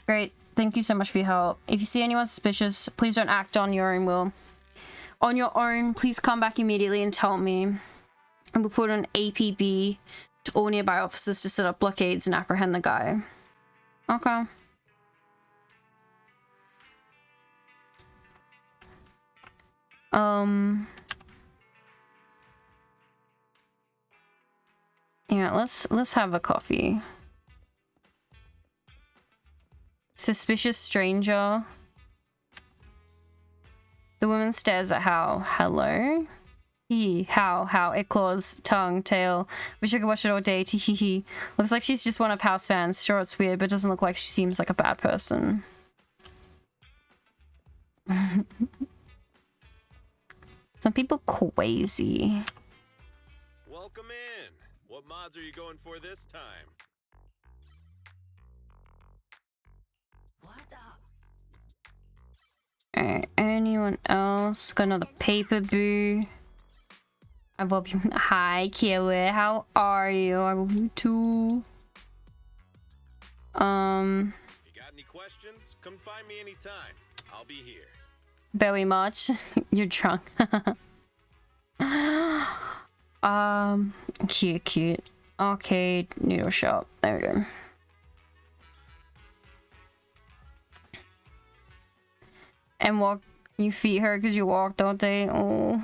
Great. Thank you so much for your help. If you see anyone suspicious, please don't act on your own will. On your own, please come back immediately and tell me. And we'll put an APB to all nearby officers to set up blockades and apprehend the guy. Okay. Yeah, let's have a coffee. Suspicious stranger. The woman stares at How. Hello? How. It claws, tongue, tail. Wish I could watch it all day. Tee. Looks like she's just one of How's fans. Sure, it's weird, but doesn't look like she seems like a bad person. Some people crazy. Welcome in. What mods are you going for this time? Alright, anyone else? Got another paper boo. I love you. Hi, Kayla. How are you? I love you too. If you got any questions, come find me anytime. I'll be here. Very much. You're drunk. Cute. Arcade noodle shop. There we go. And you feed her because you walked all day. Oh.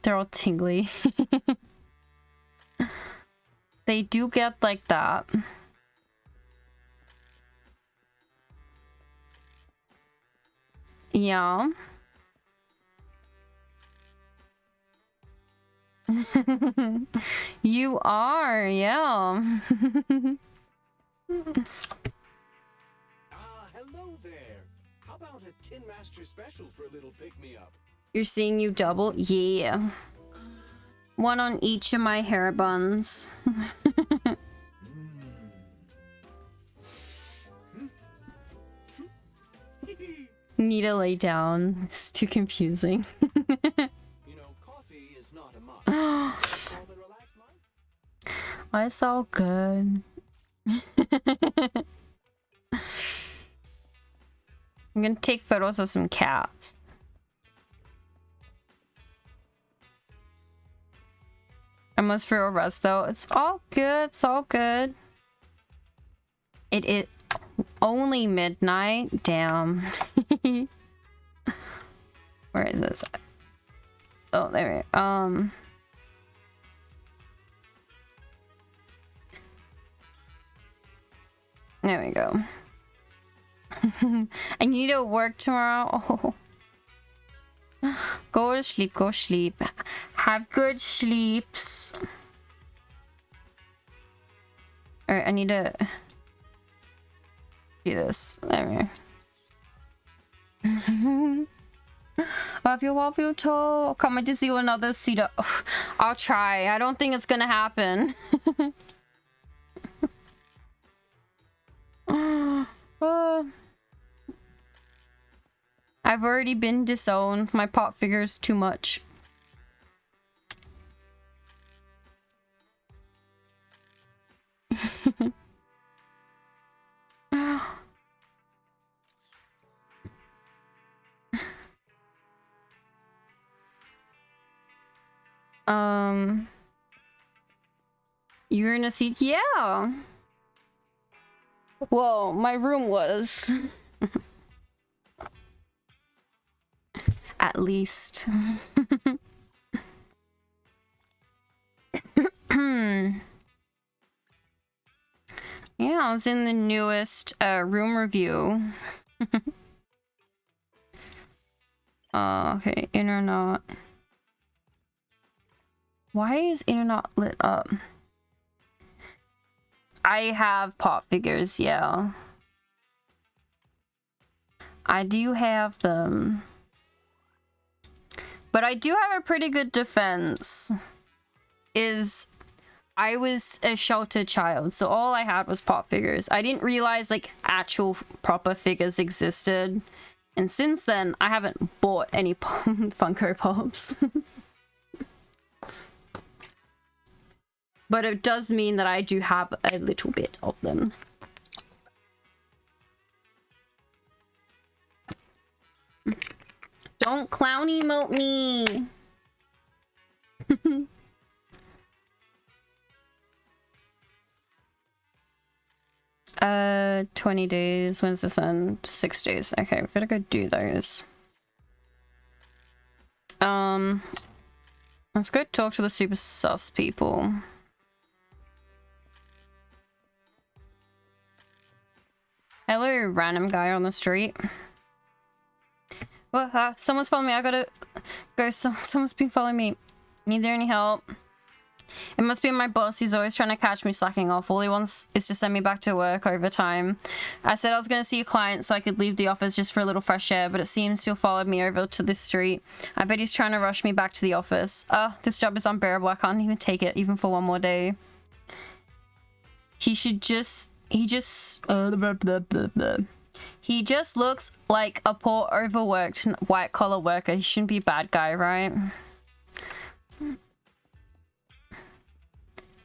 They're all tingly. They do get like that. Yeah. You are, yeah. Hello there. How about a Tin Master special for a little pick-me-up? You're seeing you double? Yeah. One on each of my hair buns. Need to lay down. It's too confusing. You know, coffee is not a must. Why it's all good. I'm gonna take photos of some cats. I must for a rest though. It's all good. It's all good. It is only midnight. Damn. Where is this? Oh, there we go. There we go. I need to work tomorrow. Oh. Go to sleep. Go sleep. Have good sleeps. Alright, I need to do this. There we go. Love you too. Coming to see you another cedar. I'll try. I don't think it's gonna happen. I've already been disowned. My pop figure's too much. You're in a seat? Yeah. Whoa, my room was. At least. Yeah, I was in the newest room review. Okay, internet. Why is internet lit up? I have pop figures, yeah. I do have them. But I do have a pretty good defense. I was a sheltered child, so all I had was pop figures. I didn't realize like actual proper figures existed. And since then, I haven't bought any Funko Pops. But it does mean that I do have a little bit of them. Don't clown emote me. 20 days. When's this end? 6 days. Okay, we gotta go do those. Let's go talk to the super sus people. Hello, random guy on the street. What? Someone's following me. I gotta go. Someone's been following me. Need there any help? It must be my boss. He's always trying to catch me slacking off. All he wants is to send me back to work overtime. I said I was going to see a client so I could leave the office just for a little fresh air, but it seems to have followed me over to this street. I bet he's trying to rush me back to the office. This job is unbearable. I can't even take it, even for one more day. He just looks like a poor, overworked, white-collar worker. He shouldn't be a bad guy, right?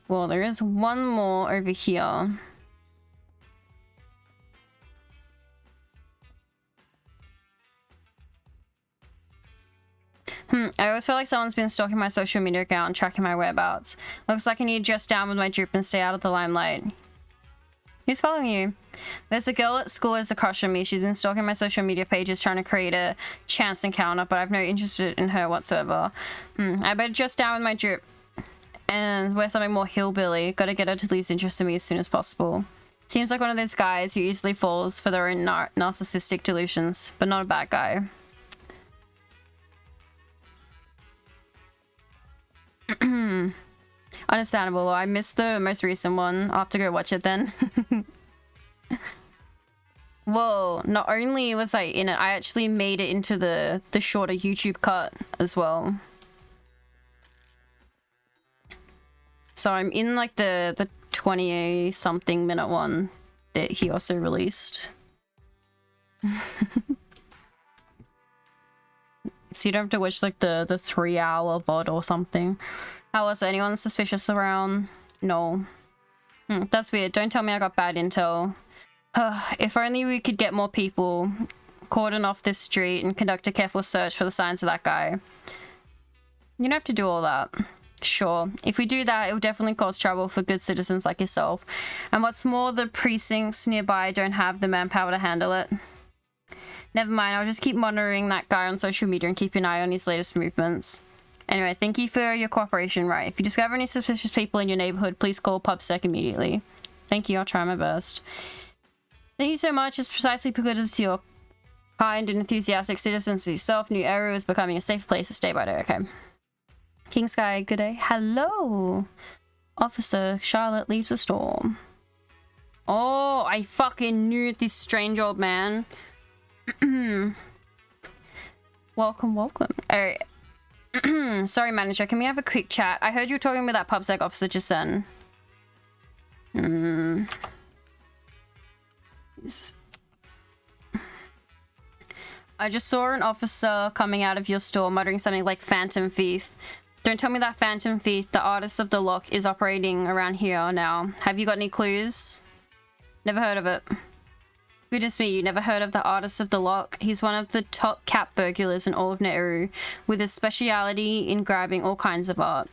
Well, there is one more over here. I always feel like someone's been stalking my social media account and tracking my whereabouts. Looks like I need to dress down with my droop and stay out of the limelight. Who's following you? There's a girl at school who has a crush on me. She's been stalking my social media pages trying to create a chance encounter, but I've no interest in her whatsoever. I better just down with my drip and wear something more hillbilly. Gotta get her to lose interest in me as soon as possible. Seems like one of those guys who easily falls for their own narcissistic delusions, but not a bad guy. Understandable. I missed the most recent one. I'll have to go watch it then. Whoa, not only was I in it, I actually made it into the shorter YouTube cut as well. So I'm in like the 20-something minute one that he also released. So you don't have to watch like the 3-hour VOD or something. How was it? Anyone suspicious around? No. That's weird. Don't tell me I got bad intel. If only we could get more people, cordon off this street and conduct a careful search for the signs of that guy. You don't have to do all that. Sure. If we do that, it will definitely cause trouble for good citizens like yourself. And what's more, the precincts nearby don't have the manpower to handle it. Never mind, I'll just keep monitoring that guy on social media and keep an eye on his latest movements. Anyway, thank you for your cooperation, right? If you discover any suspicious people in your neighborhood, please call PubSec immediately. Thank you, I'll try my best. Thank you so much. It's precisely because of your kind and enthusiastic citizens yourself, New Era is becoming a safe place to stay by day. Okay. King Sky, good day. Hello. Officer Charlotte leaves the store. Oh, I fucking knew this strange old man. Welcome. Alright. Sorry, manager. Can we have a quick chat? I heard you were talking with that PubSec officer just then. I just saw an officer coming out of your store muttering something like Phantom Thief. Don't tell me that Phantom Thief, the artist of the lock, is operating around here now. Have you got any clues? Never heard of it. Goodness me, you never heard of the artist of the lock? He's one of the top cat burglars in all of Neru, with a speciality in grabbing all kinds of art.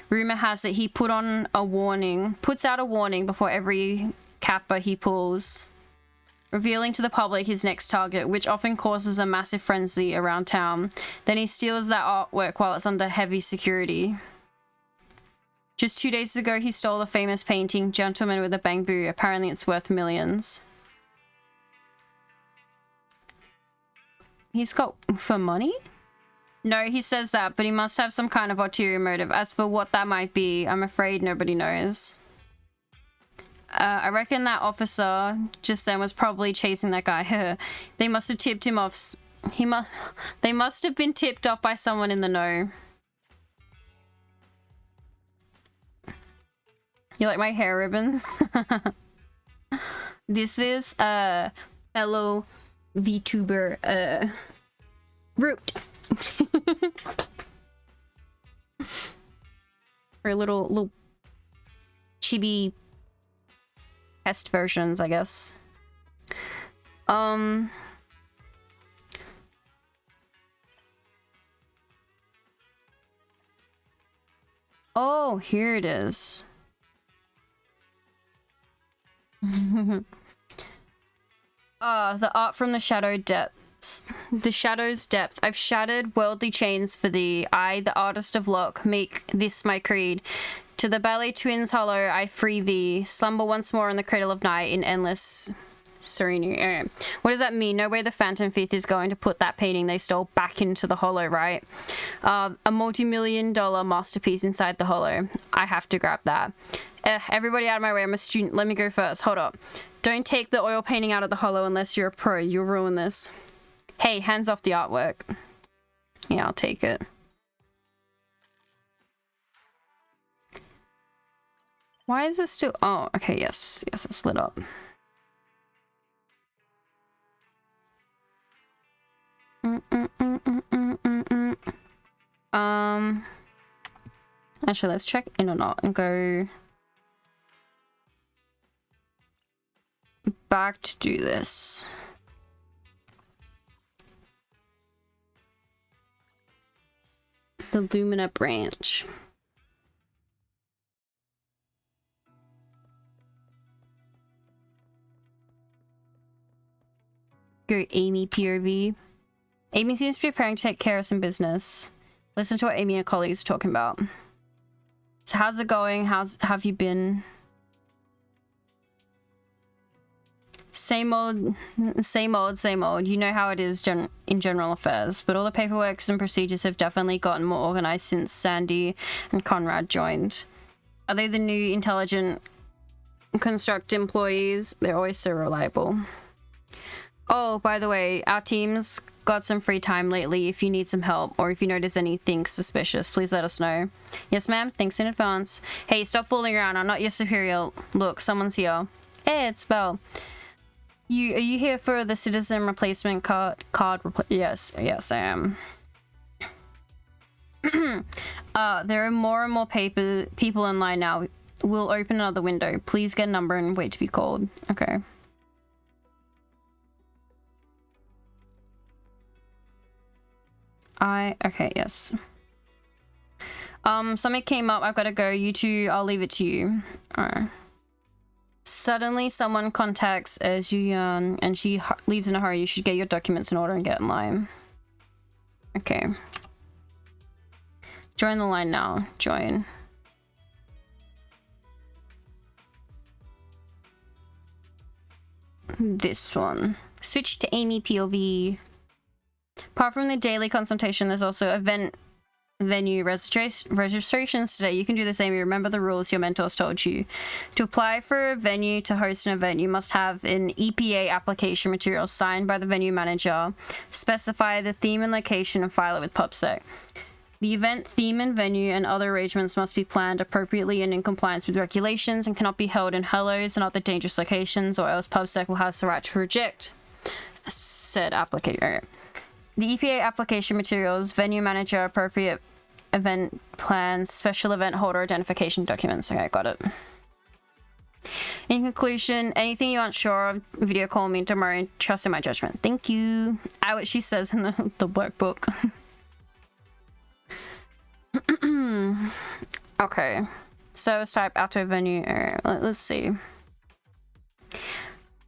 Rumor has it he puts out a warning before every capper he pulls, revealing to the public his next target, which often causes a massive frenzy around town. Then he steals that artwork while it's under heavy security. Just 2 days ago, he stole the famous painting, Gentleman with a Bamboo. Apparently it's worth millions. He's got for money? No, he says that, but he must have some kind of ulterior motive. As for what that might be, I'm afraid nobody knows. I reckon that officer just then was probably chasing that guy. They must have tipped him off. They must have been tipped off by someone in the know. You like my hair ribbons? This is a fellow VTuber Root. Or little chibi test versions, I guess. Oh, here it is. The art from the shadow depths. The shadow's depth. I've shattered worldly chains for thee. I, the artist of lock, make this my creed. To the ballet twins hollow, I free thee. Slumber once more in the cradle of night in endless serenity. What does that mean? No way the Phantom Thief is going to put that painting they stole back into the hollow, right? A multi-million-dollar masterpiece inside the hollow. I have to grab that. Everybody out of my way. I'm a student. Let me go first. Hold up. Don't take the oil painting out of the hollow unless you're a pro. You'll ruin this. Hey, hands off the artwork. Yeah, I'll take it. Why is this still... Oh, okay, yes. Yes, it's lit up. Actually, let's check in or not and go back to do this. The Lumina branch. go Amy POV. Amy seems to be preparing to take care of some business. Listen to what Amy and her colleagues are talking about. So how's it going? Have you been? Same old, same old, same old. You know how it is in general affairs, but all the paperwork and procedures have definitely gotten more organized since Sandy and Conrad joined. Are they the new intelligent construct employees? They're always so reliable. Oh, by the way, our team's got some free time lately. If you need some help or if you notice anything suspicious, please let us know. Yes, ma'am. Thanks in advance. Hey, stop fooling around. I'm not your superior. Look, someone's here. Hey, it's Belle. Are you here for the citizen replacement yes, I am. There are more and more people in line now. We'll open another window. Please get a number and wait to be called. Okay. Okay, yes. Something came up. I've got to go. You two, I'll leave it to you. Alright. Suddenly, someone contacts Zhuyan and she leaves in a hurry. You should get your documents in order and get in line. Okay. Join the line now. Join. This one. Switch to Amy POV. Apart from the daily consultation, there's also event venue registrations today. You can do the same. You remember the rules your mentors told you. To apply for a venue to host an event, you must have an EPA application material signed by the venue manager, specify the theme and location, and file it with PubSec. The event theme and venue and other arrangements must be planned appropriately and in compliance with regulations and cannot be held in hellos and other dangerous locations, or else PubSec will have the right to reject said application. The EPA application materials, venue manager, appropriate event plans, special event holder identification documents. Okay, got it. In conclusion, anything you aren't sure of, video call me tomorrow and trust in my judgment. Thank you. What she says in the workbook. Okay. Service type, outdoor venue. Let's see.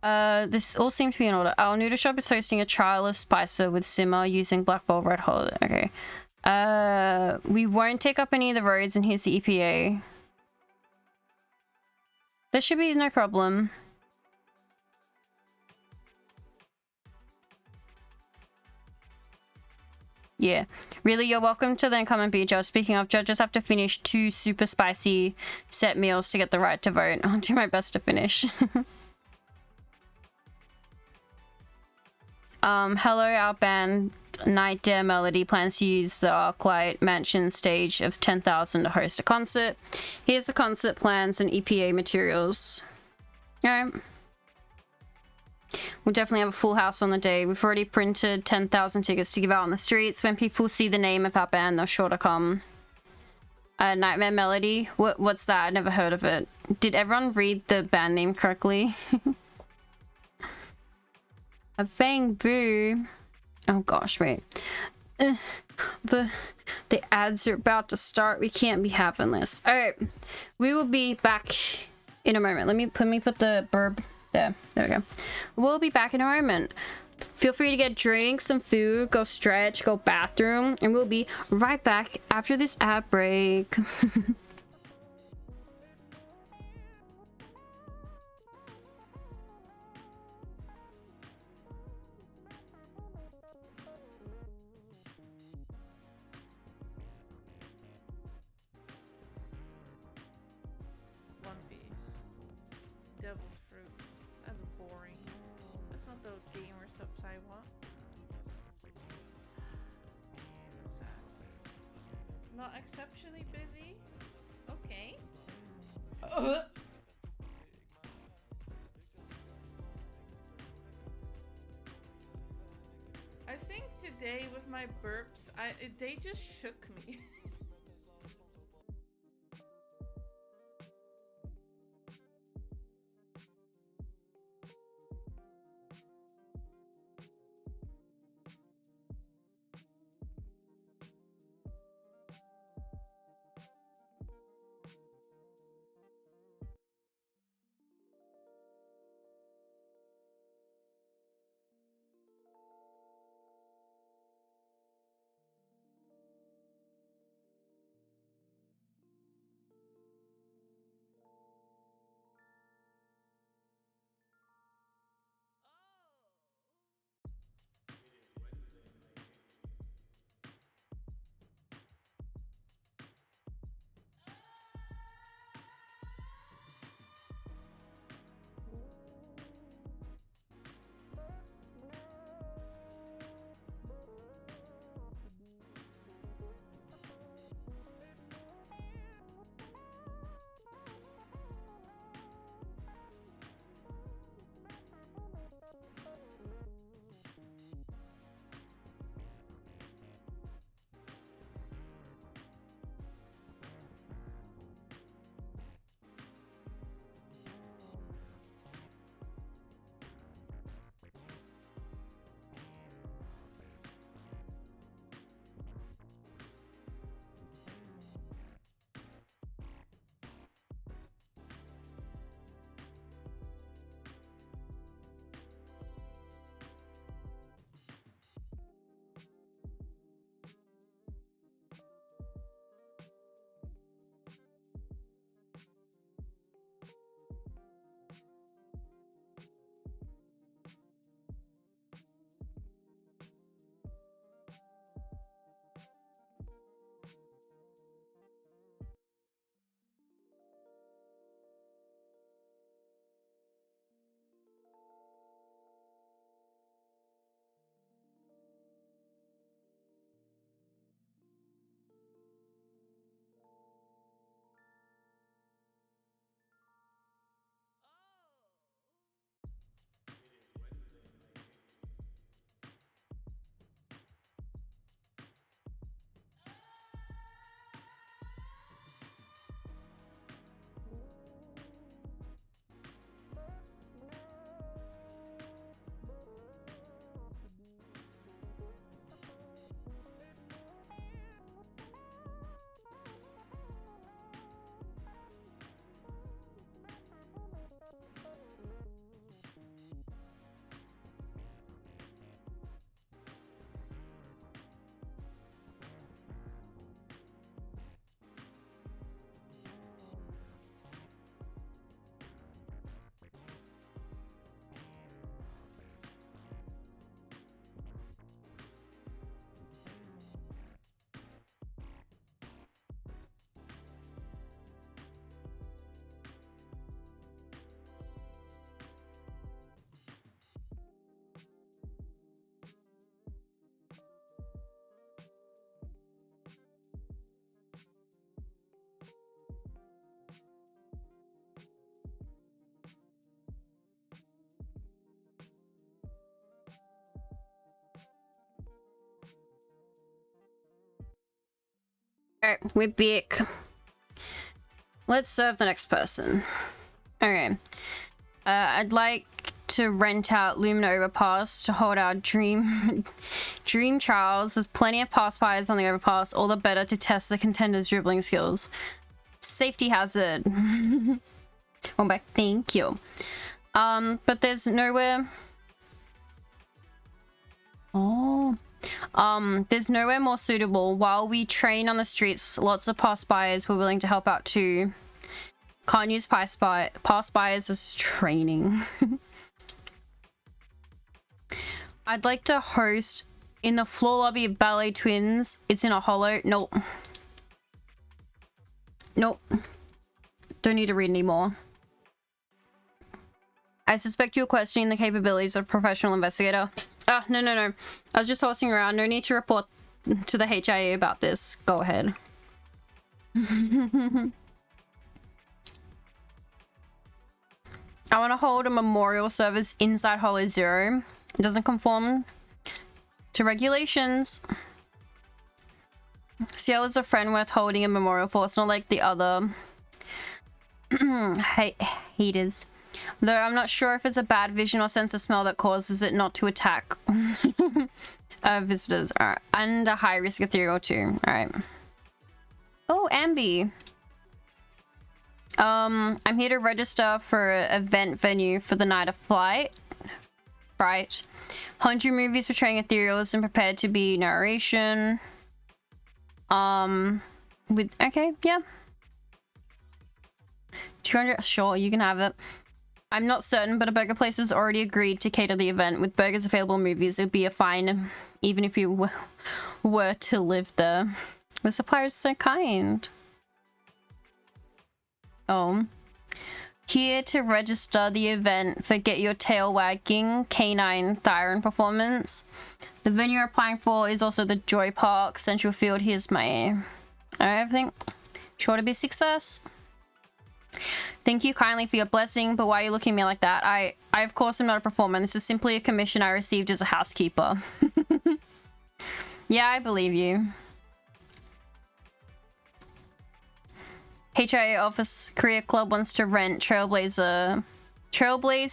This all seems to be in order. Our noodle shop is hosting a trial of Spicer with Simmer using Black Ball Red Holiday. Okay. We won't take up any of the roads, and here's the EPA. There should be no problem. Yeah. Really, you're welcome to then come and be a judge. Speaking of, judges have to finish 2 super spicy set meals to get the right to vote. I'll do my best to finish. Hello, our band Night Dare Melody plans to use the Arclight Mansion stage of 10,000 to host a concert. Here's the concert plans and EPA materials. Alright. We'll definitely have a full house on the day. We've already printed 10,000 tickets to give out on the streets. When people see the name of our band, they're sure to come. Nightmare Melody? What's that? I never heard of it. Did everyone read the band name correctly? A bang boo. Oh gosh, wait. The ads are about to start. We can't be having this. Alright. We will be back in a moment. Let me put the burb there. There we go. We'll be back in a moment. Feel free to get drinks, some food, go stretch, go bathroom, and we'll be right back after this ad break. Not exceptionally busy? Okay. I think today with my burps, they just shook me. Alright, we're back. Let's serve the next person. Okay. I'd like to rent out Lumina Overpass to hold our dream trials. There's plenty of pass buyers on the overpass, all the better to test the contenders' dribbling skills. Safety hazard. One back, thank you. But there's nowhere. There's nowhere more suitable. While we train on the streets, lots of pass buyers were willing to help out too. Can't use pass buyers as training. I'd like to host in the floor lobby of Ballet Twins. It's in a hollow. Nope. Nope. Don't need to read anymore. I suspect you're questioning the capabilities of a professional investigator. Ah, no. I was just horsing around. No need to report to the HIA about this. Go ahead. I want to hold a memorial service inside Hollow Zero. It doesn't conform to regulations. Ciel is a friend worth holding a memorial for. It's not like the other haters. Though I'm not sure if it's a bad vision or sense of smell that causes it not to attack visitors. Alright. And a high risk ethereal too. Alright. Oh, Ambi. I'm here to register for an event venue for the night of flight. Right. 100 movies portraying ethereals and prepared to be narration. Okay, yeah. 200, sure, you can have it. I'm not certain, but a burger place has already agreed to cater the event. With burgers, available movies, it'd be a fine, even if you were to live there. The supplier is so kind. Oh. Here to register the event for Get Your Tail Wagging Canine Thyron performance. The venue you're applying for is also the Joy Park Central Field. Here's my everything. Sure to be a success. Thank you kindly for your blessing, but why are you looking at me like that? I of course am not a performer. This is simply a commission I received as a housekeeper. Yeah, I believe you. HIA Office Career Club wants to rent Trailblaze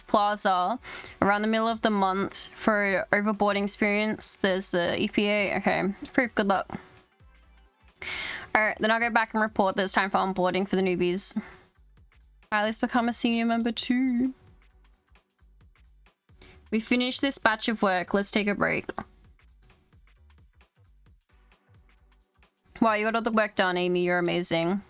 Plaza around the middle of the month for overboarding experience. There's the EPA. Okay, proof. Good luck. Alright, then I'll go back and report that it's time for onboarding for the newbies. Riley's become a senior member too. We finished this batch of work. Let's take a break. Wow, you got all the work done, Amy. You're amazing.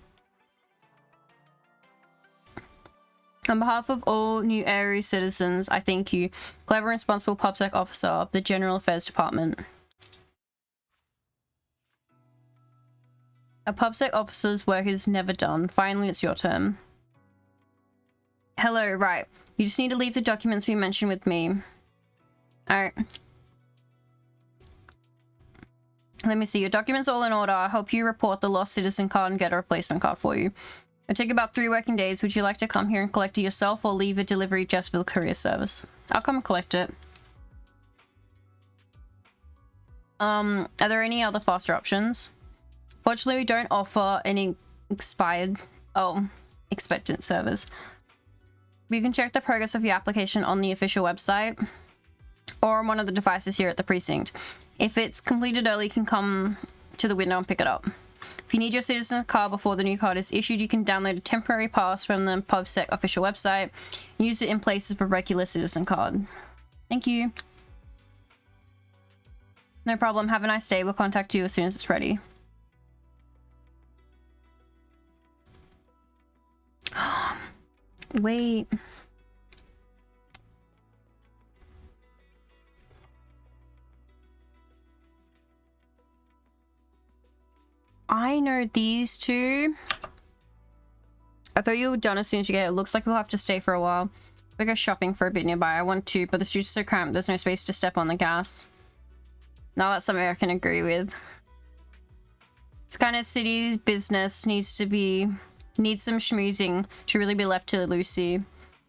On behalf of all New Area citizens, I thank you. Clever and responsible PubSec officer of the General Affairs Department. A PubSec officer's work is never done. Finally, it's your turn. Hello, right. You just need to leave the documents we mentioned with me. Alright. Let me see. Your documents all in order. I hope you report the lost citizen card and get a replacement card for you. It'll take about 3 working days. Would you like to come here and collect it yourself or leave a delivery just for the courier service? I'll come and collect it. Are there any other faster options? Fortunately, we don't offer any expectant service. You can check the progress of your application on the official website or on one of the devices here at the precinct. If it's completed early, you can come to the window and pick it up. If you need your citizen card before the new card is issued, you can download a temporary pass from the PubSec official website and use it in places of a regular citizen card. Thank you. No problem. Have a nice day. We'll contact you as soon as it's ready. Wait. I know these two. I thought you were done as soon as you get it. Looks like we'll have to stay for a while. We go shopping for a bit nearby. I want to, but the streets are so cramped. There's no space to step on the gas. Now that's something I can agree with. This kind of city's business needs some schmoozing. Should really be left to Lucy.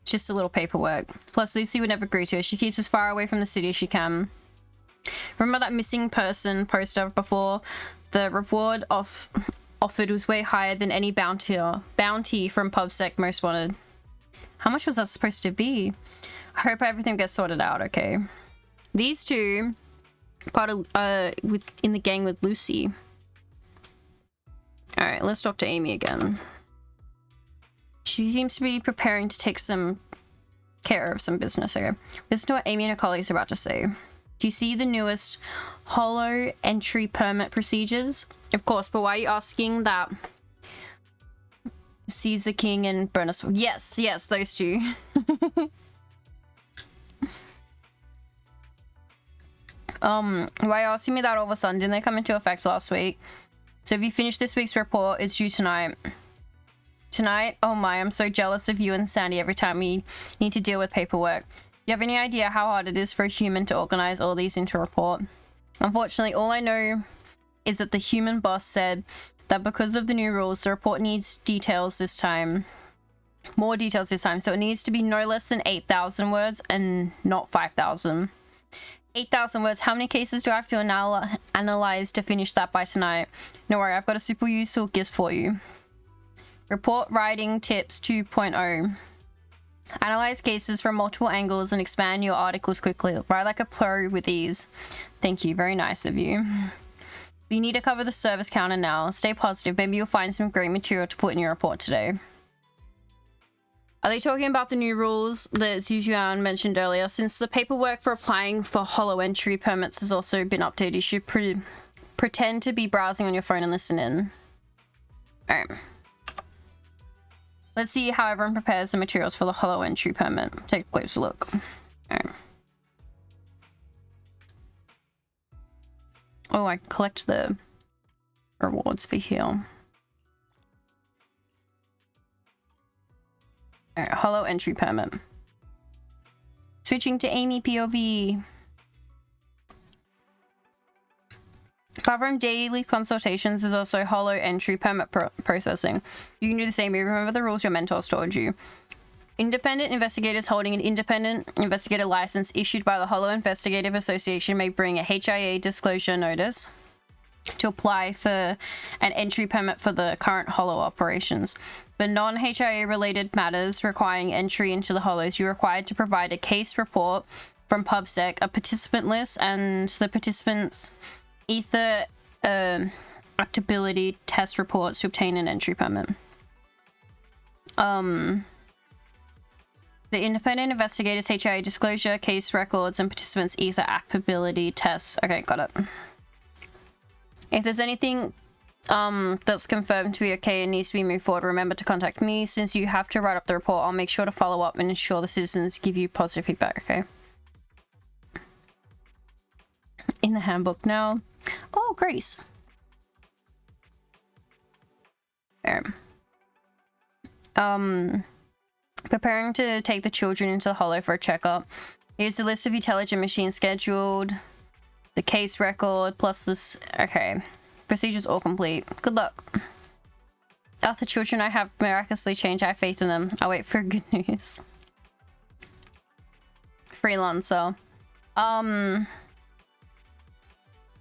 It's just a little paperwork. Plus, Lucy would never agree to it. She keeps as far away from the city as she can. Remember that missing person poster before? The reward offered was way higher than any bounty from PubSec Most Wanted. How much was that supposed to be? I hope everything gets sorted out, okay. These two, part of, in the gang with Lucy. Alright, let's talk to Amy again. She seems to be preparing to take some care of some business, okay. Listen to what Amy and her colleagues are about to say. Do you see the newest holo entry permit procedures? Of course, but why are you asking that? Caesar King and Burnus. Yes, yes, those two. Why are you asking me that all of a sudden? Didn't they come into effect last week? So if you finish this week's report, it's due tonight. Tonight? Oh my, I'm so jealous of you and Sandy every time we need to deal with paperwork. Do you have any idea how hard it is for a human to organize all these into a report? Unfortunately, all I know is that the human boss said that because of the new rules, the report needs details this time. More details this time, so it needs to be no less than 8,000 words and not 5,000. 8,000 words. How many cases do I have to analyze to finish that by tonight? No worry, I've got a super useful gift for you. Report writing tips 2.0. Analyze cases from multiple angles and expand your articles quickly. Write like a pro with ease. Thank you, very nice of you. You need to cover the service counter now. Stay positive, maybe you'll find some great material to put in your report today. Are they talking about the new rules that Zhuan mentioned earlier? Since the paperwork for applying for holo entry permits has also been updated, you should pretend to be browsing on your phone and listen in. Alright. Let's see how everyone prepares the materials for the holo entry permit. Take a closer look. Alright. Oh, I can collect the rewards for here. Alright, holo entry permit. Switching to Amy POV. Apart from daily consultations, there's also holo entry permit processing. You can do the same, but remember the rules your mentors told you. Independent investigators holding an independent investigator license issued by the Holo Investigative Association may bring a HIA disclosure notice to apply for an entry permit for the current holo operations. For non-HIA related matters requiring entry into the holos, you're required to provide a case report from PubSec, a participant list, and the participants' ether actability test reports to obtain an entry permit. The independent investigators' HIA disclosure, case records, and participants' ether applicability tests. Okay, got it. If there's anything that's confirmed to be okay and needs to be moved forward, remember to contact me. Since you have to write up the report, I'll make sure to follow up and ensure the citizens give you positive feedback, okay? In the handbook now. Oh, Grace. There. Preparing to take the children into the holo for a checkup. Here's a list of intelligent machines scheduled. The case record plus this. Okay. Procedures all complete. Good luck. After the children I have miraculously changed, I have faith in them. I'll wait for good news. Freelancer. I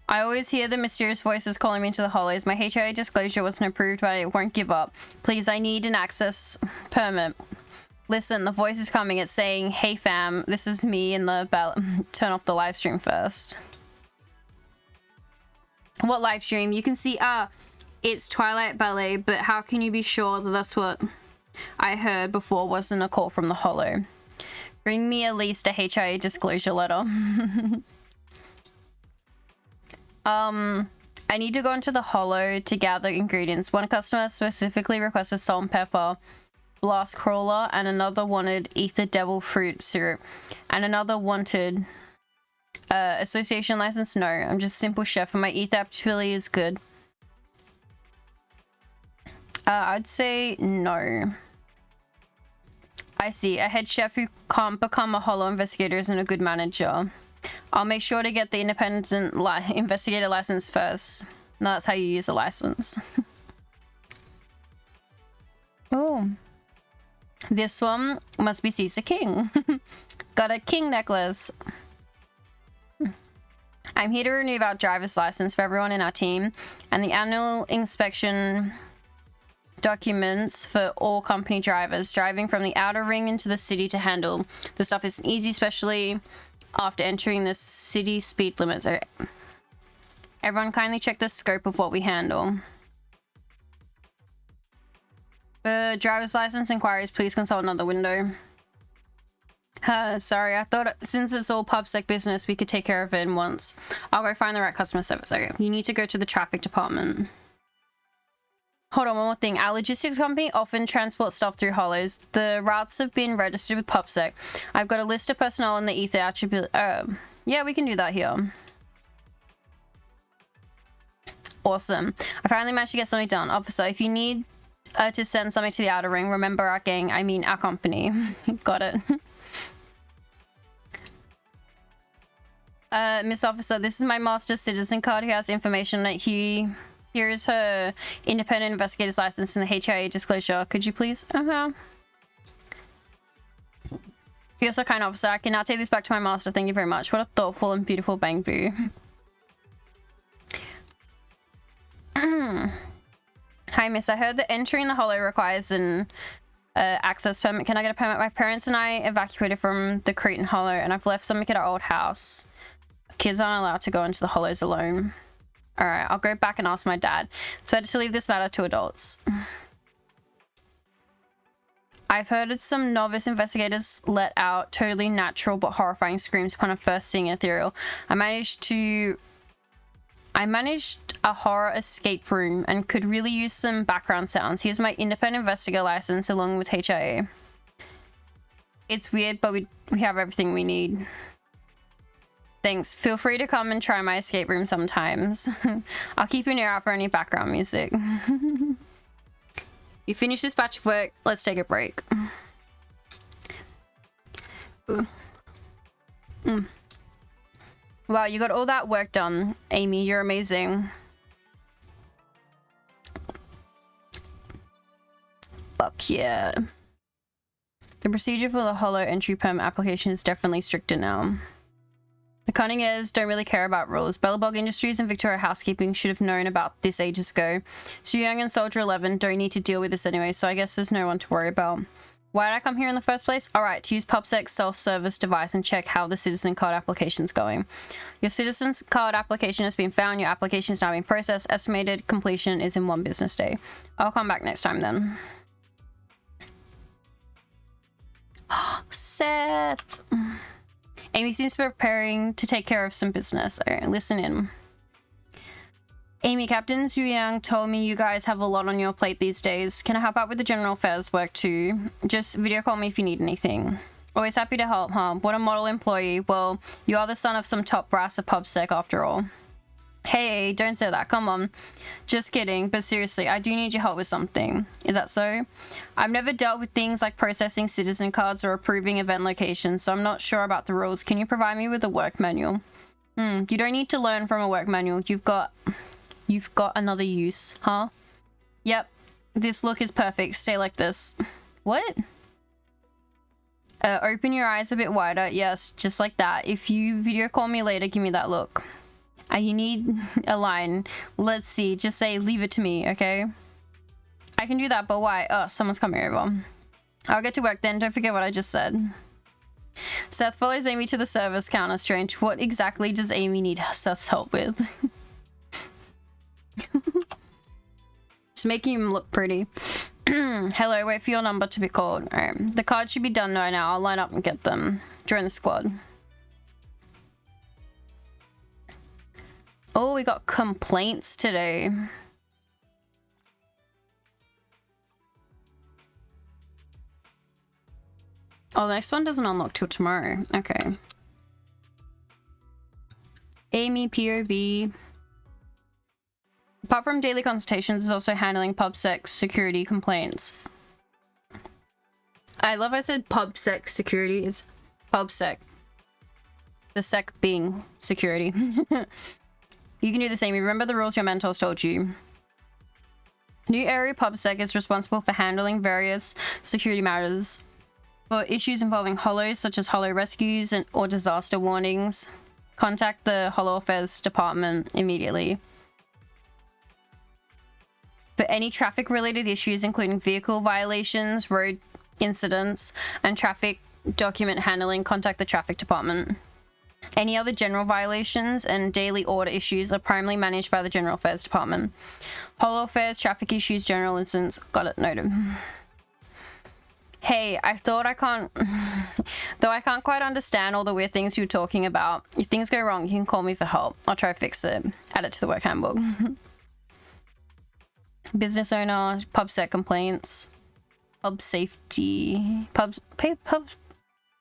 always hear the mysterious voices calling me into the holos. My HIA disclosure wasn't approved, but I won't give up. Please, I need an access permit. Listen, the voice is coming. It's saying, hey fam, this is me in the turn off the live stream first. What live stream? You can see, it's Twilight Ballet, but how can you be sure that that's what I heard before wasn't a call from the holo? Bring me at least a HIA disclosure letter. I need to go into the holo to gather ingredients. One customer specifically requested salt and pepper, blast crawler, and another wanted ether devil fruit syrup, and another wanted association license. No, I'm just simple chef and my ether applicability is good. I'd say no. I see. A head chef who can't become a holo investigator isn't a good manager. I'll make sure to get the independent investigator license first. No, that's how you use a license. Oh. This one must be Caesar King. Got a king necklace. I'm here to renew our driver's license for everyone in our team and the annual inspection documents for all company drivers driving from the outer ring into the city to handle. The stuff is easy, especially after entering the city speed limits. Okay. Everyone kindly check the scope of what we handle. For driver's license inquiries, please consult another window. Sorry, I thought since it's all PubSec business, we could take care of it in once. I'll go find the right customer service. Okay, you need to go to the traffic department. Hold on, one more thing. Our logistics company often transports stuff through hollows. The routes have been registered with PubSec. I've got a list of personnel in the ether attribute. Yeah, we can do that here. Awesome. I finally managed to get something done. Officer, if you need to send something to the outer ring, remember our gang, I mean our company. Got it. Miss Officer, this is my master citizen card who has information that here is her independent investigator's license and the HIA disclosure. Could you please? You're so kind, officer. I can now take this back to my master. Thank you very much. What a thoughtful and beautiful bangbu. Hi, miss. I heard that entering the hollow requires an access permit. Can I get a permit? My parents and I evacuated from the Cretan Hollow and I've left something at our old house. Kids aren't allowed to go into the hollows alone. Alright, I'll go back and ask my dad. It's better to leave this matter to adults. I've heard some novice investigators let out totally natural but horrifying screams upon first seeing Ethereal. I managed a horror escape room and could really use some background sounds. Here's my independent investigator license along with HIA. It's weird, but we have everything we need. Thanks. Feel free to come and try my escape room sometimes. I'll keep an ear out for any background music. You finish this batch of work, let's take a break. Wow, you got all that work done, Amy. You're amazing. Fuck yeah. The procedure for the hollow entry permit application is definitely stricter now. The cunning heirs don't really care about rules. Bellabog Industries and Victoria Housekeeping should have known about this ages ago. Su Young and Soldier 11 don't need to deal with this anyway, so I guess there's no one to worry about. Why did I come here in the first place? Alright, to use PubSec's self-service device and check how the citizen card application's going. Your citizen card application has been found. Your application is now being processed. Estimated completion is in 1 business day. I'll come back next time then. Seth! Amy seems to be preparing to take care of some business. Alright, listen in. Amy, Captain Zhu Yang told me you guys have a lot on your plate these days. Can I help out with the general affairs work too? Just video call me if you need anything. Always happy to help, huh? What a model employee. Well, you are the son of some top brass of PubSec after all. Hey, don't say that. Come on. Just kidding. But seriously, I do need your help with something. Is that so? I've never dealt with things like processing citizen cards or approving event locations, so I'm not sure about the rules. Can you provide me with a work manual? You don't need to learn from a work manual. You've got another use, huh? Yep. This look is perfect. Stay like this. What? Open your eyes a bit wider. Yes, just like that. If you video call me later, give me that look. You need a line. Let's see. Just say, leave it to me, okay? I can do that, but why? Oh, someone's coming over. I'll get to work then. Don't forget what I just said. Seth follows Amy to the service counter. Strange. What exactly does Amy need Seth's help with? Just making him look pretty. Hello, wait for your number to be called. Alright. The cards should be done right now. I'll line up and get them. Join the squad. Oh, we got complaints today. Oh, the next one doesn't unlock till tomorrow. Okay. Amy, POV. Apart from daily consultations, is also handling PubSec security complaints. I love I said PubSec security is PubSec. The sec being security. You can do the same. Remember the rules your mentors told you. New area PubSec is responsible for handling various security matters for issues involving hollows, such as hollow rescues or disaster warnings. Contact the Hollow Affairs Department immediately. For any traffic-related issues, including vehicle violations, road incidents, and traffic document handling, contact the Traffic Department. Any other general violations and daily order issues are primarily managed by the General Affairs Department. Hollow Affairs, traffic issues, general incidents. Got it, noted. Hey, though I can't quite understand all the weird things you're talking about. If things go wrong, you can call me for help. I'll try to fix it. Add it to the work handbook. Business owner, pub set complaints, pub safety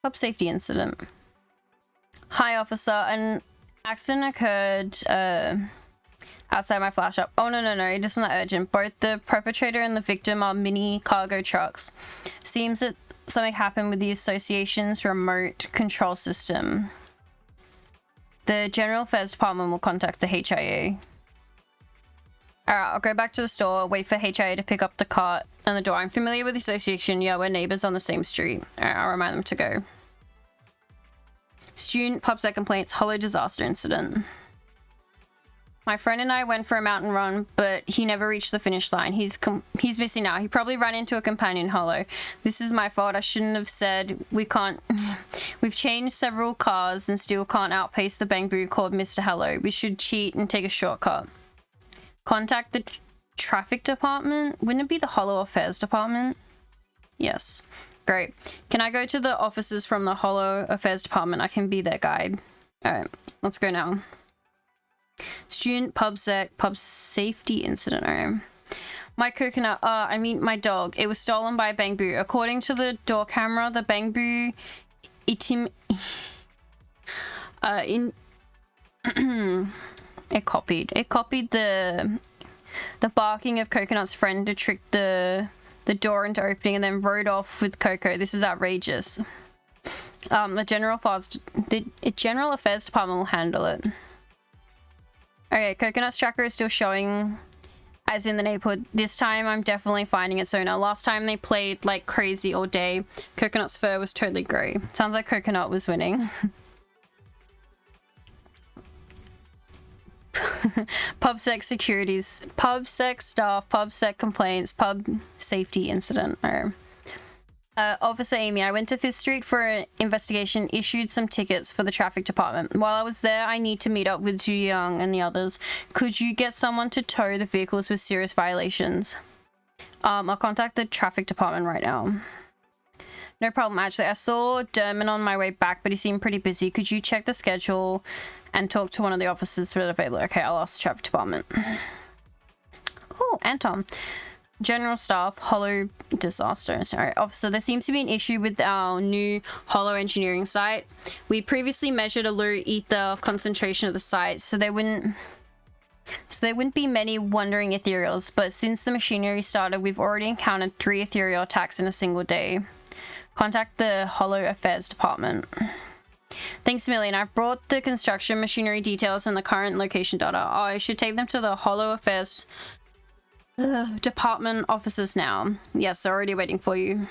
incident. Hi, officer. An accident occurred outside my flash shop. Oh, no, it isn't that urgent. Both the perpetrator and the victim are mini cargo trucks. Seems that something happened with the association's remote control system. The General Affairs Department will contact the HIA. Alright, I'll go back to the store, wait for HIA to pick up the cart and the door. I'm familiar with the association. Yeah, we're neighbors on the same street. Alright, I'll remind them to go. Student pub set complaints, Hollow disaster incident. My friend and I went for a mountain run, but he never reached the finish line. He's missing now. He probably ran into a companion Hollow. This is my fault. I shouldn't have said we can't. We've changed several cars and still can't outpace the Bangboo called Mr. Hollow. We should cheat and take a shortcut. Contact the Traffic Department. Wouldn't it be the Hollow Affairs Department? Yes. Great. Can I go to the officers from the Hollow Affairs Department? I can be their guide. Alright, let's go now. Student pub safety incident. Alright. My coconut, my dog. It was stolen by a Bangboo. According to the door camera, the Bangboo it copied the barking of Coconut's friend to trick the door into opening and then rode off with Coco. This is outrageous. The General Affairs Department will handle it. Okay, Coconut's tracker is still showing as in the neighborhood. This time I'm definitely finding its owner. Last time they played like crazy all day. Coconut's fur was totally grey. Sounds like Coconut was winning. PubSec securities, PubSec staff, PubSec complaints, pub safety incident. Officer Amy, I went to 5th Street for an investigation, issued some tickets for the traffic department. While I was there, I need to meet up with Zhu Yang and the others. Could you get someone to tow the vehicles with serious violations? I'll contact the traffic department right now. No problem, actually. I saw Derman on my way back, but he seemed pretty busy. Could you check the schedule and talk to one of the officers for available? Okay, I'll ask the traffic department. Oh, Anton. General staff, Hollow disasters. Alright, officer, there seems to be an issue with our new Hollow engineering site. We previously measured a low ether concentration of the site, so there wouldn't be many wandering ethereals, but since the machinery started, we've already encountered 3 ethereal attacks in a single day. Contact the Hollow Affairs Department. Thanks a million. I've brought the construction machinery details and the current location data. I should take them to the Hollow Affairs Department officers now. Yes, they're already waiting for you.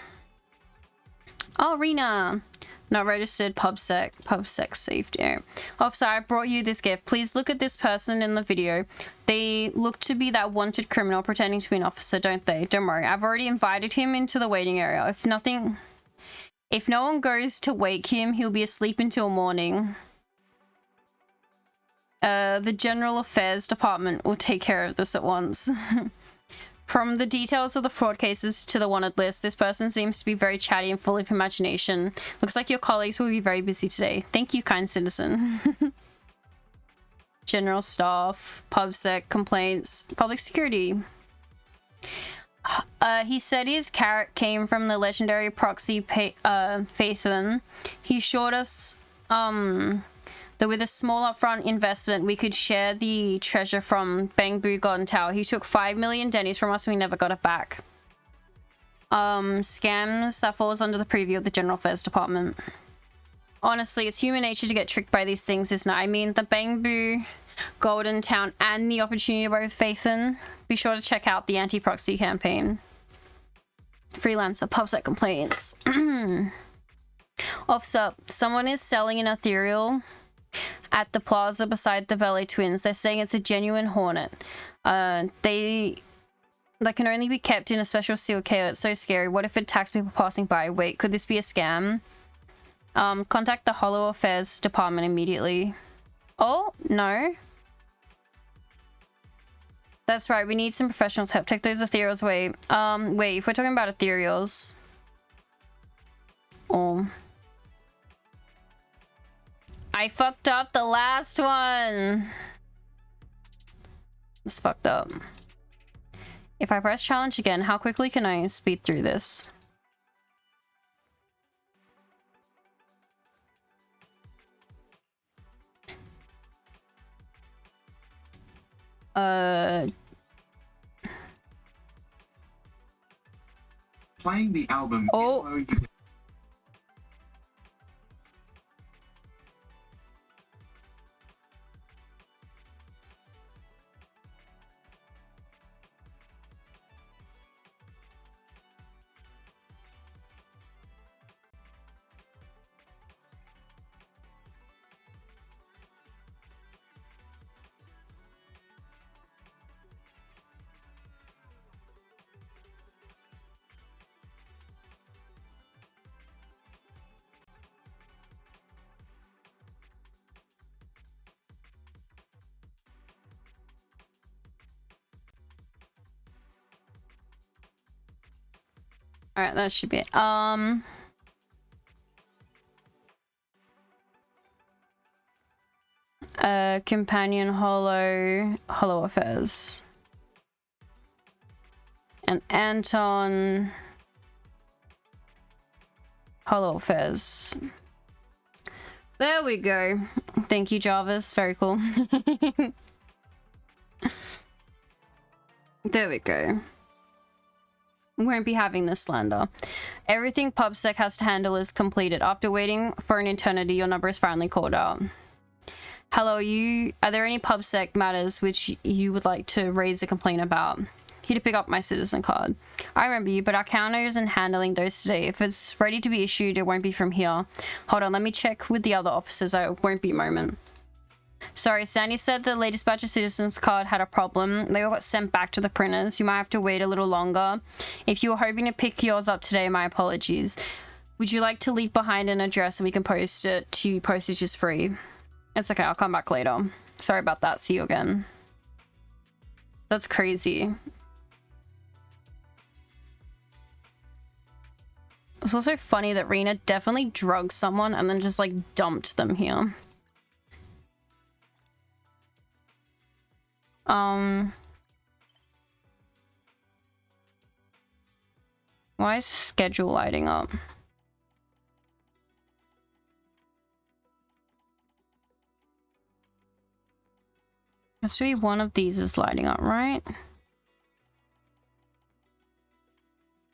Oh, Rena. Not registered. PubSec safety. Officer, I brought you this gift. Please look at this person in the video. They look to be that wanted criminal pretending to be an officer, don't they? Don't worry. I've already invited him into the waiting area. If no one goes to wake him, he'll be asleep until morning. The General Affairs Department will take care of this at once. From the details of the fraud cases to the wanted list, this person seems to be very chatty and full of imagination. Looks like your colleagues will be very busy today. Thank you, kind citizen. General staff, PubSec, complaints, public security. He said his carrot came from the legendary proxy Phaethon. He assured us that with a small upfront investment, we could share the treasure from Bangboo Golden Tower. He took 5 million dennies from us and we never got it back. Scams, that falls under the preview of the General Affairs Department. Honestly, it's human nature to get tricked by these things, isn't it? I mean, the Bangboo Golden Town and the opportunity to work with Phaethon. Be sure to check out the anti-proxy campaign. Freelancer, PubSec complaints. Officer, someone is selling an ethereal at the plaza beside the Ballet Twins. They're saying it's a genuine hornet. They can only be kept in a special sealed cage. It's so scary. What if it attacks people passing by? Wait, could this be a scam? Contact the Hollow Affairs department immediately. Oh, no. That's right, we need some professionals' help. Take those ethereals away. Wait, if we're talking about ethereals... Oh. I fucked up the last one! It's fucked up. If I press challenge again, how quickly can I speed through this? Playing the album. Oh. Alright, that should be it. Companion Hollow Affairs. And Anton Hollow Affairs. There we go. Thank you, Jarvis. Very cool. There we go. Won't be having this slander. Everything PubSec has to handle is completed. After waiting for an eternity, your number is finally called out. Hello, are there any PubSec matters which you would like to raise a complaint about? Here to pick up my citizen card. I remember you, but our counter isn't handling those today. If it's ready to be issued, it won't be from here. Hold on, let me check with the other officers. I won't be a moment. Sorry, Sandy said the latest batch of citizens card had a problem. They all got sent back to the printers. You might have to wait a little longer. If you were hoping to pick yours up today, my apologies. Would you like to leave behind an address and we can post it to you? Postage is free. It's okay, I'll come back later. Sorry about that. See you again. That's crazy. It's also funny that Rena definitely drugged someone and then just like dumped them here. Why is schedule lighting up? Has to be one of these is lighting up, right?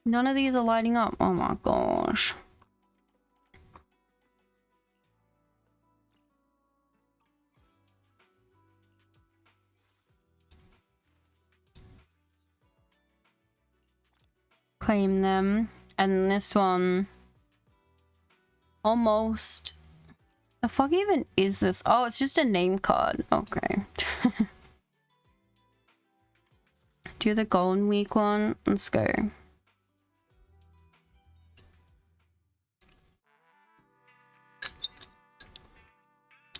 None of these are lighting up. Oh my gosh. Claim them. And this one almost. The fuck even is this? Oh, it's just a name card. Okay. Do the Golden Week one. Let's go.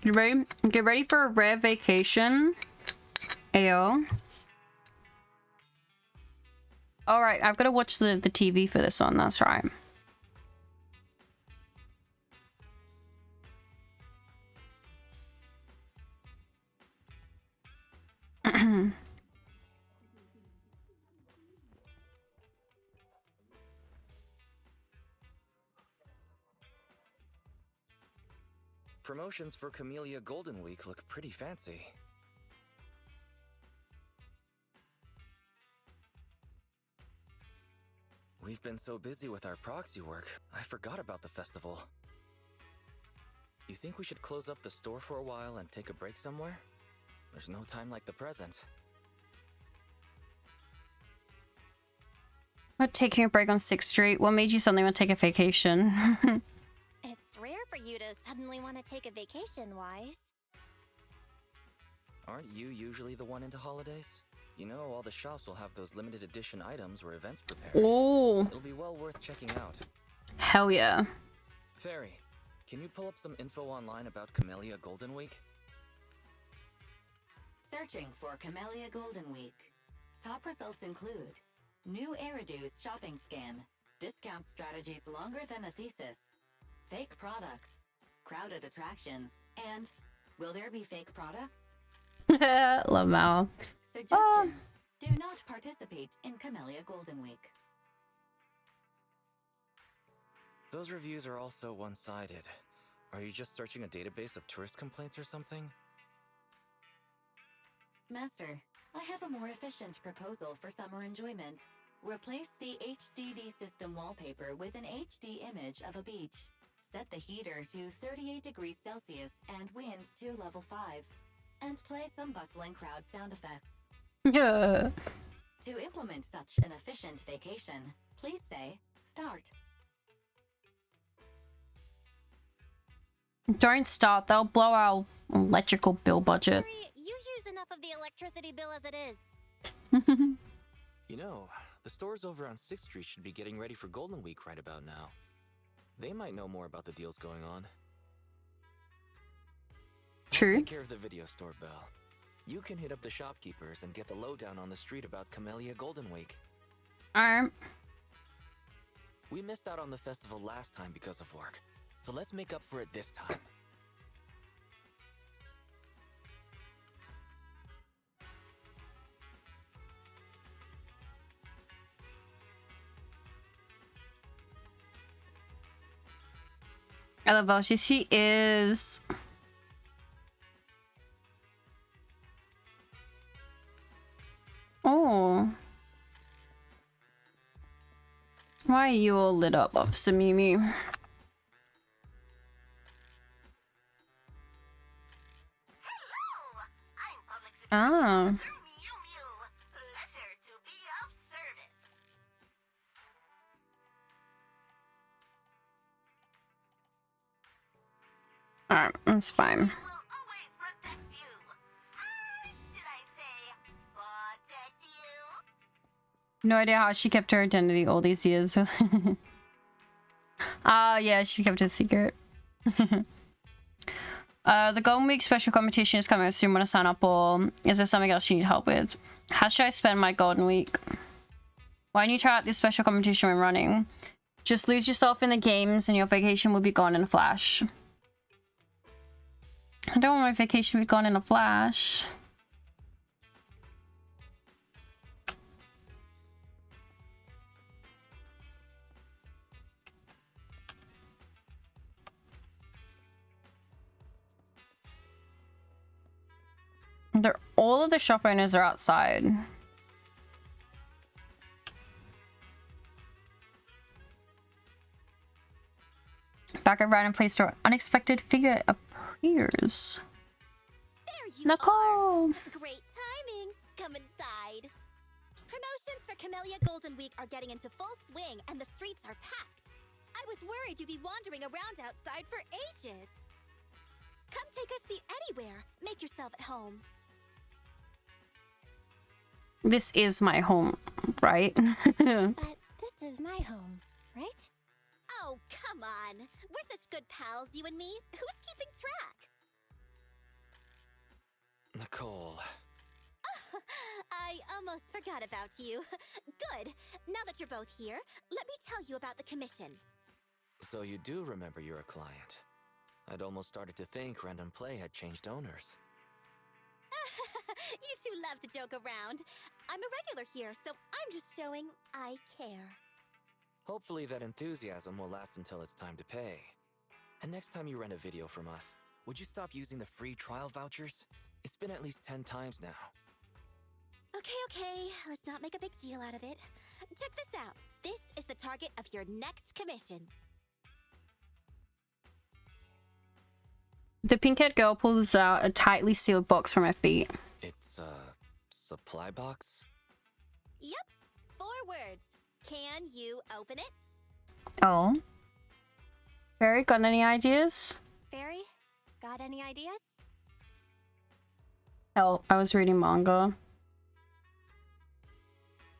You ready? Get ready for a rare vacation. Ayo. Alright, I've got to watch the TV for this one. That's right. Promotions for Camellia Golden Week look pretty fancy. We've been so busy with our proxy work, I forgot about the festival. You think we should close up the store for a while and take a break somewhere? There's no time like the present. What, taking a break on 6th Street? What made you suddenly want to take a vacation? It's rare for you to suddenly want to take a vacation, Wise. Aren't you usually the one into holidays? You know, all the shops will have those limited edition items or events prepared. Oh. It'll be well worth checking out. Hell yeah. Fairy, can you pull up some info online about Camellia Golden Week? Searching for Camellia Golden Week. Top results include new Eridu's shopping scam, discount strategies longer than a thesis, fake products, crowded attractions, and will there be fake products? Love Mal. Suggestion: do not participate in Camellia Golden Week. Those reviews are all so one-sided. Are you just searching a database of tourist complaints or something? Master, I have a more efficient proposal for summer enjoyment. Replace the HDD system wallpaper with an HD image of a beach. Set the heater to 38 degrees Celsius and wind to level 5. And play some bustling crowd sound effects. Yeah. To implement such an efficient vacation, please say, start. Don't start, they'll blow our electrical bill budget. You use enough of the electricity bill as it is. You know, the stores over on 6th Street should be getting ready for Golden Week right about now. They might know more about the deals going on. True. I'll take care of the video store, Belle. You can hit up the shopkeepers and get the lowdown on the street about Camellia Golden Week. We missed out on the festival last time because of work, so let's make up for it this time. I love how she is. Oh. Why are you all lit up, Officer Mimi? Ah. Alright, that's fine. No idea how she kept her identity all these years. Yeah, she kept it secret. The Golden Week special competition is coming up soon. Want to sign up, or is there something else you need help with? How should I spend my Golden Week? Why don't you try out this special competition when running? Just lose yourself in the games and your vacation will be gone in a flash. I don't want my vacation to be gone in a flash. All of the shop owners are outside. Back at Random Play Store, unexpected figure appears. There you Nicole! are. Great timing. Come inside. Promotions for Camellia Golden Week are getting into full swing and the streets are packed. I was worried you'd be wandering around outside for ages. Come take a seat anywhere. Make yourself at home. This is my home, right? But this is my home, right? Oh, come on. We're such good pals, you and me. Who's keeping track? Nicole. I almost forgot about you. Good. Now that you're both here, let me tell you about the commission. So you do remember you're a client. I'd almost started to think Random Play had changed owners. You two love to joke around. I'm a regular here, so I'm just showing I care. Hopefully that enthusiasm will last until it's time to pay. And next time you rent a video from us, would you stop using the free trial vouchers? It's been at least 10 times now. Okay, let's not make a big deal out of it. Check this out. This is the target of your next commission. The pink-haired girl pulls out a tightly sealed box from her feet. It's a supply box? Yep. 4 words. Can you open it? Oh. Barry, got any ideas? Barry, got any ideas? Hell, I was reading manga.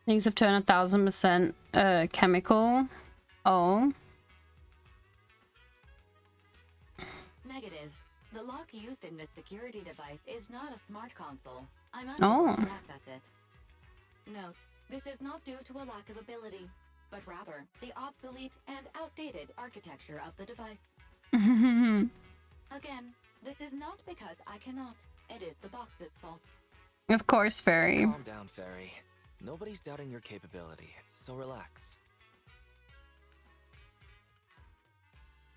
Things have turned 1000% chemical. Oh. Negative. The lock used in this security device is not a smart console. I'm unable to access it. Note, this is not due to a lack of ability, but rather the obsolete and outdated architecture of the device. Again, this is not because I cannot. It is the box's fault. Of course, Fairy. Calm down, Fairy. Nobody's doubting your capability, so relax.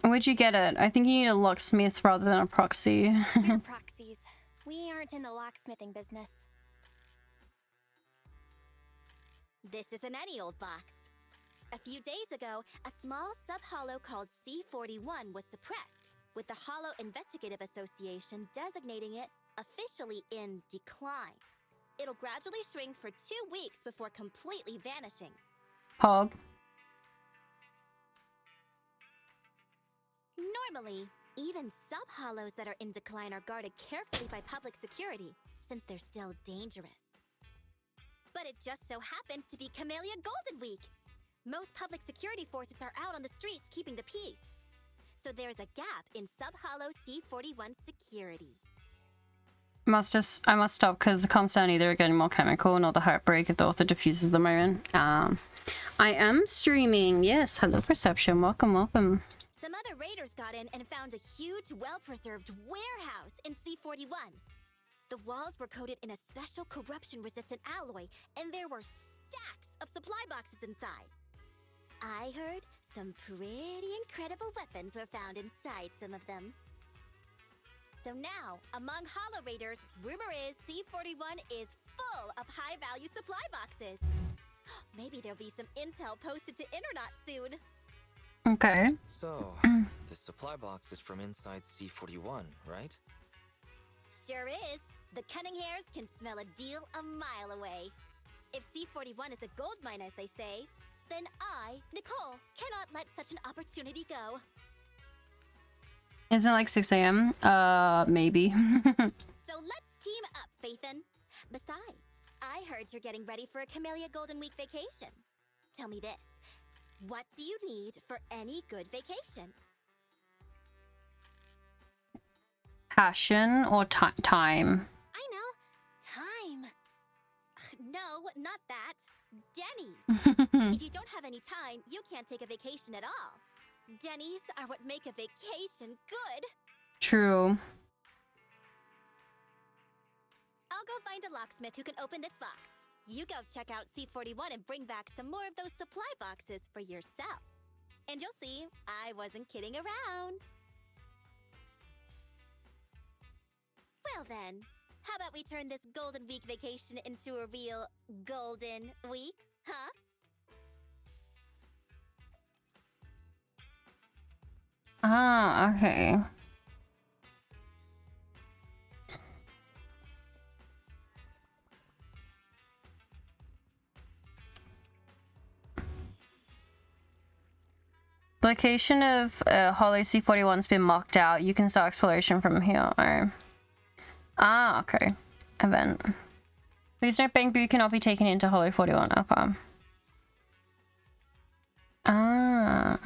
Where'd you get it? I think you need a locksmith rather than a proxy. We're proxies. We aren't in the locksmithing business. This isn't any old box. A few days ago, a small sub-hollow called C41 was suppressed, with the Hollow Investigative Association designating it officially in decline. It'll gradually shrink for 2 weeks before completely vanishing. Pog. Normally, even sub-hollows that are in decline are guarded carefully by public security, since they're still dangerous. But it just so happens to be Camellia Golden Week. Most public security forces are out on the streets keeping the peace. So there's a gap in sub-hollow C41 security. I must stop because I can't stand either getting more chemical nor the heartbreak if the author diffuses the moment. I am streaming. Yes, hello Perception. Welcome, welcome. Some other raiders got in and found a huge, well-preserved warehouse in C41. The walls were coated in a special corruption-resistant alloy, and there were stacks of supply boxes inside. I heard some pretty incredible weapons were found inside some of them. So now, among Hollow Raiders, rumor is C41 is full of high-value supply boxes. Maybe there'll be some intel posted to Internet soon. Okay. So, the supply box is from inside C41, right? Sure is. The cunning hairs can smell a deal a mile away. If C41 is a gold mine, as they say, then I, Nicole, cannot let such an opportunity go. Isn't it like 6 a.m.? Maybe. So let's team up, Faithin. Besides, I heard you're getting ready for a Camellia Golden Week vacation. Tell me this. What do you need for any good vacation? Passion or time? I know. Time. No, not that. Denny's. If you don't have any time, you can't take a vacation at all. Denny's are what make a vacation good. True. I'll go find a locksmith who can open this box. You go check out C41 and bring back some more of those supply boxes for yourself. And you'll see, I wasn't kidding around. Well then, how about we turn this Golden Week vacation into a real Golden Week, huh? Ah, okay. Location of Hollow C41's been marked out. You can start exploration from here. Oh. Ah, okay. Event. Please note Bangbu cannot be taken into Hollow 41. Okay. Ah.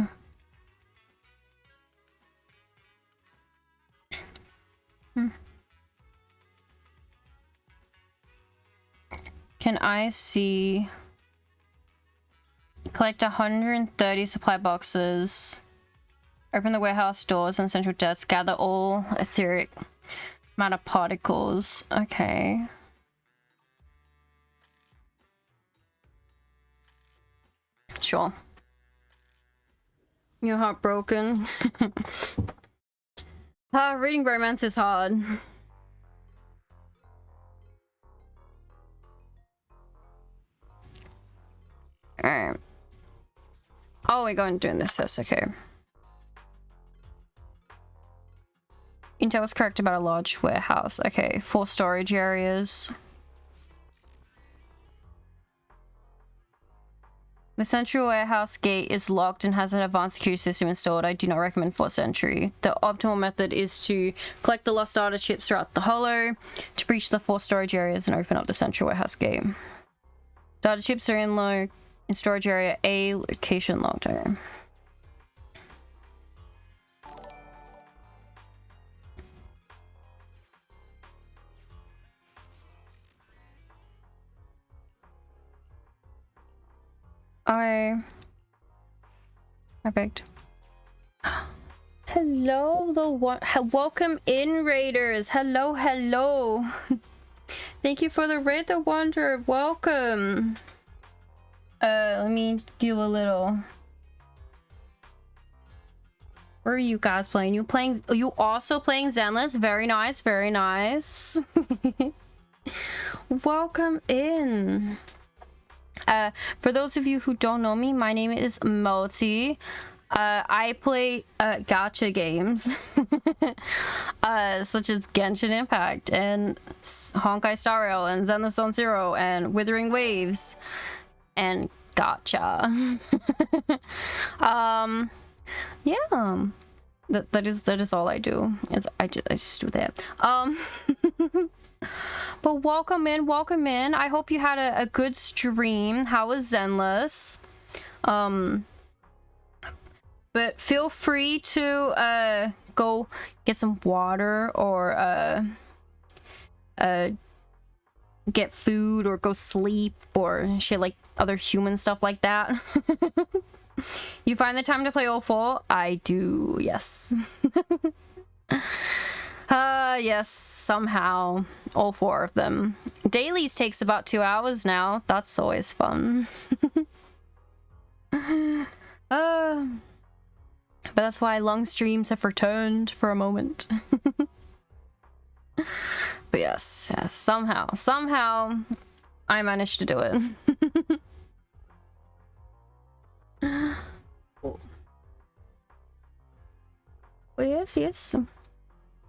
Can I see... Collect 130 supply boxes. Open the warehouse doors and central desk. Gather all etheric matter particles. Okay. Sure. You're heartbroken. Reading romance is hard. Alright. Oh, we're going doing this first, okay. Intel was correct about a large warehouse. Okay, 4 storage areas. The central warehouse gate is locked and has an advanced security system installed. I do not recommend forced entry. The optimal method is to collect the lost data chips throughout the hollow, to breach the 4 storage areas and open up the central warehouse gate. Data chips are in storage area A, location locked area. Alright. Perfect. Hello, welcome in, raiders. Hello, hello. Thank you for the raid, the wanderer. Welcome. Let me do a little. Where are you guys playing? You also playing Zenless? Very nice, very nice. Welcome in. For those of you who don't know me, my name is Moti. I play gacha games such as Genshin Impact and Honkai Star Rail and Zenless Zone Zero and Withering Waves and gacha. Yeah, that is all I do. I just do that. But welcome in. I hope you had a good stream. How was Zenless? But feel free to go get some water or get food or go sleep or shit like other human stuff like that. You find the time to play all 4? I do, yes. Yes, somehow. All 4 of them. Dailies takes about 2 hours now. That's always fun. But that's why long streams have returned for a moment. But yes, somehow I managed to do it. Oh, yes.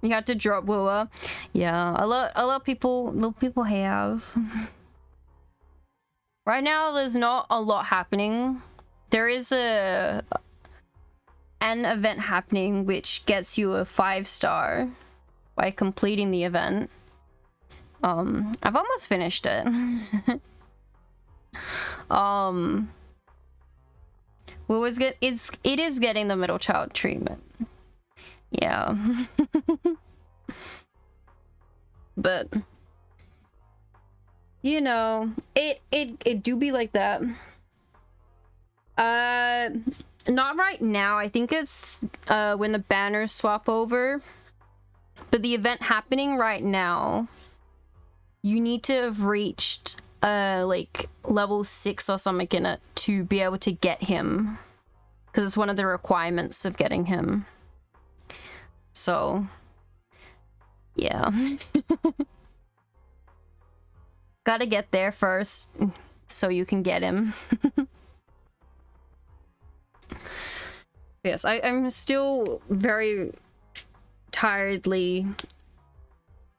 You had to drop Wua. Yeah, a lot of people have. Right now there's not a lot happening. There is an event happening which gets you a 5-star by completing the event. I've almost finished it. It is getting the middle child treatment. Yeah. But you know, it do be like that. Not right now. I think it's when the banners swap over. But the event happening right now, you need to have reached like level 6 or something in it to be able to get him, because it's one of the requirements of getting him. So yeah. Gotta get there first so you can get him. Yes, I'm still very tiredly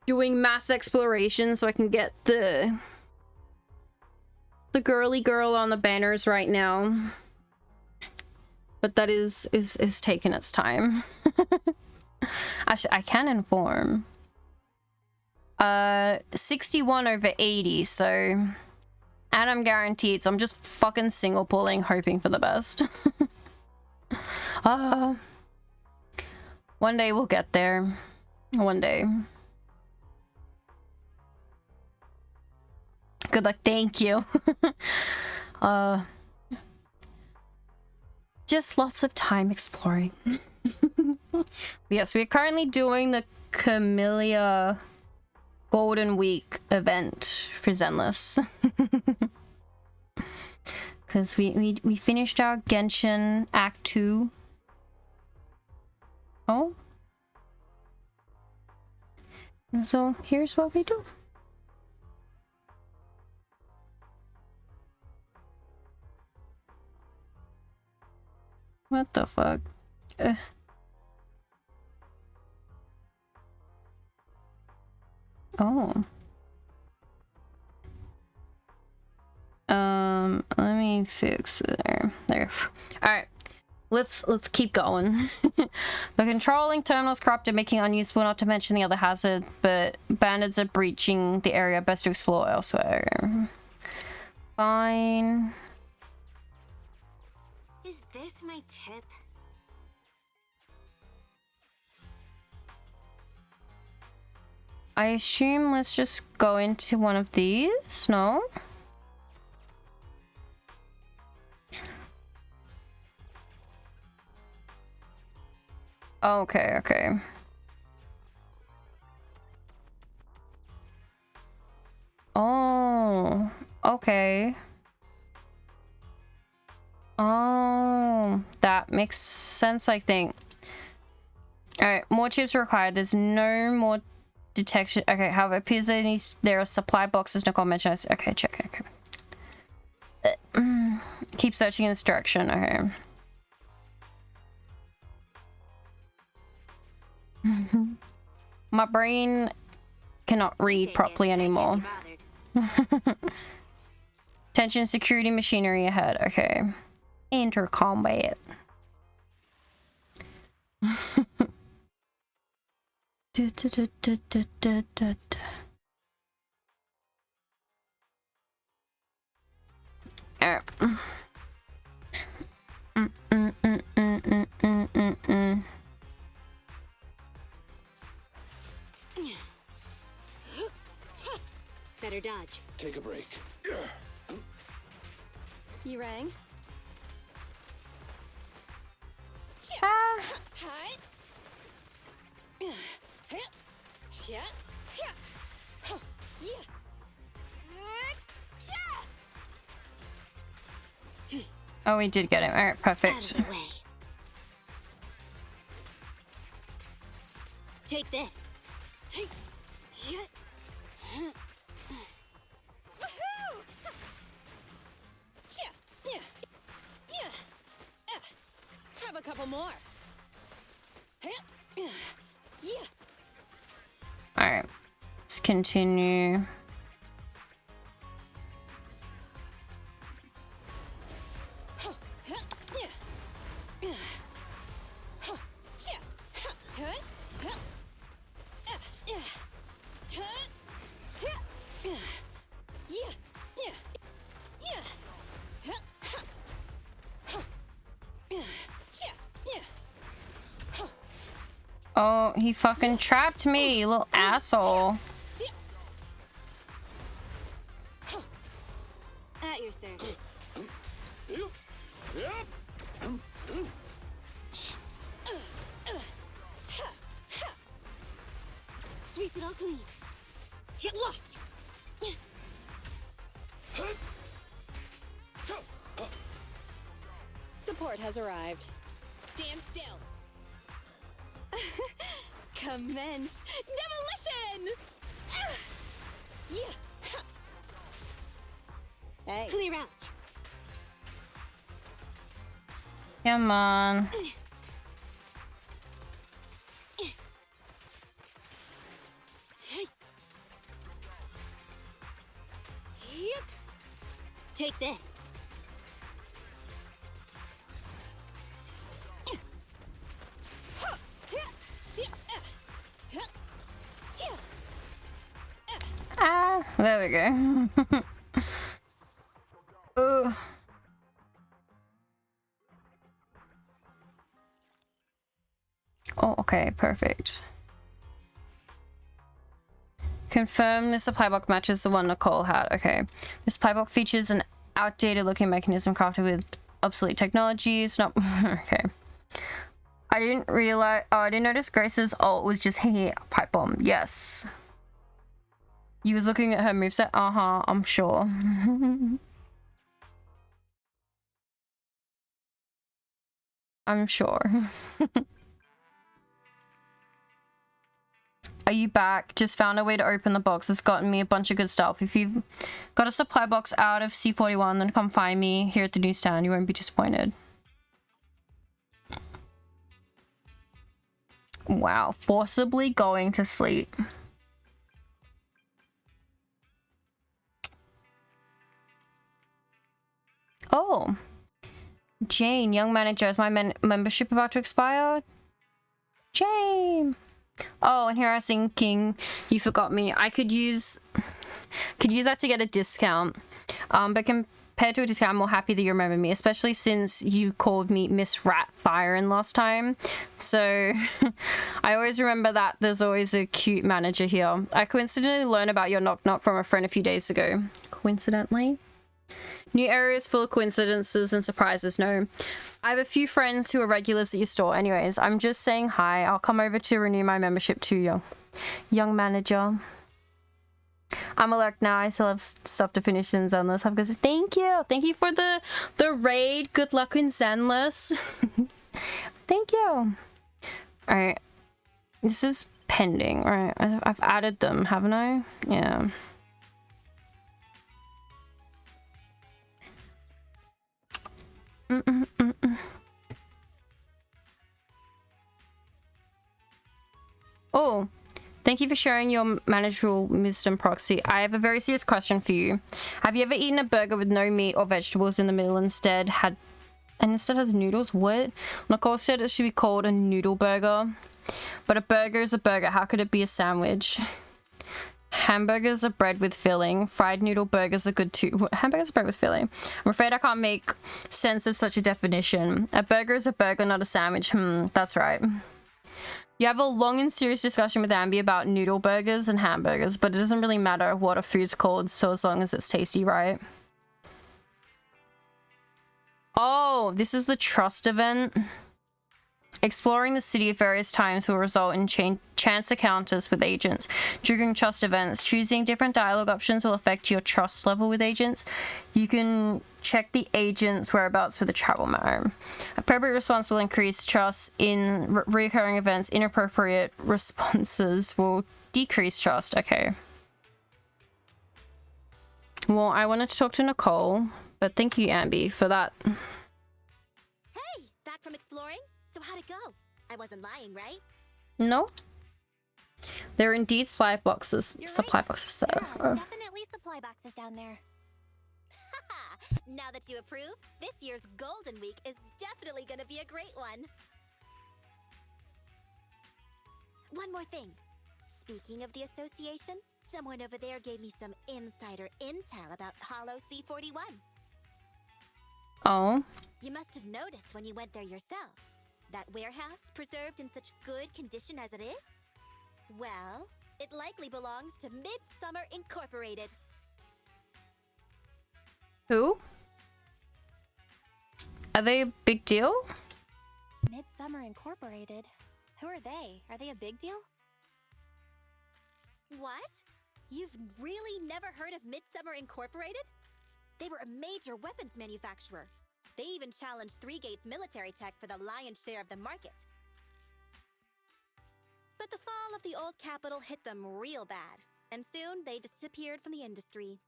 doing mass exploration so I can get the girly girl on the banners right now. But that is taking its time. I can inform. 61 over 80, so... And I'm guaranteed, so I'm just fucking single pulling, hoping for the best. One day we'll get there. One day. Good luck, thank you. Just lots of time exploring. Yes, we're currently doing the Camellia Golden Week event for Zenless. Because we finished our Genshin Act 2. Oh. And so here's what we do. What the fuck? Oh. Let me fix it there. All right. Let's keep going. The controlling terminal's corrupted, making it unusable, not to mention the other hazard, but bandits are breaching the area. Best to explore elsewhere. Fine. Is this my tip? I assume let's just go into one of these, no? Okay, okay. Oh, okay. Oh, that makes sense, I think. Alright, more chips are required. There's no more detection. Okay, however, it appears there are supply boxes. Nicole mentioned. Okay, check. Okay. Keep searching in this direction. Okay. My brain cannot read properly anymore. Attention, security machinery ahead. Okay. Enter combat. Alright. Better dodge. Take a break. You rang? Oh, we did get him. Alright, perfect. Take this. Have a couple more. Alright. Let's continue. Oh, he fucking trapped me, you little asshole. At your service. Sweep it all clean. Get lost. Support has arrived. Stand still. Commence demolition! Hey. Clear out. Come on. Yep. Take this. Ah, there we go. Ugh. Oh, okay, perfect. Confirm the supply box matches the one Nicole had. Okay. This supply box features an outdated looking mechanism crafted with obsolete technology. It's not... okay. I didn't realize... Oh, I didn't notice Grace's ult was just hanging pipe bomb. Yes. You was looking at her moveset? Uh-huh, I'm sure. I'm sure. Are you back? Just found a way to open the box. It's gotten me a bunch of good stuff. If you've got a supply box out of C41, then come find me here at the newsstand. You won't be disappointed. Wow, forcibly going to sleep. Oh. Jane, young manager, is my membership about to expire? Jane! Oh, and here I was thinking you forgot me. I could use that to get a discount. But compared to a discount, I'm more happy that you remember me, especially since you called me Miss Rat Thyron last time. So I always remember that there's always a cute manager here. I coincidentally learned about your knock knock from a friend a few days ago. Coincidentally? New areas full of coincidences and surprises, no. I have a few friends who are regulars at your store. Anyways, I'm just saying hi. I'll come over to renew my membership too, young manager. I'm alert now. I still have stuff to finish in Zenless. Have a good day. Thank you. Thank you for the raid. Good luck in Zenless. Thank you. Alright. This is pending, right? I've added them, haven't I? Yeah. Oh, thank you for sharing your managerial wisdom, Proxy. I have a very serious question for you. Have you ever eaten a burger with no meat or vegetables in the middle instead has noodles? What? Nicole said it should be called a noodle burger. But a burger is a burger. How could it be a sandwich? Hamburgers are bread with filling. Fried noodle burgers are good too. Hamburgers are bread with filling. I'm afraid I can't make sense of such a definition. A burger is a burger, not a sandwich. That's right. You have a long and serious discussion with Ambi about noodle burgers and hamburgers, but it doesn't really matter what a food's called, so as long as it's tasty, right? Oh, this is the trust event. Exploring the city at various times will result in chance encounters with agents. During trust events, choosing different dialogue options will affect your trust level with agents. You can check the agent's whereabouts with a travel map. Appropriate response will increase trust in recurring events. Inappropriate responses will decrease trust. Okay. Well, I wanted to talk to Nicole, but thank you, Ambi, for that. Hey, back from exploring? So how'd it go? I wasn't lying, right? No. There are indeed supply boxes there. Yeah, definitely supply boxes down there. Haha! Now that you approve, this year's Golden Week is definitely gonna be a great one. One more thing. Speaking of the association, someone over there gave me some insider intel about Hollow C41. Oh. You must have noticed when you went there yourself. That warehouse, preserved in such good condition as it is? Well, it likely belongs to Midsummer Incorporated. Who? Are they a big deal? Midsummer Incorporated? Who are they? Are they a big deal? What? You've really never heard of Midsummer Incorporated? They were a major weapons manufacturer. They even challenged Three Gates military tech for the lion's share of the market. But the fall of the old capital hit them real bad, and soon they disappeared from the industry.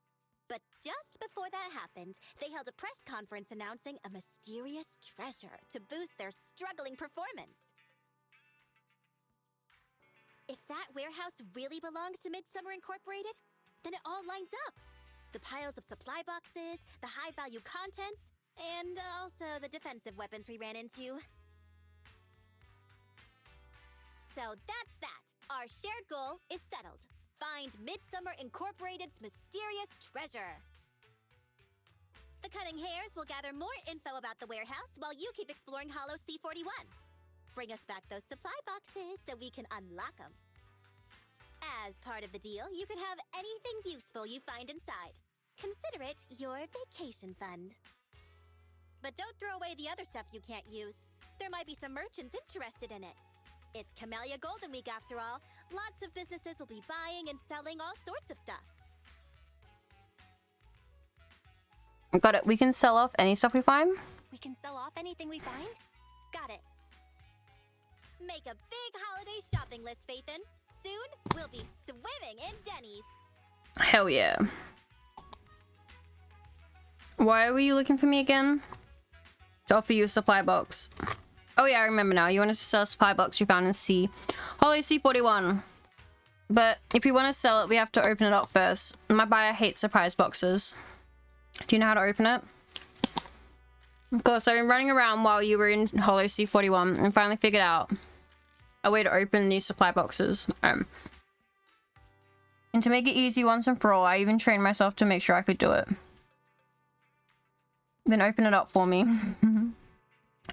But just before that happened, they held a press conference announcing a mysterious treasure to boost their struggling performance. If that warehouse really belongs to Midsummer Incorporated, then it all lines up. The piles of supply boxes, the high-value contents, and also the defensive weapons we ran into. So that's that. Our shared goal is settled. Find Midsummer Incorporated's mysterious treasure. The Cunning Hares will gather more info about the warehouse while you keep exploring Hollow C41. Bring us back those supply boxes so we can unlock them. As part of the deal, you can have anything useful you find inside. Consider it your vacation fund. But don't throw away the other stuff you can't use. There might be some merchants interested in it. It's Camellia Golden Week after all. Lots of businesses will be buying and selling all sorts of stuff. Got it. We can sell off any stuff we find? We can sell off anything we find? Got it. Make a big holiday shopping list, Faithin. Soon, we'll be swimming in Denny's. Hell yeah. Why were you looking for me again? To offer you a supply box. Oh yeah, I remember now. You wanted to sell a supply box you found in Hollow C41. But if you want to sell it, we have to open it up first. My buyer hates surprise boxes. Do you know how to open it? Of course, I've been running around while you were in Hollow C41 and finally figured out a way to open these supply boxes. And to make it easy once and for all, I even trained myself to make sure I could do it. Then open it up for me.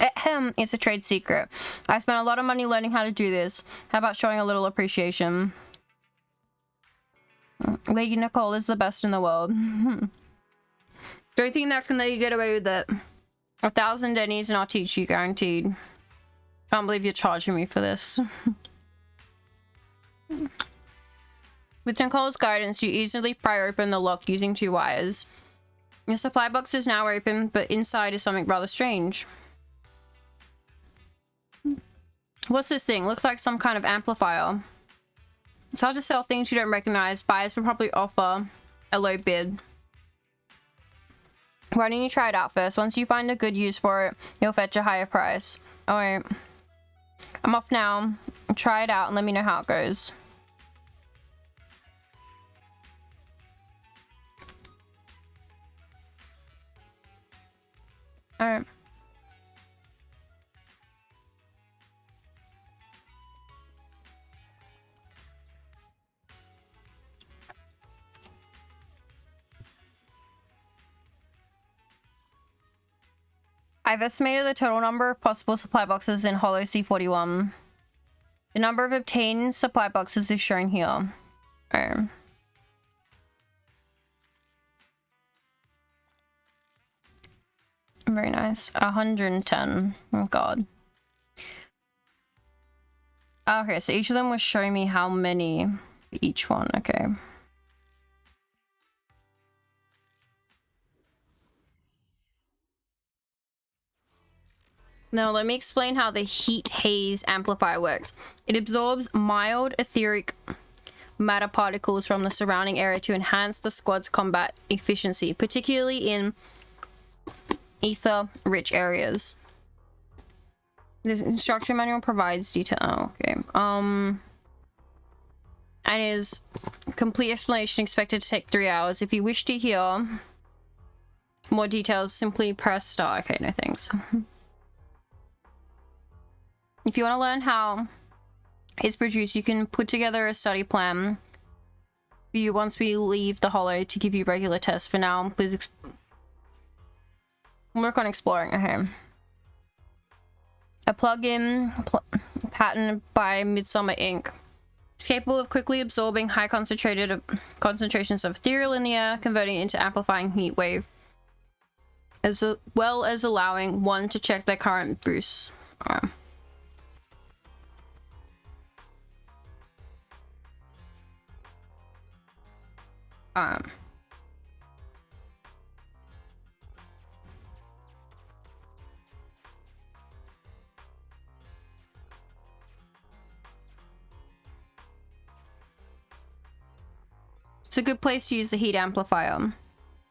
Ahem, it's a trade secret. I spent a lot of money learning how to do this. How about showing a little appreciation? Lady Nicole is the best in the world. Don't think that can let you get away with it. 1,000 dennies and I'll teach you, guaranteed. Can't believe you're charging me for this. With Nicole's guidance, you easily pry open the lock using 2 wires. Your supply box is now open, but inside is something rather strange. What's this thing? Looks like some kind of amplifier. It's hard to sell things you don't recognize. Buyers will probably offer a low bid. Why don't you try it out first? Once you find a good use for it, you'll fetch a higher price. Alright. I'm off now. Try it out and let me know how it goes. Alright. I've estimated the total number of possible supply boxes in Hollow C41. The number of obtained supply boxes is shown here. Very nice. 110. Oh god. Okay, so each of them was showing me how many for each one. Okay. Now let me explain how the heat haze amplifier works. It absorbs mild etheric matter particles from the surrounding area to enhance the squad's combat efficiency, particularly in ether-rich areas. The instruction manual provides detail. Oh, okay. And is complete explanation expected to take 3 hours. If you wish to hear more details, simply press star. Okay, no thanks. If you want to learn how it's produced, you can put together a study plan for you once we leave the Hollow to give you regular tests. For now, please work on exploring. Okay. A plug-in patterned by Midsummer Inc. It's capable of quickly absorbing high concentrations of ethereal in the air, converting it into amplifying heat wave, as well as allowing one to check their current boosts. It's a good place to use the heat amplifier.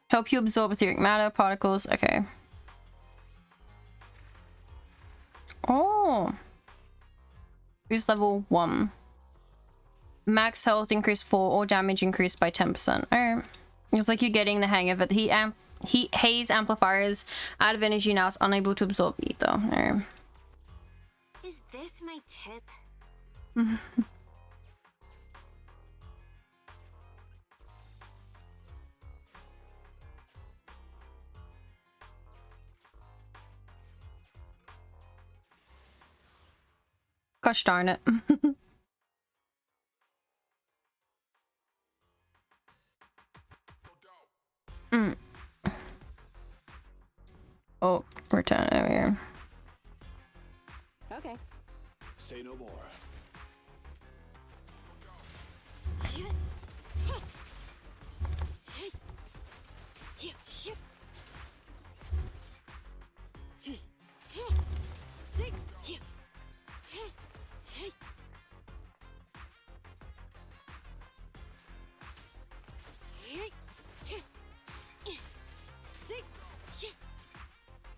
Help you absorb etheric matter particles. Okay. Oh. Boost level 1. Max health increased 4 or damage increased by 10%. Alright. Looks like you're getting the hang of it. The heat haze amplifier is out of energy now. It's unable to absorb ether. Alright. Is this my tip? Gosh darn it. Oh, return over here. Okay. Say no more.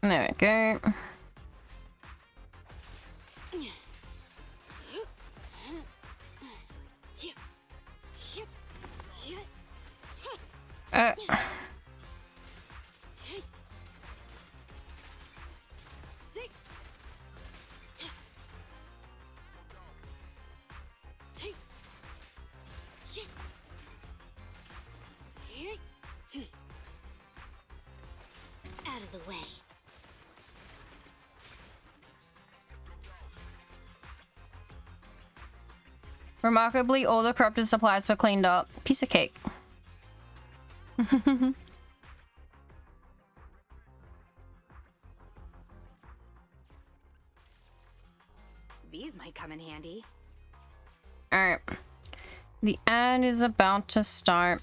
There we go. way. Remarkably, all the corrupted supplies were cleaned up. Piece of cake. These might come in handy. Alright. The ad is about to start.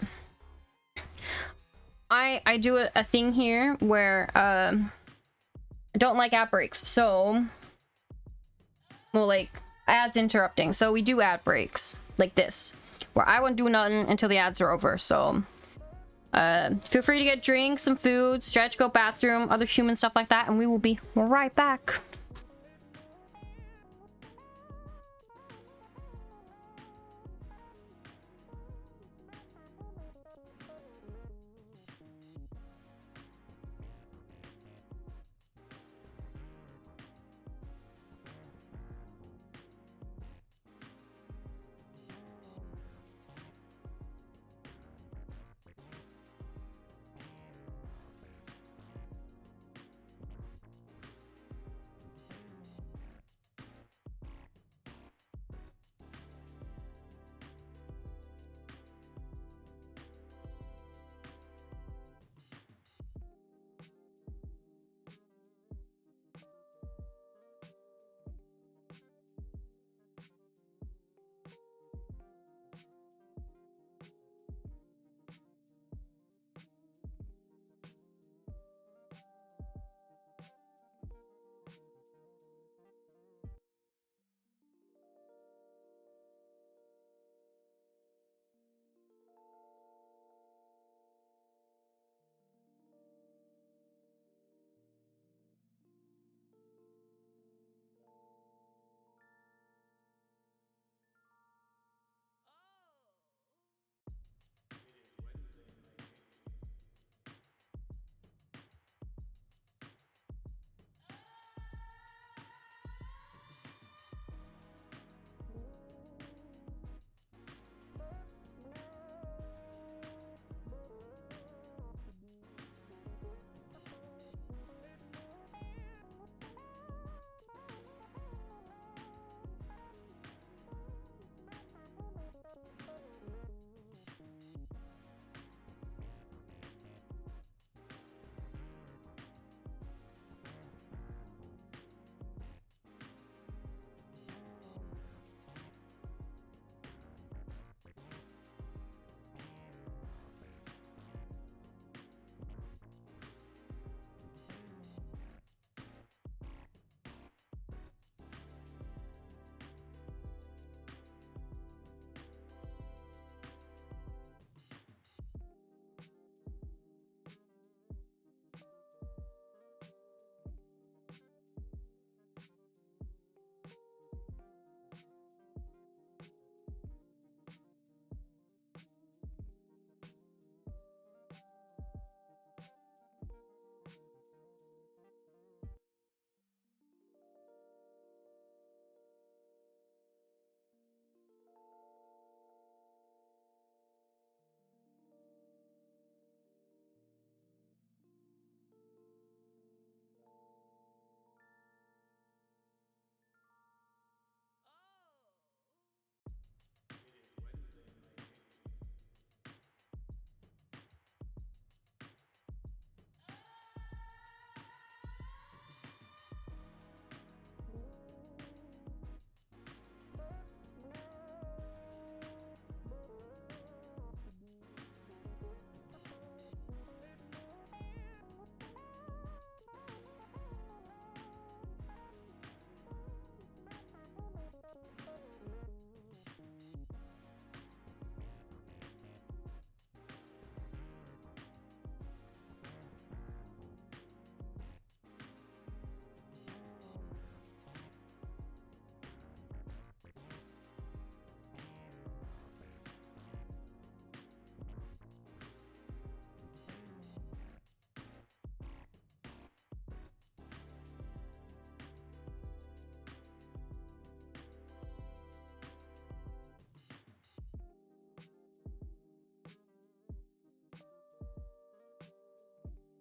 I do a thing here where I don't like ad breaks, so well, like ads interrupting, so we do ad breaks like this where I won't do nothing until the ads are over. So feel free to get drinks, some food, stretch, go bathroom, other human stuff like that, and we will be right back.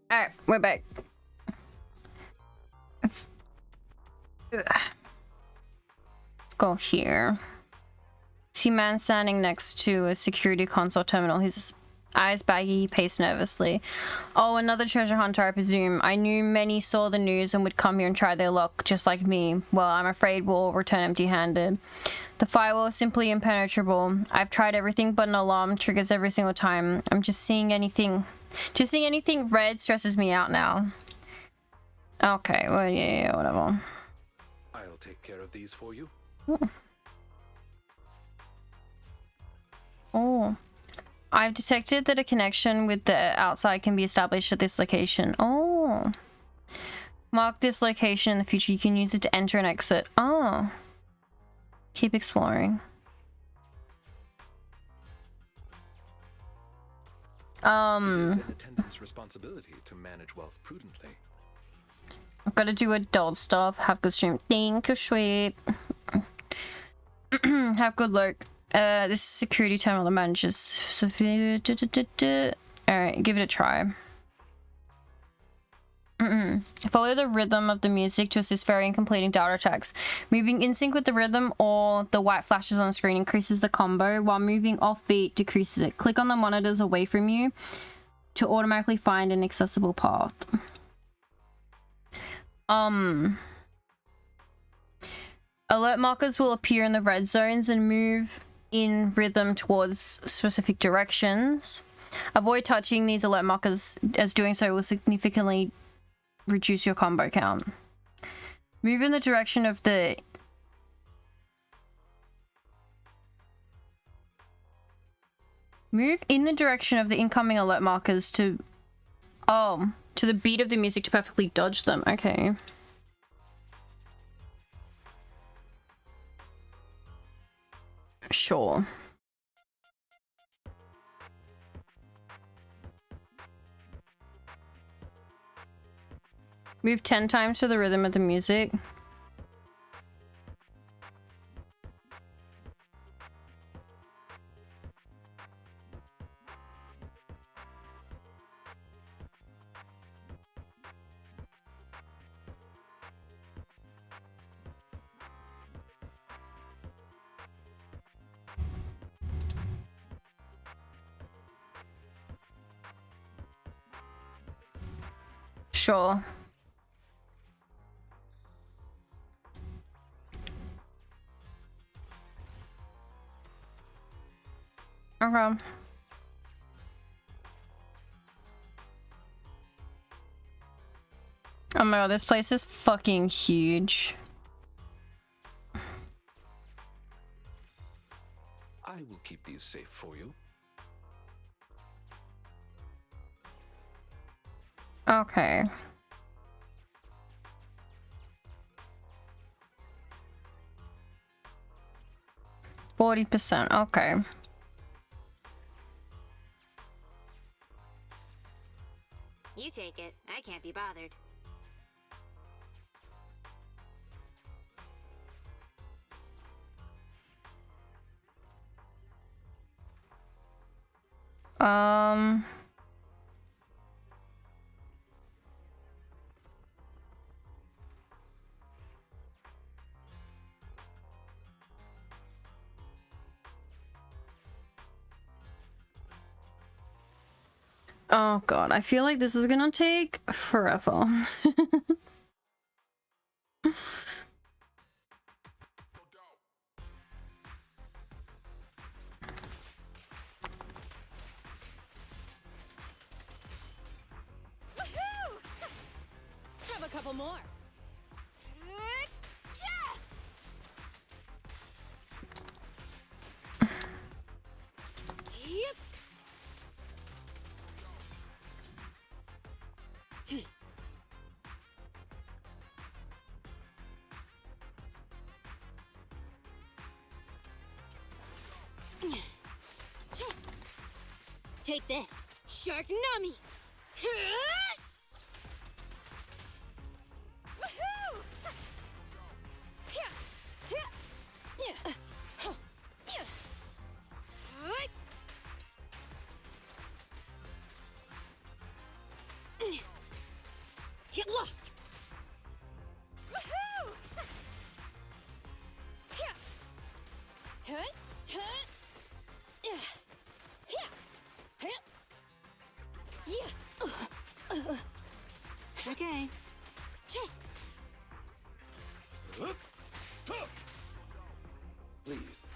Alright, we're back. Let's go here. See man standing next to a security console terminal. His eyes baggy, he paced nervously. Oh, another treasure hunter, I presume. I knew many saw the news and would come here and try their luck, just like me. Well, I'm afraid we'll all return empty-handed. The firewall is simply impenetrable. I've tried everything, but an alarm triggers every single time. I'm just seeing anything red stresses me out now. Okay, well, yeah, whatever. I'll take care of these for you. Ooh. Oh. I've detected that a connection with the outside can be established at this location. Oh. Mark this location in the future. You can use it to enter and exit. Oh. Keep exploring. It is an attendant's responsibility to manage wealth prudently. I've got to do adult stuff. Have good stream. Thank you, sweet. Have good luck. This security terminal that manages severe. Alright, give it a try. Follow the rhythm of the music to assist Fairy in completing data attacks. Moving in sync with the rhythm or the white flashes on the screen increases the combo, while moving off beat decreases it. Click on the monitors away from you to automatically find an accessible path. Alert markers will appear in the red zones and move in rhythm towards specific directions. Avoid touching these alert markers, as doing so will significantly reduce your combo count. Move in the direction of the incoming alert markers to the beat of the music to perfectly dodge them. Okay. Sure. Move 10 times to the rhythm of the music. Sure. Okay. Oh my god, this place is fucking huge. I will keep these safe for you. Okay. %. Okay. You take it. I can't be bothered. Oh god, I feel like this is gonna take forever. Have a couple more. Take this. Shark Nami! Get lost. Okay. Please.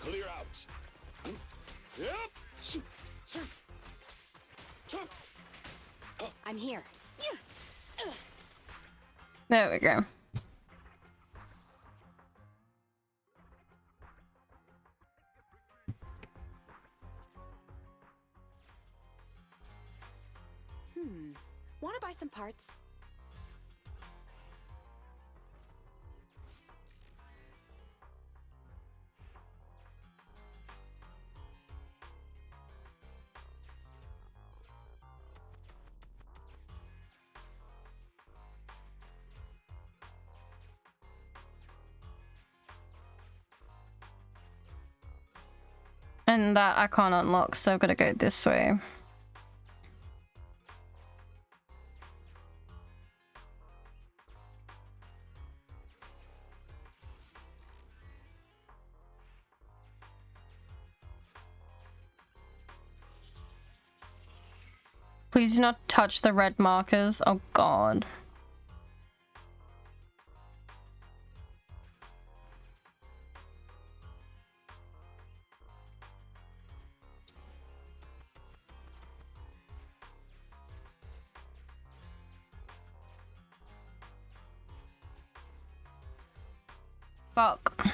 Clear out. I'm here. There we go. Want to buy some parts? And that I can't unlock, so I've got to go this way. Please do not touch the red markers. Oh god. Fuck.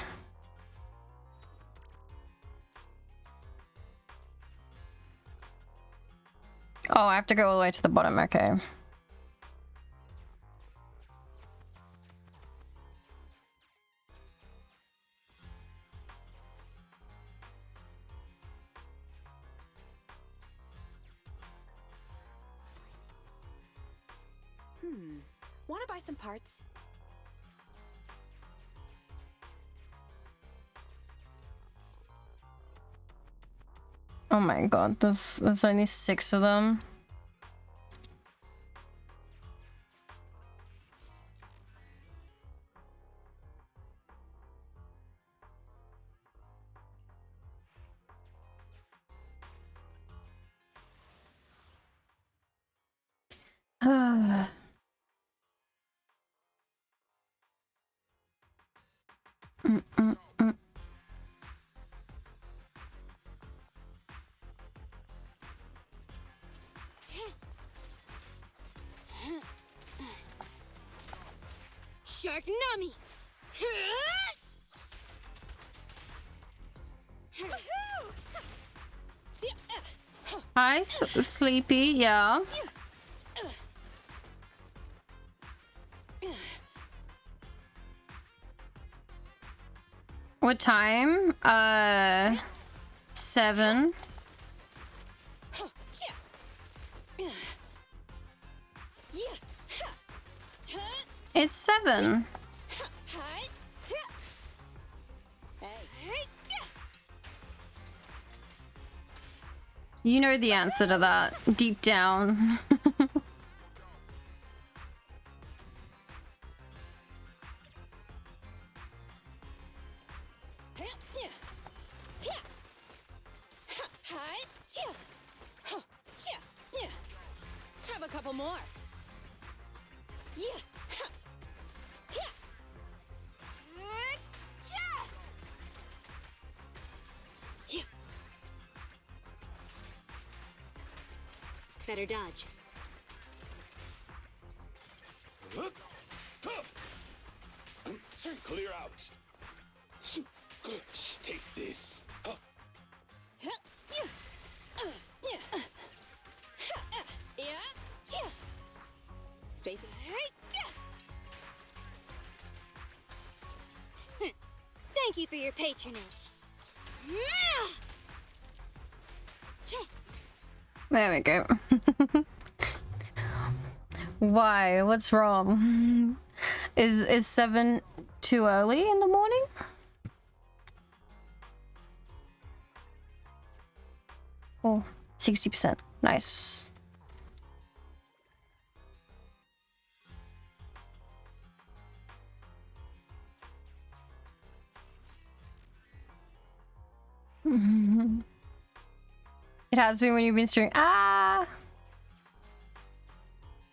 Oh, I have to go all the way to the bottom, okay. Want to buy some parts? Oh my god, there's only 6 of them. Sharknami! Hi, Sleepy, yeah. What time? 7. It's 7. You know the answer to that, deep down. Have a couple more. Better dodge. Clear out. Take this. Space. Thank you for your patronage. There we go. Why? What's wrong? Is 7 too early in the morning? Oh, 60%. Nice. It has been when you've been streaming. Ah!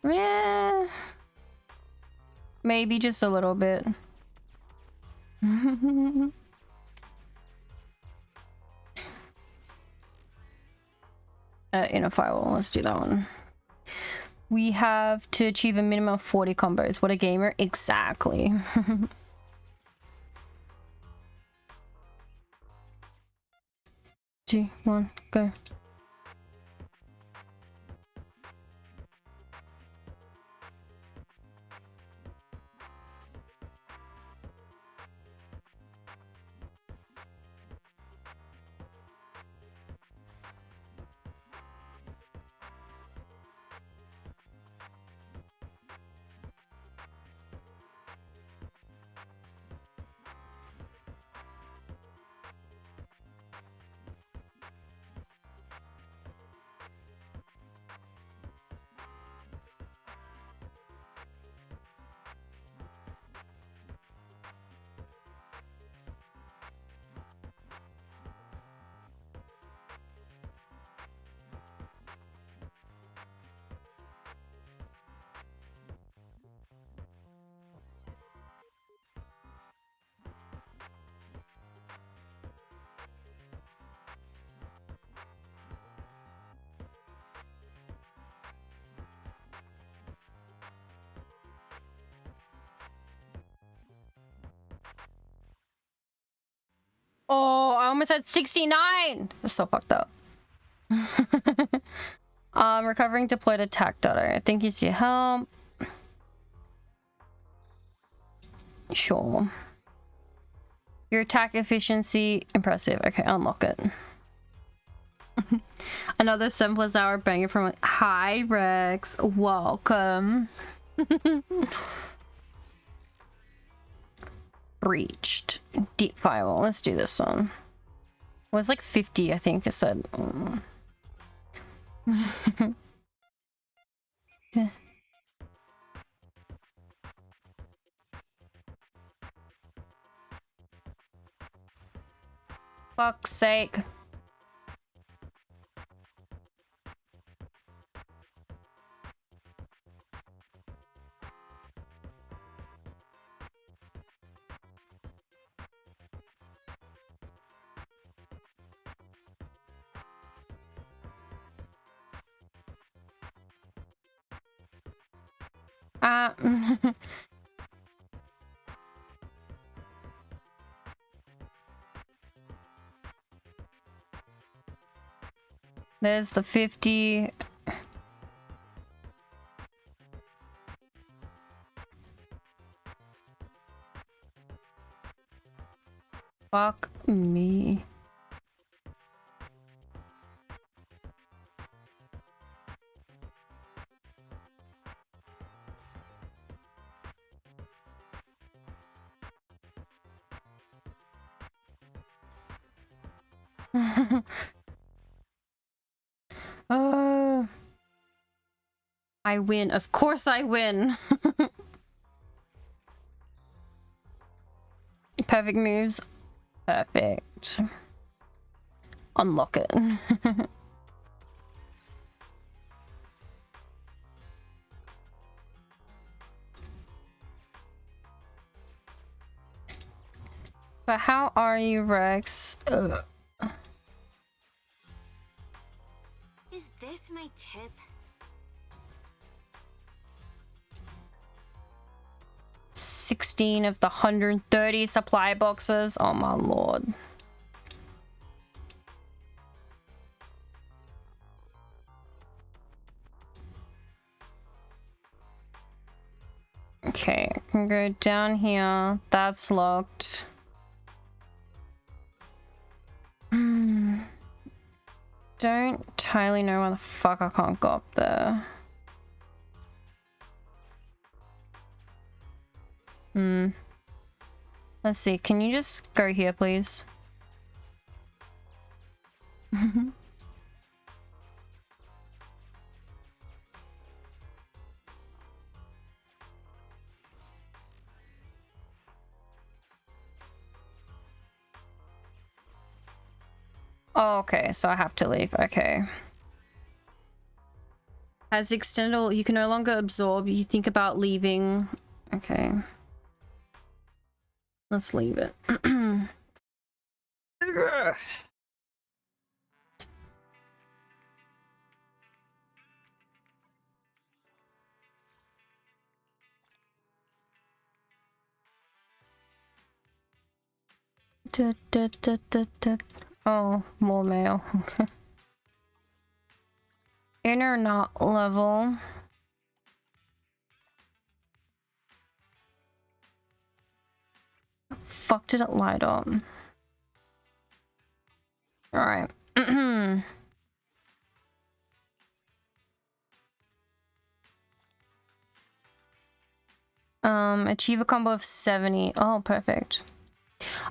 Yeah. Maybe just a little bit. Inner firewall. Let's do that one. We have to achieve a minimum of 40 combos. What a gamer. Exactly. Two, one, go. Oh, I almost had 69. That's so fucked up. Recovering deployed attack data. Thank you to your help. Sure. Your attack efficiency impressive. Okay, unlock it. Another 7+ hour banger from Hi Rex. Welcome. Breached. Deep firewall. Let's do this one. It was like 50, I think it said. Yeah. Fuck's sake. There's the 50. Fuck me. I win. Of course I win. Perfect moves. Perfect. Unlock it. But how are you, Rex? Is this my tip? $16 of the 130 supply boxes. Oh my lord. Okay, I can go down here. That's locked. Don't entirely know why the fuck I can't go up there. Let's see. Can you just go here, please? Oh, okay, so I have to leave. Okay. As extended, you can no longer absorb. You think about leaving. Okay. Let's leave it. Oh, more mail. Okay. Inner not level. Fuck, did it light up? Alright. Achieve a combo of 70. Oh, perfect.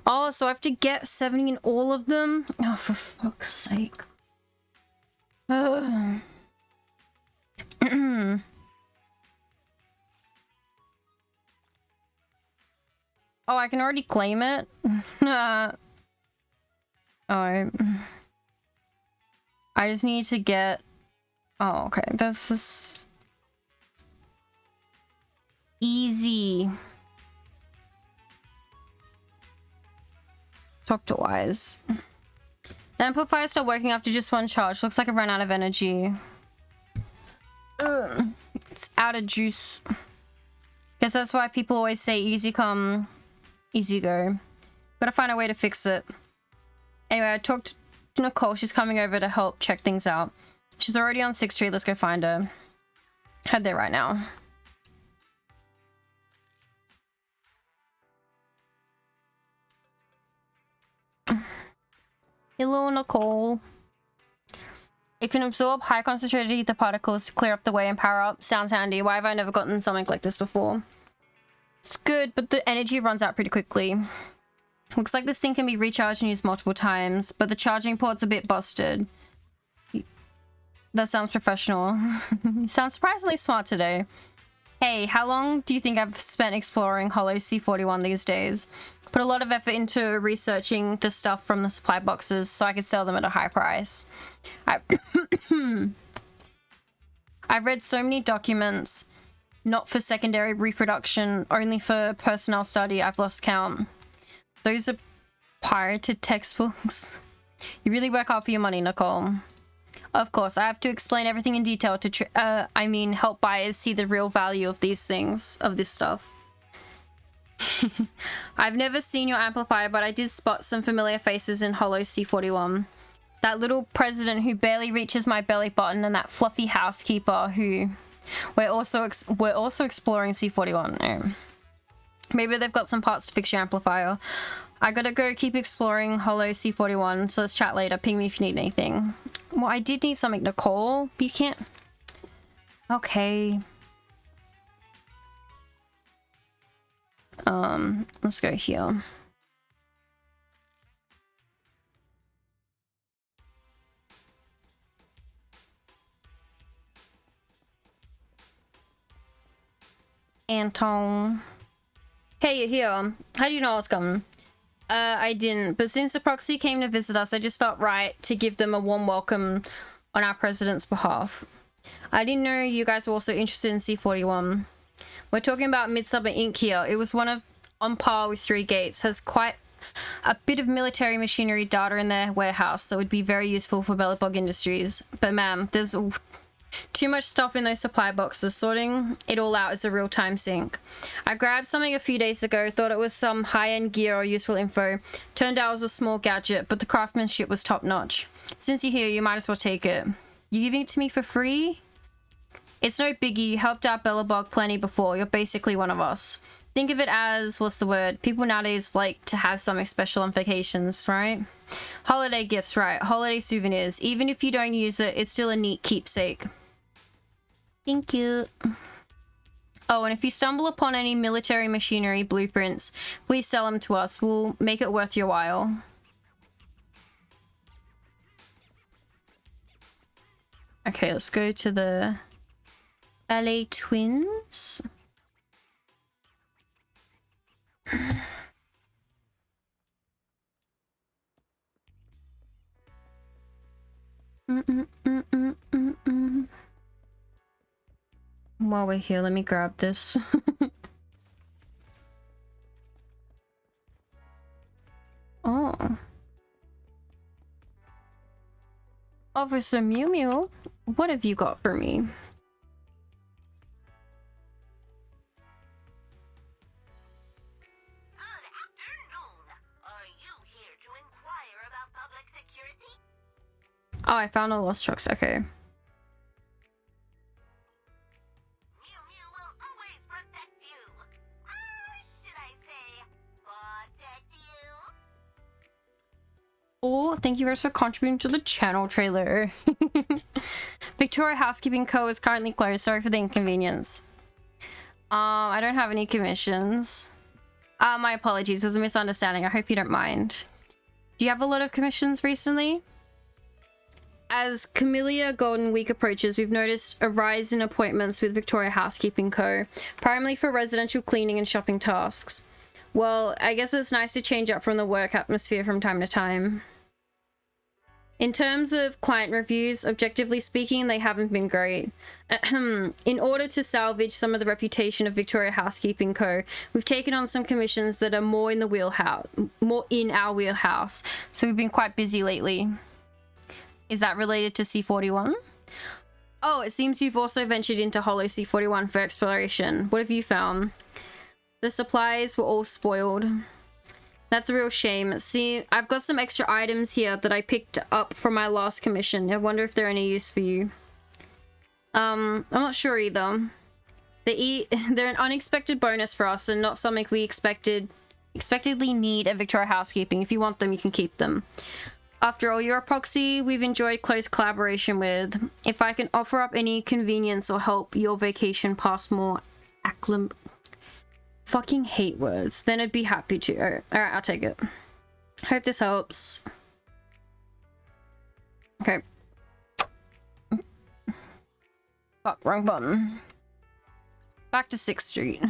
Oh, so I have to get 70 in all of them? Oh, for fuck's sake. Ugh. Oh, I can already claim it? Alright. I just need to get... Oh, okay. This is... easy. Talk to Wise. The amplifier still working after just one charge. Looks like it ran out of energy. Ugh. It's out of juice. Guess that's why people always say easy come, easy go. Gotta find a way to fix it. Anyway, I talked to Nicole. She's coming over to help check things out. She's already on 6th Street. Let's go find her. Head there right now. Hello, Nicole. It can absorb high concentrated ether particles to clear up the way and power up. Sounds handy. Why have I never gotten something like this before? It's good, but the energy runs out pretty quickly. Looks like this thing can be recharged and used multiple times, but the charging port's a bit busted. That sounds professional. Sounds surprisingly smart today. Hey, how long do you think I've spent exploring Hollow C41 these days? Put a lot of effort into researching the stuff from the supply boxes so I could sell them at a high price. I've read so many documents, not for secondary reproduction, only for personnel study. I've lost count. Those are pirated textbooks. You really work hard for your money, Nicole. Of course, I have to explain everything in detail to help buyers see the real value of these things, of this stuff. I've never seen your amplifier, but I did spot some familiar faces in Hollow C41. That little president who barely reaches my belly button, and that fluffy housekeeper who... We're also exploring C41. Oh. Maybe they've got some parts to fix your amplifier. I gotta go keep exploring Hollow C41, so let's chat later. Ping me if you need anything. Well, I did need something, Nicole. You can't... Okay. Let's go here. Anton. Hey, you're here. How do you know I was coming? I didn't, but since the proxy came to visit us, I just felt right to give them a warm welcome on our president's behalf. I didn't know you guys were also interested in C41. We're talking about Midsummer Inc. here. It was on par with Three Gates, has quite a bit of military machinery data in their warehouse that would be very useful for Bellabog Industries. But ma'am, there's too much stuff in those supply boxes. Sorting it all out is a real time sink. I grabbed something a few days ago, thought it was some high-end gear or useful info. Turned out it was a small gadget, but the craftsmanship was top-notch. Since you're here, you might as well take it. You giving it to me for free? It's no biggie. You helped out Bellabog plenty before. You're basically one of us. Think of it as, what's the word? People nowadays like to have something special on vacations, right? Holiday gifts, right? Holiday souvenirs. Even if you don't use it, it's still a neat keepsake. Thank you. Oh, and if you stumble upon any military machinery blueprints, please sell them to us. We'll make it worth your while. Okay, let's go to the LA Twins. While we're here, let me grab this. Oh. Officer Mew Mew, what have you got for me? Oh, I found all lost trucks. Okay. Oh, thank you guys for contributing to the channel trailer. Victoria Housekeeping Co. is currently closed. Sorry for the inconvenience. I don't have any commissions. My apologies. It was a misunderstanding. I hope you don't mind. Do you have a lot of commissions recently? As Camellia Golden Week approaches, we've noticed a rise in appointments with Victoria Housekeeping Co., primarily for residential cleaning and shopping tasks. Well, I guess it's nice to change up from the work atmosphere from time to time. In terms of client reviews, objectively speaking, they haven't been great. In order to salvage some of the reputation of Victoria Housekeeping Co., we've taken on some commissions that are more in our wheelhouse, so we've been quite busy lately. Is that related to C41? Oh, it seems you've also ventured into Hollow C41 for exploration. What have you found? The supplies were all spoiled. That's a real shame. See, I've got some extra items here that I picked up from my last commission. I wonder if they're any use for you. I'm not sure either. They're an unexpected bonus for us and not something we expectedly need at Victoria Housekeeping. If you want them, you can keep them. After all, you're a proxy we've enjoyed close collaboration with. If I can offer up any convenience or help your vacation pass more fucking hate words, then I'd be happy to. Alright, I'll take it. Hope this helps. Okay. Fuck, wrong button. Back to 6th Street.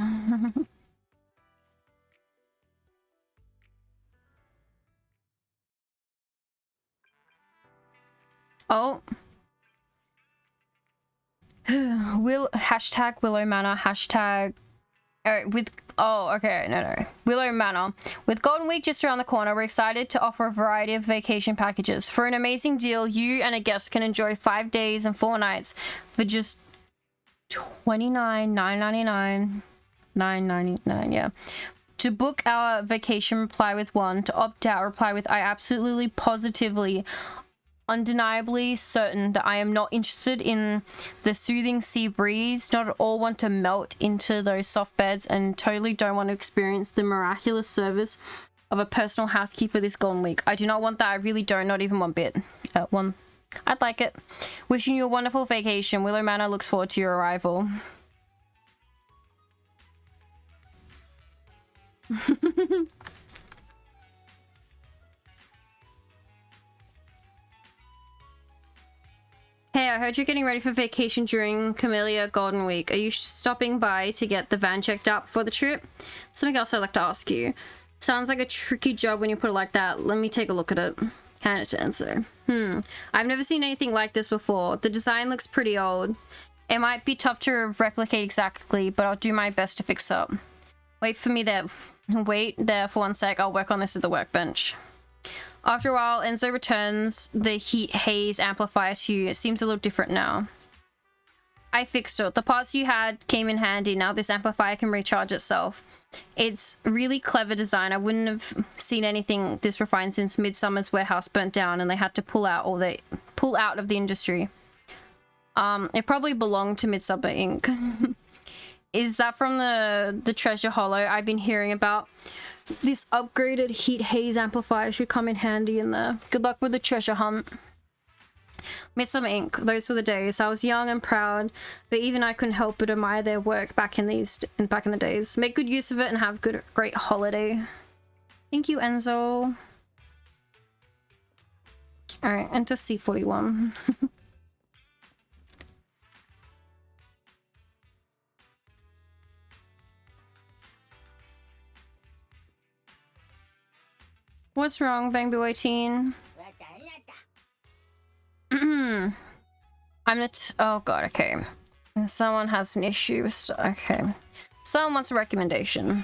Oh. Hashtag Willow Manor, hashtag... Willow Manor. With Golden Week just around the corner, we're excited to offer a variety of vacation packages. For an amazing deal, you and a guest can enjoy 5 days and 4 nights for just $29,999. Yeah. To book our vacation, reply with 1. To opt out, reply with I absolutely, positively, undeniably certain that I am not interested in the soothing sea breeze, not at all want to melt into those soft beds, and totally don't want to experience the miraculous service of a personal housekeeper this Golden Week. I do not want that. I really don't, not even one bit. One. I'd like it. Wishing you a wonderful vacation. Willow Manor looks forward to your arrival. Hey, I heard you're getting ready for vacation during Camellia Golden Week. Are you stopping by to get the van checked out before the trip? Something else I'd like to ask you. Sounds like a tricky job when you put it like that. Let me take a look at it. Hand it to Enzo. I've never seen anything like this before. The design looks pretty old. It might be tough to replicate exactly, but I'll do my best to fix up. Wait there for 1 sec. I'll work on this at the workbench. After a while, Enzo returns the heat haze amplifier to you. It seems a little different now. I fixed it. The parts you had came in handy. Now this amplifier can recharge itself. It's really clever design. I wouldn't have seen anything this refined since Midsummer's warehouse burnt down and they had to pull out of the industry. It probably belonged to Midsummer Inc. Is that from the Treasure Hollow I've been hearing about? This upgraded heat haze amplifier should come in handy in there. Good luck with the treasure hunt. Midsummer Inc. Those were the days. I was young and proud, but even I couldn't help but admire their work back in the days. Make good use of it and have a great holiday. Thank you, Enzo. Alright, enter C41. What's wrong, Bang Boy Teen? oh god, okay. Someone has an issue with okay. Someone wants a recommendation.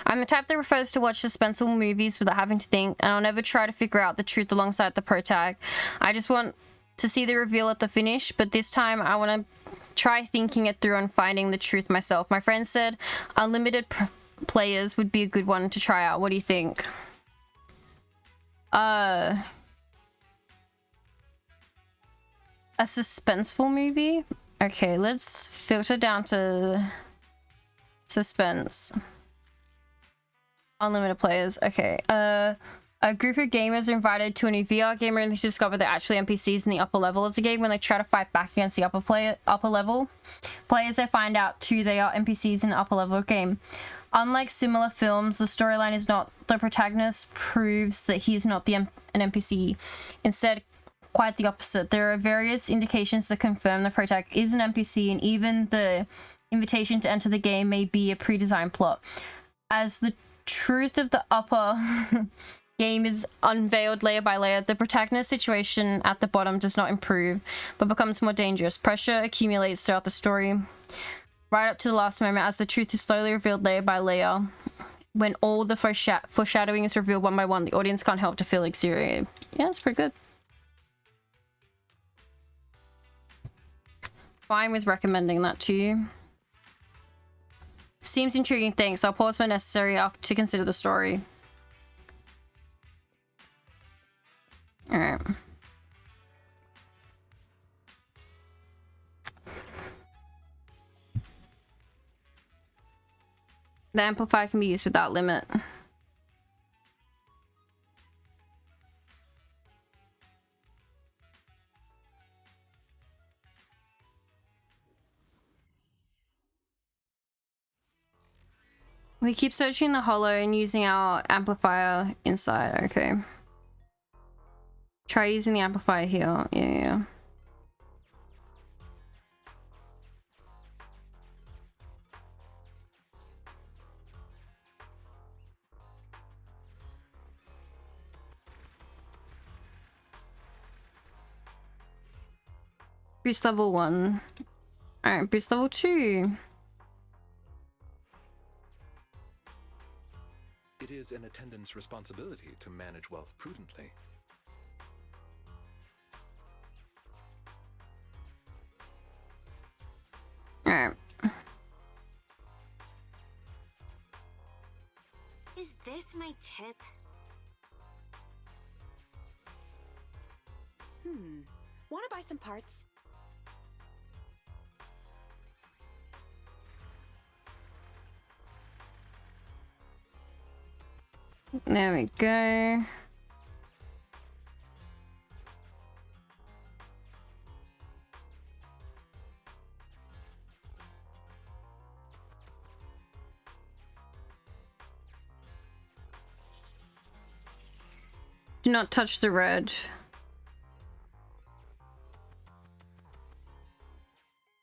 I'm the type that prefers to watch suspenseful movies without having to think, and I'll never try to figure out the truth alongside the protag. I just want to see the reveal at the finish, but this time I want to try thinking it through and finding the truth myself. My friend said unlimited players would be a good one to try out. What do you think? A suspenseful movie? Okay, let's filter down to suspense. Unlimited players. Okay. A group of gamers are invited to a new VR game and they discover they're actually NPCs in the upper level of the game. When they try to fight back against the upper level players, they find out too they are NPCs in the upper level of the game. Unlike similar films, the storyline is not the protagonist proves that he is not an NPC. Instead, quite the opposite. There are various indications to confirm the protagonist is an NPC, and even the invitation to enter the game may be a pre-designed plot. As the truth of the upper game is unveiled layer by layer, the protagonist's situation at the bottom does not improve, but becomes more dangerous. Pressure accumulates throughout the story, right up to the last moment, as the truth is slowly revealed layer by layer. When all the foreshadowing is revealed one by one, the audience can't help to feel exhilarated. Yeah, that's pretty good. Fine with recommending that to you. Seems intriguing, thanks. I'll pause when necessary to consider the story. Alright. The amplifier can be used without limit. We keep searching the hollow and using our amplifier inside. Okay. Try using the amplifier here. Yeah. Boost level 1. Alright, boost level 2. It is an attendant's responsibility to manage wealth prudently. Alright. Is this my tip? Want to buy some parts? There we go. Do not touch the red.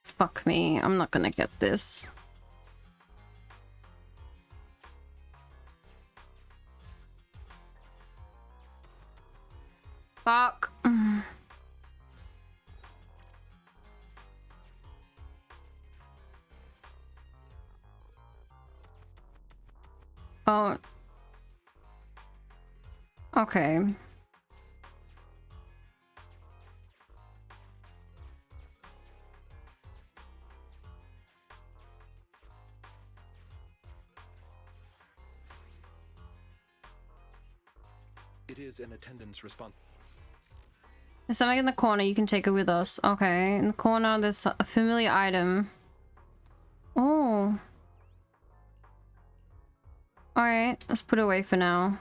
Fuck me, I'm not gonna get this. Fuck. Oh. Okay. It is an attendant's responsibility. There's something in the corner, you can take it with us. Okay, in the corner there's a familiar item. Oh. Alright, let's put it away for now.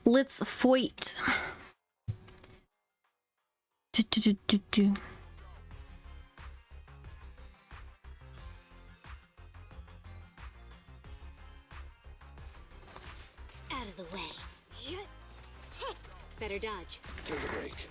Let's fight. Out of the way. Better dodge. Take a break.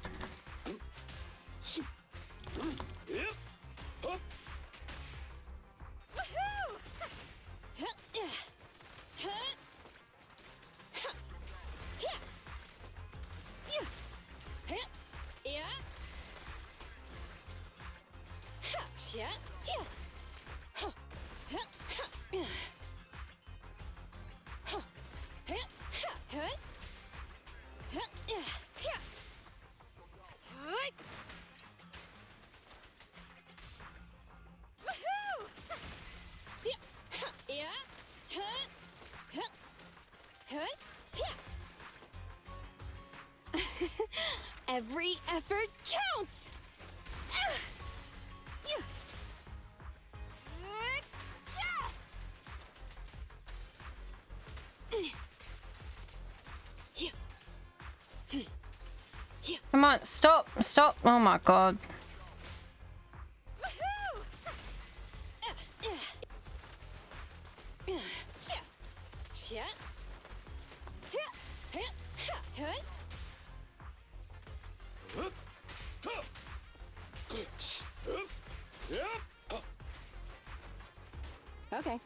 Every effort counts! Come on, stop, stop. Oh my god. Okay.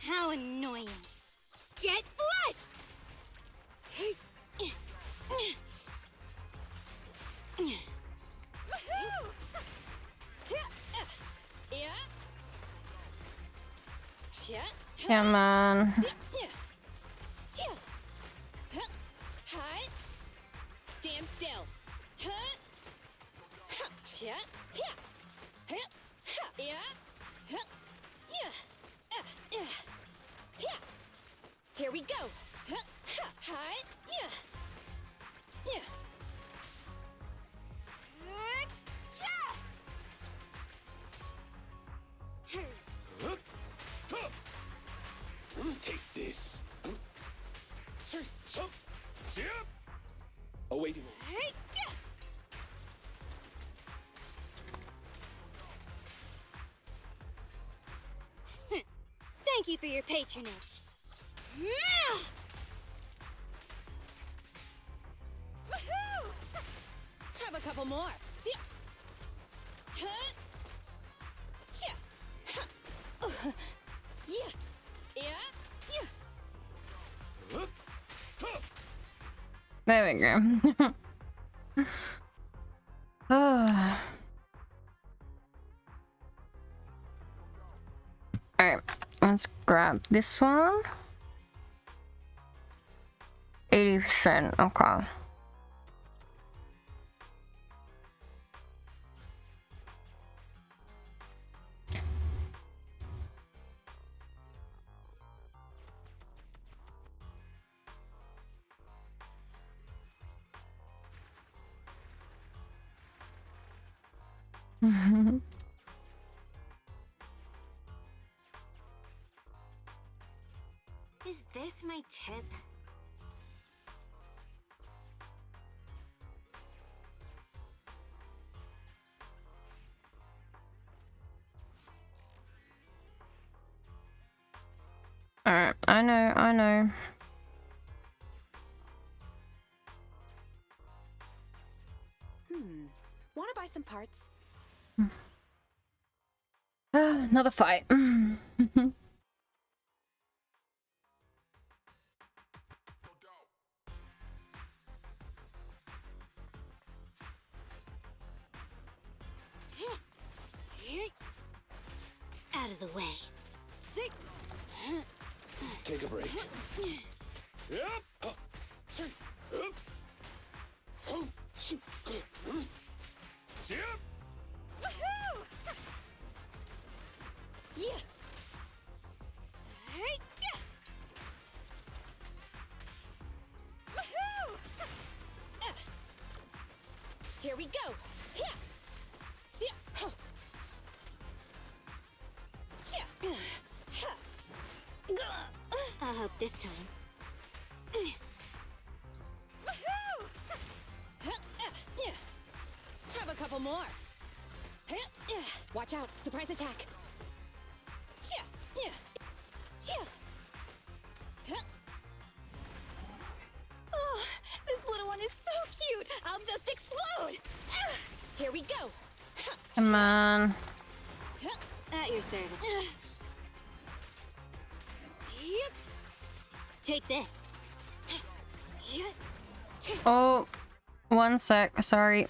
How annoying. Get flushed! Come on. Stand still. Here we go. Take this. Awaiting. Thank you for your patronage. Have a couple more. There we go. Alright, let's grab this one. 80%, okay. Is this my tip? Alright, I know. Wanna buy some parts? Another fight. Out of the way. Take a break. Here we go. I hope this time. Have a couple more. Watch out, surprise attack. Oh, this little one is so cute. I'll just explode. Here we go. Come on. At your service. Take this. Oh, one sec. Sorry.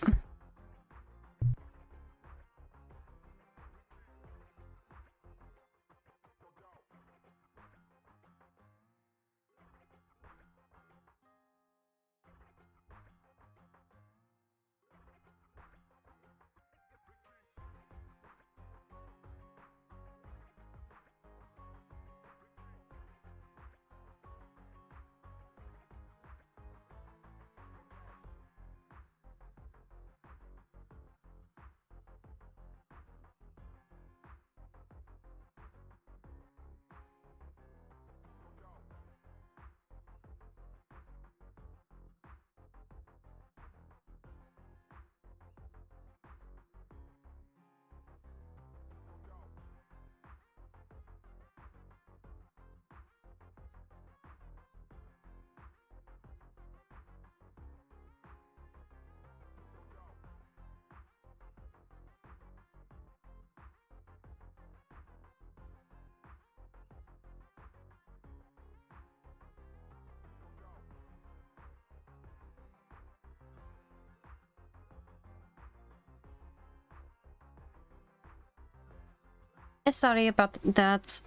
Sorry about that.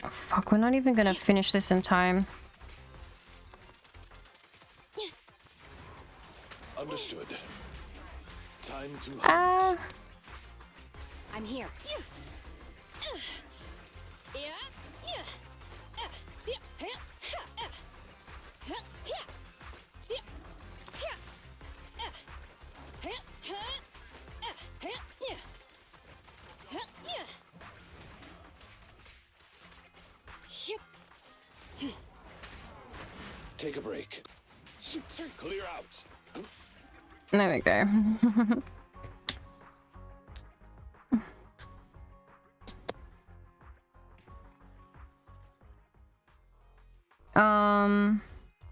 Fuck, we're not even gonna finish this in time. Understood. Time to hunt. I'm here. Take a break. Clear out. There we go.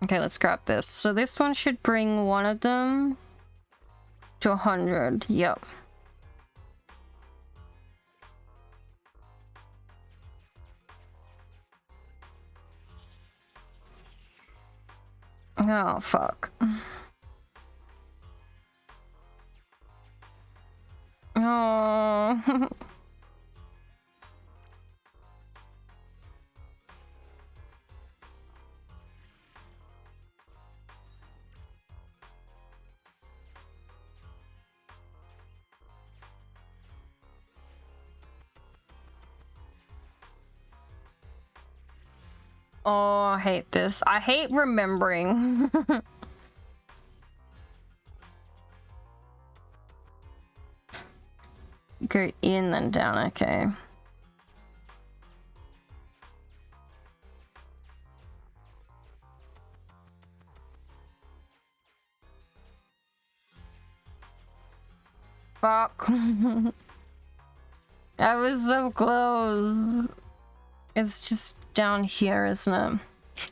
Okay, let's grab this. So this one should bring one of them to 100. Yep. Oh, fuck. Oh. Oh, I hate this. I hate remembering. Go in and down, okay. Fuck. I was so close. It's just down here, isn't it?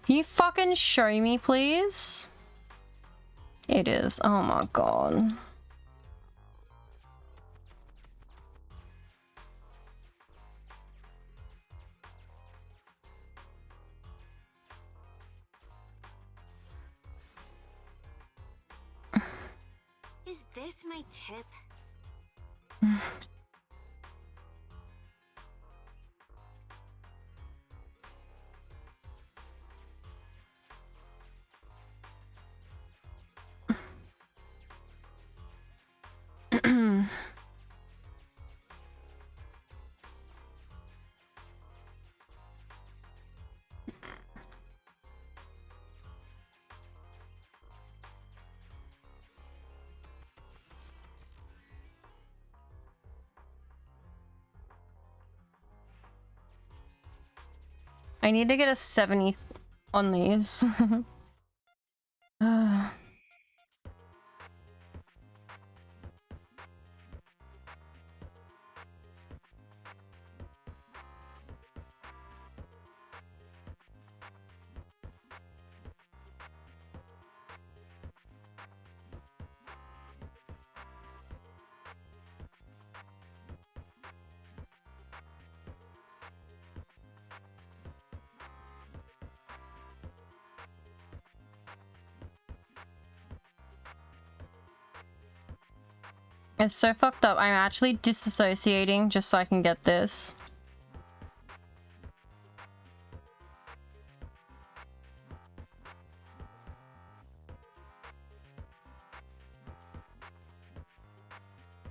Can you fucking show me, please? It is. Oh my god. Is this my tip? I need to get a 70 on these. It's so fucked up. I'm actually disassociating just so I can get this.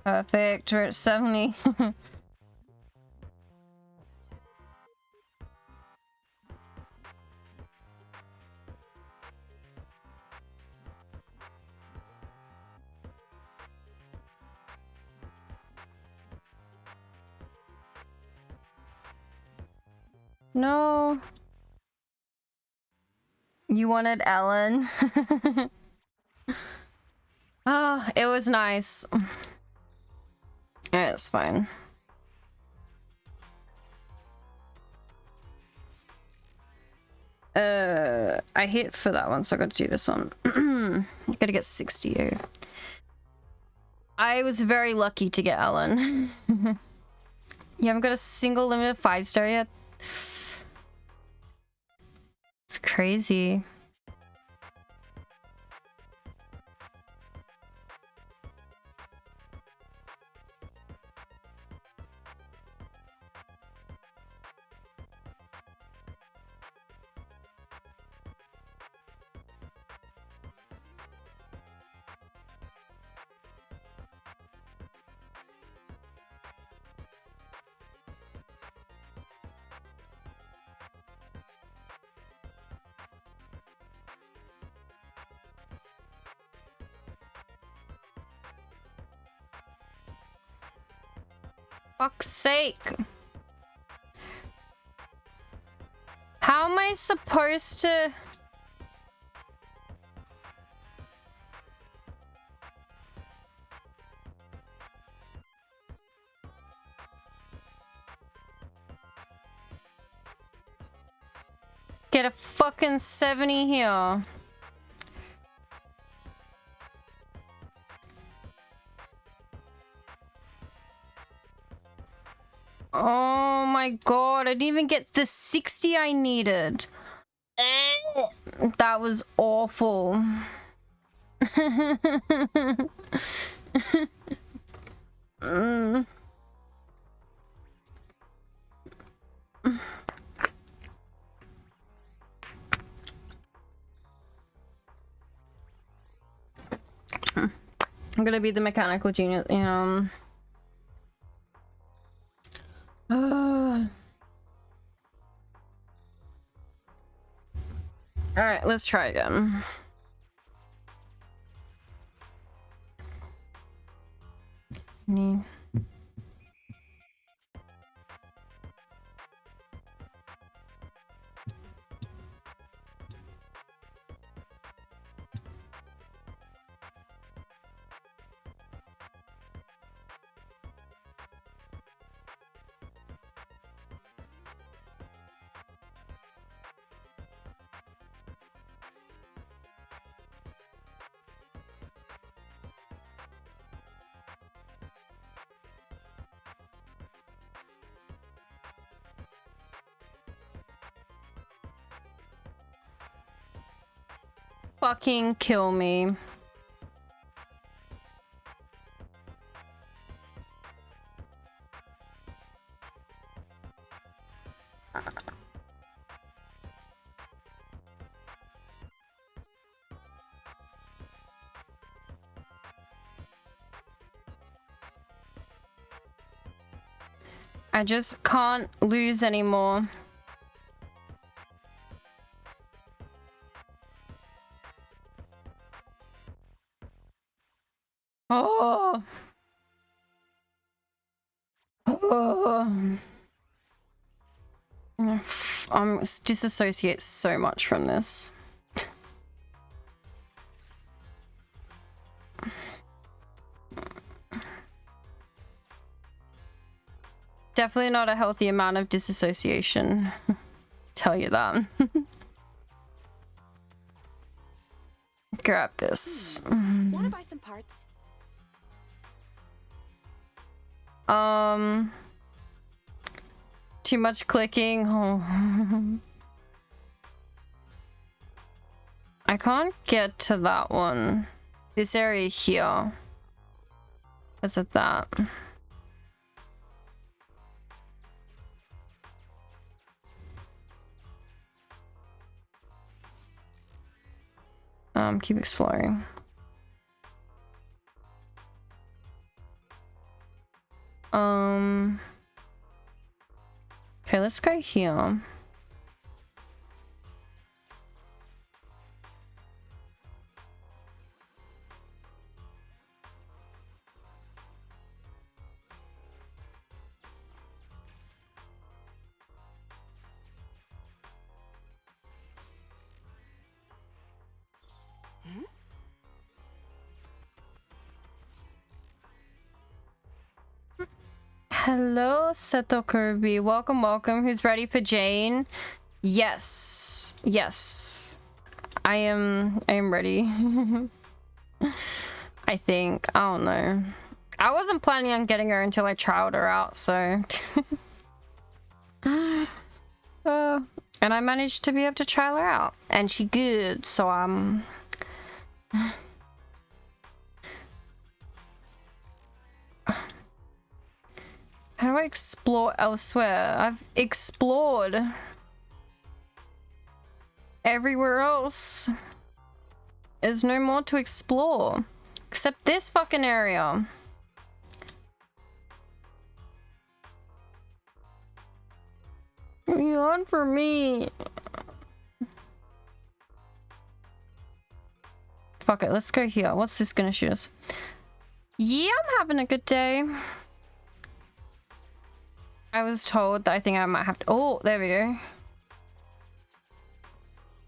Perfect. We're at 70. No. You wanted Ellen. Oh, it was nice. It's fine. I hit for that one, so I gotta do this one. Gotta get 68. I was very lucky to get Ellen. You haven't got a single limited 5-star yet? It's crazy. Fuck's sake. How am I supposed to... get a fucking 70 here? Oh my god, I didn't even get the 60 I needed. That was awful. I'm gonna be the mechanical genius. Alright, let's try again. Fucking kill me. I just can't lose anymore. Oh. Oh. I'm disassociate so much from this. Definitely not a healthy amount of disassociation. Tell you that. Grab this. Want to buy some parts? Too much clicking. Oh. I can't get to that one. This area here. Is it that? Keep exploring. Okay, let's go here. Hello, Seto Kirby. Welcome, welcome. Who's ready for Jane? Yes. Yes. I am ready. I think. I don't know. I wasn't planning on getting her until I trialed her out, so... and I managed to be able to trial her out. And she good, so I'm... How do I explore elsewhere? I've explored everywhere else. There's no more to explore. Except this fucking area. What are you on for me? Fuck it, let's go here. What's this gonna shoot us? Yeah, I'm having a good day. I was told that I think I might have to... Oh, there we go.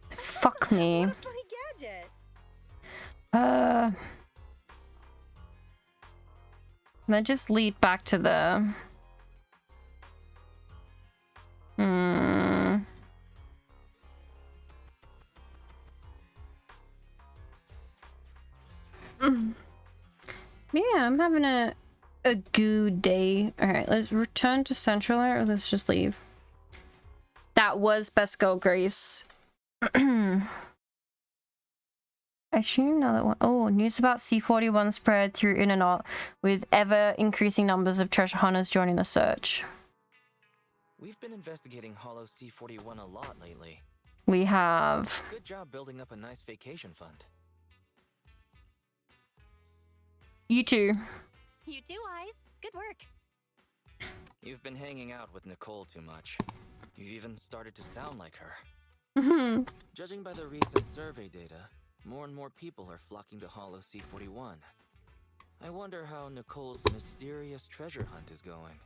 Fuck me. That just lead back to the... Yeah, I'm having a good day. Alright, let's return to Central or let's just leave. That was Best Girl Grace. I assume now that one. Oh, news about C41 spread through internet with ever increasing numbers of treasure hunters joining the search. We've been investigating Hollow C41 a lot lately. We have. Good job building up a nice vacation fund. You too. You too, Eyes. Good work. You've been hanging out with Nicole too much. You've even started to sound like her. Judging by the recent survey data, more and more people are flocking to Hollow C41. I wonder how Nicole's mysterious treasure hunt is going.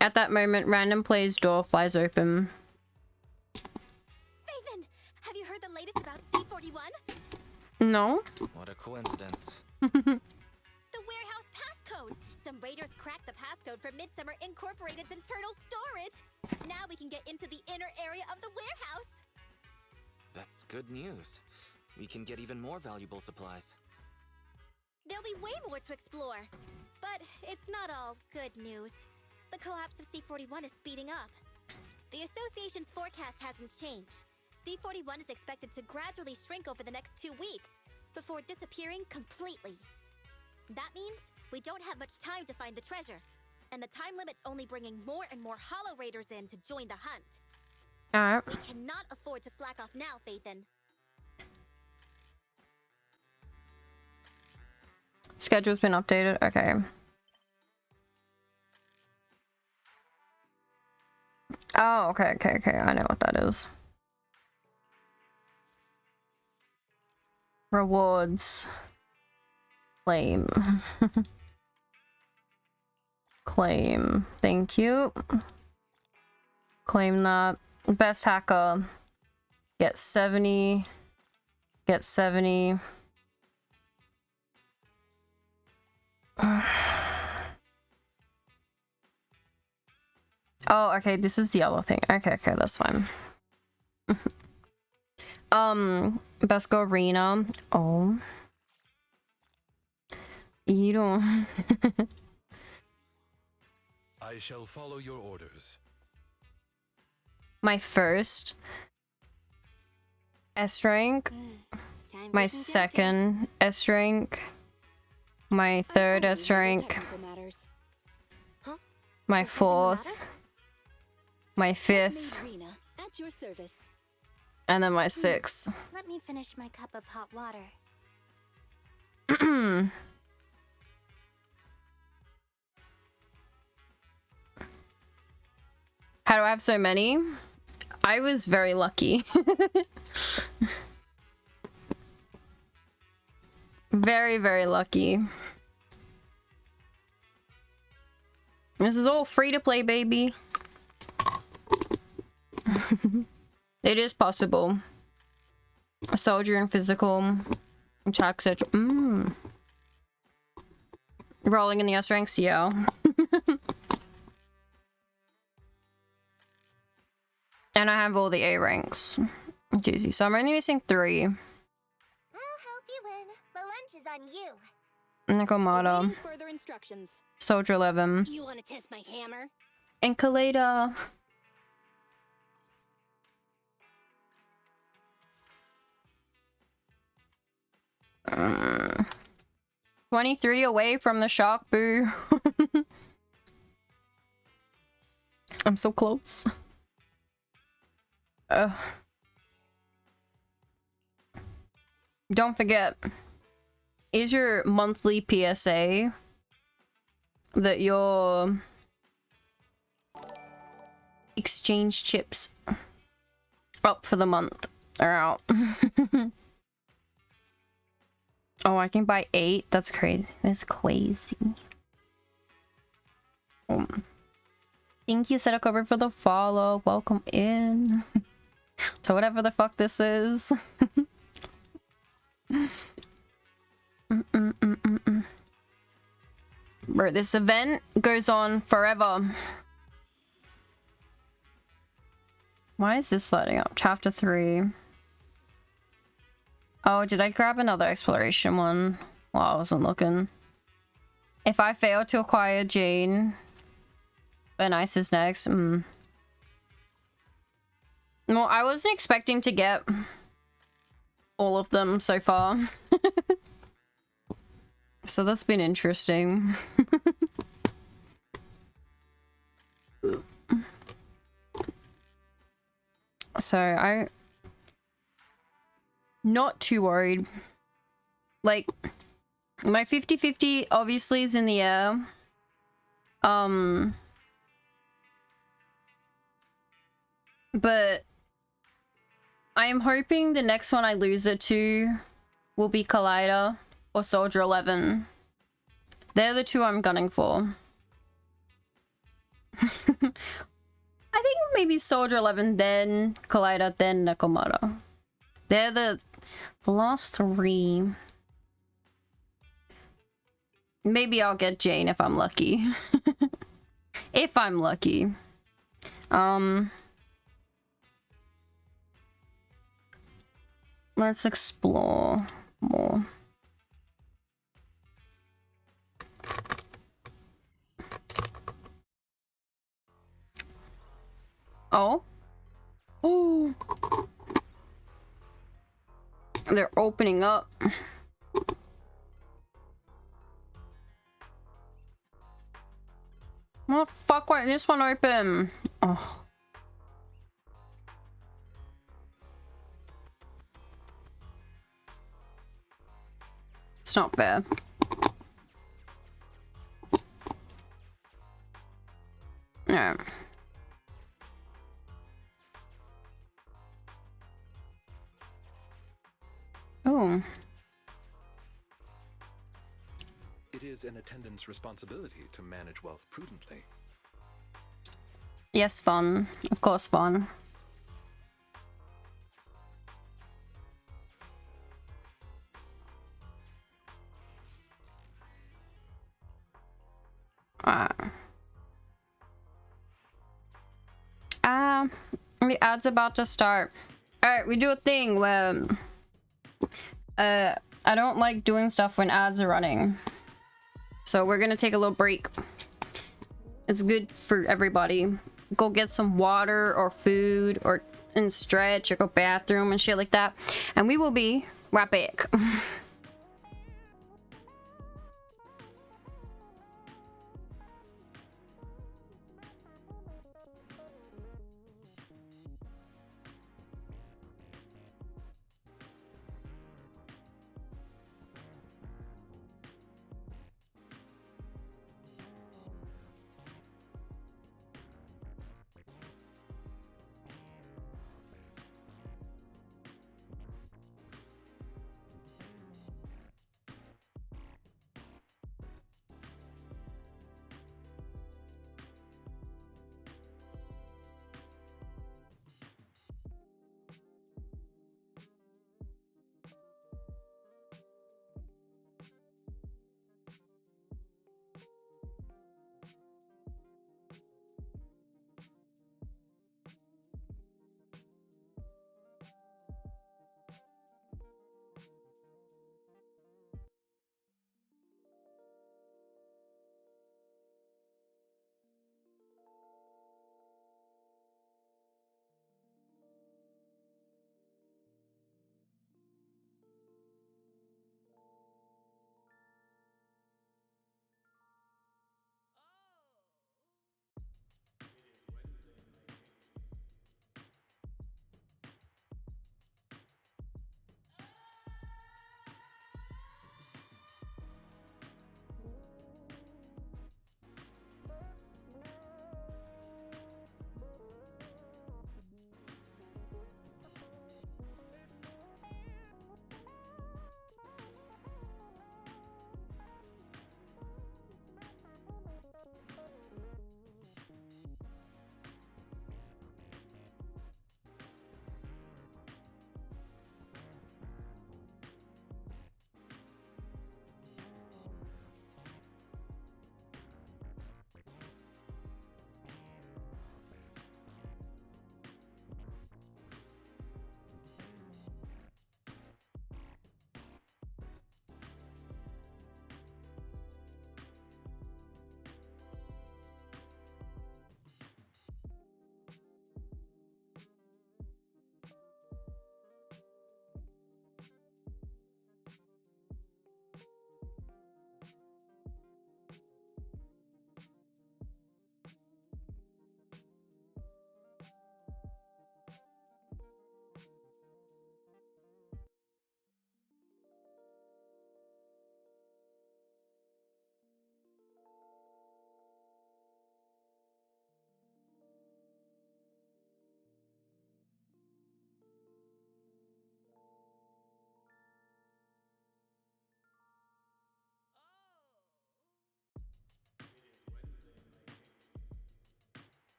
At that moment, random player's door flies open. Faithen, have you heard the latest about C41? No. What a coincidence. The warehouse passcode. Some raiders cracked the passcode for Midsummer Incorporated's internal storage. Now we can get into the inner area of the warehouse. That's good news. We can get even more valuable supplies. There'll be way more to explore. But it's not all good news. The collapse of C41 is speeding up. The association's forecast hasn't changed. C41 is expected to gradually shrink over the next 2 weeks, before disappearing completely. That means we don't have much time to find the treasure, and the time limit's only bringing more and more Hollow Raiders in to join the hunt. Alright. We cannot afford to slack off now, Faithen. Schedule's been updated. Okay. Oh, okay. I know what that is. Rewards. Claim. Claim. Thank you. Claim that. Best hacker. Get 70. Get 70. Oh, okay, this is the other thing. Okay, that's fine. Best go arena. Oh. You don't... I shall follow your orders. My first S rank. My second S rank. My third S rank. My fourth. My fifth. At your service. And then my sixth. Let me finish my cup of hot water. How do I have so many? I was very lucky. Very, very lucky. This is all free to play, baby. It is possible. A soldier in physical. Attack such. Rolling in the S ranks, yeah. And I have all the A ranks. Juicy. So I'm only missing 3. I'll help you win. The lunch is on you. Nakamata. Further instructions. Soldier 11. You want to test my hammer? And Kaleda. 23 away from the shark, boo. I'm so close. Don't forget, is your monthly PSA that your exchange chips up for the month are out? Oh, I can buy 8? That's crazy. That's crazy. Thank you, Sedacover, for the follow. Welcome in to whatever the fuck this is. Bro, this event goes on forever. Why is this lighting up? Chapter 3. Oh, did I grab another exploration one? Well, I wasn't looking. If I fail to acquire Jane, Bernice is next. Well, I wasn't expecting to get all of them so far. So that's been interesting. So not too worried. Like, my 50-50 obviously is in the air. But I am hoping the next one I lose it to will be Collider or Soldier 11. They're the two I'm gunning for. I think maybe Soldier 11, then Collider, then Nakamura. They're the last 3. Maybe I'll get Jane if I'm lucky. If I'm lucky. Let's explore more. Oh. Oh. They're opening up. What the fuck? Why this one open? Oh. It's not fair. Alright. Oh. It is an attendant's responsibility to manage wealth prudently. Yes, fun. Of course, fun. The ad's about to start. Alright, we do a thing where I don't like doing stuff when ads are running. So we're gonna take a little break. It's good for everybody. Go get some water or food and stretch or go bathroom and shit like that. And we will be We're back.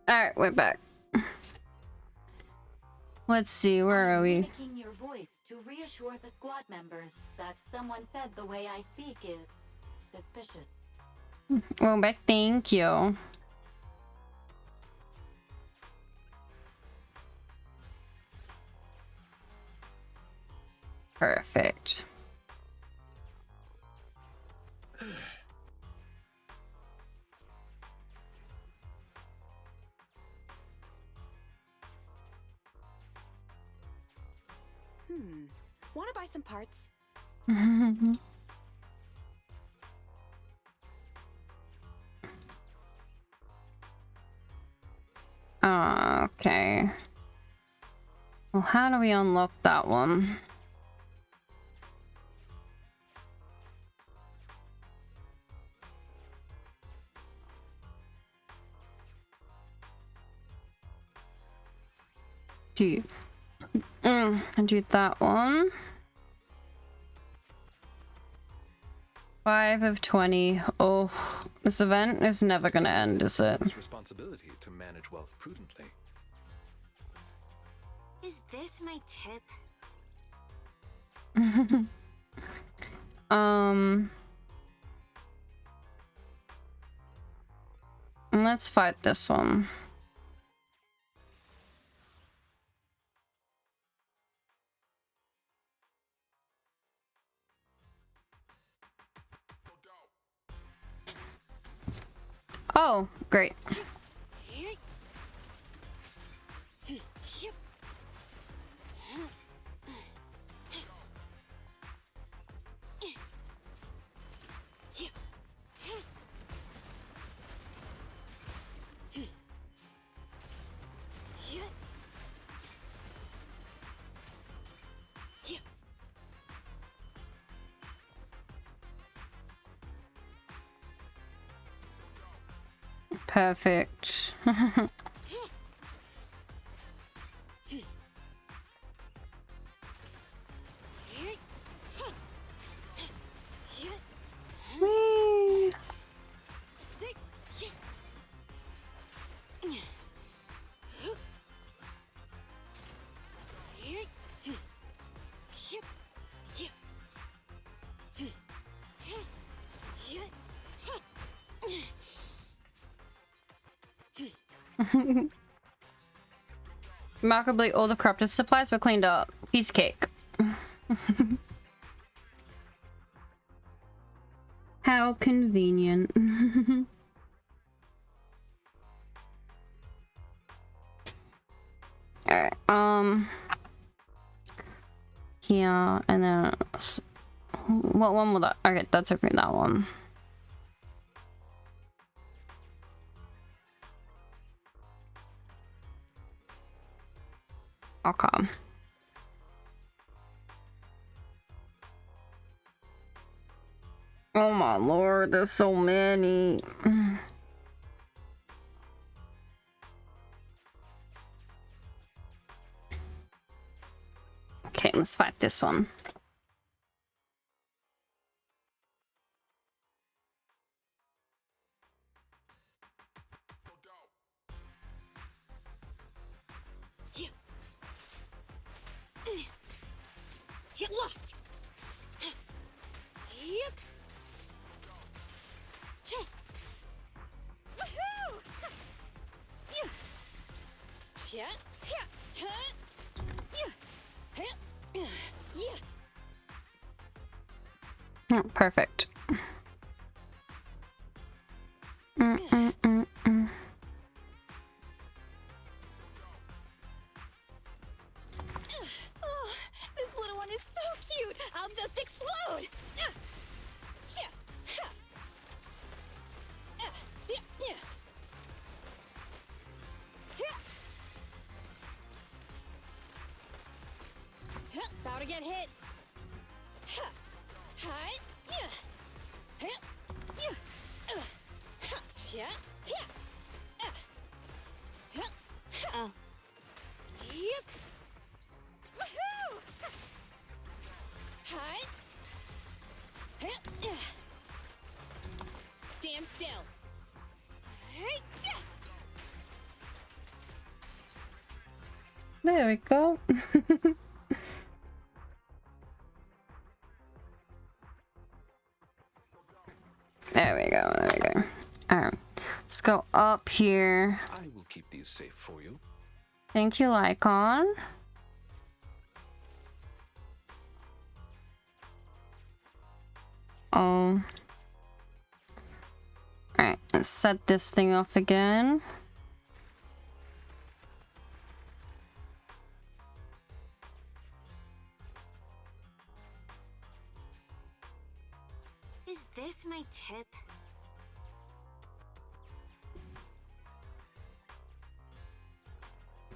Alright, we're back. Let's see, where are we? Mimicking your voice to reassure the squad members that someone said the way I speak is suspicious. Well, but thank you. Perfect. Want to buy some parts? Okay. Well, how do we unlock that one? Do that one. 5 of 20. Oh, this event is never gonna end, is it? Responsibility to manage wealth prudently. Is this my tip? Let's fight this one. Oh, great. Perfect. Whee! Remarkably, all the corrupted supplies were cleaned up. Piece of cake. How convenient. Alright, here, and then what one will that? Okay, that's opening that one. Okay. Oh my lord, there's so many. Okay, let's fight this one. Get lost. Yep. Woohoo! Oh, perfect. Oh, this little one is so cute. I'll just explode. About to get hit. Oh. Yep. Woohoo! Stand still. There we go. There we go, there we go. Alright, let's go up here. I will keep these safe for you. Thank you, Lycon. Oh. Alright, let's set this thing off again. Is this my tip?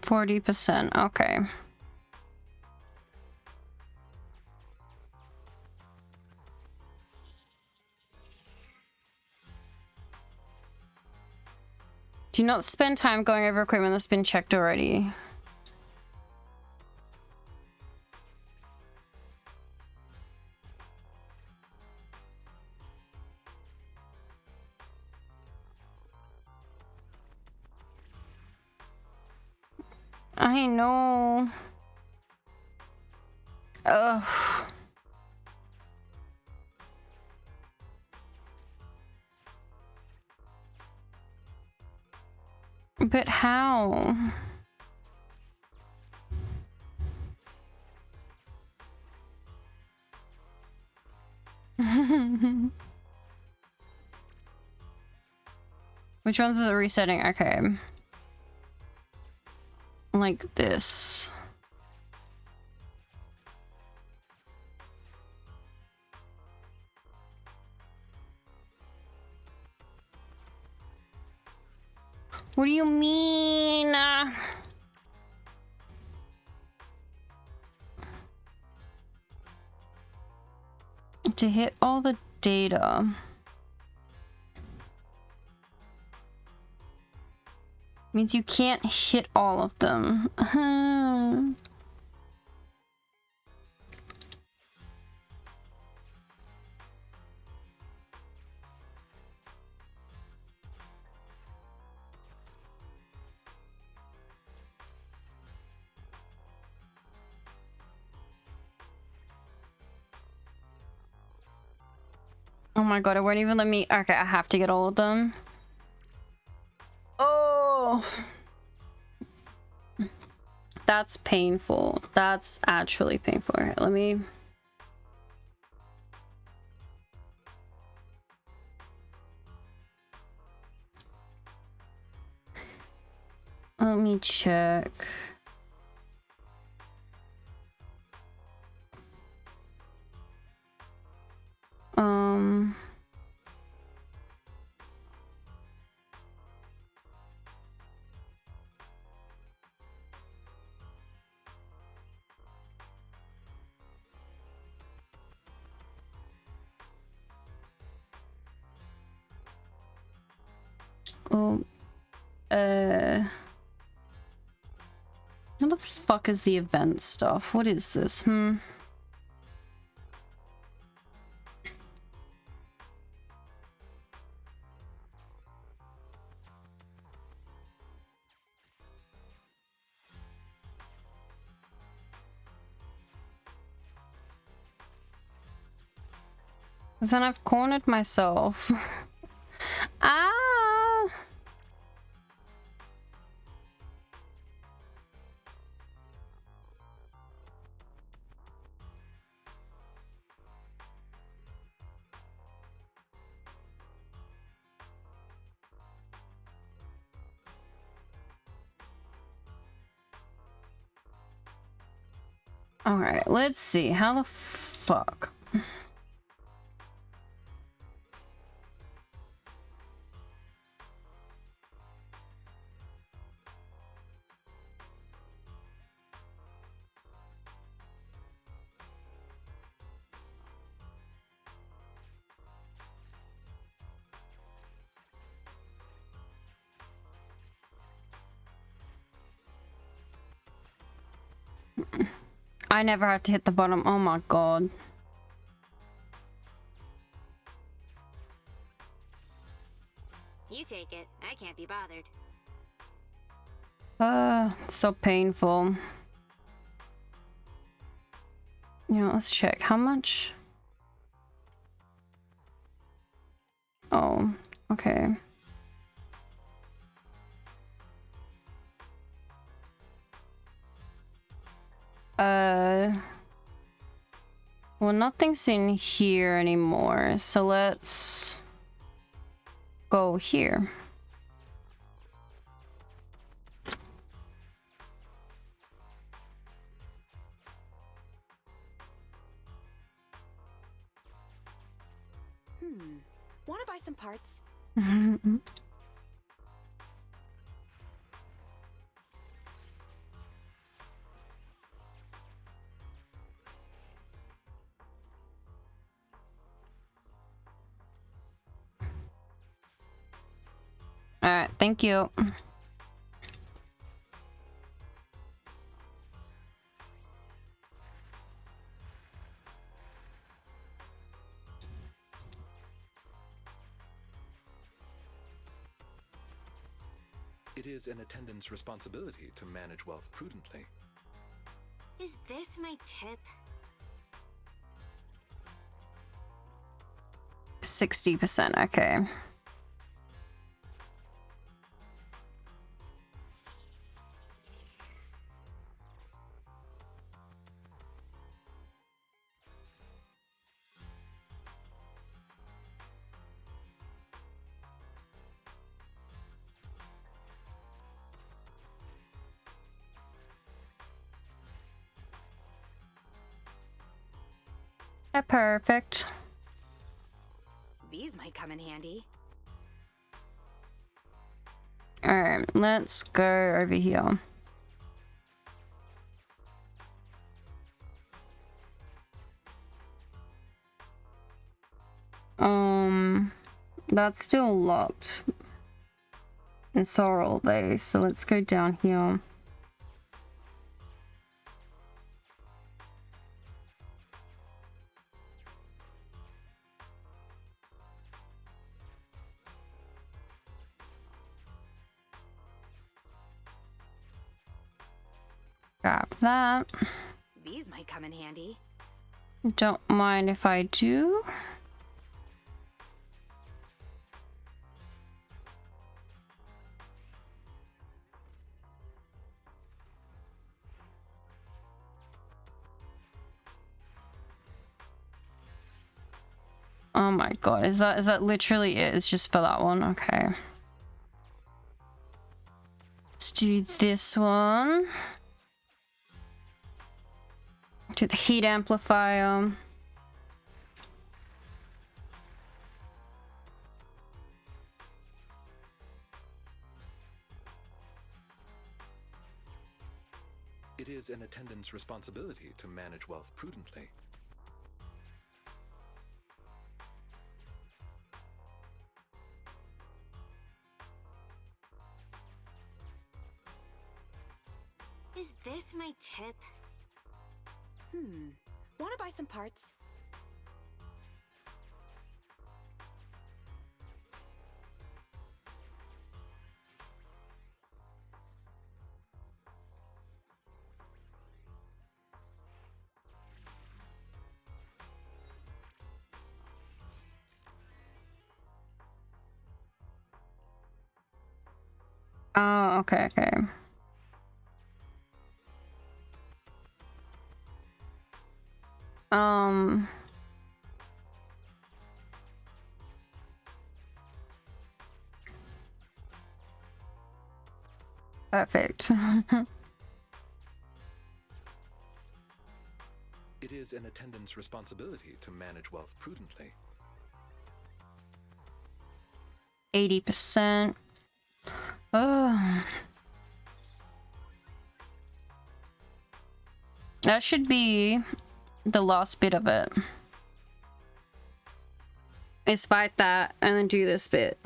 40%. Okay. Do not spend time going over equipment that's been checked already. I know. Ugh. But how? Which ones is it resetting? Okay. Like this. What do you mean? To hit all the data. Means you can't hit all of them. Oh my god, it won't even let me. Okay, I have to get all of them. Oh, that's painful. That's actually painful. All right, let me. Let me check. Oh, what the fuck is the event stuff? What is this? Because then I've cornered myself. Ah! Alright, let's see. How the fuck? I never had to hit the bottom. Oh my god. You take it. I can't be bothered. So painful. You know, let's check. How much? Oh, okay. Well, nothing's in here anymore, so let's go here. Want to buy some parts? Thank you. It is an attendant's responsibility to manage wealth prudently. Is this my tip? 60%, okay. Perfect. These might come in handy. Alright, let's go over here. That's still locked in Sorrel though, so let's go down here. Grab that. These might come in handy. Don't mind if I do. Oh my god, is that literally it? It's just for that one, okay. Let's do this one. Do the heat amplifier. It is an attendant's responsibility to manage wealth prudently. Is this my tip? Want to buy some parts? Oh, okay, okay. Perfect. It is an attendant's responsibility to manage wealth prudently. 80%. Oh. That should be the last bit of it. Is fight that and then do this bit.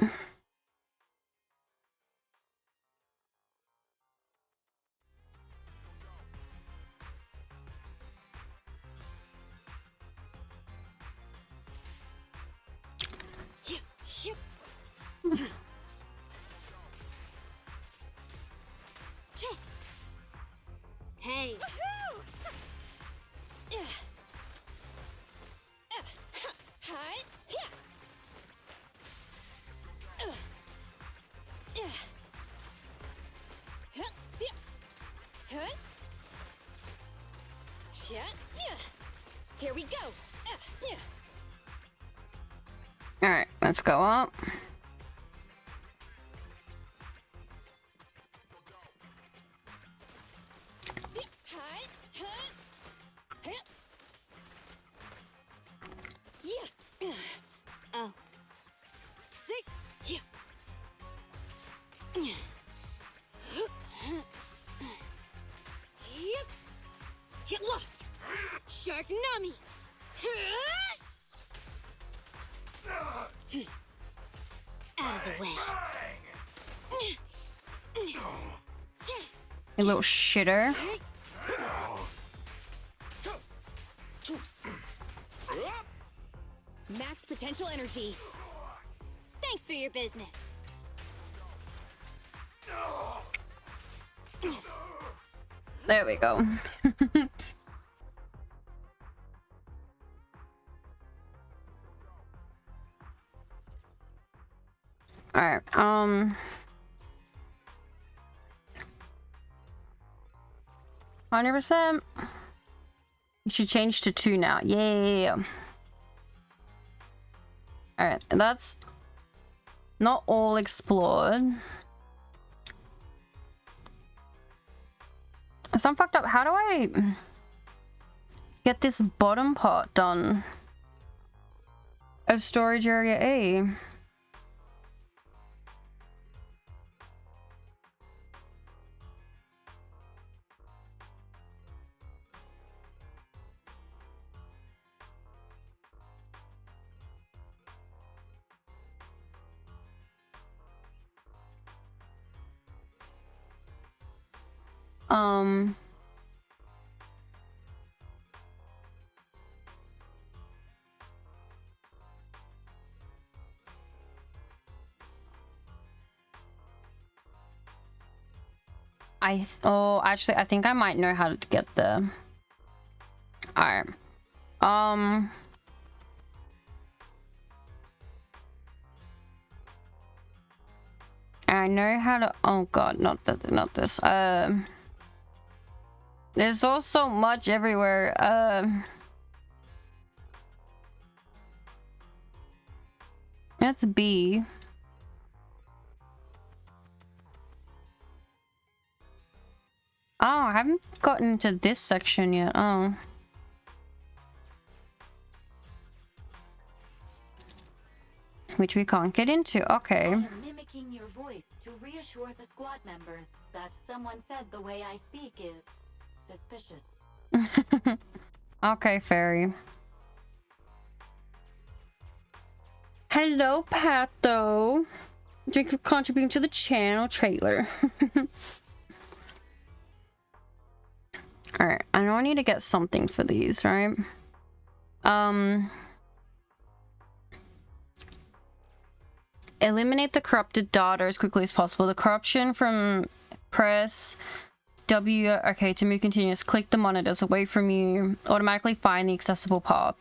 Hey. Here we go. All right, let's go up. Oh. Sick. Get lost. Shark Nami. Out of the way. You little shitter. Max potential energy. Thanks for your business. There we go. Alright, 100%. You should change to 2 now. Yeah. Alright, that's not all explored. So I'm fucked up. How do I get this bottom part done? Of storage area A. Actually, I think I might know how to get there. Alright. I know how to, oh god, not this. There's also much everywhere. That's B. Oh, I haven't gotten to this section yet. Oh. Which we can't get into. Okay. I'm mimicking your voice to reassure the squad members that someone said the way I speak is suspicious. Okay, fairy. Hello, Pato. Thank you for contributing to the channel trailer. Alright, I know I need to get something for these, right? Eliminate the corrupted data as quickly as possible. The corruption from press W, okay, to move continuous. Click the monitors away from you. Automatically find the accessible path.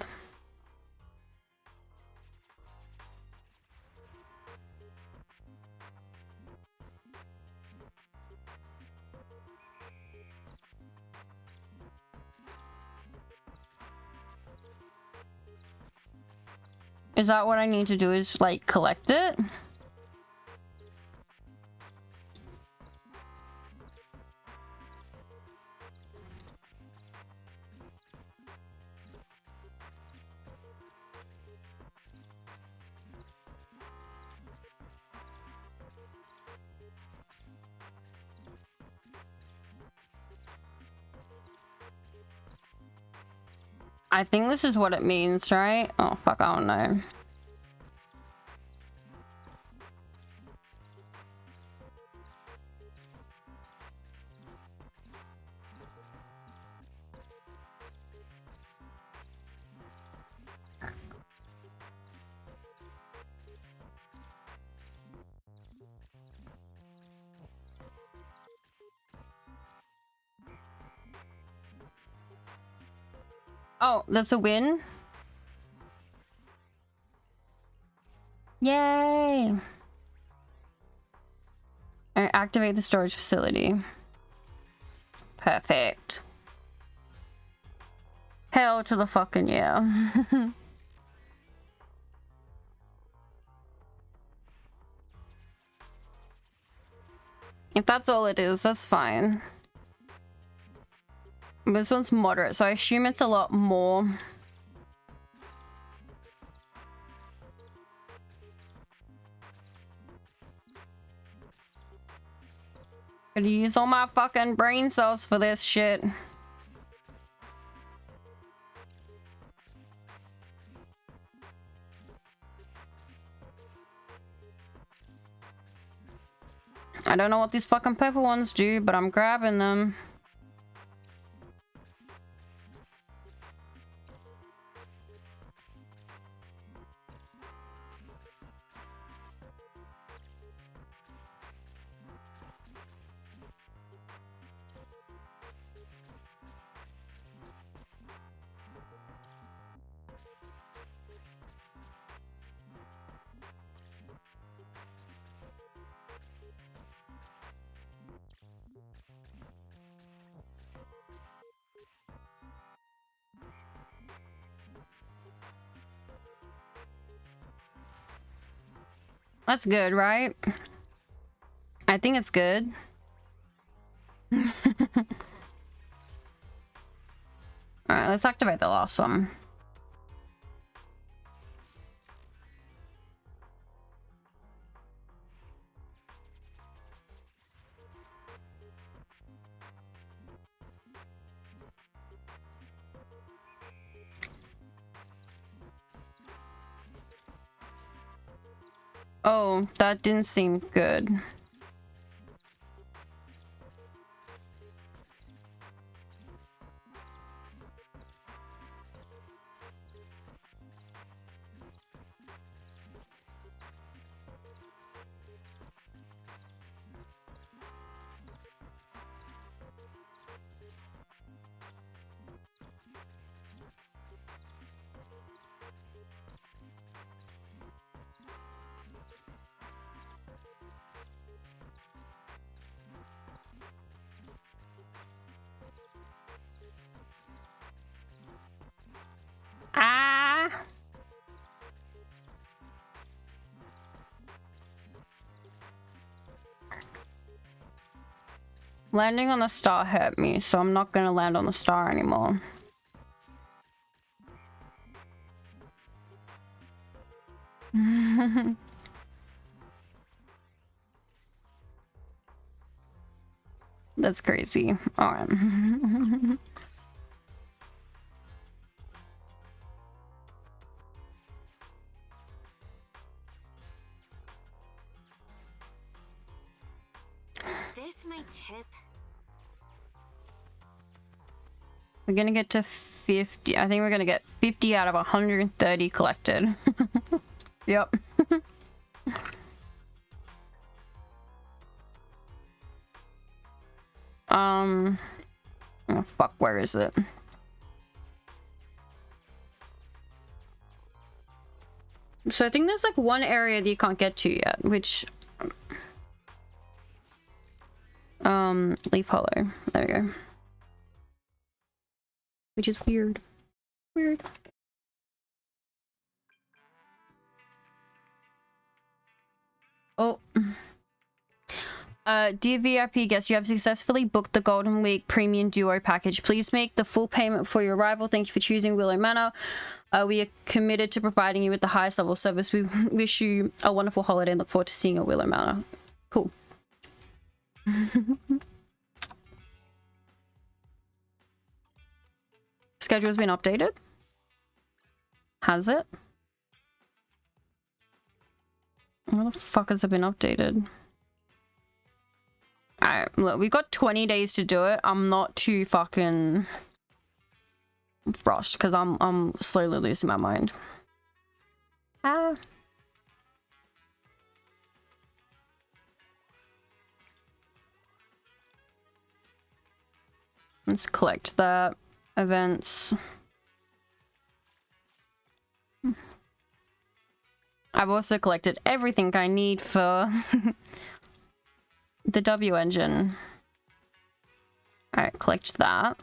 Is that what I need to do, is like collect it? I think this is what it means, right? Oh fuck, I don't know. Oh, that's a win? Yay! Alright, activate the storage facility. Perfect. Hell to the fucking yeah. If that's all it is, that's fine. This one's moderate, so I assume it's a lot more. Gotta use all my fucking brain cells for this shit. I don't know what these fucking purple ones do, but I'm grabbing them. That's good, right? I think it's good. Alright, let's activate the last one. Oh, that didn't seem good. Ah! Landing on the star hurt me, so I'm not gonna land on the star anymore. That's crazy. Alright. Is this my tip? We're gonna get to 50. I think we're gonna get 50 out of 130 collected. Yep. Oh fuck, where is it? So I think there's like one area that you can't get to yet, which Leaf Hollow. There we go. Which is weird. Weird. Oh. Dear VIP guests, you have successfully booked the Golden Week Premium Duo package. Please make the full payment for your arrival. Thank you for choosing Willow Manor. We are committed to providing you with the highest level of service. We wish you a wonderful holiday and look forward to seeing you at Willow Manor. Cool. Schedule has been updated? Has it? Where the fuck has it been updated? Alright, look, we got 20 days to do it. I'm not too fucking rushed because I'm slowly losing my mind. Ah. Let's collect that. Events. I've also collected everything I need for the W engine. Alright, collect that.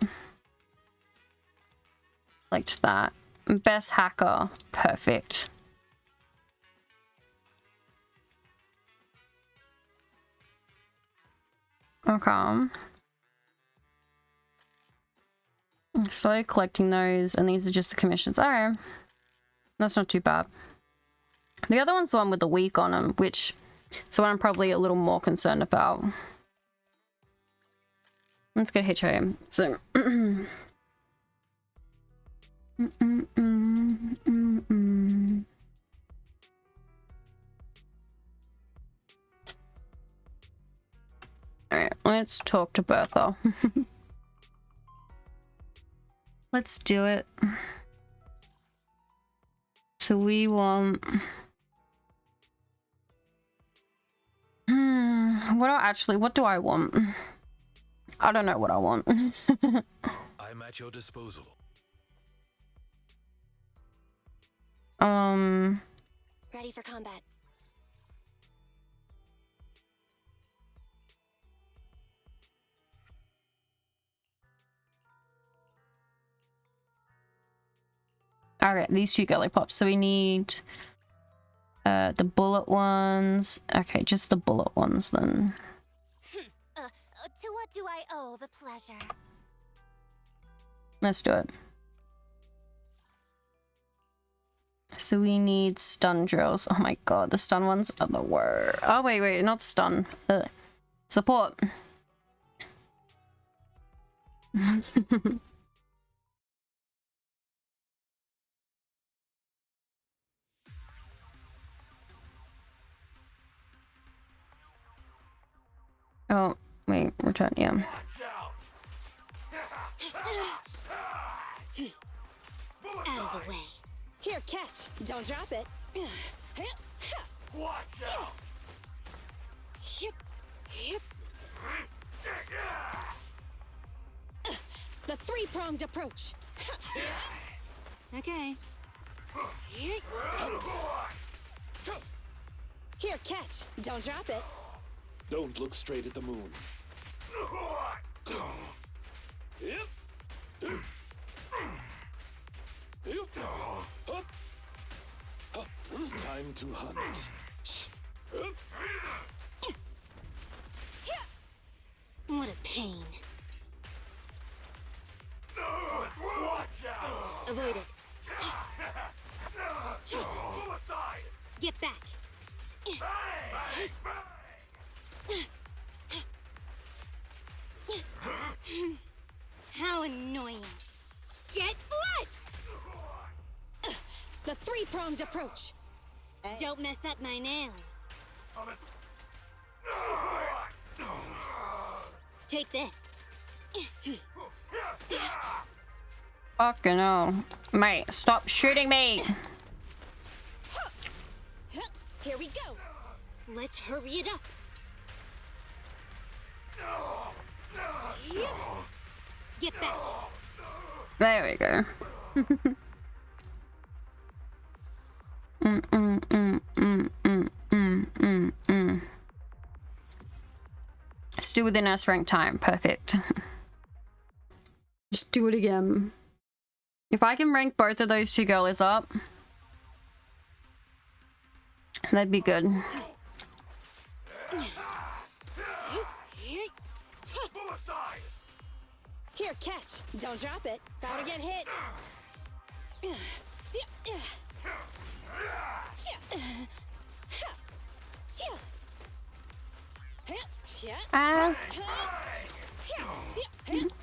Collect that. Best hacker. Perfect. Okay. Slowly collecting those, and these are just the commissions. Alright. That's not too bad. The other one's the one with the week on them, which is what I'm probably a little more concerned about. Let's get HIM. So Let's talk to Bertha. Let's do it. So we want... what do I want? I don't know what I want. I'm at your disposal. Ready for combat. Okay, these two girly pops. So we need the bullet ones. Okay, just the bullet ones then. To what do I owe the pleasure? Let's do it. So we need stun drills. Oh my god, the stun ones are the worst. Oh wait, not stun. Support. Oh, wait, return, yeah. Out of the way. Here, catch. Don't drop it. Watch out! Yep. Yep. The three-pronged approach. Okay. Here, catch. Don't drop it. Don't look straight at the moon. Time to hunt. What a pain. Watch out! Avoid it. Pull aside! Get back. How annoying. Get flushed! The three-pronged approach. Don't mess up my nails. Take this. Fucking hell. Mate, stop shooting me! Here we go. Let's hurry it up. Get back. There we go. Still within S rank time. Perfect. Just do it again. If I can rank both of those two girlies up, that'd be good. Here, catch. Don't drop it. About to get hit.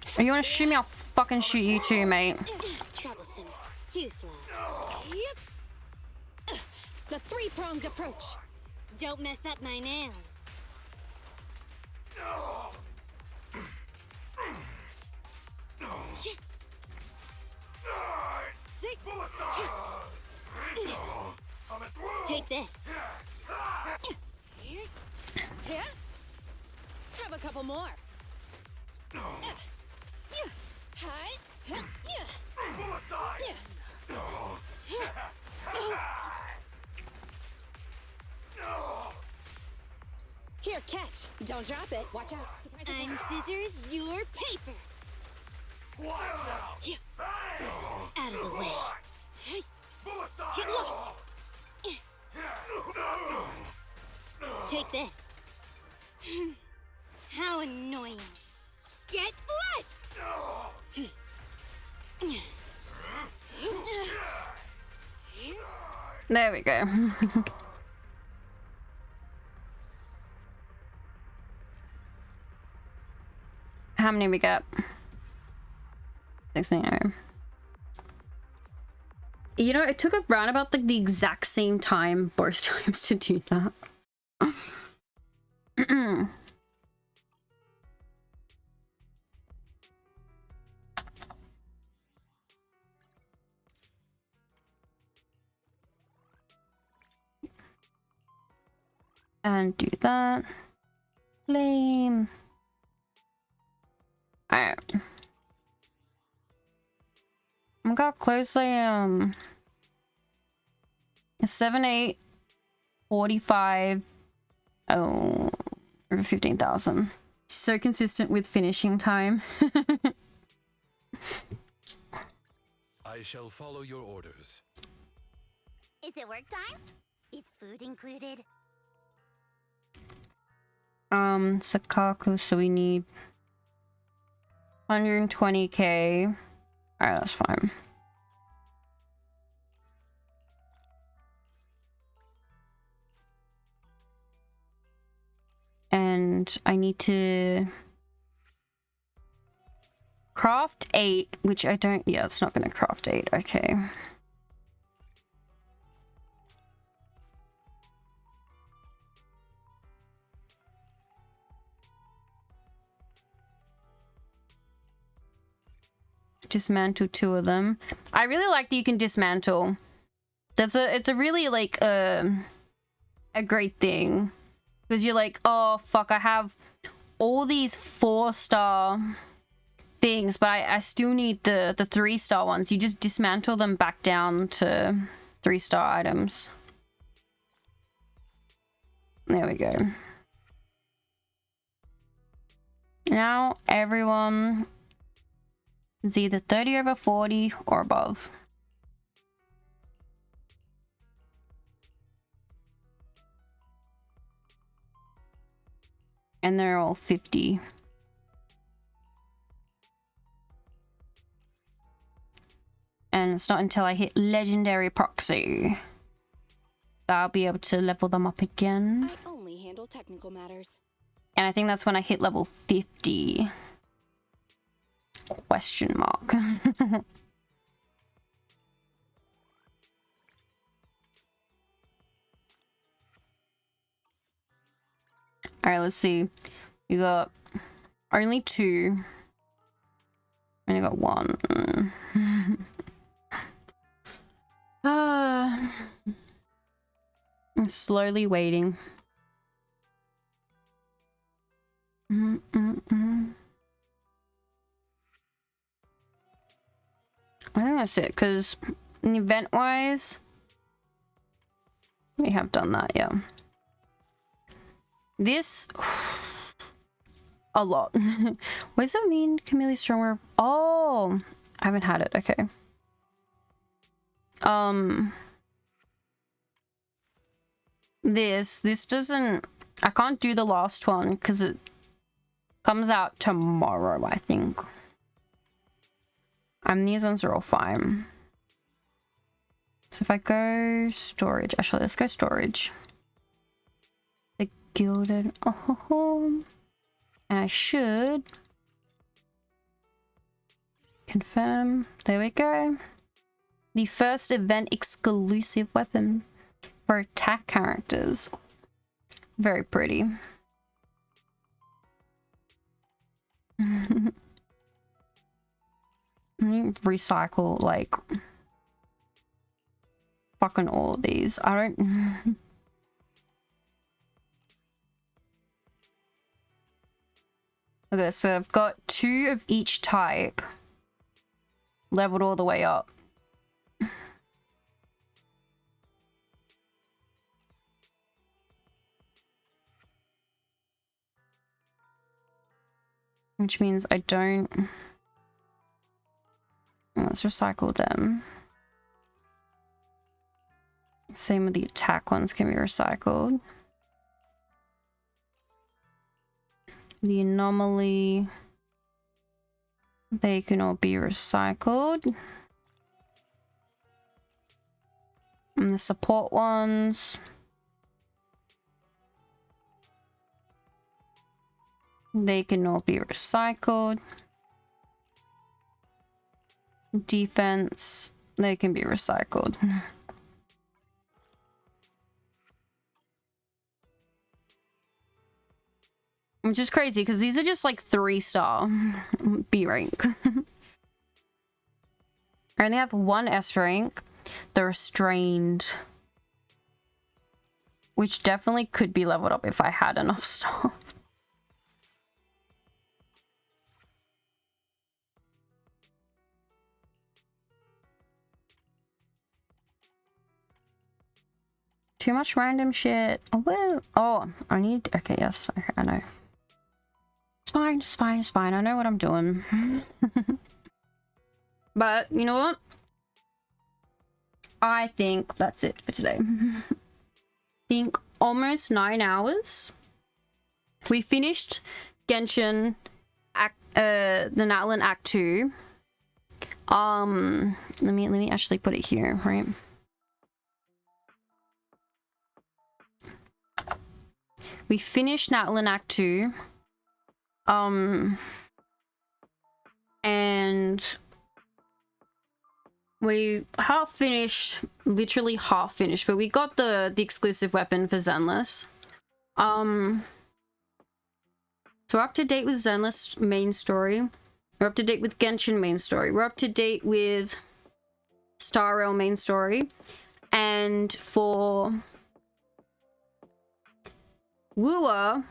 If you want to shoot me, I'll fucking shoot you too, mate. Troublesome. Too slow. The three-pronged approach. Don't mess up my nails. Sick. Take this. Have a couple more. Here, catch. Don't drop it. Watch out. I'm scissors, you're paper. Watch out! Out of the way. Get lost. Take this. How annoying. Get flushed! There we go. How many we got? 16. You know, it took around about like the exact same time both times to do that. And do that. Flame. Alright. I got closely 7, 8, 45. Oh, over 15,000. So consistent with finishing time. I shall follow your orders. Is it work time? Is food included? Sakaku, so we need 120k. Alright, that's fine. And I need to craft 8, which I don't, yeah, it's not gonna craft 8, okay. Dismantle 2 of them. I really like that you can dismantle. It's a really like a great thing, because you're like, oh fuck, I have all these 4-star things, but I still need the 3-star ones. You just dismantle them back down to 3-star items. There we go. Now everyone is either 30 over 40 or above. And they're all 50. And it's not until I hit legendary proxy that I'll be able to level them up again. I only handle technical matters. And I think that's when I hit level 50. Question mark. Alright, let's see. We got only 2. Only got 1. I'm slowly waiting. I think that's it, because event-wise, we have done that, yeah. This... a lot. What does that mean? Camellia stronger? Oh! I haven't had it, okay. This doesn't... I can't do the last one, because it comes out tomorrow, I think. These ones are all fine. So if I go storage, actually let's go storage. The gilded, oh, and I should confirm. There we go. The first event exclusive weapon for attack characters. Very pretty. Recycle like fucking all of these. I don't. Okay, so I've got 2 of each type leveled all the way up. Which means I don't... Let's recycle them. Same with the attack ones can be recycled. The anomaly... They can all be recycled. And the support ones... They can all be recycled. Defense, they can be recycled. Which is crazy because these are just like 3-star B rank. I only have 1 S rank, the restrained. which definitely could be leveled up if I had enough stuff. Too much random shit. Oh, well. Oh, I need... Okay, yes. Okay, I know. It's fine, it's fine, it's fine. I know what I'm doing. But, you know what? I think that's it for today. I think almost 9 hours. We finished Genshin the Natlan Act 2. Let me actually put it here, right? We finished Natlan Act 2. And we half finished, literally half finished, but we got the exclusive weapon for Zenless. So we're up to date with Zenless main story. We're up to date with Genshin main story. We're up to date with Star Rail main story. And for Wua,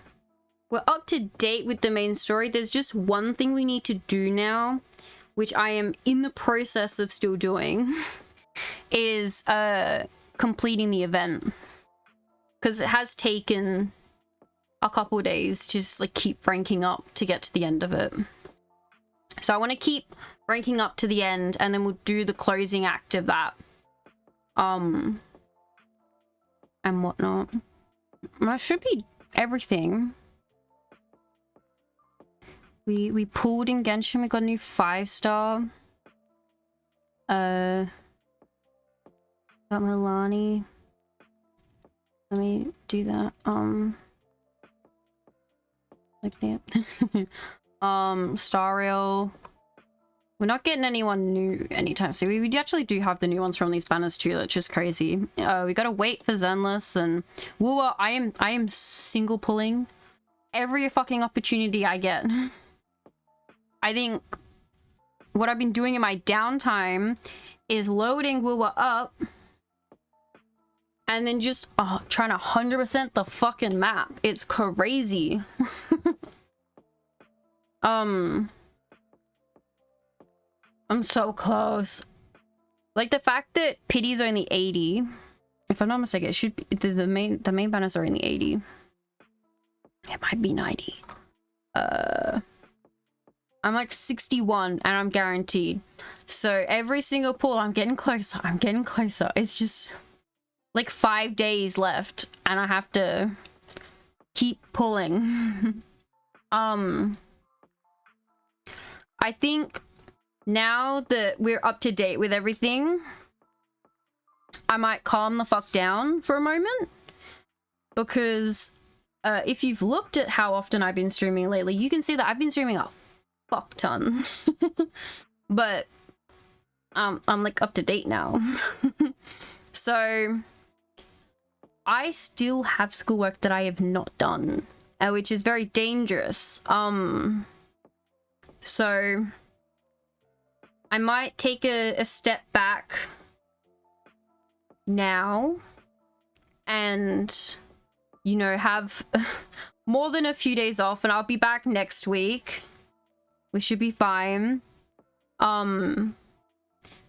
we're up to date with the main story. There's just one thing we need to do now, which I am in the process of still doing, is completing the event. Because it has taken a couple days to just like keep ranking up to get to the end of it. So I want to keep ranking up to the end, and then we'll do the closing act of that. And whatnot. That should be everything. We pulled in Genshin. We got a new 5-star. Got Milani. Let me do that. Like that. Star Rail. We're not getting anyone new anytime soon. We actually do have the new ones from these banners too, which is crazy. We gotta wait for Zenless and Wua. I am single pulling every fucking opportunity I get. I think what I've been doing in my downtime is loading Wua up and then just trying to 100% the fucking map. It's crazy. I'm so close. Like the fact that Pity's only 80. If I'm not mistaken, it should be the main banners are only 80. It might be 90. I'm like 61 and I'm guaranteed. So every single pull I'm getting closer. I'm getting closer. It's just like 5 days left and I have to keep pulling. I think now that we're up to date with everything, I might calm the fuck down for a moment, because if you've looked at how often I've been streaming lately, you can see that I've been streaming a fuck ton. But I'm like up to date now. So I still have schoolwork that I have not done, which is very dangerous. So I might take a step back now and, you know, have more than a few days off, and I'll be back next week. We should be fine. And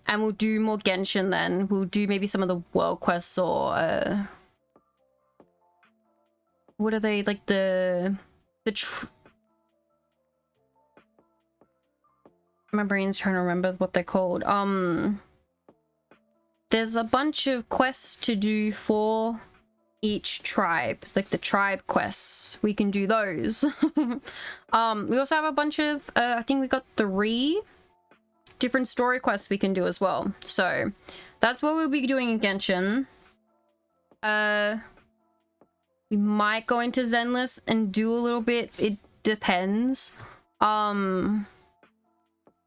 we'll do more Genshin then. We'll do maybe some of the world quests or what are they, like my brain's trying to remember what they're called. There's a bunch of quests to do for each tribe, like the tribe quests. We can do those. We also have a bunch of I think we got 3 different story quests we can do as well. So that's what we'll be doing in Genshin. We might go into Zenless and do a little bit. It depends.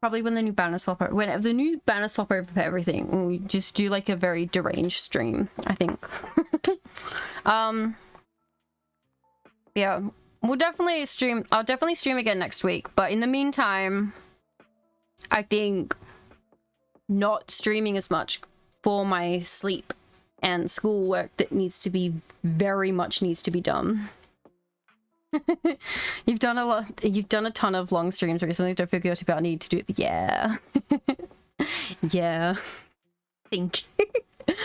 Probably when the new banner swap over, whenever the new banner swap over for everything, we just do like a very deranged stream, I think. Yeah, we'll definitely stream. I'll definitely stream again next week, but in the meantime, I think not streaming as much for my sleep and schoolwork that needs to be very much needs to be done. You've done a ton of long streams recently. Don't feel guilty about needing to do it. Yeah. Yeah. Thank you.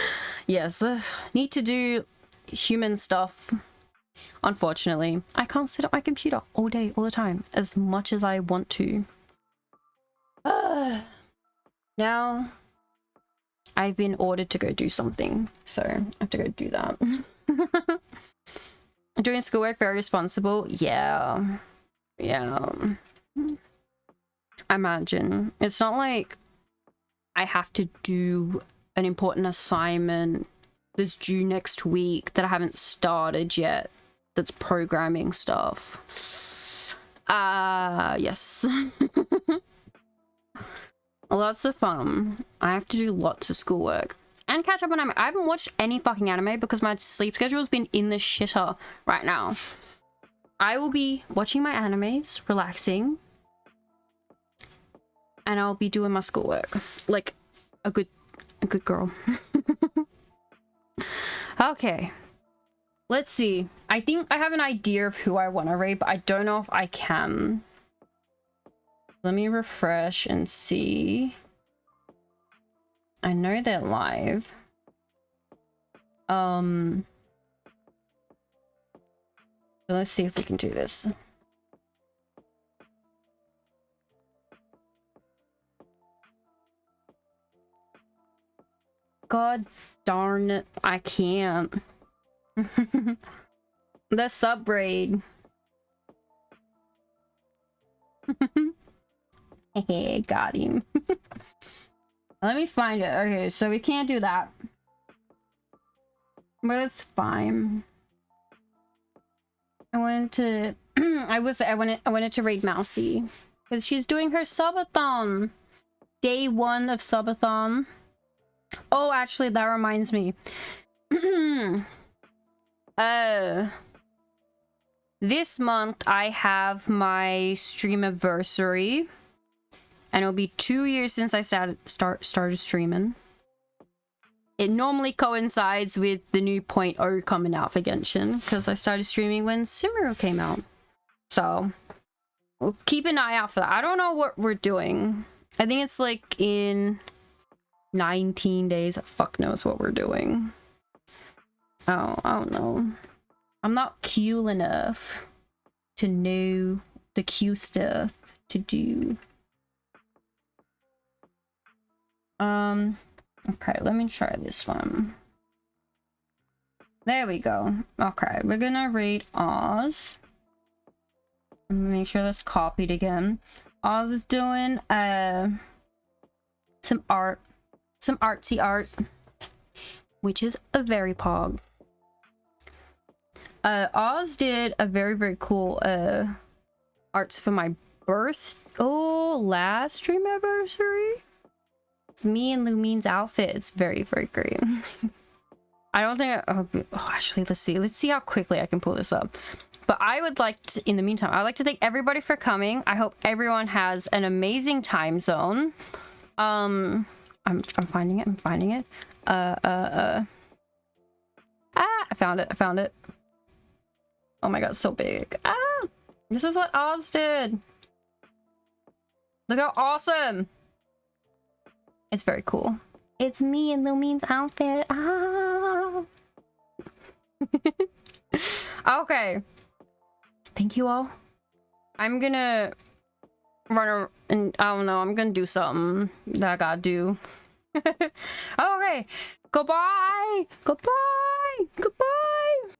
Yes, need to do human stuff. Unfortunately, I can't sit at my computer all day, all the time, as much as I want to. Now, I've been ordered to go do something, so I have to go do that. Doing schoolwork, very responsible. Yeah. Yeah. Imagine. It's not like I have to do an important assignment that's due next week that I haven't started yet. That's programming stuff. Yes. Lots of fun. I have to do lots of schoolwork. And catch up on anime. I haven't watched any fucking anime because my sleep schedule's been in the shitter right now. I will be watching my animes, relaxing, and I'll be doing my schoolwork like a good girl. Okay, let's see. I think I have an idea of who I want to rate, but I don't know if I can. Let me refresh and see. I know they're live. So let's see if we can do this. God darn it, I can't. The sub raid. Hey, got him. Let me find it. Okay, so we can't do that. But it's fine. I wanted to I wanted to raid Mousy. Because she's doing her subathon. Day 1 of subathon. Oh, actually, that reminds me. This month I have my stream anniversary. And it'll be 2 years since I started streaming. It normally coincides with the new 0.0 coming out for Genshin, because I started streaming when Sumeru came out. So, we'll keep an eye out for that. I don't know what we're doing. I think it's like in 19 days. Fuck knows what we're doing. Oh, I don't know. I'm not cool enough to know the Q stuff to do. Okay, let me try this one. There we go. Okay, we're gonna rate Oz. Make sure that's copied again. Oz is doing some artsy art, which is a very pog. Oz did a very cool arts for my last stream anniversary. It's me and Lumine's outfit. It's very great. I don't think actually, let's see how quickly I can pull this up. But I would like to, in the meantime, I'd like to thank everybody for coming. I hope everyone has an amazing time zone. I'm finding it. I found it. Oh my god, it's so big. This is what Oz did. Look how awesome. It's very cool. It's me in Lumine's outfit. Okay. Thank you all. I'm gonna run and I don't know. I'm gonna do something that I gotta do. Okay. Goodbye. Goodbye. Goodbye.